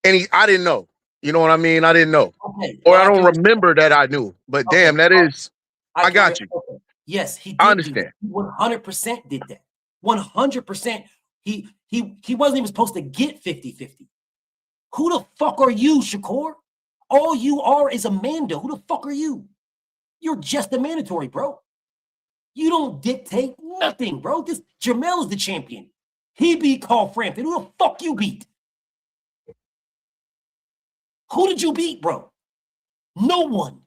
I didn't know. You know what I mean? I didn't know. Okay. Or I don't remember that I knew. But damn, that is, I got you. Okay. Yes, he did. I understand. 100% did that. 100%. He wasn't even supposed to get 50-50. Who the fuck are you, Shakur? All you are is Amanda. Who the fuck are you? You're just a mandatory, bro. You don't dictate nothing, bro. This Jamel is the champion. He beat Carl Frampton. Who the fuck you beat? Who did you beat, bro? No one.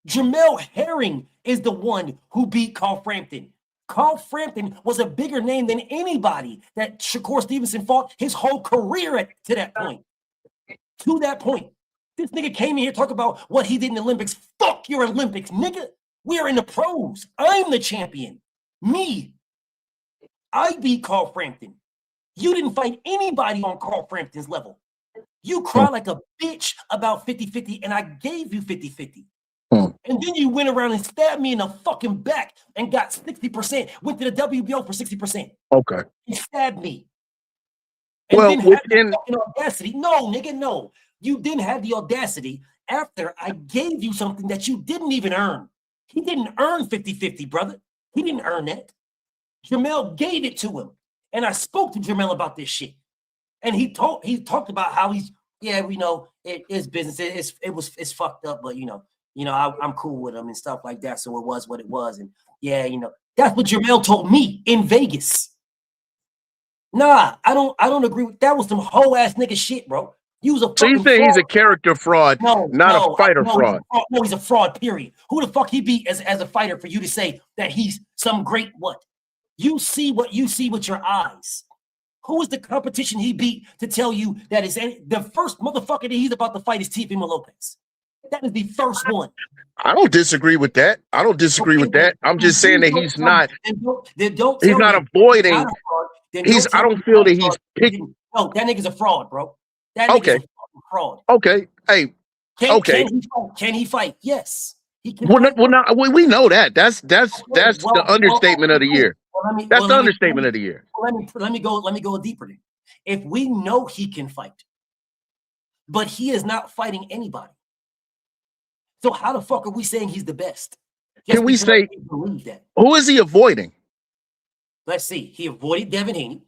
Jamel Herring is the one who beat Carl Frampton. Carl Frampton was a bigger name than anybody that Shakur Stevenson fought his whole career to that point. To that point. This nigga came in here talking about what he did in the Olympics. Fuck your Olympics, nigga. We're in the pros. I'm the champion. Me. I beat Carl Frampton. You didn't fight anybody on Carl Frampton's level. You cried like a bitch about 50-50, and I gave you 50-50. And then you went around and stabbed me in the fucking back and got 60%. Went to the WBO for 60%. Okay. You stabbed me. And well, then had the fucking audacity. No, nigga, no. You didn't have the audacity after I gave you something that you didn't even earn. He didn't earn 50-50, brother. He didn't earn that. Jamel gave it to him. And I spoke to Jamel about this shit. And he talked about how we know, it is business. It's fucked up, but You know, I'm cool with him and stuff like that. So it was what it was. And yeah, you know, that's what Jamel told me in Vegas. Nah, I don't agree with that. Was some whole ass nigga shit, bro. You was a So you fucking saying fraud. he's a character fraud, not a fighter fraud? No, he's a fraud. Period. Who the fuck he beat as a fighter for you to say that he's some great what? You see what you see with your eyes. Who is the competition he beat to tell you that is the first motherfucker that he's about to fight is Teofimo Lopez? That is the first one. I don't disagree with that. I don't disagree with that. I'm just saying that he's not. He's not avoiding. I don't feel that he's picking. No, that nigga's a fraud, bro. That Okay. nigga's a fraud. Okay. Hey. Okay. Can he fight? Yes. He can. We know that. That's the understatement of the year. That's the understatement of the year. Let me go deeper then. If we know he can fight, but he is not fighting anybody, so how the fuck are we saying he's the best? Can we say who is he avoiding? Let's see. He avoided Devin Haney.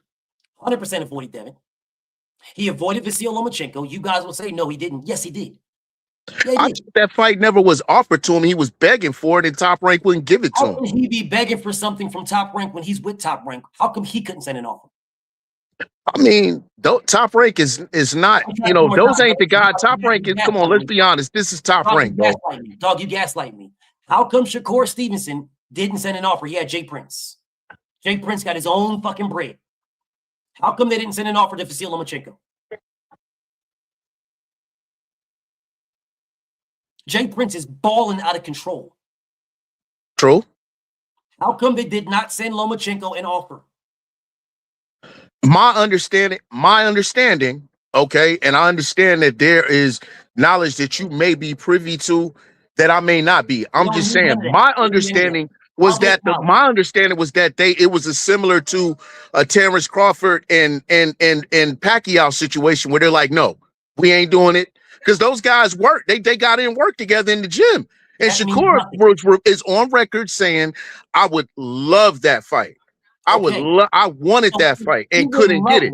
100% avoided Devin. He avoided Vasil Lomachenko. You guys will say no, he didn't. Yes, he did. Yeah, that fight never was offered to him. He was begging for it, and Top Rank wouldn't give it to him. How can he be begging for something from Top Rank when he's with Top Rank? How come he couldn't send an offer? I mean, Top Rank is not, you know, those ain't the guy. Top Rank is, come on, let's be honest. This is Top Rank, bro. Dog, you gaslight me. How come Shakur Stevenson didn't send an offer? Yeah, Jay Prince. Jay Prince got his own fucking bread. How come they didn't send an offer to Vasil Lomachenko? Jay Prince is balling out of control. True. How come they did not send Lomachenko an offer? My understanding, okay, and I understand that there is knowledge that you may be privy to that I may not be. I'm just saying my understanding was that it was a similar to a Terrence Crawford and Pacquiao situation where they're like, no, we ain't doing it. Because those guys work, they got in work together in the gym. And Shakur is on record saying, I would love that fight. I wanted that fight and couldn't get it.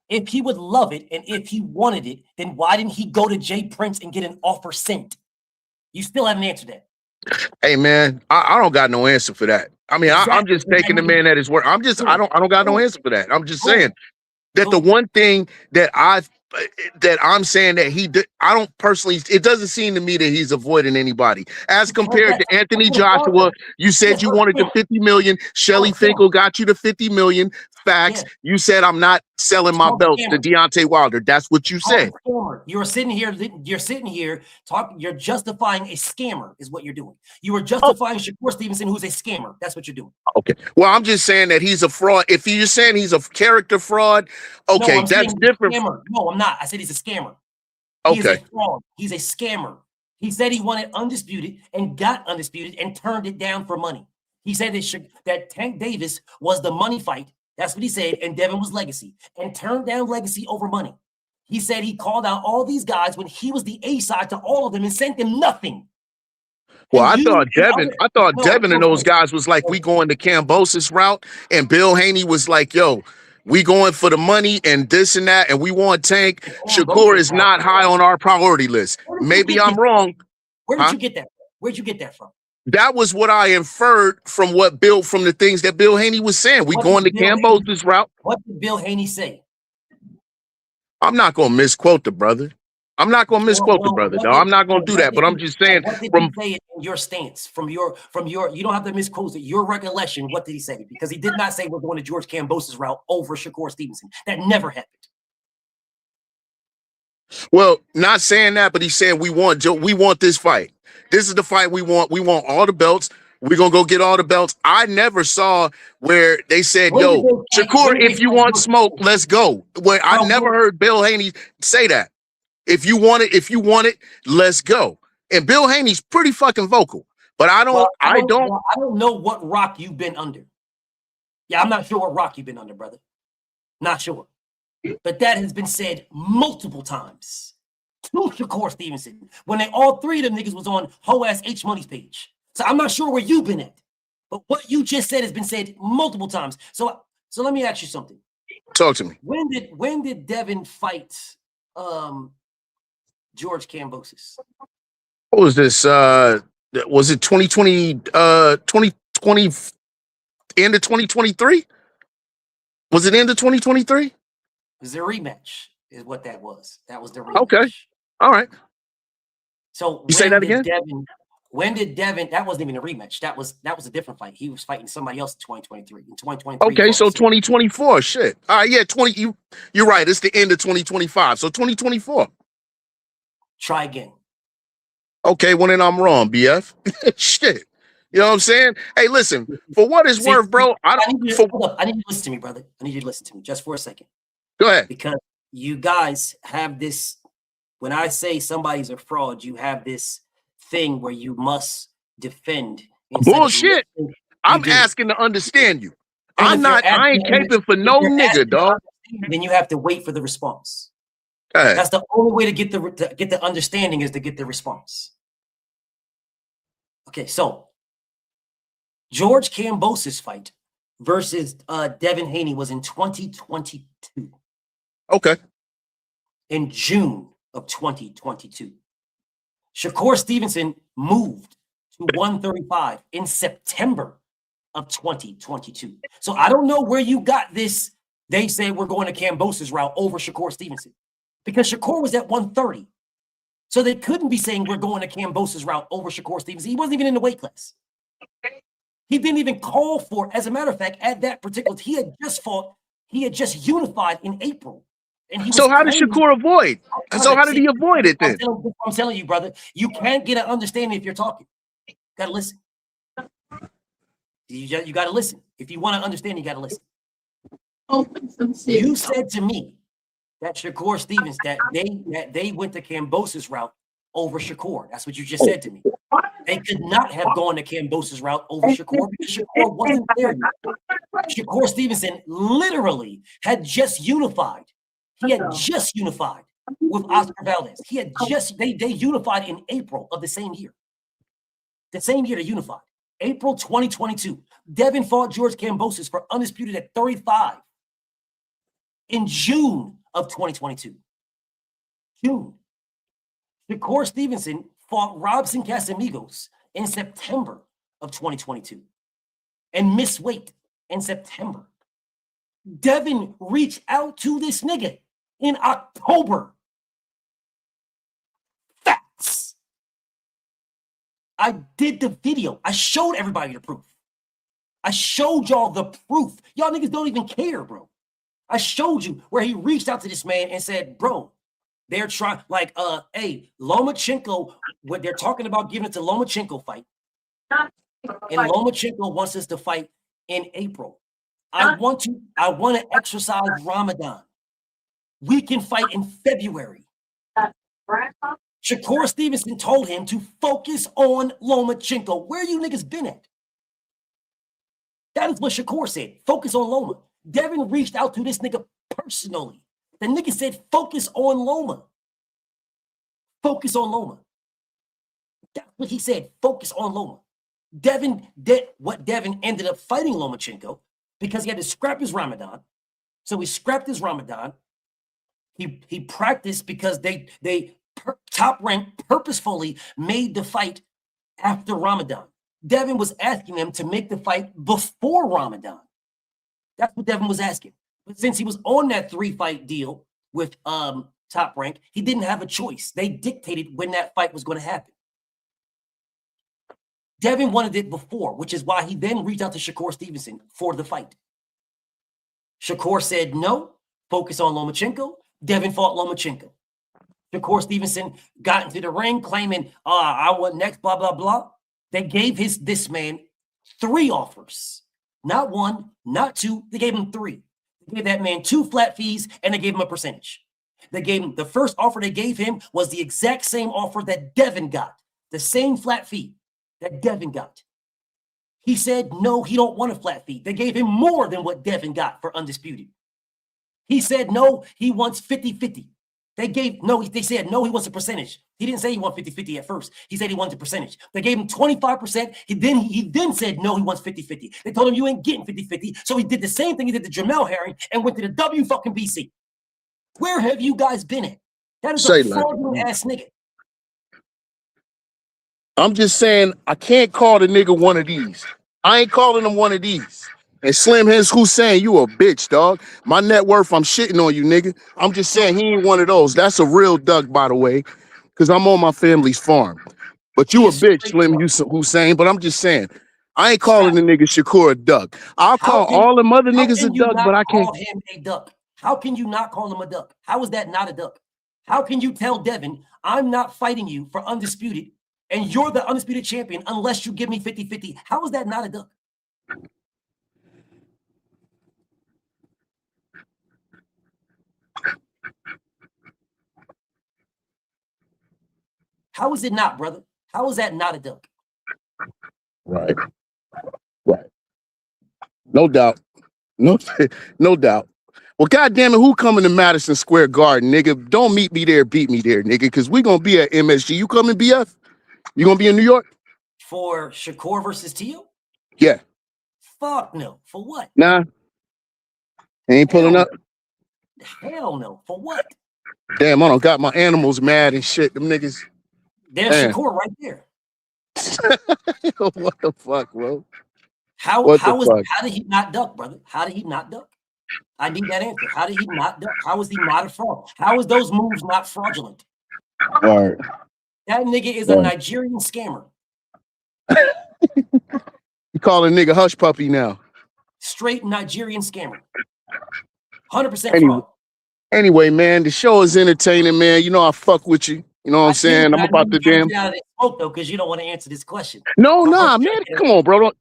If he would love it and if he wanted it, then why didn't he go to Jay Prince and get an offer sent? You still haven't answered that. Hey man, I don't got no answer for that. I mean, exactly. I'm just taking the man at his word. I don't got no answer for that. I'm just saying that the one thing that I'm saying that he did, I don't personally, it doesn't seem to me that he's avoiding anybody. As compared to Anthony Joshua, you said you wanted the 50 million. Shelly Finkel got you the 50 million. Facts. You said I'm not selling my belts to Deontay Wilder. That's what you said. You're sitting here talking, you're justifying a scammer, is what you're doing. You are justifying Shakur Stevenson, who's a scammer. That's what you're doing. Okay. Well, I'm just saying that he's a fraud. If you're saying he's a character fraud, okay, that's different. No, I'm not. I said he's a scammer. He's a fraud. He's a scammer. He said he wanted undisputed and got undisputed and turned it down for money. He said that Tank Davis was the money fight. That's what he said. And Devin was Legacy and turned down Legacy over money. He said he called out all these guys when he was the A side to all of them and sent them nothing. Well, I thought Devin and those guys was like, we going the Kambosos route. And Bill Haney was like, yo, we going for the money and this and that. And we want Tank. Shakur is not high on our priority list. Maybe I'm wrong. Where did you get that? Where'd you get that from? That was what I inferred from the things that Bill Haney was saying. We going the Kambosos route. What did Bill Haney say? I'm not going to misquote the brother. I'm not going to misquote the brother. No, I'm not going to do that. But I'm just saying. What did he say in your stance? From your, you don't have to misquote it. Your recollection. What did he say? Because he did not say we're going to George Kambosos route over Shakur Stevenson. That never happened. Well, not saying that, but he's saying we want this fight. This is the fight we want. We want all the belts. We're going to go get all the belts. I never saw where they said, yo, Shakur, if you want smoke, let's go. Where I never heard Bill Haney say that. If you want it, let's go. And Bill Haney's pretty fucking vocal. But I don't know what rock you've been under. Yeah, I'm not sure what rock you've been under, brother. Not sure. But that has been said multiple times to Shakur Stevenson when all three of them niggas was on Ho-Ass H Money's page. So I'm not sure where you've been at. But what you just said has been said multiple times. So let me ask you something. Talk to me. When did Devin fight George Kambosos? What was this? Was it 2020, 2020, end of 2023? Was it end of 2023? It was a rematch, is what that was. That was the rematch. Okay. All right. So you say that again? When did Devin? That wasn't even a rematch. That was a different fight. He was fighting somebody else in 2023. In 2023. Okay, so 2024. Shit. All right, yeah, you're right. It's the end of 2025. So 2024. Try again. Okay, well then I'm wrong, BF. Shit. You know what I'm saying? Hey, listen, for what it's worth, bro. I need you to listen to me, brother. I need you to listen to me just for a second. Go ahead. Because you guys have this, when I say somebody's a fraud, you have this thing where you must defend. Bullshit. I'm asking to understand you. I ain't caping for no nigga, dog. Then you have to wait for the response. Hey. That's the only way to get the understanding is to get the response. Okay, so George Kambosos fight versus Devin Haney was in 2022. Okay. In June of 2022. Shakur Stevenson moved to 135 in September of 2022. So I don't know where you got this. They said we're going to Kambosos route over Shakur Stevenson because Shakur was at 130. So they couldn't be saying we're going to Kambosos route over Shakur Stevenson. He wasn't even in the weight class. He didn't even call for it. As a matter of fact, at that particular, he had just fought, he had just unified in April. And he so how did Shakur avoid? So how did he avoid it then? I'm telling you, brother, you can't get an understanding if you're talking. You gotta listen. You gotta listen. If you want to understand, you gotta listen. You said to me that Shakur Stevens, that they went the Kambosos route over Shakur. That's what you just said to me. They could not have gone the Kambosos route over Shakur because Shakur wasn't there yet. Shakur Stevenson literally had just unified. He had just unified with Oscar Valdez. He had just, they unified in April of the same year. The same year they unified. April 2022. Devin fought George Kambosos for undisputed at 35 in June of 2022. June. Shakur Stevenson fought Robson Casamigos in September of 2022 and missed weight in September. Devin reached out to this nigga in October. Facts. I did the video. I showed everybody the proof. I showed y'all the proof. Y'all niggas don't even care, bro. I showed you where he reached out to this man and said, bro, they're trying, like, hey, Lomachenko, what they're talking about giving it to Lomachenko fight. And Lomachenko wants us to fight in April. I want to exercise Ramadan. We can fight in February. Shakur Stevenson told him to focus on Lomachenko. Where you niggas been at? That is what Shakur said. Focus on Loma. Devin reached out to this nigga personally. The nigga said, focus on Loma. Focus on Loma. That's what he said. Focus on Loma. Devin ended up fighting Lomachenko because he had to scrap his Ramadan. So he scrapped his Ramadan. He practiced because they Top Rank purposefully made the fight after Ramadan. Devin was asking them to make the fight before Ramadan. That's what Devin was asking. But since he was on that 3-fight deal with Top Rank, he didn't have a choice. They dictated when that fight was going to happen. Devin wanted it before, which is why he then reached out to Shakur Stevenson for the fight. Shakur said no, focus on Lomachenko. Devin fought Lomachenko. Shakur Stevenson got into the ring claiming, I want next, blah, blah, blah. They gave this man 3 offers. Not 1, not 2. They gave him 3. They gave that man 2 flat fees and they gave him a percentage. They gave him, the first offer they gave him was the exact same offer that Devin got. The same flat fee that Devin got. He said, no, he don't want a flat fee. They gave him more than what Devin got for undisputed. He said, no, he wants 50-50. They said, no, he wants a percentage. He didn't say he wants 50-50 at first. He said he wanted a percentage. They gave him 25%. He then said, no, he wants 50-50. They told him you ain't getting 50-50. So he did the same thing he did to Jamel Herring and went to the WFBC. Where have you guys been at? That is a fraudulent ass nigga. I'm just saying I can't call the nigga one of these. I ain't calling him one of these. And Slim Hens Hussein, you a bitch, dog. My net worth, I'm shitting on you, nigga. I'm just saying he ain't one of those. That's a real duck, by the way, because I'm on my family's farm. But you a bitch, Slim Hussein. But I'm just saying, I ain't calling the nigga Shakur a duck. I'll call all them other niggas a duck, but I can't call him a duck. How can you not call him a duck? How is that not a duck? How can you tell Devin, I'm not fighting you for undisputed, and you're the undisputed champion unless you give me 50-50? How is that not a duck? How is it not, brother? How is that not a duck? Right. Right. No doubt. No, no doubt. Well, goddamn it, who coming to Madison Square Garden, nigga? Don't meet me there, beat me there, nigga, because we gonna be at MSG. You coming, BF? You gonna be in New York? For Shakur versus Tio? Yeah. Fuck no. For what? Nah. Ain't pulling up. Hell no. For what? Damn, I don't got my animals mad and shit. Them niggas. There's Shakur right there. What the fuck, bro? How did he not duck, brother? How did he not duck? I need that answer. How did he not duck? How is he not a fraud? How is those moves not fraudulent? All right. That nigga is a Nigerian scammer. You call a nigga hush puppy now. Straight Nigerian scammer. 100% fraud. Anyway, man, the show is entertaining, man. You know I fuck with you. You know what I'm saying? I'm about to damn. Out of this smoke, though, because you don't want to answer this question. No, nah, man. Come on, bro.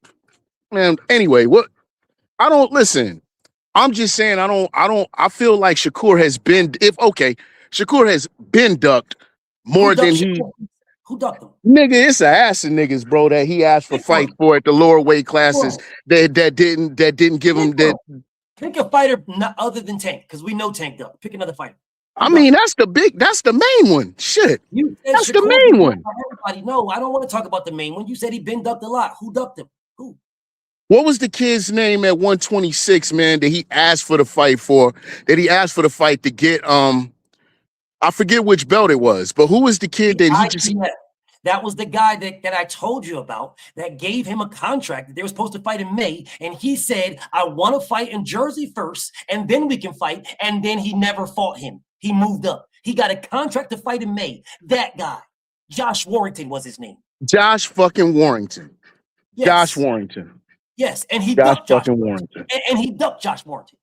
Man, anyway, what? I don't listen. I'm just saying I feel like Shakur has been Shakur has been ducked more than he. Who ducked him? Nigga, it's a ass of niggas, bro, that he asked for fight for at the lower weight classes that didn't give him that. Pick a fighter other than Tank, because we know Tank ducked. Pick another fighter. I mean, that's the main one. Shit. That's the main one. Everybody, no, I don't want to talk about the main one. You said he been ducked a lot. Who ducked him? Who? What was the kid's name at 126, man, that he asked for the fight for? That he asked for the fight to get I forget which belt it was, but who was the kid that he just that was the guy that I told you about that gave him a contract that they were supposed to fight in May. And he said, I want to fight in Jersey first, and then we can fight. And then he never fought him. He moved up. He got a contract to fight in May. That guy, Josh Warrington was his name. Josh fucking Warrington. Yes. Josh Warrington. Yes, and he Josh ducked Josh fucking Warrington. And he ducked Josh Warrington.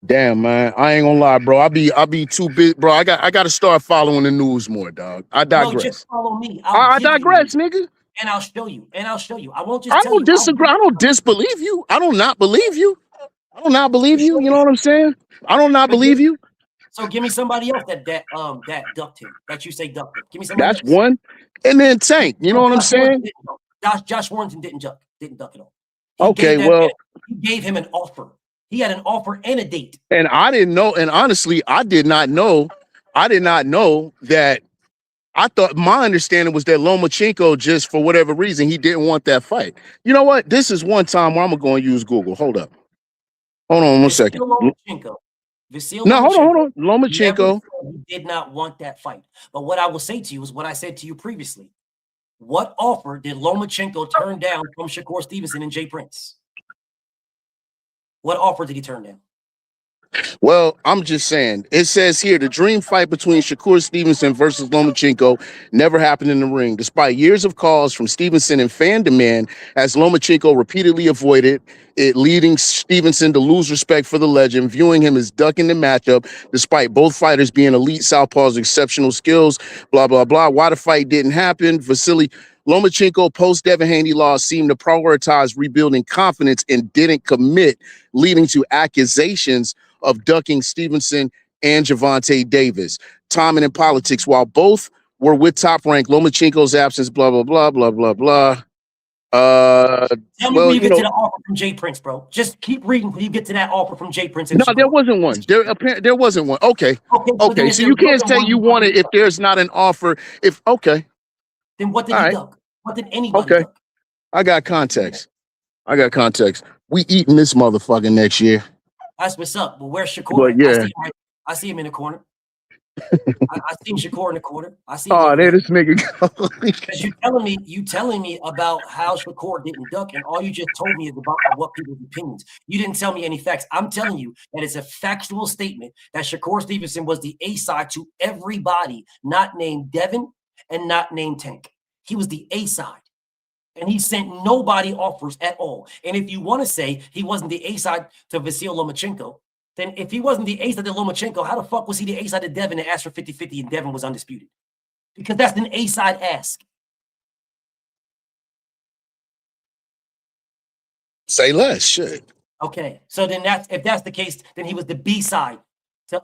Damn, man. I ain't gonna lie, bro. I be too big, bro. I got to start following the news more, dog. I digress. No, just follow me. I digress, nigga. And I'll show you. I won't just I don't disagree. I don't disbelieve you. I don't not believe you. I don't not believe you. You know what I'm saying? I don't not believe you. So give me somebody else that ducked him. That you say ducked him. Give me somebody else. That's one. And then Tank. You know what I'm saying? Josh Warrington didn't duck at all. Okay, well, he gave him an offer. He had an offer and a date. And I didn't know. And honestly, I did not know that. I thought my understanding was that Lomachenko, just for whatever reason, he didn't want that fight. You know what? This is one time where I'm going to use Google. Hold up. Hold on one second. Lomachenko. Hold on. Lomachenko. He did not want that fight. But what I will say to you is what I said to you previously. What offer did Lomachenko turn down from Shakur Stevenson and Jay Prince? What offer did he turn down? Well, I'm just saying, it says here the dream fight between Shakur Stevenson versus Lomachenko never happened in the ring, despite years of calls from Stevenson and fan demand, as Lomachenko repeatedly avoided it, leading Stevenson to lose respect for the legend, viewing him as ducking the matchup, despite both fighters being elite southpaws, exceptional skills, blah, blah, blah. Why the fight didn't happen? Vasily Lomachenko post-Devin Haney loss seemed to prioritize rebuilding confidence and didn't commit, leading to accusations of ducking Stevenson and Gervonta Davis. Timing and politics, while both were with Top Rank, Lomachenko's absence, blah, blah, blah, blah, blah, blah. Tell me when you get to the offer from Jay Prince, bro. Just keep reading when you get to that offer from Jay Prince. No, there wasn't one. There wasn't one. Okay. So you can't say you want it if there's not an offer. Then what did he duck? What did anybody duck? I got context. We eating this motherfucker next year. That's what's up. But where's Shakur? But yeah. I see him in the corner. I seen Shakur in the quarter. I seen. Oh, there this nigga go. Because you telling me about how Shakur didn't duck, and all you just told me is about what people's opinions. You didn't tell me any facts. I'm telling you that it's a factual statement that Shakur Stevenson was the A side to everybody not named Devin and not named Tank. He was the A side, and he sent nobody offers at all. And if you want to say he wasn't the A side to Vasil Lomachenko, then if he wasn't the A side to Lomachenko, how the fuck was he the A side to Devin and asked for 50-50 and Devin was undisputed? Because that's an A side ask. Say less, shit. Okay, so then if that's the case, then he was the B side to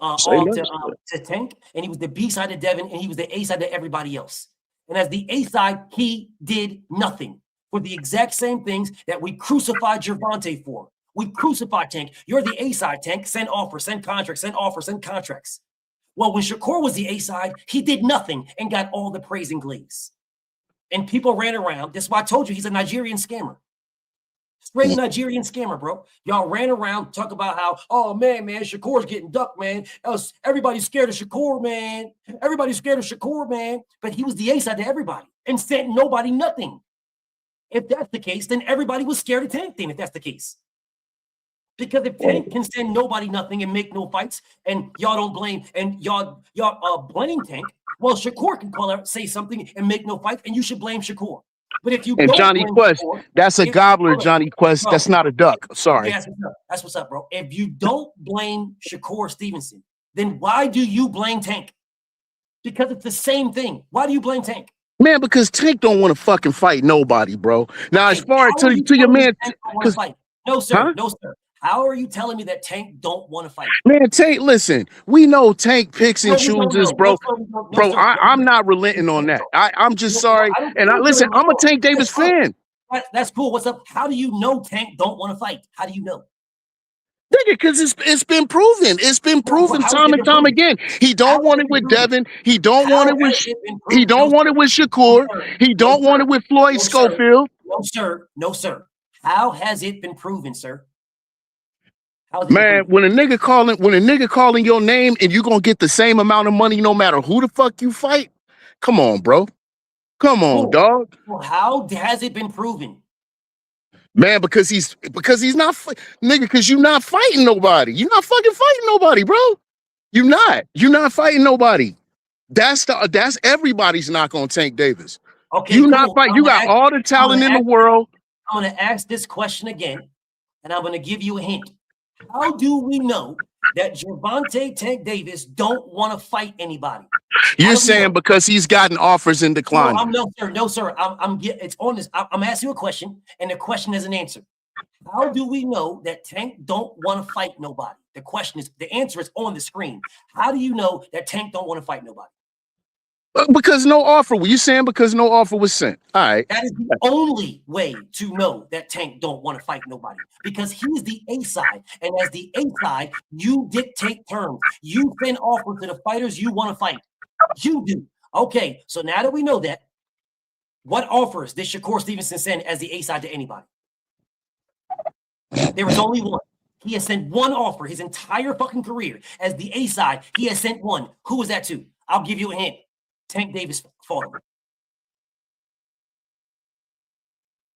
Tank, and he was the B side to Devin, and he was the A side to everybody else. And as the A side, he did nothing for the exact same things that we crucified Gervonta for. We crucified Tank. You're the A side, Tank. Send offers, send contracts, send offers, send contracts. Well, when Shakur was the A side, he did nothing and got all the praise and glaze. And people ran around. That's why I told you he's a Nigerian scammer. Straight Nigerian scammer, bro. Y'all ran around, talk about how, oh, man, Shakur's getting ducked, man. Everybody's scared of Shakur, man. Everybody's scared of Shakur, man. But he was the A side to everybody and sent nobody nothing. If that's the case, then everybody was scared of Tank then, if that's the case. Because if Tank can send nobody nothing and make no fights, and y'all don't blame, and y'all blame Tank, well, Shakur can call out, say something, and make no fights, and you should blame Shakur. But if you and don't Johnny blame Quest, Shakur, that's a gobbler, Johnny Quest. Bro, that's not a duck. Sorry. Yeah, that's what's up, bro. If you don't blame Shakur Stevenson, then why do you blame Tank? Because it's the same thing. Why do you blame Tank? Man, because Tank don't want to fucking fight nobody, bro. Now, as far as to your man, no, sir, huh? No, sir. How are you telling me that Tank don't want to fight? Man, Tank, listen, we know Tank picks and chooses, bro. Bro, I'm not relenting on that. I'm just sorry. And listen, I'm a Tank Davis fan. That's cool. What's up? How do you know Tank don't want to fight? How do you know? Nigga, because it's been proven. It's been proven time and time again. He don't want it with Devin. He don't want it with Shakur. He don't want it with Floyd Schofield. No, sir. No, sir. How has it been proven, sir? Man, when a nigga calling your name and you're gonna get the same amount of money no matter who the fuck you fight, come on, bro. Come on, dog. Well, how has it been proven? Man, because he's not nigga, because you're not fighting nobody. You're not fucking fighting nobody, bro. You're not fighting nobody. That's everybody's not gonna Tank Davis. Okay, you not fight. You got all the talent in the world. I'm gonna ask this question again, and I'm gonna give you a hint. How do we know that Gervonta Tank Davis don't want to fight anybody? You're saying because he's gotten offers and declined. No, sir. It's on this. I'm asking you a question, and the question is an answer. How do we know that Tank don't want to fight nobody? The answer is on the screen. How do you know that Tank don't want to fight nobody? Because no offer. Were you saying because no offer was sent? All right. That is the only way to know that Tank don't want to fight nobody, because he's the A side, and as the A side, you dictate terms. You send offers to the fighters you want to fight. You do. Okay, so now that we know that, what offers did Shakur Stevenson send as the A side to anybody? There was only one. He has sent one offer his entire fucking career as the A side. He has sent one. Who was that to? I'll give you a hint. Tank Davis fought him.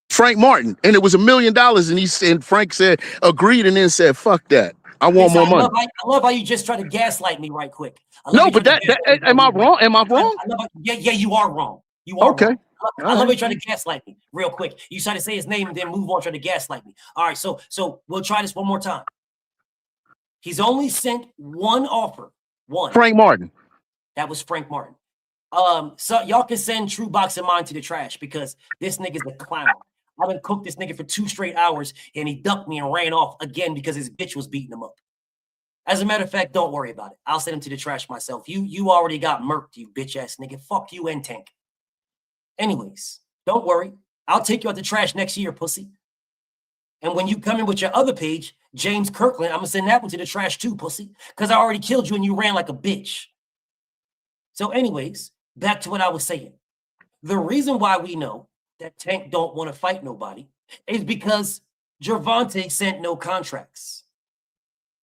Frank Martin, and it was $1 million, and Frank said agreed, and then said, "Fuck that, I want more money." I love how you just try to gaslight me right quick. No, but am I wrong? Am I wrong? Yeah, you are wrong. You are okay. Wrong. I love how you try to gaslight me real quick. You try to say his name and then move on, try to gaslight me. All right, so we'll try this one more time. He's only sent one offer. One. Frank Martin. That was Frank Martin. So y'all can send True Boxing Mind to the trash because this nigga's a clown. I've been cooked this nigga for 2 straight hours and he ducked me and ran off again because his bitch was beating him up. As a matter of fact, don't worry about it. I'll send him to the trash myself. You already got murked, you bitch ass nigga. Fuck you and Tank. Anyways, don't worry. I'll take you out the trash next year, pussy. And when you come in with your other page, James Kirkland, I'm gonna send that one to the trash too, pussy. Because I already killed you and you ran like a bitch. So anyways, back to what I was saying. The reason why we know that Tank don't want to fight nobody is because Gervonta sent no contracts.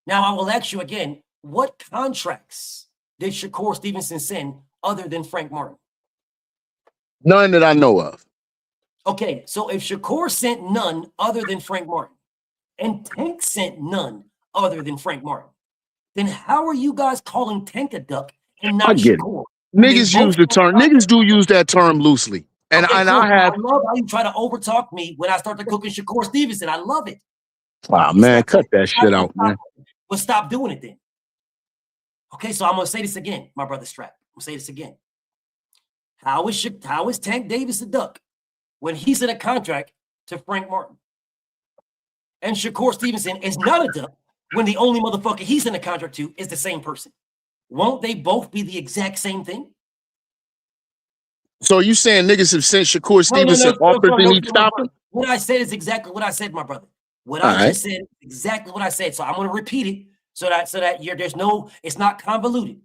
Now, I will ask you again, what contracts did Shakur Stevenson send other than Frank Martin? None that I know of. Okay, so if Shakur sent none other than Frank Martin, and Tank sent none other than Frank Martin, then how are you guys calling Tank a duck and I not get it. Shakur? Niggas use the term. Niggas do use that term loosely, and Okay, cool. I have. I love how you try to overtalk me when I start to cooking Shakur Stevenson. I love it. Wow, man, cut that shit out, man. But stop doing it then. Okay, so I'm gonna say this again, my brother Strap. I'm gonna say this again. How is Tank Davis a duck when he's in a contract to Frank Martin? And Shakur Stevenson is not a duck when the only motherfucker he's in a contract to is the same person. Won't they both be the exact same thing? So you saying niggas have sent Shakur Stevenson offers and he stopped him? What I said is exactly what I said, my brother. What All I right. just said is exactly what I said. So I'm gonna repeat it so that it's not convoluted.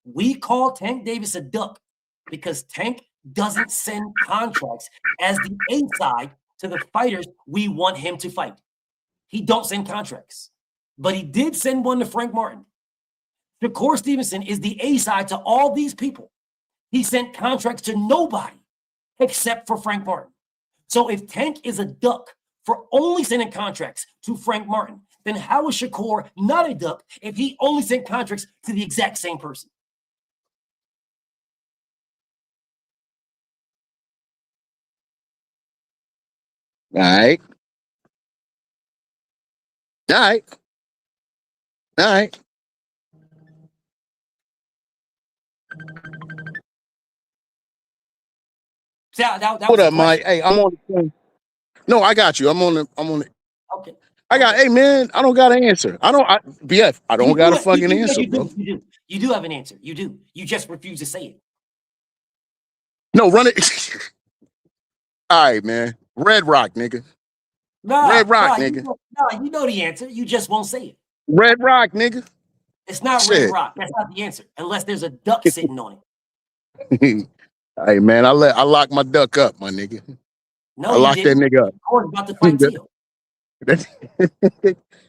We call Tank Davis a duck because Tank doesn't send contracts as the A side to the fighters we want him to fight. He don't send contracts, but he did send one to Frank Martin. Shakur Stevenson is the A side to all these people. He sent contracts to nobody except for Frank Martin. So if Tank is a duck for only sending contracts to Frank Martin, then how is Shakur not a duck if he only sent contracts to the exact same person? All right. All right. All right. See, that What was up, Mike? Hey, I'm on the phone. No, I got you. I'm on it. Okay. Hey, man, I don't got an answer. BF, I don't got a fucking answer, bro. You do have an answer. You do. You just refuse to say it. No, run it. All right, man. Red Rock, nigga. Red Rock, nigga. You know the answer. You just won't say it. Red Rock, nigga. It's not Shit. Red Rock. That's not the answer, unless there's a duck sitting on it. Hey, man, I locked my duck up, my nigga. No, I locked that nigga up. Corey's about to fight Tio.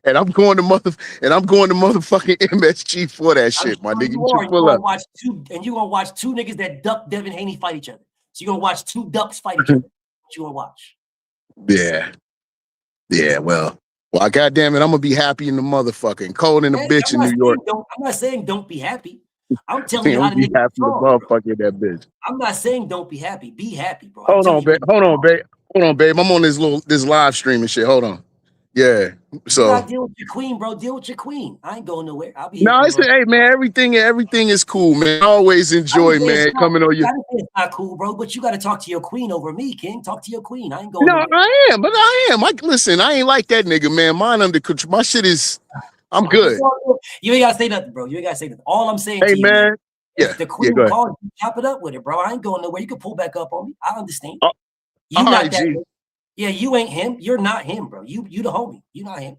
And I'm going to motherfucking MSG for that shit, my nigga. You should pull up. You're gonna watch two niggas that duck Devin Haney fight each other. So you're gonna watch two ducks fight each other. What you gonna watch? Yeah. Yeah, well, goddamn it, I'm gonna be happy in the motherfucking cold in the bitch in New York. I'm not saying don't be happy. I'm telling you how to be happy in the motherfucking that bitch. I'm not saying don't be happy. Be happy, bro. Hold on, babe. I'm on this live stream and shit. Hold on. Yeah. So you gotta deal with your queen, bro. Deal with your queen. I ain't going nowhere. I'll be here. No, I said, hey man, everything is cool, man. I always enjoy, man, coming on your. It's not cool, bro. But you got to talk to your queen over me, King. Talk to your queen. I ain't going. No, nowhere. I am. Listen, I ain't like that nigga, man. Mine under control. My shit is. I'm good. You ain't gotta say nothing, bro. You ain't gotta say nothing. All I'm saying hey, to you, man. if the queen calls you, chop it up with it, bro. I ain't going nowhere. You can pull back up on me. I understand. You not that. G. Yeah, you ain't him. You're not him, bro. You the homie. You not him.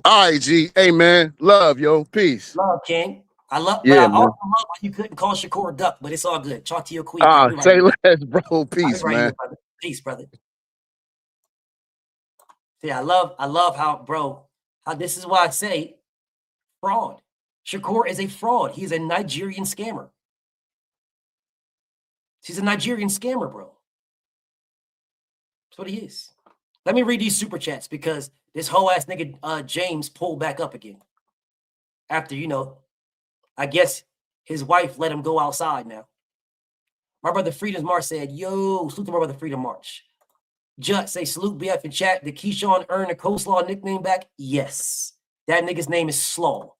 All right, G. Hey, man. Love, yo. Peace. Love, King. I love. Yeah, but I also love how you couldn't call Shakur a duck, but it's all good. Talk to your queen. Say less, bro. Peace, right man. here, brother. Peace, brother. Yeah, I love how, bro. How this is why I say fraud. Shakur is a fraud. He's a Nigerian scammer. He's a Nigerian scammer, bro. That's what he is. Let me read these super chats because this whole ass nigga James pulled back up again. After, I guess his wife let him go outside now. My brother Freedom March said, yo, salute to my brother Freedom March. Jut say, salute BF in chat. Did Keyshawn earn a coleslaw nickname back? Yes. That nigga's name is Slaw.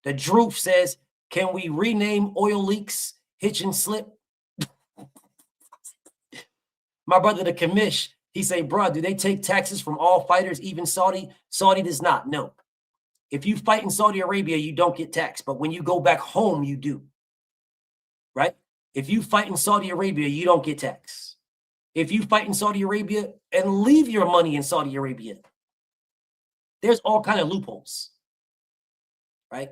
The Droof says, can we rename oil leaks hitch and slip? My brother the commish, he say, bro, do they take taxes from all fighters, even Saudi? Saudi does not, no. If you fight in Saudi Arabia, you don't get taxed. But when you go back home, you do. Right? If you fight in Saudi Arabia, you don't get taxed. If you fight in Saudi Arabia and leave your money in Saudi Arabia, there's all kind of loopholes. Right?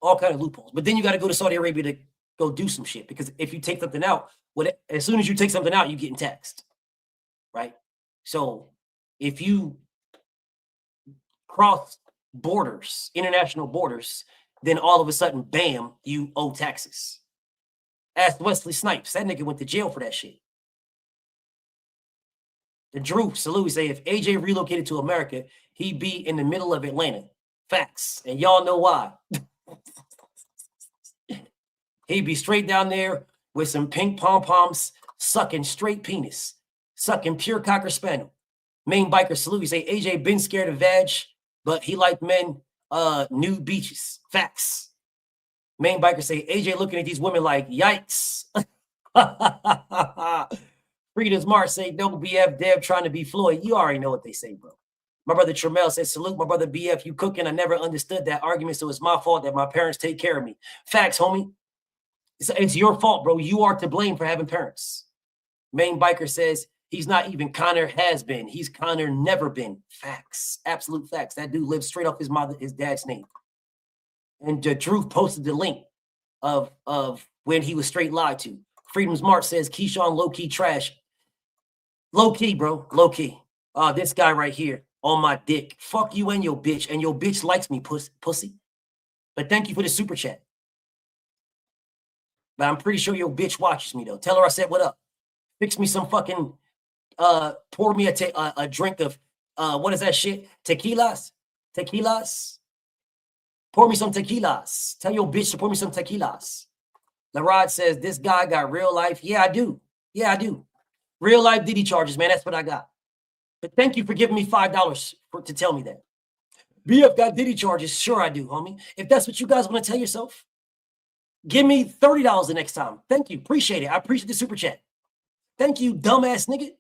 All kind of loopholes. But then you got to go to Saudi Arabia to go do some shit. Because if you take something out, as soon as you take something out, you're getting taxed. Right? So if you cross borders, international borders, then all of a sudden, bam, you owe taxes. Ask Wesley Snipes. That nigga went to jail for that shit. The Drew Salute say if AJ relocated to America, he'd be in the middle of Atlanta. Facts. And y'all know why. He'd be straight down there with some pink pom-poms, sucking straight penis, sucking pure Cocker Spaniel. Main biker Salute say AJ been scared of vag, but he liked men nude beaches. Facts. Main biker say AJ looking at these women like yikes. Frida's Mars say no BF Dev trying to be Floyd. You already know what they say, bro. My brother Tremel says salute. My brother BF, you cooking. I never understood that argument, so it's my fault that my parents take care of me. Facts, homie. It's your fault, bro. You are to blame for having parents. Main biker says he's not even Connor has been. He's Connor never been. Facts. Absolute facts. That dude lives straight off his dad's name. And Drew posted the link of when he was straight lied to. Freedom's March says Keyshawn low-key trash. Low-key, bro. Low-key. This guy right here on my dick. Fuck you and your bitch likes me, pussy. But thank you for the super chat. But I'm pretty sure your bitch watches me, though. Tell her I said what up. Fix me some fucking, pour me a drink of, what is that shit? Tequilas? Tequilas? Pour me some tequilas. Tell your bitch to pour me some tequilas. LaRod says, this guy got real life. Yeah, I do. Yeah, I do. Real life Diddy charges, man. That's what I got. But thank you for giving me $5 to tell me that. BF got Diddy charges. Sure I do, homie. If that's what you guys want to tell yourself, give me $30 the next time. Thank you. Appreciate it. I appreciate the super chat. Thank you, dumbass nigga.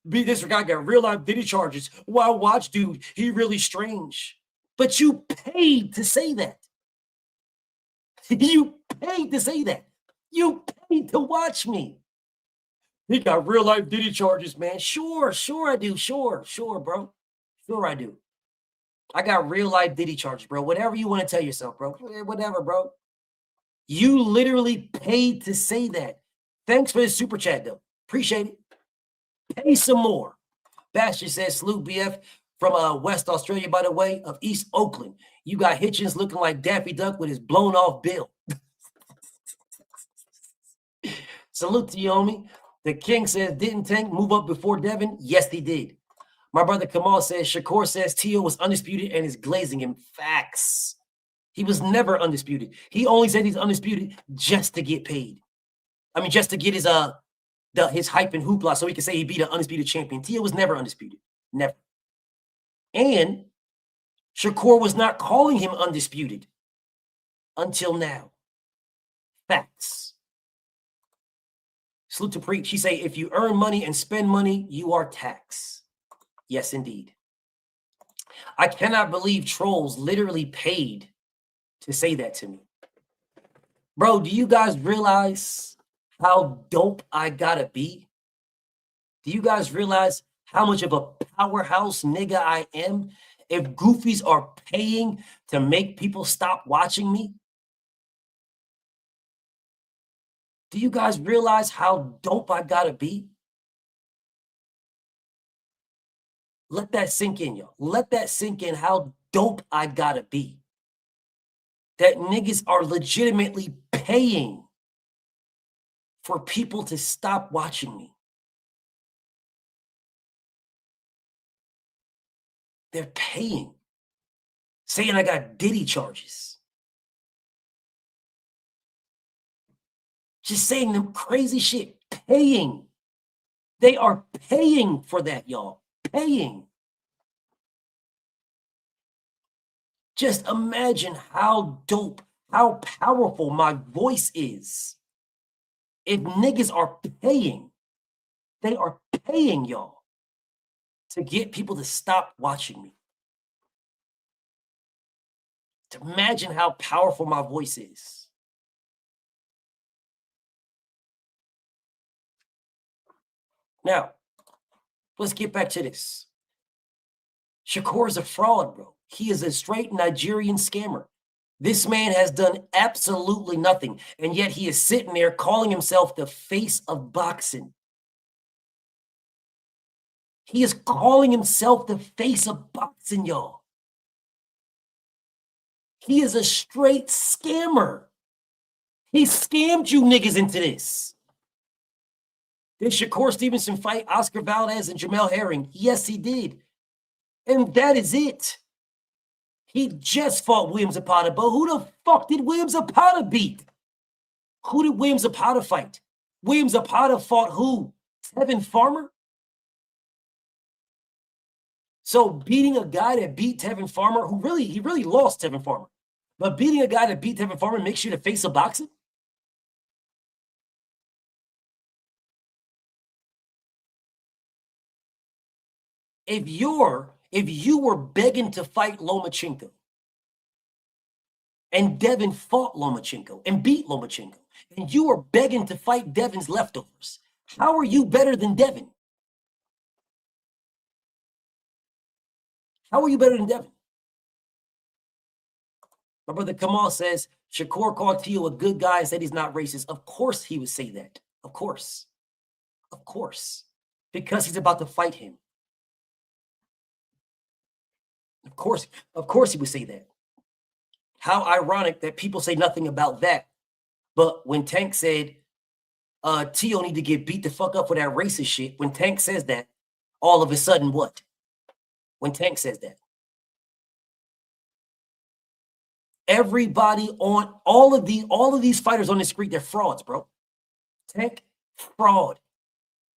This guy got real life Diddy charges. Wow, watch, dude. He really strange. But you paid to say that. You paid to say that. You paid to watch me. He got real life Diddy charges, man. Sure I do. Sure, bro. Sure I do. I got real life Diddy charges, bro. Whatever you want to tell yourself, bro. Whatever, bro. You literally paid to say that. Thanks for the super chat, though. Appreciate it. Pay some more. Bastion says, salute BF from West Australia, by the way, of East Oakland. You got Hitchens looking like Daffy Duck with his blown off bill. Salute to you, homie. The King says, didn't Tank move up before Devin? Yes, he did. My brother Kamal says, Shakur says Tio was undisputed and is glazing him. Facts. He was never undisputed. He only said he's undisputed just to get paid. I mean, just to get his hype and hoopla so he can say he beat an undisputed champion. Tio was never undisputed. Never. And Shakur was not calling him undisputed until now. Facts. Salute to Preach. He say, if you earn money and spend money, you are taxed. Yes, indeed. I cannot believe trolls literally paid to say that to me. Bro, do you guys realize how dope I gotta be? Do you guys realize how much of a powerhouse nigga I am if goofies are paying to make people stop watching me? Do you guys realize how dope I gotta be? Let that sink in, y'all. Let that sink in how dope I gotta be. That niggas are legitimately paying for people to stop watching me. They're paying. Saying I got Diddy charges. Just saying them crazy shit. Paying. They are paying for that, y'all. Paying. Just imagine how dope, how powerful my voice is. If niggas are paying, they are paying y'all to get people to stop watching me. To imagine how powerful my voice is. Now, let's get back to this. Shakur is a fraud, bro. He is a straight Nigerian scammer. This man has done absolutely nothing, and yet he is sitting there calling himself the face of boxing. He is calling himself the face of boxing, y'all. He is a straight scammer. He scammed you niggas into this. Did Shakur Stevenson fight Oscar Valdez and Jamel Herring? Yes, he did. And that is it. He just fought William Zapata, but who the fuck did William Zapata beat? Who did William Zapata fight? William Zapata fought who? Tevin Farmer? So beating a guy that beat Tevin Farmer, he really lost Tevin Farmer, but beating a guy that beat Tevin Farmer makes you the face of boxing? If you were begging to fight Lomachenko, and Devin fought Lomachenko and beat Lomachenko, and you were begging to fight Devin's leftovers, how are you better than Devin? How are you better than Devin? My brother Kamal says, Shakur called Tio a good guy and said he's not racist. Of course he would say that. Of course. Of course. Because he's about to fight him. Of course he would say that. How ironic that people say nothing about that. But when Tank said, Tio need to get beat the fuck up for that racist shit, when Tank says that, all of a sudden what? When Tank says that. Everybody on all of these fighters on the street, they're frauds, bro. Tank, fraud.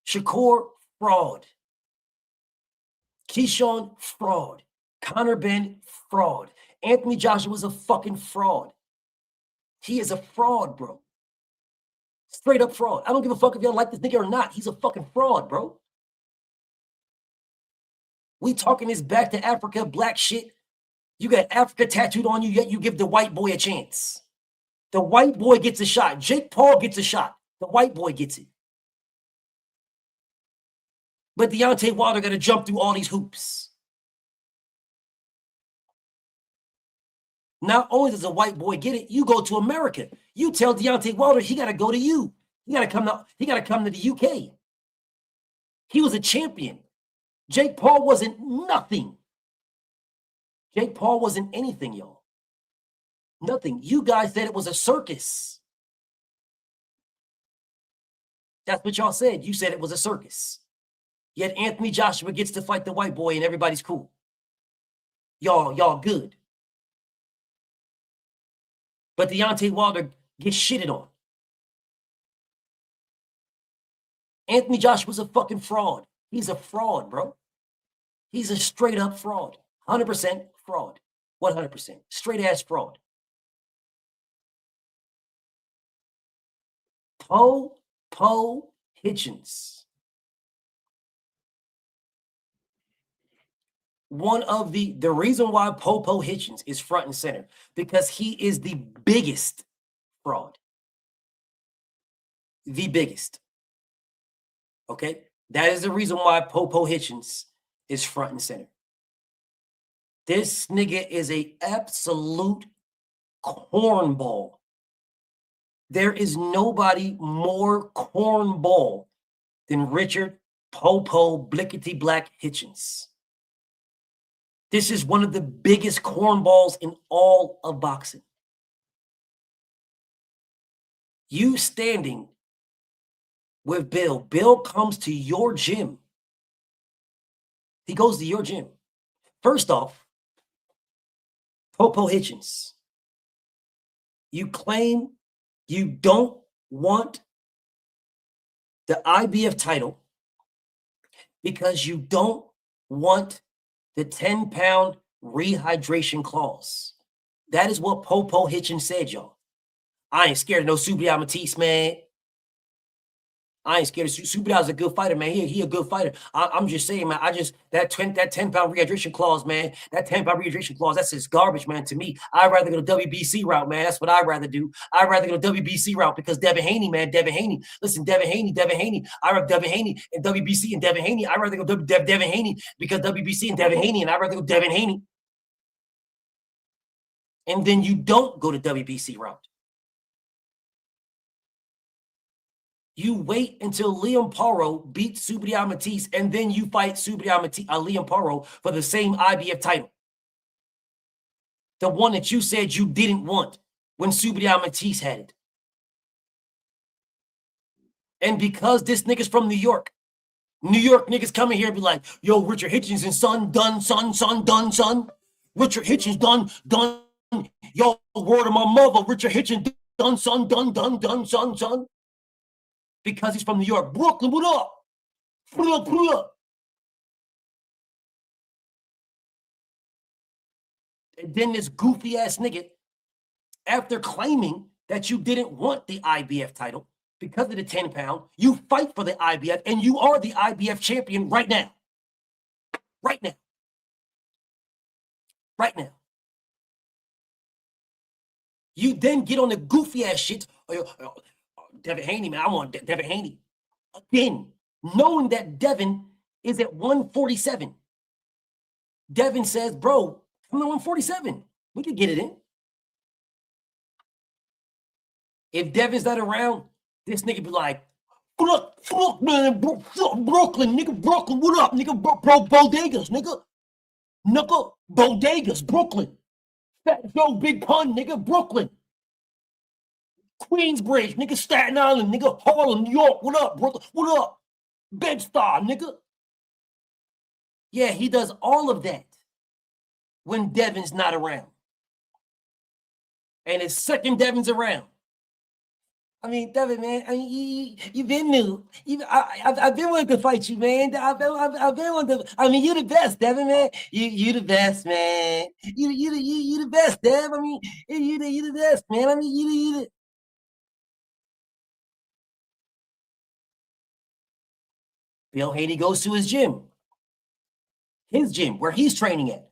Shakur, fraud. Keyshawn, fraud. Conor Ben, fraud. Anthony Joshua was a fucking fraud. He is a fraud, bro. Straight up fraud. I don't give a fuck if y'all like this nigga or not. He's a fucking fraud, bro. We talking this back to Africa black shit. You got Africa tattooed on you, yet you give the white boy a chance. The white boy gets a shot. Jake Paul gets a shot. The white boy gets it. But Deontay Wilder got to jump through all these hoops. Not only does a white boy get it, you go to America. You tell Deontay Wilder he got to go to you. He got to come to the UK. He was a champion. Jake Paul wasn't nothing. Jake Paul wasn't anything, y'all. Nothing. You guys said it was a circus. That's what y'all said. You said it was a circus. Yet Anthony Joshua gets to fight the white boy and everybody's cool. Y'all good. But Deontay Wilder gets shitted on. Anthony Joshua's a fucking fraud. He's a fraud, bro. He's a straight up fraud. 100% fraud. 100%. Straight ass fraud. Poe Hitchens. One of the reason why Poe Hitchens is front and center, because he is the biggest fraud. The biggest. Okay? That is the reason why Poe Hitchens is front and center. This nigga is a absolute cornball. There is nobody more cornball than Richard Popo Blickety Black Hitchens. This is one of the biggest cornballs in all of boxing. You standing with Bill. Bill comes to your gym. He goes to your gym. First off, Popo Hitchens, you claim you don't want the IBF title because you don't want the 10-pound rehydration clause. That is what Popo Hitchens said, y'all. I ain't scared of no Subriel Matisse, man. I ain't scared of Subriel's a good fighter, man. He a good fighter. I'm just saying, man. That 10-pound rehydration clause, man. That 10-pound rehydration clause, that's just garbage, man. To me, I'd rather go to WBC route, man. That's what I'd rather do. I'd rather go to WBC route because Devin Haney, man. Devin Haney. Listen, Devin Haney. I rather Devin Haney and WBC and Devin Haney. I'd rather go Devin Haney because WBC and Devin Haney, and I'd rather go Devin Haney. And then you don't go to WBC route. You wait until Liam Paro beats Subriel Matisse, and then you fight Liam Paro for the same IBF title. The one that you said you didn't want when Subriel Matisse had it. And because this nigga's from New York niggas come in here and be like, yo, Richard Hitchens and son, done, son, done, son. Richard Hitchens, done. Yo, word of my mother, Richard Hitchens, done, son, done, son. Because he's from New York. Brooklyn, what up? Pull up. And then this goofy ass nigga, after claiming that you didn't want the IBF title because of the 10-pound, you fight for the IBF and you are the IBF champion right now. Right now. Right now. You then get on the goofy ass shit. Devin Haney, man, I want Devin Haney. Again, knowing that Devin is at 147. Devin says, bro, I'm at 147. We could get it in. If Devin's not around, this nigga be like, fuck, man, Brooklyn, nigga, Brooklyn, what up, nigga, bodegas, nigga. Bodegas, Brooklyn. Fat Joe, Big Pun, nigga, Brooklyn. Queensbridge, nigga, Staten Island, nigga, Harlem, New York, what up, Brooklyn, what up? Bed-Stuy, nigga. Yeah, he does all of that when Devin's not around. And his second Devin's around. I mean, Devin, man, I mean, you've been new. I've been wanting to fight you, man. I've been wanting to. I mean, you're the best, Devin, man. You the best, man. You the best, Dev. I mean, you the best, man. I mean, you the. Bill Haney goes to his gym where he's training at.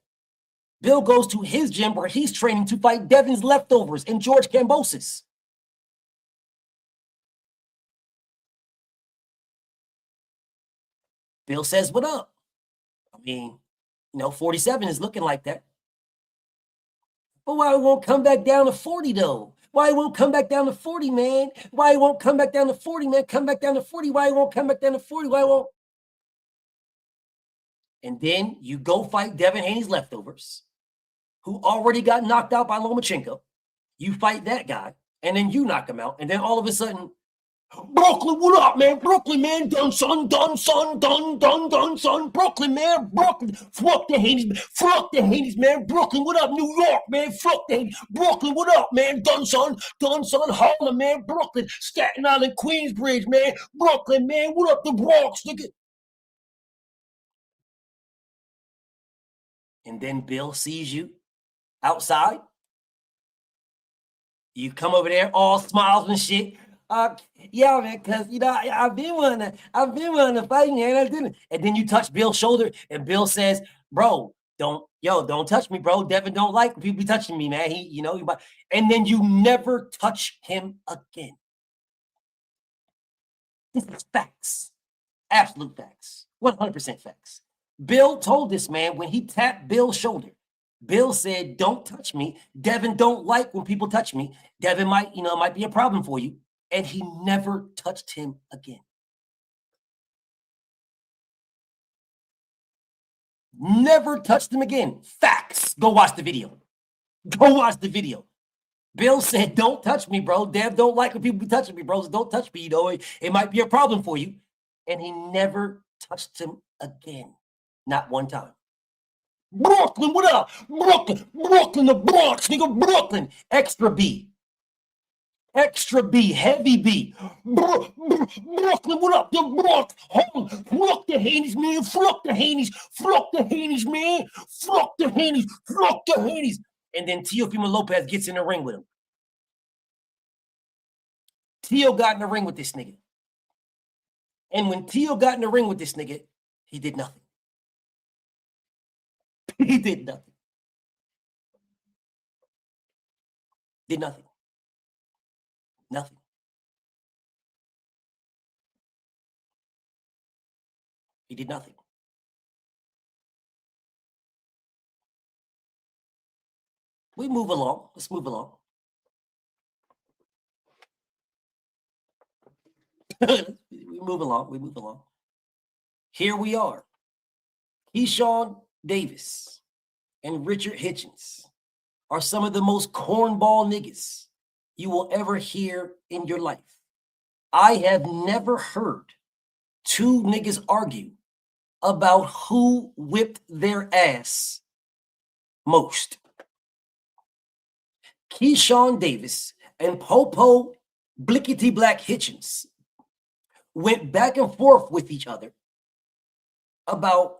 Bill goes to his gym where he's training to fight Devin's leftovers and George Kambosos. Bill says, what up? I mean, 47 is looking like that. But why it won't come back down to 40, though? Why it won't come back down to 40, man? Why it won't come back down to 40, man? Come back down to 40. Why it won't come back down to 40? Why it won't? And then you go fight Devin Haney's leftovers, who already got knocked out by Lomachenko. You fight that guy, and then you knock him out. And then all of a sudden, Brooklyn, what up, man? Brooklyn, man, done, son. Brooklyn, man, Brooklyn. Fuck the Haney's, man. Brooklyn, what up? New York, man. Fuck the Haney's. Brooklyn, what up, man? Done, son. Harlem, man. Brooklyn, Staten Island, Queensbridge, man. Brooklyn, man. What up, the Bronx, nigga? And then Bill sees you outside. You come over there, all smiles and shit. Yeah, man, because I've been wanting to fight, man. I didn't. And then you touch Bill's shoulder, and Bill says, "Bro, don't touch me, bro. Devin don't like people be touching me, man. And then you never touch him again. This is facts, absolute facts, 100% facts. Bill told this man when he tapped Bill's shoulder. Bill said, "Don't touch me. Devin don't like when people touch me. Devin might be a problem for you." And he never touched him again. Never touched him again. Facts. Go watch the video. Bill said, "Don't touch me, bro. Dev don't like when people be touching me, bro. So don't touch me. It might be a problem for you." And he never touched him again. Not one time. Brooklyn, what up? Brooklyn, the Bronx, nigga. Brooklyn. Extra B, heavy B. Brooklyn, what up? The Bronx. Fuck the Haney's, man. Fuck the Haney's, man. Fuck the Haney's. And then Teofimo Lopez gets in the ring with him. Teo got in the ring with this nigga. And when Teo got in the ring with this nigga, he did nothing. Did nothing. Nothing. He did nothing. We move along. Let's move along. We move along. Here we are. Keyshawn Davis and Richard Hitchens are some of the most cornball niggas you will ever hear in your life. I have never heard two niggas argue about who whipped their ass most. Keyshawn Davis and Popo Blickety Black Hitchens went back and forth with each other about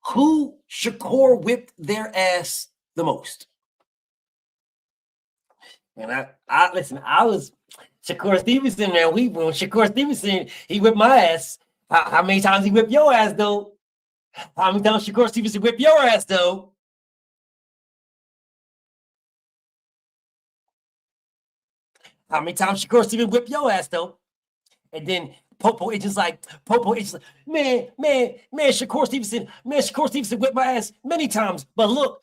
who Shakur whipped their ass the most. And I listen, I was Shakur Stevenson, man. When Shakur Stevenson, he whipped my ass. How many times he whipped your ass, though? How many times Shakur Stevenson whipped your ass, though? How many times Shakur Stevenson whipped your ass, though? And then Popo it's just like, man, Shakur Stevenson whipped my ass many times. But look,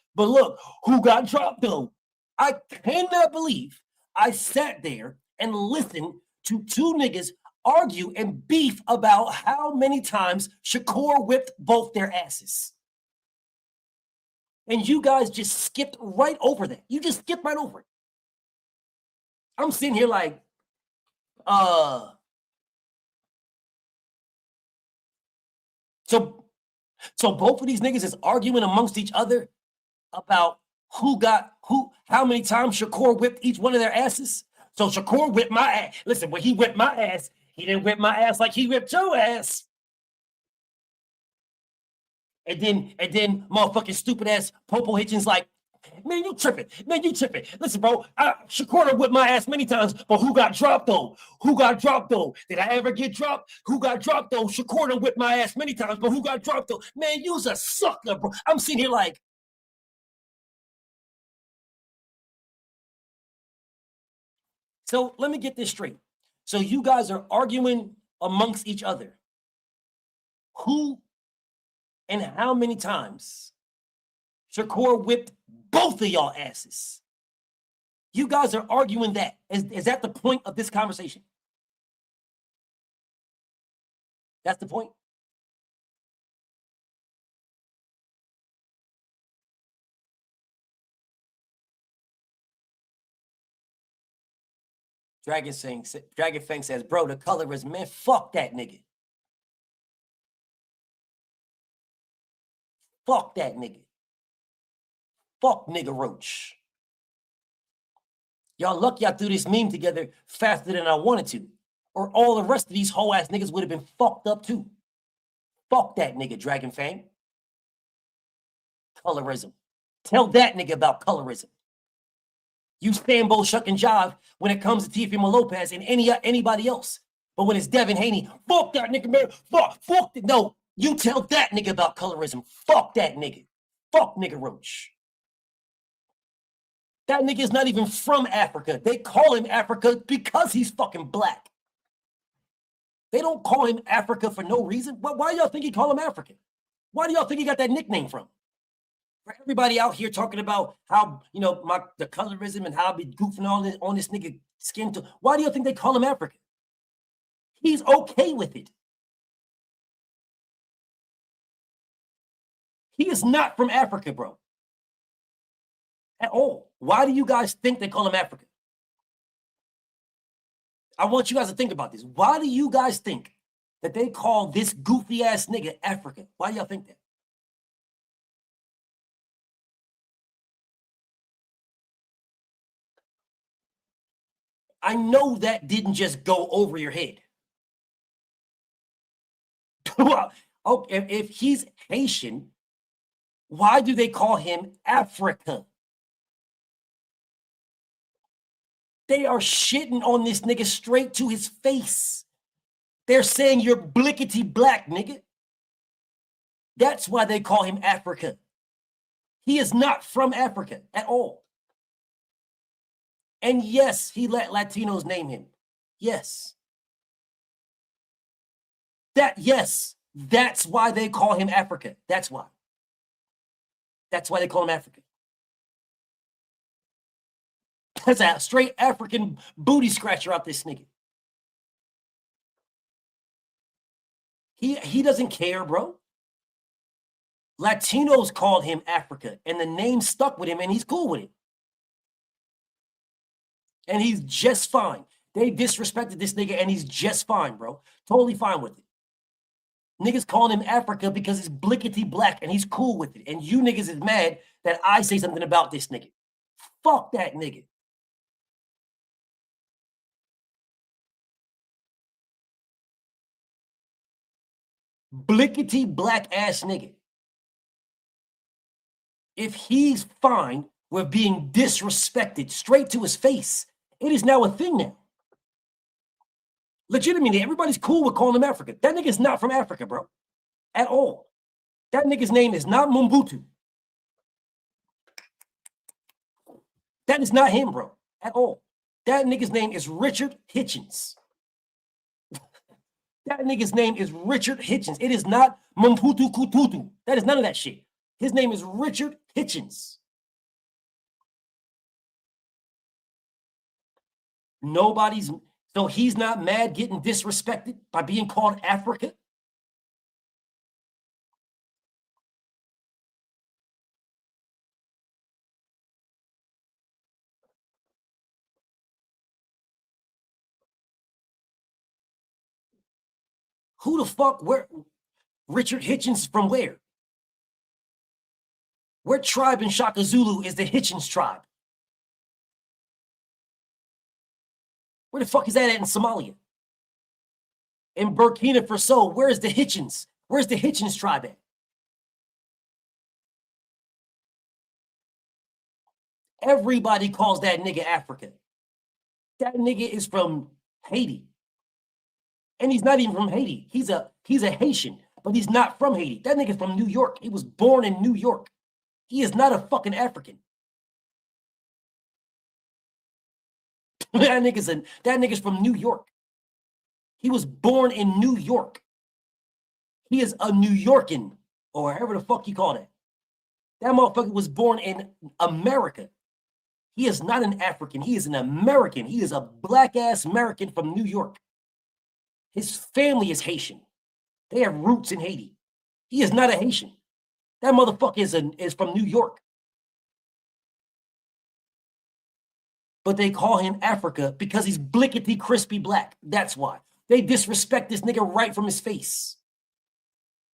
who got dropped, though? I cannot believe I sat there and listened to two niggas argue and beef about how many times Shakur whipped both their asses. And you guys just skipped right over that. You just skipped right over it. I'm sitting here like, So both of these niggas is arguing amongst each other about how many times Shakur whipped each one of their asses. So Shakur whipped my ass. Listen, when he whipped my ass, he didn't whip my ass like he whipped your ass. And then motherfucking stupid ass Popo Hitchens like, man, you tripping. Listen, bro, Shakur whipped my ass many times, but who got dropped, though? Did I ever get dropped? Who got dropped, though? Shakur whipped my ass many times, but who got dropped, though? Man, you's a sucker, bro. I'm sitting here like, so let me get this straight. So you guys are arguing amongst each other. Who and how many times Shakur whipped both of y'all asses? You guys are arguing that. Is that the point of this conversation? That's the point? Dragon Fang says, bro, the color is, man, fuck that nigga. Fuck that nigga. Fuck nigga Roach. Y'all lucky I threw this meme together faster than I wanted to. Or all the rest of these whole ass niggas would have been fucked up too. Fuck that nigga, Dragon Fang. Colorism. Tell that nigga about colorism. You Sambo shuck and jive when it comes to Teofimo Lopez and anybody else. But when it's Devin Haney, fuck that nigga, man. Fuck it. No, you tell that nigga about colorism. Fuck that nigga. Fuck nigga Roach. That nigga is not even from Africa. They call him Africa because he's fucking black. They don't call him Africa for no reason. Why do y'all think he call him African? Why do y'all think he got that nickname from? For everybody out here talking about how, the colorism and how I be goofing on this nigga skin tone. Why do you think they call him African? He's okay with it. He is not from Africa, bro. At all. Why do you guys think they call him African? I want you guys to think about this. Why do you guys think that they call this goofy ass nigga African? Why do y'all think that? I know that didn't just go over your head. Okay, if he's Haitian, why do they call him Africa? They are shitting on this nigga straight to his face. They're saying you're blickety black, nigga. That's why they call him Africa. He is not from Africa at all. And yes, he let Latinos name him. Yes. That's why they call him Africa. That's why. That's why they call him Africa. That's a straight African booty scratcher out this nigga. He doesn't care, bro. Latinos called him Africa, and the name stuck with him, and he's cool with it. And he's just fine. They disrespected this nigga and he's just fine, bro. Totally fine with it. Niggas calling him Africa because he's blickety black and he's cool with it. And you niggas is mad that I say something about this nigga. Fuck that nigga. Blickety black ass nigga. If he's fine with being disrespected straight to his face, it is now a thing now. Legitimately, everybody's cool with calling him Africa. That nigga's not from Africa, bro. At all. That nigga's name is not Mumbutu. That is not him, bro. At all. That nigga's name is Richard Hitchens. That nigga's name is Richard Hitchens. It is not Mumputu Kututu. That is none of that shit. His name is Richard Hitchens. So he's not mad getting disrespected by being called Africa? Who the fuck, where, Richard Hitchens from where? What tribe in Shaka Zulu is the Hitchens tribe? Where the fuck is that at in Somalia? In Burkina Faso, where is the Hitchens? Where's the Hitchens tribe at? Everybody calls that nigga Africa. That nigga is from Haiti. And he's not even from Haiti. He's a Haitian, but he's not from Haiti. That nigga's from New York. He was born in New York. He is not a fucking African. That nigga's from New York. He was born in New York. He is a New Yorkan, or however the fuck you call that. That motherfucker was born in America. He is not an African. He is an American. He is a black-ass American from New York. His family is Haitian. They have roots in Haiti. He is not a Haitian. That motherfucker is from New York. But they call him Africa because he's blickety crispy black. That's why. They disrespect this nigga right from his face.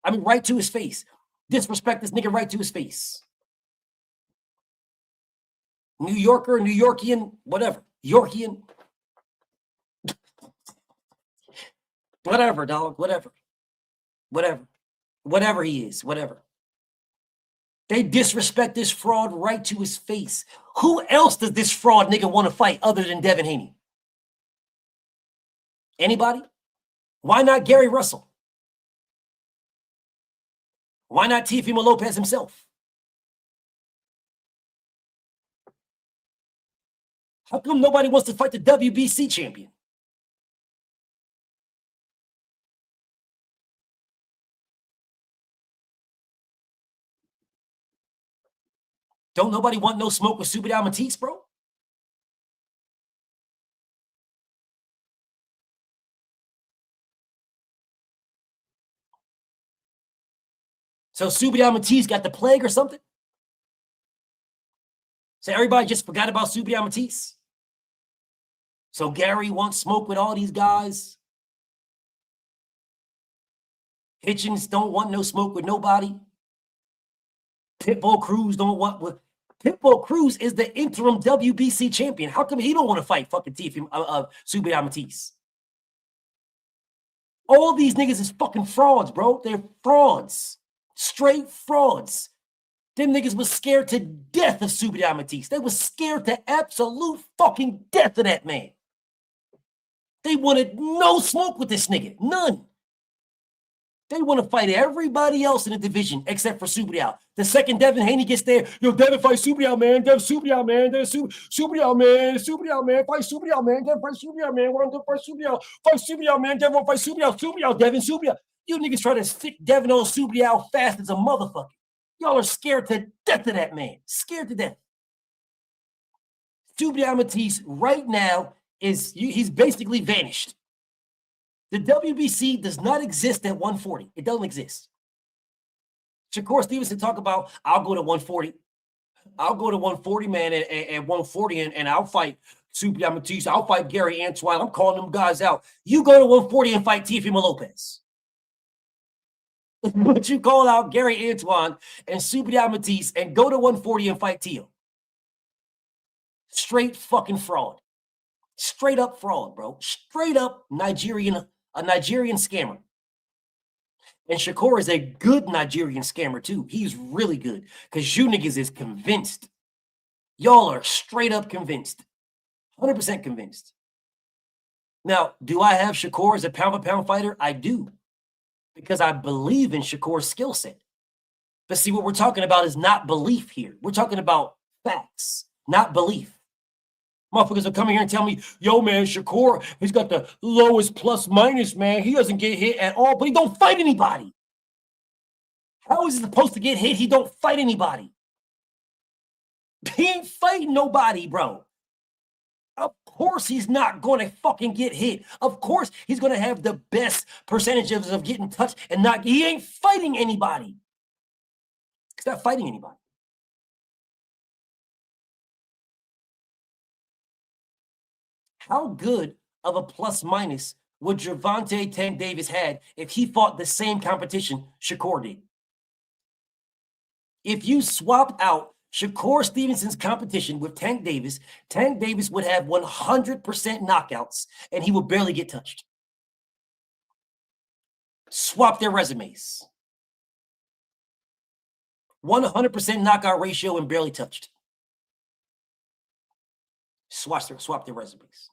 I mean, right to his face. Disrespect this nigga right to his face. New Yorker, New Yorkian, whatever. Yorkian. Whatever, dog. Whatever. Whatever. Whatever he is. Whatever. They disrespect this fraud right to his face. Who else does this fraud nigga want to fight other than Devin Haney? Anybody? Why not Gary Russell? Why not Teofimo Lopez himself? How come nobody wants to fight the WBC champion? Don't nobody want no smoke with Subidal Matisse, bro? So Subidal Matisse got the plague or something? So everybody just forgot about Subidal Matisse? So Gary wants smoke with all these guys? Hitchens don't want no smoke with nobody? Pitbull Cruz don't want... Pitbull Cruz is the interim WBC champion. How come he don't want to fight fucking Subidal Matisse? All these niggas is fucking frauds, bro. They're frauds. Straight frauds. Them niggas was scared to death of Subidal Matisse. They was scared to absolute fucking death of that man. They wanted no smoke with this nigga. None. They want to fight everybody else in the division except for Subidal. The second Devin Haney gets there, yo, Devin fight Subidal, man. Devin Subidal, man. Devin Subidal, man. Subidal, man. Fight Subidal, man. Devin fight Subidal, man. Why don't fight Subidal? Fight Subidal, man. Devin fight Subidal. Subidal, Devin, Subidal. You niggas try to stick Devin on Subidal fast as a motherfucker. Y'all are scared to death of that man. Scared to death. Subidal Matisse right now he's basically vanished. The WBC does not exist at 140. It doesn't exist. Shakur Stevenson talk about, I'll go to 140. I'll go to 140, man, at 140, and I'll fight Super Matisse, I'll fight Gary Antoine. I'm calling them guys out. You go to 140 and fight Teofimo Lopez. But you call out Gary Antoine and Super Matisse and go to 140 and fight Tio. Straight fucking fraud. Straight up fraud, bro. Straight up a Nigerian scammer. And Shakur is a good Nigerian scammer too. He's really good because you niggas is convinced. Y'all are straight up convinced. 100% convinced. Now, do I have Shakur as a pound-for-pound fighter? I do. Because I believe in Shakur's skill set. But see, what we're talking about is not belief here. We're talking about facts, not belief. Motherfuckers will come here and tell me, yo, man, Shakur, he's got the lowest plus minus, man. He doesn't get hit at all, but he don't fight anybody. How is he supposed to get hit? He don't fight anybody. He ain't fighting nobody, bro. Of course he's not going to fucking get hit. Of course he's going to have the best percentages of getting touched and not. He ain't fighting anybody. He's not fighting anybody. How good of a plus minus would Gervonta Tank Davis had if he fought the same competition Shakur did? If you swap out Shakur Stevenson's competition with Tank Davis would have 100% knockouts and he would barely get touched. Swap their resumes. 100% knockout ratio and barely touched. Swap their resumes.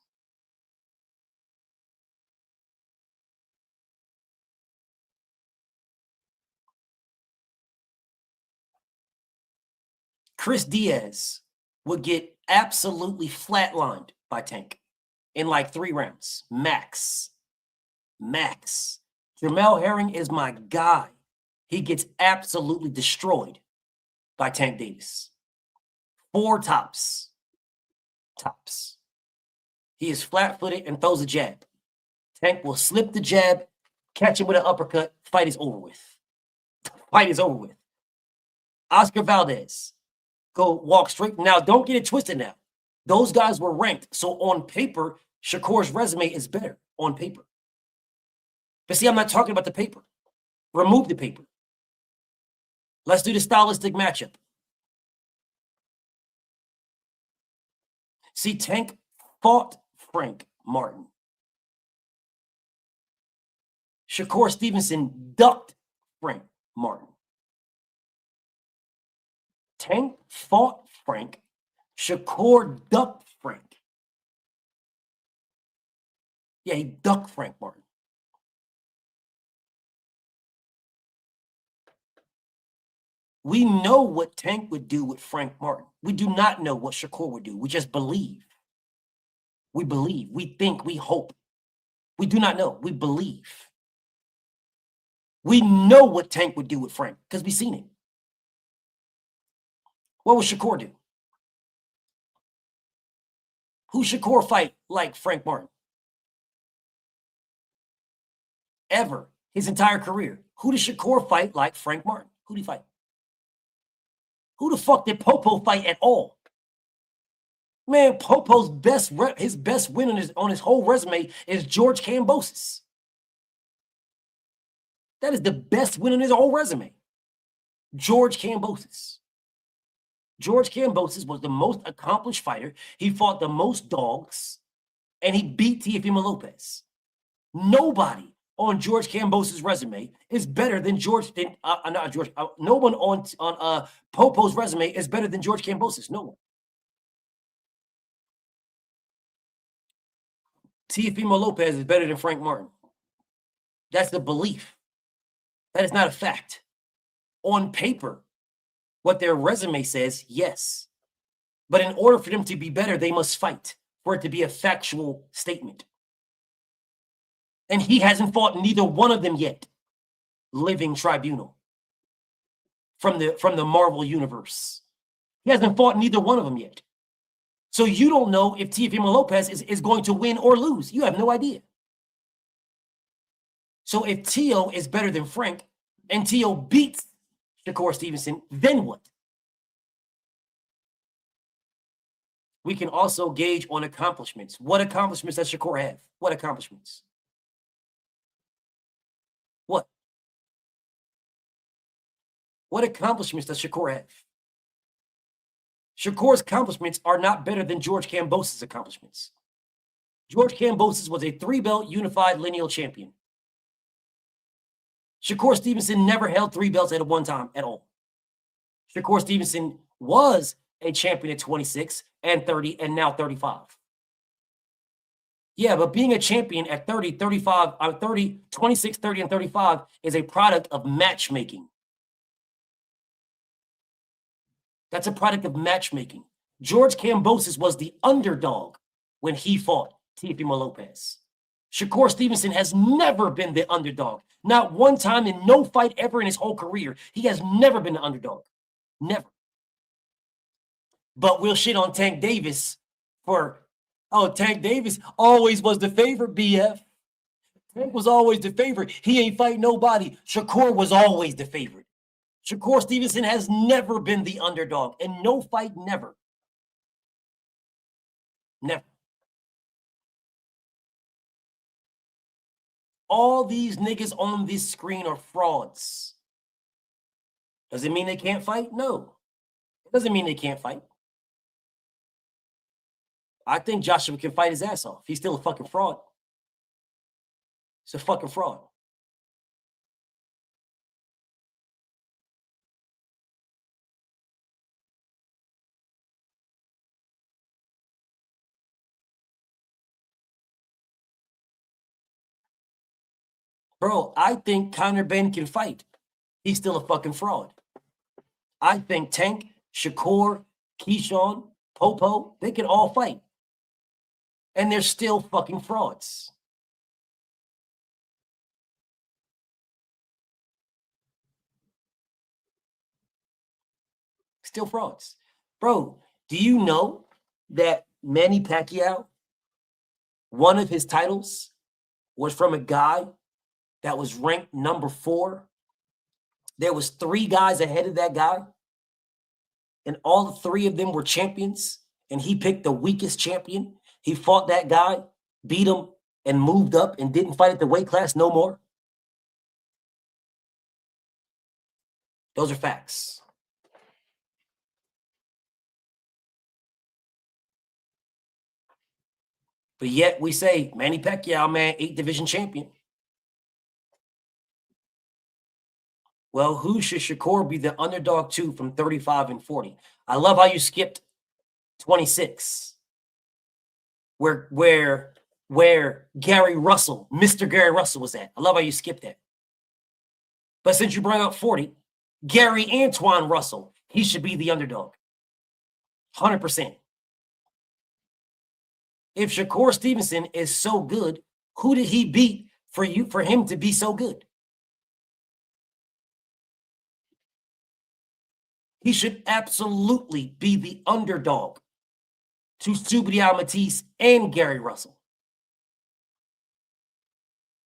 Chris Diaz would get absolutely flatlined by Tank in like 3 rounds. Max. Jamel Herring is my guy. He gets absolutely destroyed by Tank Davis. 4 tops. He is flat-footed and throws a jab. Tank will slip the jab, catch him with an uppercut. Fight is over with. Oscar Valdez. Go walk straight. Now, don't get it twisted now. Those guys were ranked. So on paper, Shakur's resume is better on paper. But see, I'm not talking about the paper. Remove the paper. Let's do the stylistic matchup. See, Tank fought Frank Martin. Shakur Stevenson ducked Frank Martin. Tank fought Frank. Shakur ducked Frank. Yeah, he ducked Frank Martin. We know what Tank would do with Frank Martin. We do not know what Shakur would do. We just believe. We believe. We think. We hope. We do not know. We believe. We know what Tank would do with Frank because we've seen it. What would Shakur do? Who Shakur fight like Frank Martin? Ever. His entire career. Who did Shakur fight like Frank Martin? Who did he fight? Who the fuck did Popo fight at all? Man, Popo's best win on his whole resume is George Kambosos. That is the best win on his whole resume. George Kambosos. George Kambosos was the most accomplished fighter. He fought the most dogs, and he beat Teofimo Lopez. Nobody on George Kambosos' resume is better than no one on Popo's resume is better than George Kambosos. No one. Teofimo Lopez is better than Frank Martin. That's the belief. That is not a fact. On paper, what their resume says, yes. But in order for them to be better, they must fight for it to be a factual statement. And he hasn't fought neither one of them yet. Living tribunal. From the Marvel universe. He hasn't fought neither one of them yet. So you don't know if Teofimo Lopez is going to win or lose. You have no idea. So if Tio is better than Frank and Tio beats Shakur Stevenson, then what? we can also gauge on accomplishments. What accomplishments does Shakur have? What accomplishments? What? What accomplishments does Shakur have? Shakur's accomplishments are not better than George Kambosos' accomplishments. George Kambosos was a 3-belt unified lineal champion. Shakur Stevenson never held 3 belts at one time at all. Shakur Stevenson was a champion at 26 and 30 and now 35. Yeah, but being a champion at 30, 35, 30, 26, 30, and 35 is a product of matchmaking. That's a product of matchmaking. George Kambosos was the underdog when he fought Teofimo Lopez. Shakur Stevenson has never been the underdog. Not one time in no fight ever in his whole career. He has never been the underdog. Never. But we'll shit on Tank Davis for, oh, Tank Davis always was the favorite, BF. Tank was always the favorite. He ain't fight nobody. Shakur was always the favorite. Shakur Stevenson has never been the underdog. And no fight, never. Never. All these niggas on this screen are frauds. Does it mean they can't fight? No. It doesn't mean they can't fight. I think Joshua can fight his ass off. He's still a fucking fraud. He's a fucking fraud. Bro, I think Conor Benn can fight. He's still a fucking fraud. I think Tank, Shakur, Keyshawn, Popo, they can all fight. And they're still fucking frauds. Still frauds. Bro, do you know that Manny Pacquiao, one of his titles was from a guy that was ranked number 4? There was 3 guys ahead of that guy, and all 3 of them were champions, and he picked the weakest champion. He fought that guy, beat him, and moved up and didn't fight at the weight class no more. Those are facts. But yet we say, Manny Pacquiao, man, 8 division champion. Well, who should Shakur be the underdog to from 35 and 40? I love how you skipped 26, where Gary Russell, Mr. Gary Russell was at. I love how you skipped that. But since you brought up 40, Gary Antoine Russell, he should be the underdog. 100%. If Shakur Stevenson is so good, who did he beat for him to be so good? He should absolutely be the underdog to Subriel Matisse and Gary Russell.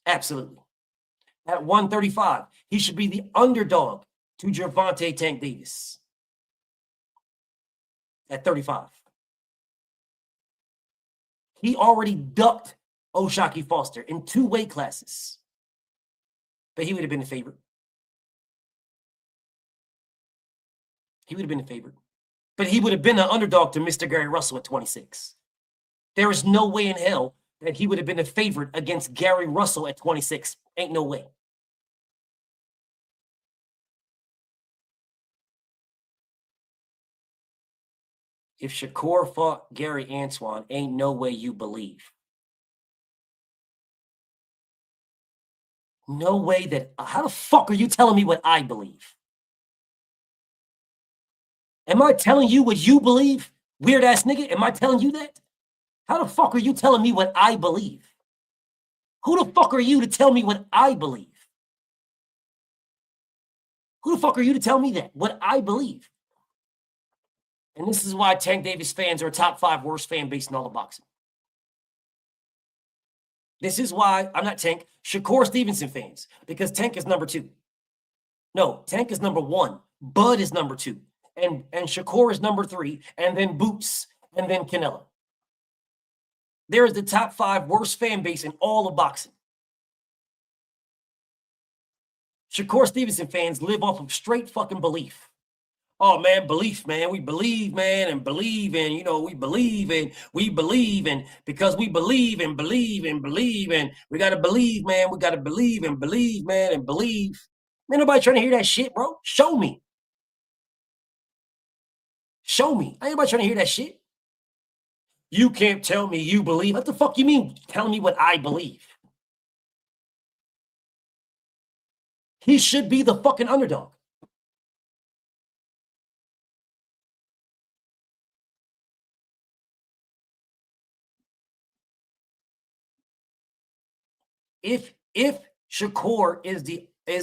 Absolutely. At 135, he should be the underdog to Gervonta Tank Davis. At 35. He already ducked O'Shaquie Foster in 2 weight classes. But he would have been the favorite. He would have been the favorite. But he would have been an underdog to Mr. Gary Russell at 26. There is no way in hell that he would have been a favorite against Gary Russell at 26. Ain't no way. If Shakur fought Gary Antoine, ain't no way you believe. No way that, how the fuck are you telling me what I believe? Am I telling you what you believe? Weird ass nigga, am I telling you that? How the fuck are you telling me what I believe? Who the fuck are you to tell me what I believe? Who the fuck are you to tell me that? What I believe? And this is why Tank Davis fans are a top 5 worst fan base in all of boxing. This is why, I'm not Tank, Shakur Stevenson fans, because Tank is number 2. No, Tank is number 1. Bud is number 2. And Shakur is number 3. And then Boots. and then Canelo. There is the top 5 worst fan base in all of boxing. Shakur Stevenson fans live off of straight fucking belief. Oh man, belief, man. We believe, man, and believe, and we believe, and because we believe and believe and believe, and we gotta believe, man. We gotta believe and believe, man, and believe. Man, nobody trying to hear that shit, bro. Show me. Show me. Ain't nobody trying to hear that shit. You can't tell me you believe. What the fuck you mean telling me what I believe? He should be the fucking underdog. If Shakur is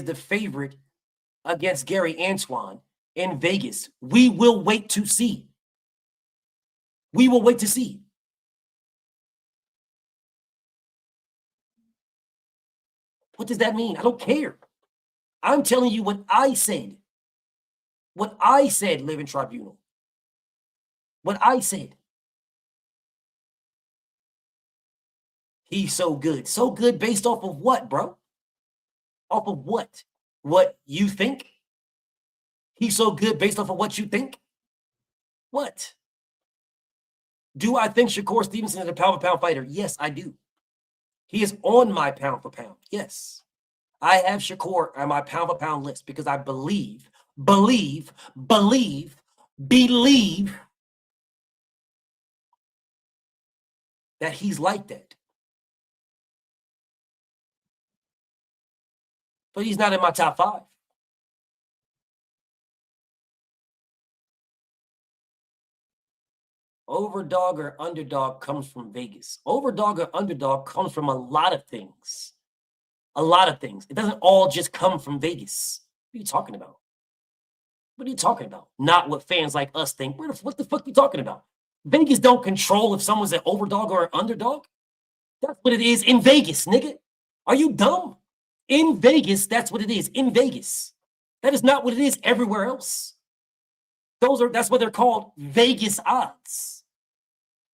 the favorite against Gary Antoine in Vegas, we will wait to see. We will wait to see. What does that mean? I don't care. I'm telling you what I said. What I said, Living Tribunal. What I said. He's so good. So good based off of what, bro? Off of what? What you think? He's so good based off of what you think? What? Do I think Shakur Stevenson is a pound-for-pound fighter? Yes, I do. He is on my pound-for-pound. Yes. I have Shakur on my pound-for-pound list because I believe that he's like that. But he's not in my top 5. Overdog or underdog comes from Vegas. Overdog or underdog comes from a lot of things. A lot of things. It doesn't all just come from Vegas. What are you talking about? What are you talking about? Not what fans like us think. What the fuck are you talking about? Vegas don't control if someone's an overdog or an underdog. That's what it is in Vegas, nigga. Are you dumb? In Vegas, that's what it is. In Vegas. That is not what it is everywhere else. That's what they're called, Vegas odds.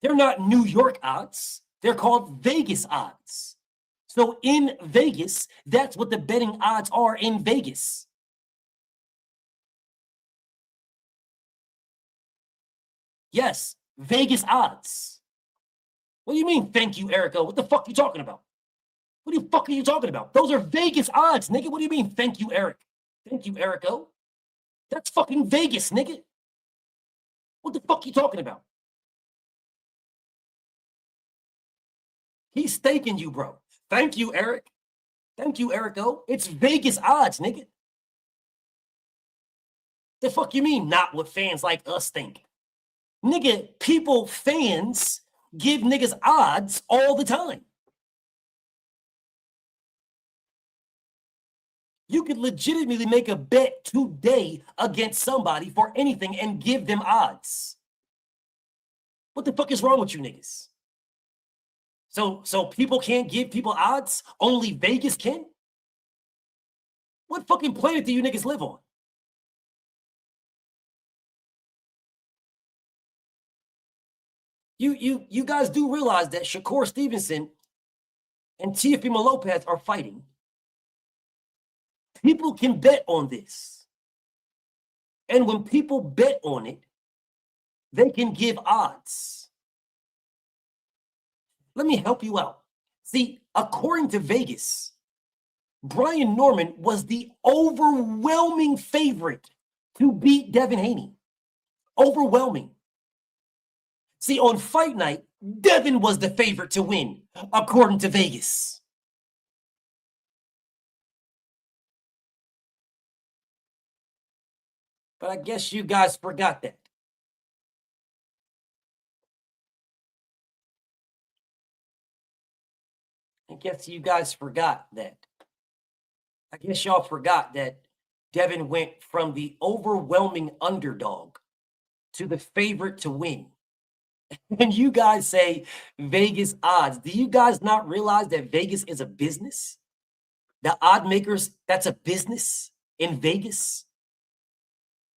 They're not New York odds. They're called Vegas odds. So in Vegas, that's what the betting odds are in Vegas. Yes, Vegas odds. What do you mean, thank you, Erica? What the fuck are you talking about? What the fuck are you talking about? Those are Vegas odds, nigga. What do you mean, thank you, Eric? Thank you, Erico. That's fucking Vegas, nigga. What the fuck are you talking about? He's staking you, bro. Thank you, Eric. Thank you, Erico. It's Vegas odds, nigga. The fuck you mean, not what fans like us think? Nigga, fans give niggas odds all the time. You could legitimately make a bet today against somebody for anything and give them odds. What the fuck is wrong with you niggas? So people can't give people odds? Only Vegas can? What fucking planet do you niggas live on? You guys do realize that Shakur Stevenson and Teofimo Lopez are fighting. People can bet on this. And when people bet on it, they can give odds. Let me help you out. See, according to Vegas, Brian Norman was the overwhelming favorite to beat Devin Haney. Overwhelming. See, on fight night, Devin was the favorite to win, according to Vegas. But I guess you guys forgot that. I guess you guys forgot that. I guess y'all forgot that Devin went from the overwhelming underdog to the favorite to win. And you guys say Vegas odds. Do you guys not realize that Vegas is a business? The odd makers, that's a business in Vegas.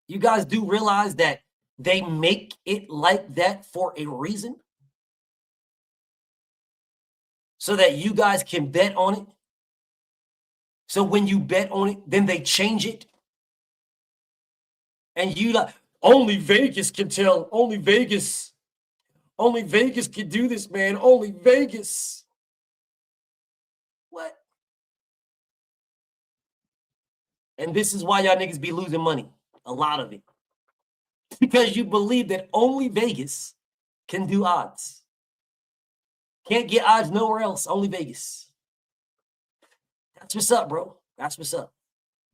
You guys do realize that They make it like that for a reason. So that you guys can bet on it. So when you bet on it, then they change it. And you like, only Vegas can tell. Only Vegas can do this, man. Only Vegas. What? And this is why y'all niggas be losing money. A lot of it. Because you believe that only Vegas can do odds. Can't get odds nowhere else. Only Vegas. That's what's up, bro. That's what's up.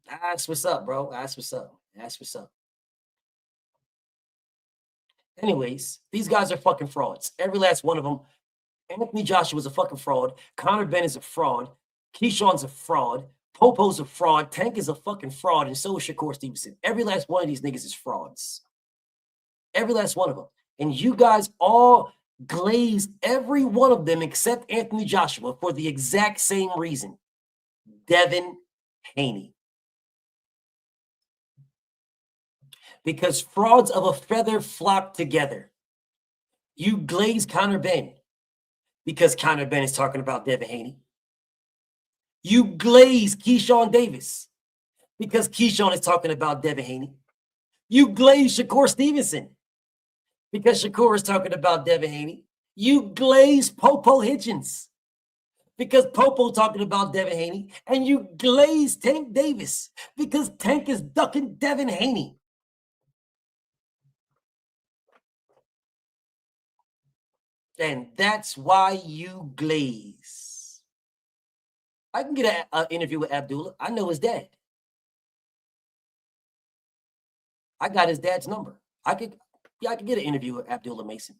That's what's up, bro. That's what's up. That's what's up. Anyways, these guys are fucking frauds. Every last one of them. Anthony Joshua's a fucking fraud. Conor Benn is a fraud. Keyshawn's a fraud. Popo's a fraud. Tank is a fucking fraud. And so is Shakur Stevenson. Every last one of these niggas is frauds. Every last one of them. And you guys all glaze every one of them except Anthony Joshua for the exact same reason. Devin Haney. Because frauds of a feather flock together. You glaze Conor Benn because Conor Benn is talking about Devin Haney. You glaze Keyshawn Davis because Keyshawn is talking about Devin Haney. You glaze Shakur Stevenson because Shakur is talking about Devin Haney. You glaze Popo Hitchens because Popo talking about Devin Haney. And you glaze Tank Davis because Tank is ducking Devin Haney. And that's why you glaze. I can get an interview with Abdullah. I know his dad. I got his dad's number. I could get an interview with Abdullah Mason.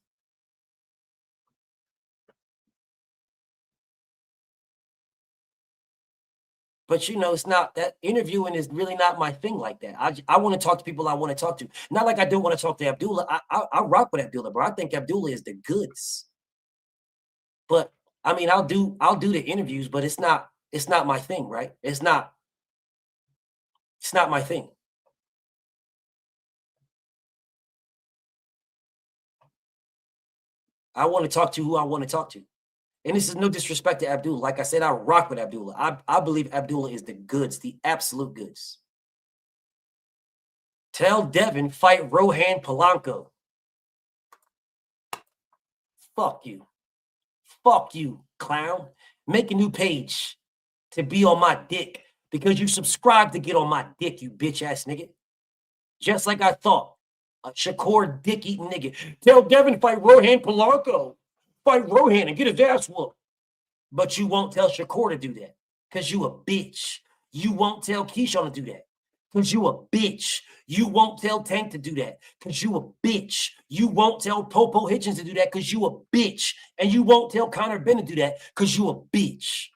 But you know, it's not that interviewing is really not my thing like that. I want to talk to people I want to talk to. Not like I don't want to talk to Abdullah. I rock with Abdullah, bro. I think Abdullah is the goods. But I mean, I'll do the interviews, but it's not my thing, right? It's not my thing. I want to talk to who I want to talk to. And this is no disrespect to Abdullah. Like I said, I rock with Abdullah. I believe Abdullah is the goods, the absolute goods. Tell Devin fight Rohan Polanco. Fuck you. Fuck you, clown. Make a new page to be on my dick because you subscribe to get on my dick, you bitch ass nigga. Just like I thought. A Shakur dick eating nigga. Tell Devin fight Rohan Polanco. Fight Rohan and get his ass whooped. But you won't tell Shakur to do that because you a bitch. You won't tell Keyshawn to do that because you a bitch. You won't tell Tank to do that because you a bitch. You won't tell Popo Hitchens to do that because you a bitch. And you won't tell Conor Benn to do that because you a bitch.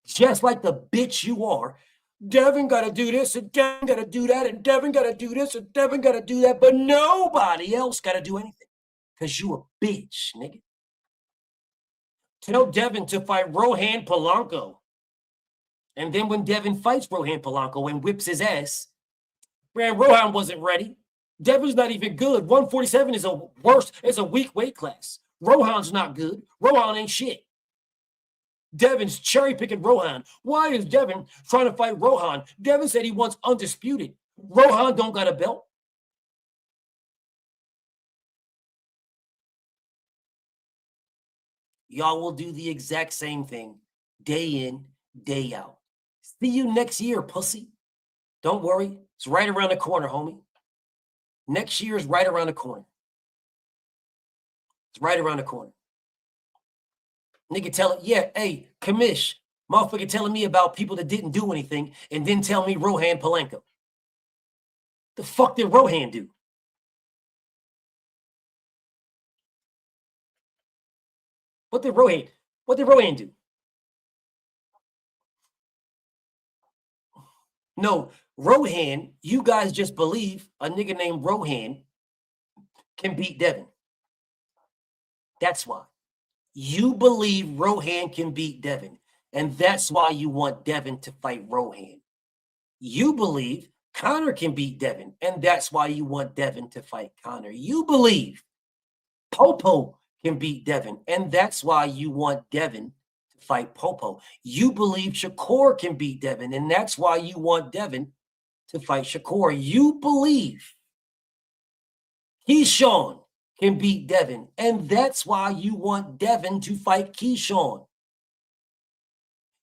Just like the bitch you are. Devin got to do this and Devin got to do that and Devin got to do this and Devin got to do that, but nobody else got to do anything because you a bitch, nigga. Tell Devin to fight Rohan Polanco. And then when Devin fights Rohan Polanco and whips his ass, man, Rohan wasn't ready. Devin's not even good. 147 is a weak weight class. Rohan's not good. Rohan ain't shit. Devin's cherry picking Rohan. Why is Devin trying to fight Rohan? Devin said he wants undisputed. Rohan don't got a belt. Y'all will do the exact same thing day in, day out. See you next year, pussy. Don't worry. It's right around the corner, homie. Next year is right around the corner. It's right around the corner. Nigga tell it, yeah, hey, commish, motherfucker telling me about people that didn't do anything and then tell me Rohan Polanco. The fuck did Rohan do? What did Rohan do? No, Rohan, you guys just believe a nigga named Rohan can beat Devin. That's why. You believe Rohan can beat Devin, and that's why you want Devin to fight Rohan. You believe Conor can beat Devin, and that's why you want Devin to fight Conor. You believe Popo can beat Devin, and that's why you want Devin to fight Popo. You believe Shakur can beat Devin, and that's why you want Devin to fight Shakur. You believe Keyshawn can beat Devin, and that's why you want Devin to fight Keyshawn.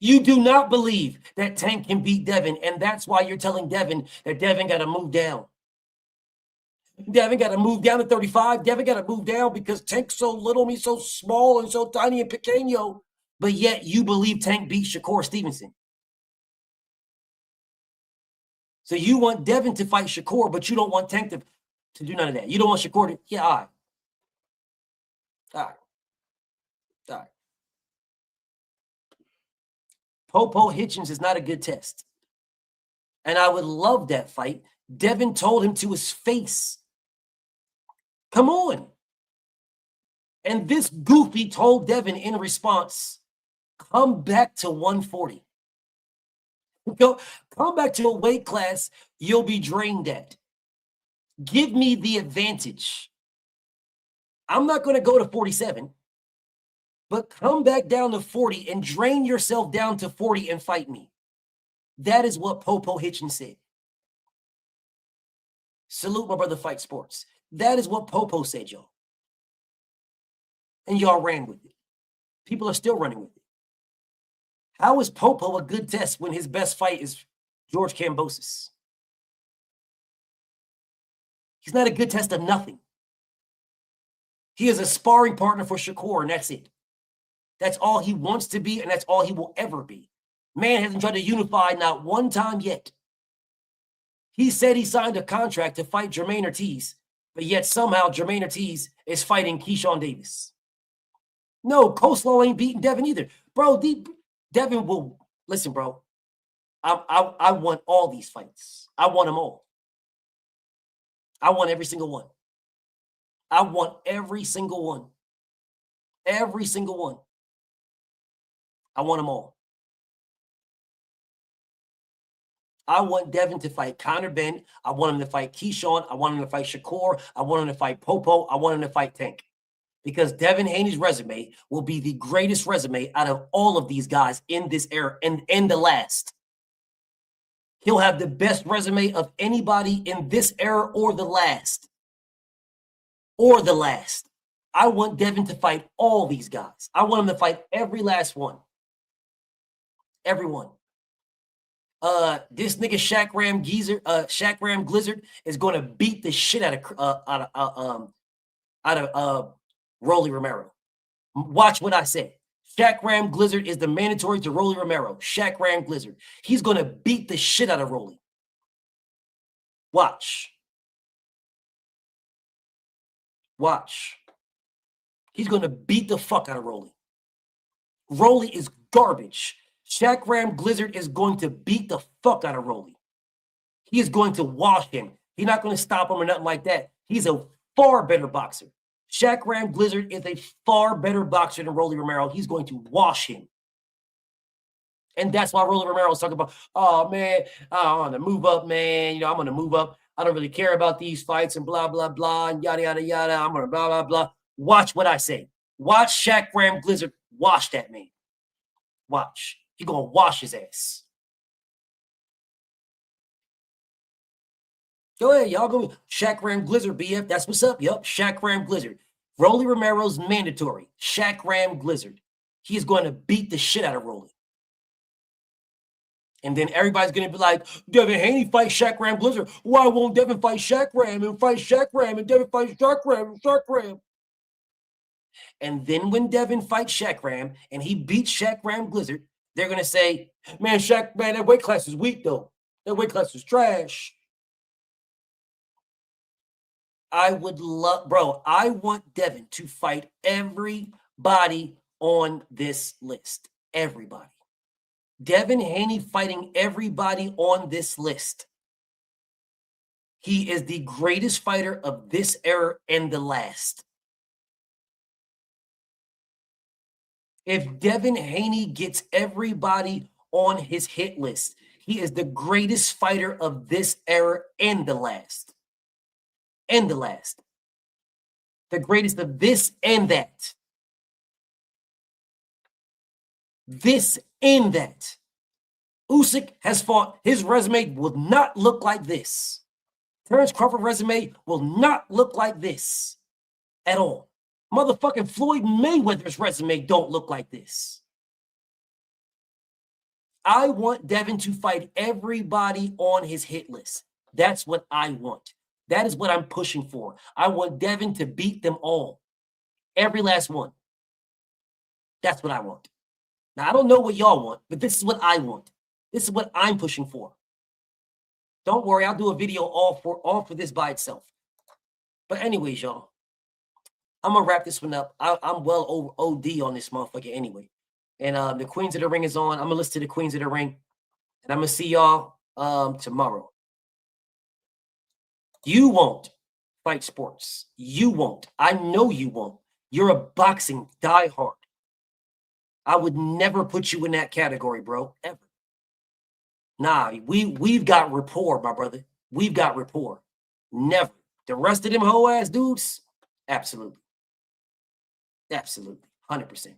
You do not believe that Tank can beat Devin, and that's why you're telling Devin that Devin got to move down. Devin got to move down to 35. Devin got to move down because Tank's so little, he's so small and so tiny and pequeño. But yet you believe Tank beat Shakur Stevenson. So you want Devin to fight Shakur, but you don't want Tank to do none of that. You don't want Shakur to, yeah, all right. All right. All right. Popo Hitchens is not a good test. And I would love that fight. Devin told him to his face, come on. And this goofy told Devin in response, come back to 140. Come back to a weight class you'll be drained at. Give me the advantage. I'm not going to go to 47, but come back down to 40 and drain yourself down to 40 and fight me. That is what Popo Hitchens said. Salute my brother Fight Sports. That is what Popo said, y'all. And y'all ran with it. People are still running with it. How is Popo a good test when his best fight is George Kambosos? He's not a good test of nothing. He is a sparring partner for Shakur, and that's it. That's all he wants to be, and that's all he will ever be. Man hasn't tried to unify not one time yet. He said he signed a contract to fight Jermaine Ortiz, but yet somehow Jermaine Ortiz is fighting Keyshawn Davis. No, Coleslaw ain't beating Devin either. Bro, Devin will, listen, bro, I want all these fights. I want them all. I want every single one. I want every single one. Every single one. I want them all. I want Devin to fight Conor Benn. I want him to fight Keyshawn. I want him to fight Shakur. I want him to fight Popo. I want him to fight Tank. Because Devin Haney's resume will be the greatest resume out of all of these guys in this era and the last. He'll have the best resume of anybody in this era or the last. Or the last. I want Devin to fight all these guys. I want him to fight every last one. Everyone. This nigga Shaq Ram Glizzard is going to beat the shit out of Rolly Romero. Watch what I say. Shaq Ram Glizzard is the mandatory to Rolly Romero. Shaq Ram Glizzard. He's going to beat the shit out of Rolly. Watch. Watch. He's going to beat the fuck out of Rolly. Rolly is garbage. Shaq Ram Glizzard is going to beat the fuck out of Rolly. He is going to wash him. He's not going to stop him or nothing like that. He's a far better boxer. Shaq Ram Glizzard is a far better boxer than Rolly Romero. He's going to wash him. And that's why Rolly Romero is talking about, oh, man, I want to move up, man. You know, I'm going to move up. I don't really care about these fights and blah, blah, blah, and yada, yada, yada. I'm going to blah, blah, blah. Watch what I say. Watch Shaq Ram Glizzard wash that man. Watch. He's going to wash his ass. Go ahead, y'all go. Shaq Ram Glizzard, BF. That's what's up. Yup, Shaq Ram Glizzard. Rolly Romero's mandatory. Shaq Ram Glizzard. He is going to beat the shit out of Rolly. And then everybody's going to be like, Devin Haney fight Shaq Ram Glizzard. Why won't Devin fight Shaq Ram and fight Shaq Ram and Devin fight Shaq Ram and Shaq Ram? And then when Devin fights Shaq Ram and he beats Shaq Ram Glizzard, they're going to say, man, Shaq, man, that weight class is weak, though. That weight class is trash. I would love, bro, I want Devin to fight everybody on this list. Everybody. Devin Haney fighting everybody on this list. He is the greatest fighter of this era and the last. If Devin Haney gets everybody on his hit list, He is the greatest fighter of this era and the last. And the last. The greatest of this and that. This and that. Usyk has fought. His resume will not look like this. Terence Crawford's resume will not look like this at all. Motherfucking Floyd Mayweather's resume don't look like this. I want Devin to fight everybody on his hit list. That's what I want. That is what I'm pushing for. I want Devin to beat them all. Every last one. That's what I want. Now, I don't know what y'all want, but this is what I want. This is what I'm pushing for. Don't worry, I'll do a video all for this by itself. But anyways, y'all, I'm going to wrap this one up. I'm well over OD on this motherfucker anyway. And the Queens of the Ring is on. I'm going to listen to the Queens of the Ring. And I'm going to see y'all tomorrow. You won't fight sports. You won't. I know you won't. You're a boxing diehard. I would never put you in that category, bro. Ever. Nah, we've got rapport, my brother. We've got rapport. Never. The rest of them hoe ass dudes, absolutely. Absolutely. 100%.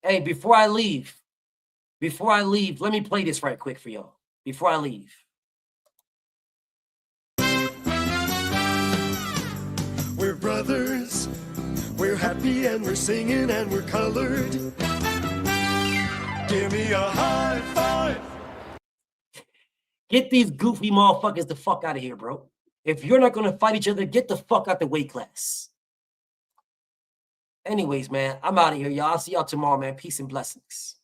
Hey, before I leave, let me play this right quick for y'all. Before I leave. We're brothers, we're happy and we're singing and we're colored. Give me a high five. Get these goofy motherfuckers the fuck out of here, bro. If you're not going to fight each other, get the fuck out the weight class. Anyways, man, I'm out of here, y'all. I'll see y'all tomorrow, man. Peace and blessings.